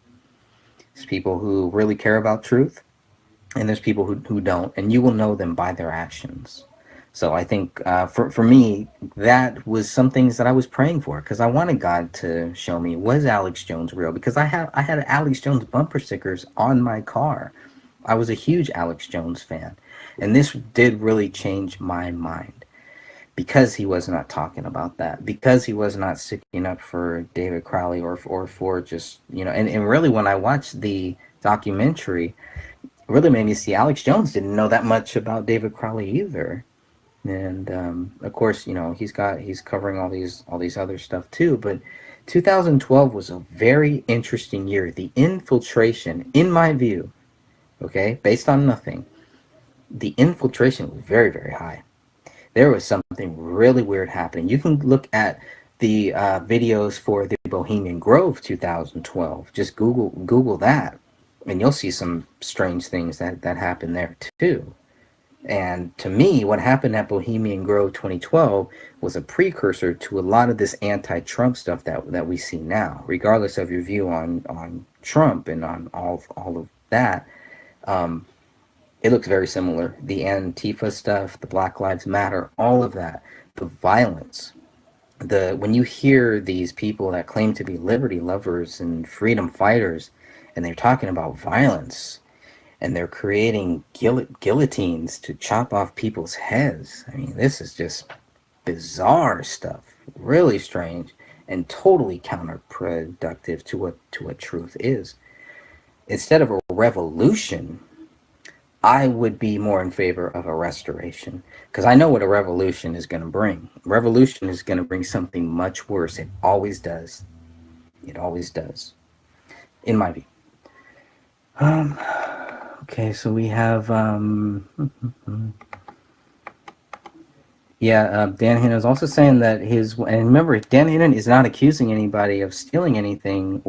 There's people who really care about truth, and there's people who don't, and you will know them by their actions. So I think for me, that was some things that I was praying for, because I wanted God to show me, was Alex Jones real? Because I had Alex Jones bumper stickers on my car. I was a huge Alex Jones fan, and this did really change my mind, because he was not talking about that, because he was not sticking up for David Crowley or for just, you know, and really when I watched the documentary, it really made me see Alex Jones didn't know that much about David Crowley either. And of course, you know, he's covering all these other stuff too. But 2012 was a very interesting year. The infiltration, in my view, okay, based on nothing, the infiltration was very, very high. There was something really weird happening. You can look at the videos for the Bohemian Grove 2012. Just Google that, and you'll see some strange things that happened there too. And to me, what happened at Bohemian Grove 2012 was a precursor to a lot of this anti-Trump stuff that we see now. Regardless of your view on Trump and on all of that, it looks very similar. The Antifa stuff, the Black Lives Matter, all of that, the violence when you hear these people that claim to be liberty lovers and freedom fighters, and they're talking about violence, and they're creating guillotines to chop off people's heads. I mean, this is just bizarre stuff, really strange, and totally counterproductive to what truth is. Instead of a revolution, I would be more in favor of a restoration, because I know what a revolution is going to bring. Revolution is going to bring something much worse. It always does. It always does, in my view. Okay, so we have Dan Hannon is also saying that and remember, Dan Hannon is not accusing anybody of stealing anything,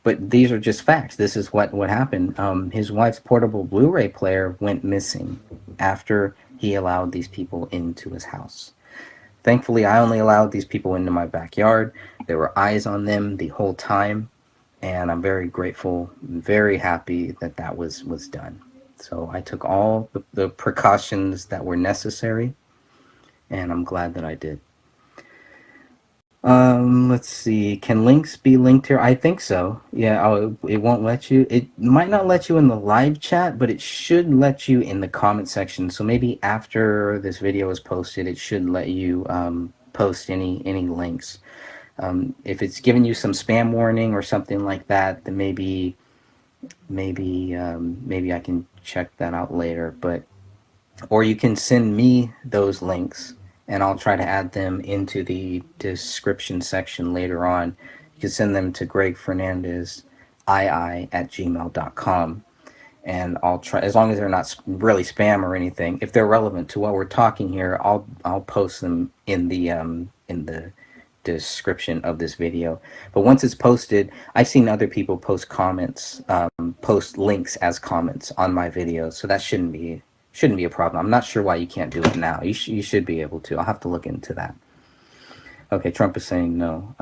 but these are just facts. This is what happened. His wife's portable Blu-ray player went missing after he allowed these people into his house. Thankfully, I only allowed these people into my backyard. There were eyes on them the whole time, and I'm very grateful, very happy that was done. So I took all the precautions that were necessary, and I'm glad that I did. Let's see. Can links be linked here? I think so. Yeah, it won't let you. It might not let you in the live chat, but it should let you in the comment section. So maybe after this video is posted, it should let you post any links. If it's giving you some spam warning or something like that, then maybe I can check that out later. Or you can send me those links, and I'll try to add them into the description section later on. You can send them to gregfernandezii@gmail.com, and I'll try, as long as they're not really spam or anything. If they're relevant to what we're talking here, I'll post them in the description of this video. But once it's posted, I've seen other people post comments, post links as comments on my videos, so that shouldn't be a problem. I'm not sure why you can't do it now. You should be able to. I'll have to look into that. Okay, Trump is saying no.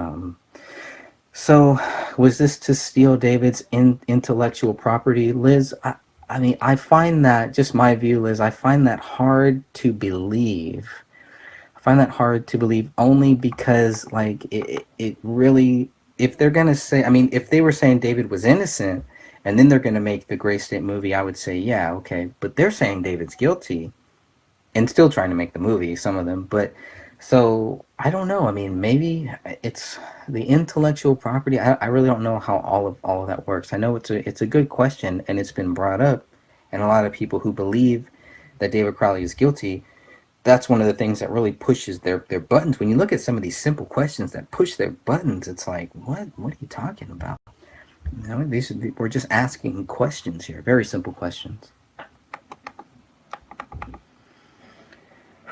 So was this to steal David's intellectual property? Liz, I mean, I find that, just my view, Liz, I find that hard to believe. Only because, like, it really, if they're going to say, I mean, if they were saying David was innocent, and then they're going to make the Gray State movie, I would say, yeah, okay. But they're saying David's guilty and still trying to make the movie, some of them. But so I don't know. I mean, maybe it's the intellectual property. I really don't know how all of that works. I know it's a good question, and it's been brought up, and a lot of people who believe that David Crowley is guilty, that's one of the things that really pushes their buttons. When you look at some of these simple questions that push their buttons, it's like, what are you talking about? You know, we're just asking questions here, very simple questions.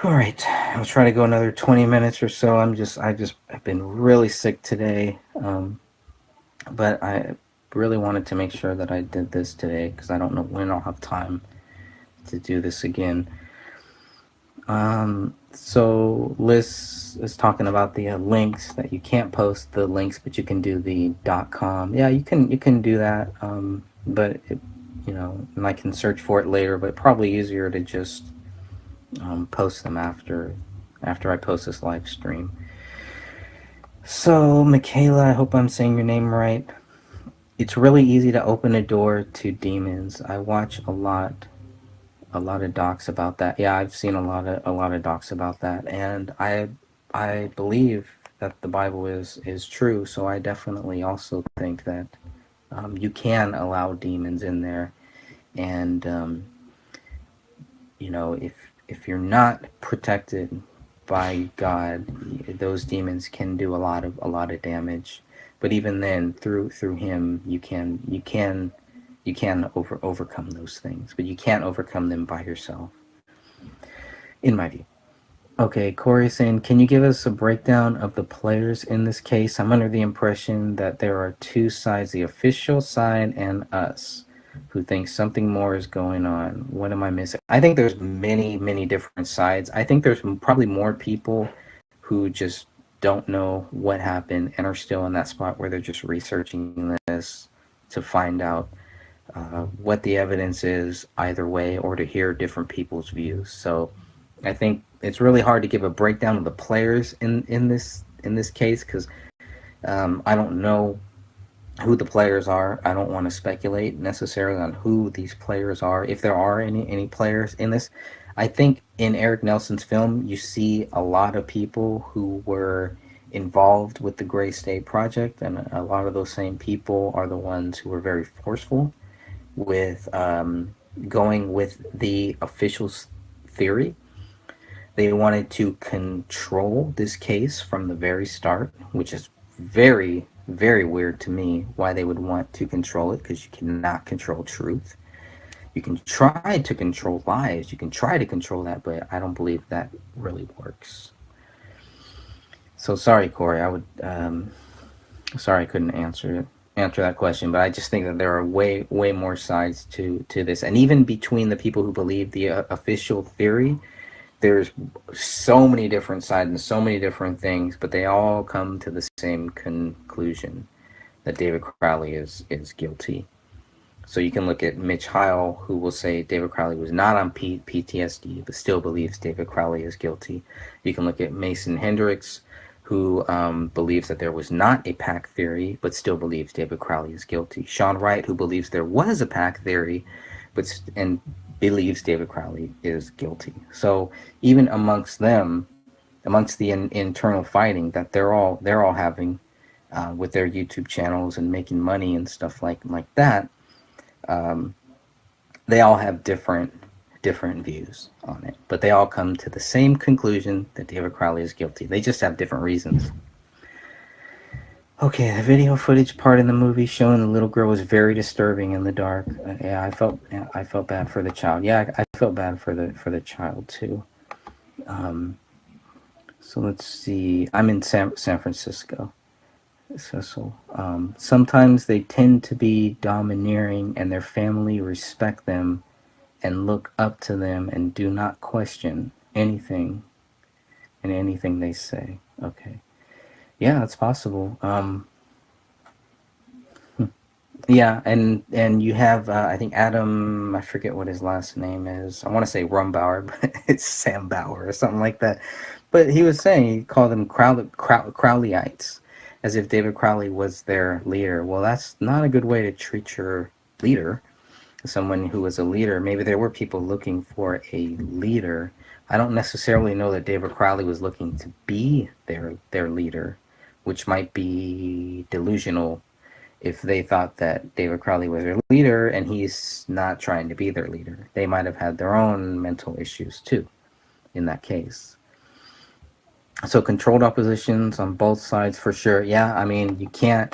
All right, I'll try to go another 20 minutes or so. I've been really sick today, but I really wanted to make sure that I did this today, because I don't know when I'll have time to do this again. So Liz is talking about the links, that you can't post the links, but you can do the .com. Yeah, you can do that. But and I can search for it later, but probably easier to just post them after I post this live stream. So Michaela, I hope I'm saying your name right. It's really easy to open a door to demons. I watch a lot of docs about that. Yeah, I've seen a lot of docs about that, and I believe that the Bible is true. So I definitely also think that you can allow demons in there, and if you're not protected by God, those demons can do a lot of damage. But even then, through Him, you can overcome those things, but you can't overcome them by yourself, in my view. Okay, Corey saying, can you give us a breakdown of the players in this case? I'm under the impression that there are two sides, the official side and us, who think something more is going on. What am I missing? I think there's many different sides. I think there's probably more people who just don't know what happened and are still in that spot where they're just researching this to find out what the evidence is either way, or to hear different people's views. So I think it's really hard to give a breakdown of the players in this this case, because I don't know who the players are. I don't want to speculate necessarily on who these players are, if there are any players in this. I think in Eric Nelson's film, you see a lot of people who were involved with the Gray State Project, and a lot of those same people are the ones who were very forceful with going with the officials' theory. They wanted to control this case from the very start, which is very, very weird to me why they would want to control it, because you cannot control truth. You can try to control lies, you can try to control that, but I don't believe that really works. So sorry, Corey, sorry I couldn't answer that question, but I just think that there are way more sides to this, and even between the people who believe the official theory, there's so many different sides and so many different things, but they all come to the same conclusion, that David Crowley is guilty. So you can look at Mitch Heil, who will say David Crowley was not on PTSD, but still believes David Crowley is guilty. You can look at Mason Hendricks, who believes that there was not a pack theory, but still believes David Crowley is guilty. Sean Wright, who believes there was a pack theory, and believes David Crowley is guilty. So even amongst them, amongst the internal fighting that they're all having with their YouTube channels and making money and stuff like that, they all have different views on it, but they all come to the same conclusion, that David Crowley is guilty. They just have different reasons. Okay, the video footage part in the movie showing the little girl was very disturbing in the dark. Yeah, I felt bad for the child. Yeah, I felt bad for the child too. So let's see. I'm in San Francisco. So sometimes they tend to be domineering, and their family respect them and look up to them and do not question anything they say. Okay. Yeah, it's possible. Yeah, and you have I think Adam, I forget what his last name is. I want to say Rumbauer, but it's Sam Bauer or something like that. But he was saying, he called them Crowleyites, as if David Crowley was their leader. Well, that's not a good way to treat your leader, someone who was a leader. Maybe there were people looking for a leader. I don't necessarily know that David Crowley was looking to be their leader, which might be delusional if they thought that David Crowley was their leader and he's not trying to be their leader. They might have had their own mental issues too in that case. So controlled oppositions on both sides for sure. Yeah, I mean, you can't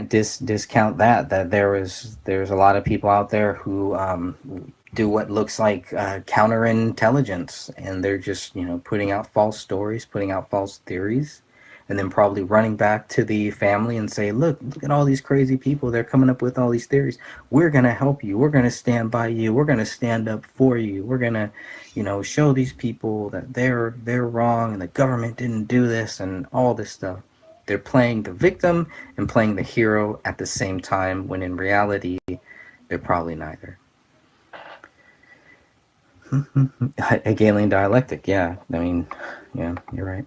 discount that there's a lot of people out there who do what looks like counterintelligence, and they're just putting out false stories, putting out false theories, and then probably running back to the family and say, look at all these crazy people, they're coming up with all these theories. We're going to help you, we're going to stand by you, we're going to stand up for you, we're going to show these people that they're wrong and the government didn't do this and all this stuff. They're playing the victim and playing the hero at the same time, when in reality they're probably neither. Hegelian dialectic, yeah, I mean, yeah, you're right.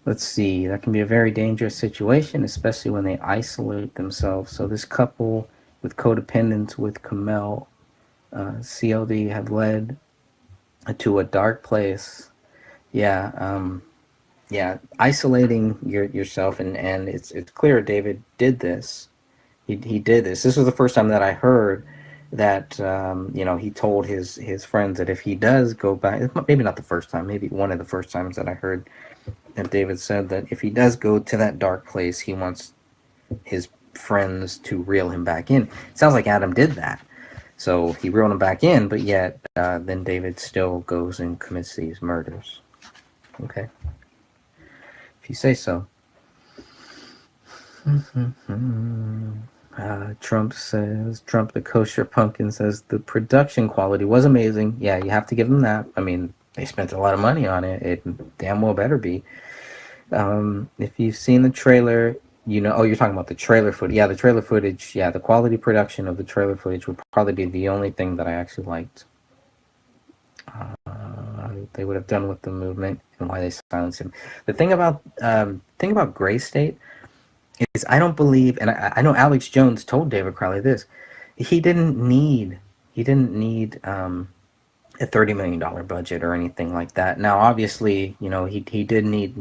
Let's see, that can be a very dangerous situation, especially when they isolate themselves. So this couple with codependence with Kamel, CLD, have led to a dark place. Yeah, isolating yourself, and it's clear David did this. He did this. This was the first time that I heard that he told his friends that if he does go back, maybe not the first time, maybe one of the first times that I heard that David said that if he does go to that dark place, he wants his friends to reel him back in. It sounds like Adam did that. So he reeled him back in, but yet then David still goes and commits these murders. Okay. If you say so. Trump the kosher pumpkin says the production quality was amazing. Yeah, you have to give them that. I mean, they spent a lot of money on it. It damn well better be. If you've seen the trailer, oh, you're talking about the trailer footage. Yeah, the trailer footage. Yeah, the quality production of the trailer footage would probably be the only thing that I actually liked. they would have done with the movement and why they silenced him. The thing about Gray State is I don't believe, and I know Alex Jones told David Crowley this. He didn't need a $30 million budget or anything like that. Now, obviously, he did need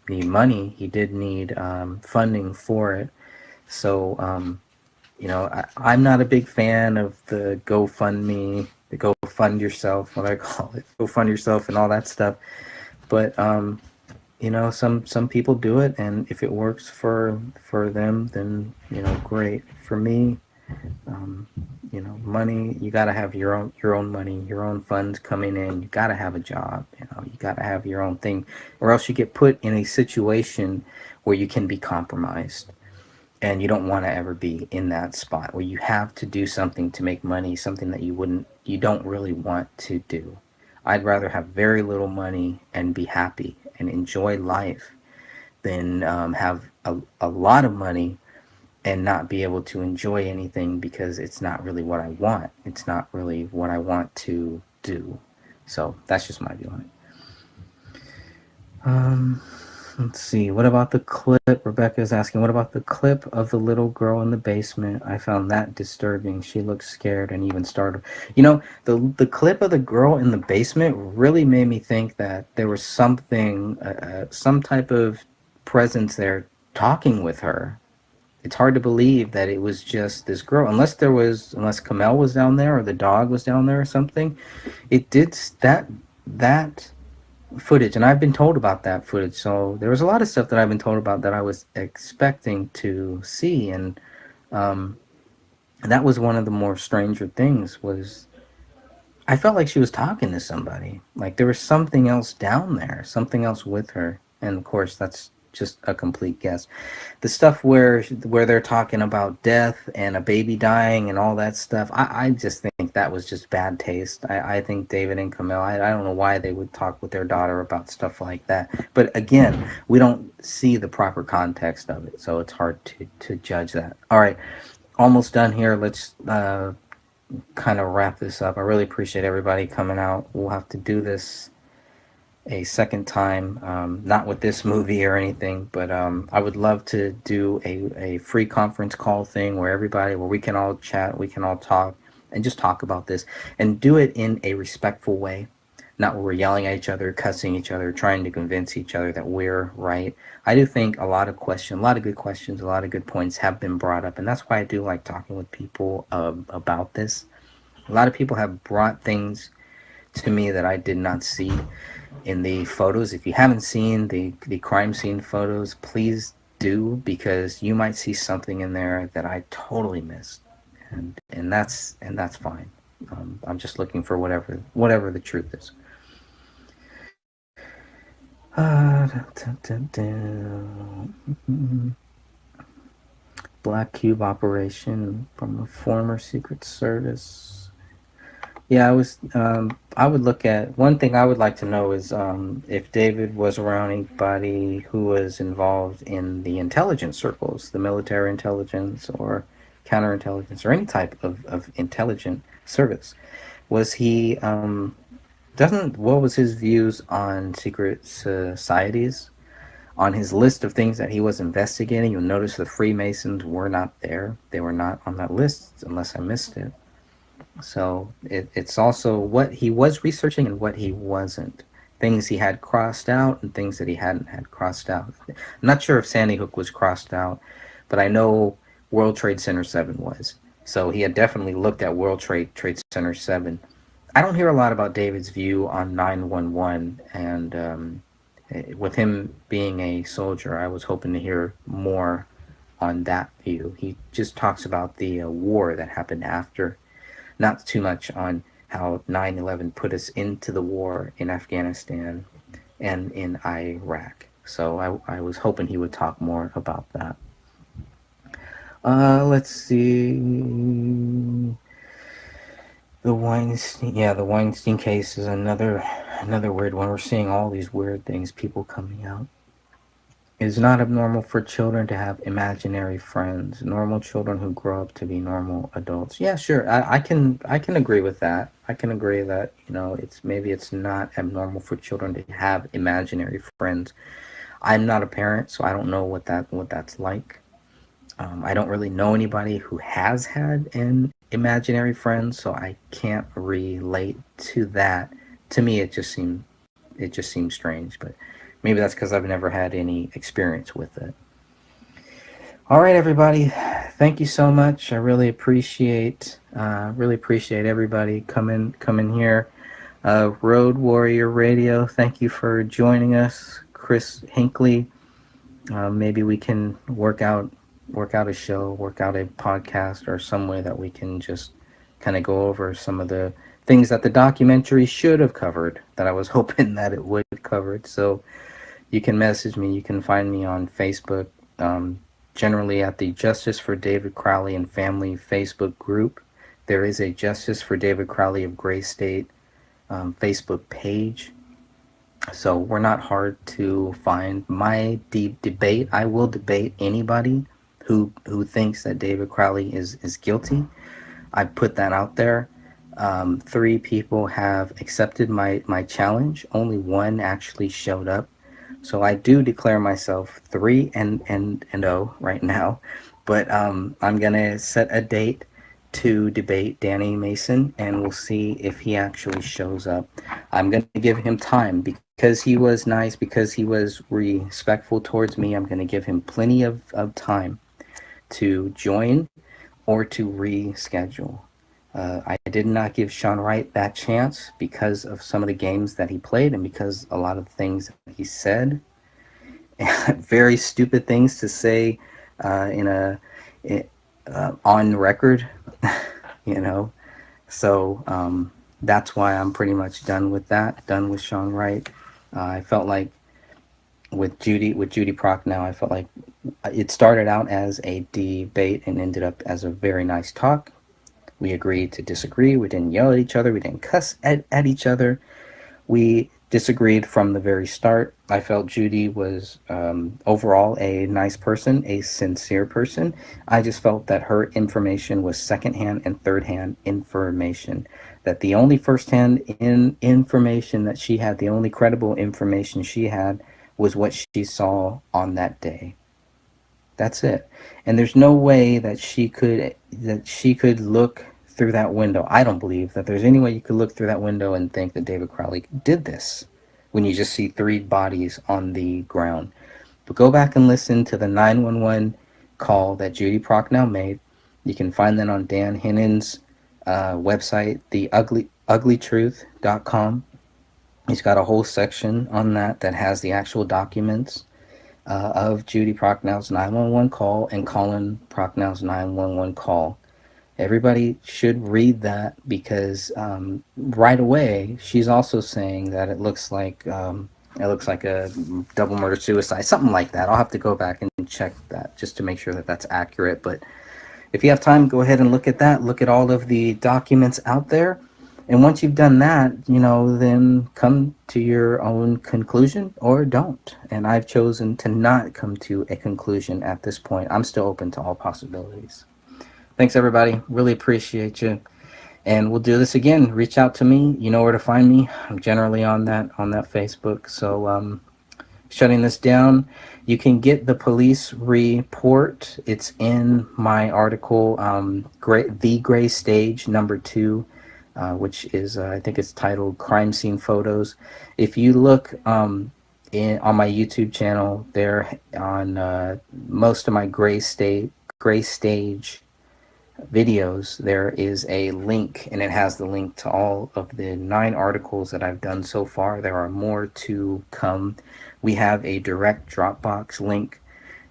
money. He did need funding for it. So, I'm not a big fan of the GoFundMe, the Go Fund Yourself, what I call it, Go Fund Yourself, and all that stuff. But some people do it, and if it works for them, then great. For me, money, you got to have your own money, your own funds coming in. You got to have a job. You got to have your own thing, or else you get put in a situation where you can be compromised. And you don't want to ever be in that spot where you have to do something to make money, something that you don't really want to do. I'd rather have very little money and be happy and enjoy life than have a lot of money and not be able to enjoy anything because it's not really what I want. It's not really what I want to do. So that's just my view on it. Let's see. What about the clip? Rebecca is asking, what about the clip of the little girl in the basement? I found that disturbing. She looked scared and even startled. The clip of the girl in the basement really made me think that there was something, some type of presence there talking with her. It's hard to believe that it was just this girl, unless Kamel was down there or the dog was down there or something. It did that footage, and I've been told about that footage. So there was a lot of stuff that I've been told about that I was expecting to see, and that was one of the more stranger things. Was I felt like she was talking to somebody, like there was something else down there, something else with her, and of course that's just a complete guess. The stuff where they're talking about death and a baby dying and all that stuff, I just think that was just bad taste. I think David and Camille, I don't know why they would talk with their daughter about stuff like that. But again, we don't see the proper context of it, so it's hard to judge that. All right, almost done here. Let's kind of wrap this up. I really appreciate everybody coming out. We'll have to do this a second time, not with this movie or anything, but I would love to do a free conference call thing where we can all chat, we can all talk, and just talk about this, and do it in a respectful way, not where we're yelling at each other, cussing each other, trying to convince each other that we're right. I do think a lot of good questions, a lot of good points have been brought up, and that's why I do like talking with people about this. A lot of people have brought things to me that I did not see in the photos. If you haven't seen the crime scene photos, please do, because you might see something in there that I totally missed, and that's fine. I'm just looking for whatever the truth is. Black Cube operation from a former Secret Service. Yeah, I would look at, one thing I would like to know is if David was around anybody who was involved in the intelligence circles, the military intelligence or counterintelligence or any type of intelligent service. Was he, what was his views on secret societies? On his list of things that he was investigating, you'll notice the Freemasons were not there. They were not on that list unless I missed it. So it's also what he was researching and what he wasn't. Things he had crossed out and things that he hadn't had crossed out. I'm not sure if Sandy Hook was crossed out, but I know World Trade Center 7 was. So he had definitely looked at World Trade Center 7. I don't hear a lot about David's view on 911, and with him being a soldier, I was hoping to hear more on that view. He just talks about the war that happened after, not too much on how 9/11 put us into the war in Afghanistan and in Iraq. So I was hoping he would talk more about that. Let's see. The Weinstein case is another weird one. We're seeing all these weird things, people coming out. It's not abnormal for children to have imaginary friends. Normal children who grow up to be normal adults. Yeah, sure. I can agree with that. I can agree that, it's maybe it's not abnormal for children to have imaginary friends. I'm not a parent, so I don't know what that's like. I don't really know anybody who has had an imaginary friend, so I can't relate to that. To me, it just seems strange, but maybe that's because I've never had any experience with it. All right, everybody. Thank you so much. I really appreciate everybody coming here. Road Warrior Radio. Thank you for joining us, Chris Hinckley. Maybe we can work out a show, work out a podcast, or some way that we can just kind of go over some of the things that the documentary should have covered that I was hoping that it would have covered. So you can message me. You can find me on Facebook, generally at the Justice for David Crowley and Family Facebook group. There is a Justice for David Crowley of Gray State Facebook page. So we're not hard to find. My deep debate, I will debate anybody who thinks that David Crowley is guilty. I put that out there. Three people have accepted my challenge. Only one actually showed up. So I do declare myself 3-0 right now. But I'm gonna set a date to debate Danny Mason, and we'll see if he actually shows up. I'm gonna give him time because he was nice, because he was respectful towards me. I'm gonna give him plenty of time to join or to reschedule. I did not give Sean Wright that chance because of some of the games that he played and because a lot of the things that he said. Very stupid things to say in a on record, you know. So that's why I'm pretty much done with that. Done with Sean Wright. I felt like with Judy Prochnow, I felt like it started out as a debate and ended up as a very nice talk. We agreed to disagree. We didn't yell at each other. We didn't cuss at each other. We disagreed from the very start. I felt Judy was overall a nice person, a sincere person. I just felt that her information was secondhand and thirdhand information. That the only firsthand information that she had, the only credible information she had, was what she saw on that day. That's it. And there's no way that she could look through that window. I don't believe that there's any way you could look through that window and think that David Crowley did this when you just see three bodies on the ground. But go back and listen to the 911 call that Judy Prochnow made. You can find that on Dan Hennon's website, theuglytruth.com. He's got a whole section on that has the actual documents of Judy Prochnow's 911 call and Colin Prochnow's 911 call. Everybody should read that because right away she's also saying that it looks like a double murder suicide, something like that. I'll have to go back and check that just to make sure that that's accurate. But if you have time, go ahead and look at that. Look at all of the documents out there. And once you've done that, then come to your own conclusion or don't. And I've chosen to not come to a conclusion at this point. I'm still open to all possibilities. Thanks, everybody. Really appreciate you. And we'll do this again. Reach out to me. You know where to find me. I'm generally on that Facebook. So shutting this down. You can get the police report. It's in my article, The Gray Stage #2. Which is, I think it's titled Crime Scene Photos. If you look on my YouTube channel, there on most of my Gray Stage videos, there is a link, and it has the link to all of the 9 articles that I've done so far. There are more to come. We have a direct Dropbox link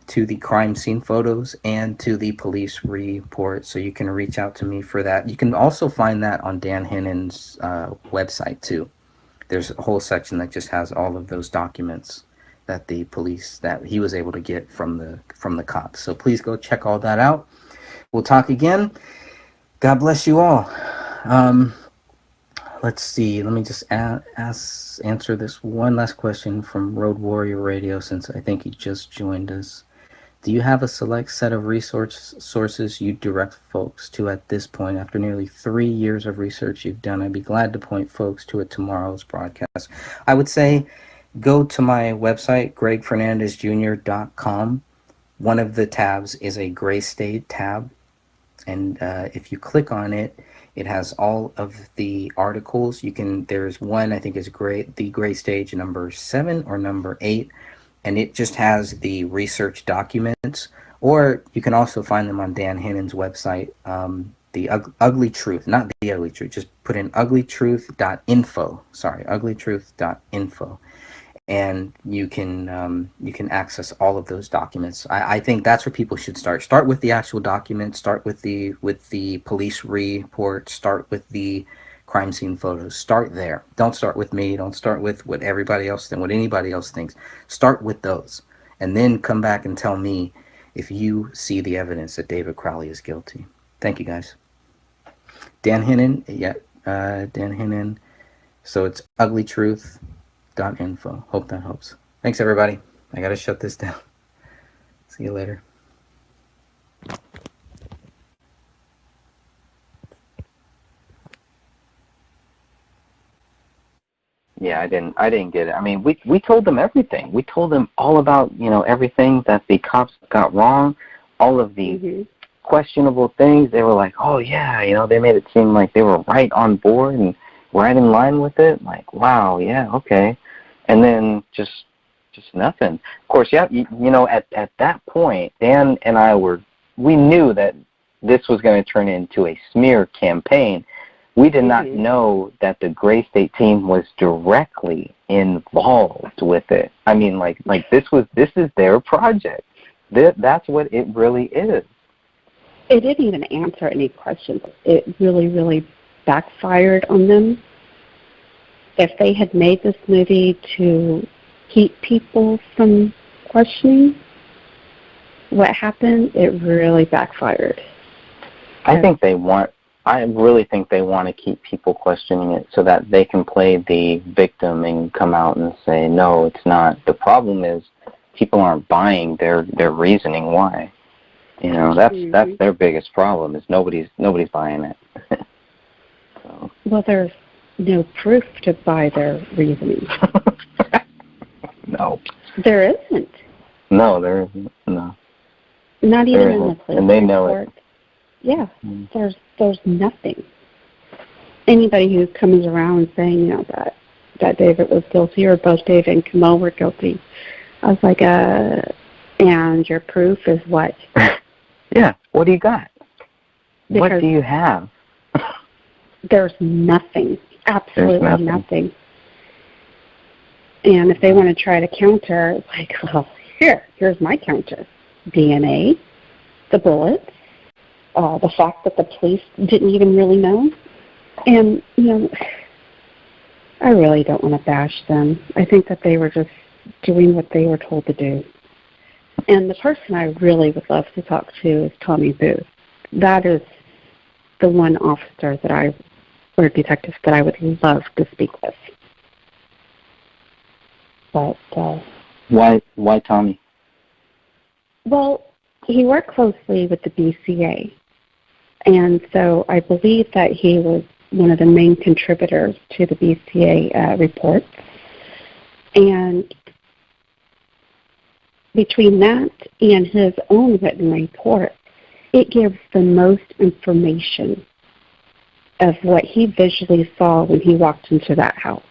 to the crime scene photos and to the police report, so you can reach out to me for that. You can also find that on Dan Hennon's website too. There's a whole section that just has all of those documents that the police that he was able to get from the cops. So please go check all that out. We'll talk again. God bless you all. let's see. Let me just answer this one last question from Road Warrior Radio, since I think he just joined us. Do you have a select set of sources you direct folks to at this point? After nearly 3 years of research you've done, I'd be glad to point folks to it tomorrow's broadcast. I would say go to my website, gregfernandezjr.com. One of the tabs is a Gray State tab, and if you click on it, it has all of the articles. There's one, I think is the Gray Stage number 7 or number 8, and it just has the research documents, or you can also find them on Dan Hannon's website, the Ugly Truth, not the Ugly Truth, just put in uglytruth.info, uglytruth.info, and you can access all of those documents. I think that's where people should start with the actual documents, start with the police report, start with the crime scene photos. Start there. Don't start with me. Don't start with what everybody else thinks, what anybody else thinks. Start with those, and then come back and tell me if you see the evidence that David Crowley is guilty. Thank you, guys. Dan Hannon, Dan Hannon. So it's uglytruth.info. Hope that helps. Thanks, everybody. I gotta shut this down. See you later. Yeah, I didn't get it. I mean, we told them everything. We told them all about, everything that the cops got wrong, all of the questionable things. They were like, oh yeah, they made it seem like they were right on board and right in line with it. Like, wow, yeah, okay. And then just nothing. Of course, yeah, at that point, Dan and I we knew that this was going to turn into a smear campaign. We did not know that the Gray State team was directly involved with it. I mean, like this is their project. That's what it really is. It didn't even answer any questions. It really, really backfired on them. If they had made this movie to keep people from questioning what happened, it really backfired. I really think they want to keep people questioning it so that they can play the victim and come out and say, no, it's not. The problem is people aren't buying their reasoning why. That's their biggest problem is nobody's buying it. So. Well, there's no proof to buy their reasoning. No. There isn't. No, there isn't. No. Not even in the police and they know report. it. Yeah, there's nothing. Anybody who comes around saying, that David was guilty or both David and Kamal were guilty, I was like, and your proof is what? Yeah, what do you got? Because what do you have? There's nothing, absolutely nothing. And if they want to try to counter, it's like, well, here's my counter. DNA, the bullets, the fact that the police didn't even really know. And, I really don't want to bash them. I think that they were just doing what they were told to do. And the person I really would love to talk to is Tommy Booth. That is the one officer or detective that I would love to speak with. But why Tommy? Well, he worked closely with the BCA, and so I believe that he was one of the main contributors to the BCA report. And between that and his own written report, it gives the most information of what he visually saw when he walked into that house.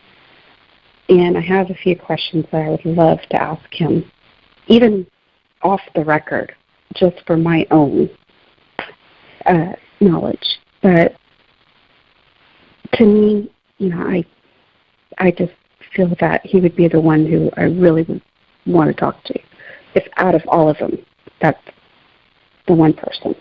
And I have a few questions that I would love to ask him, even off the record, just for my own knowledge. But to me, I just feel that he would be the one who I really would want to talk to. If out of all of them, that's the one person.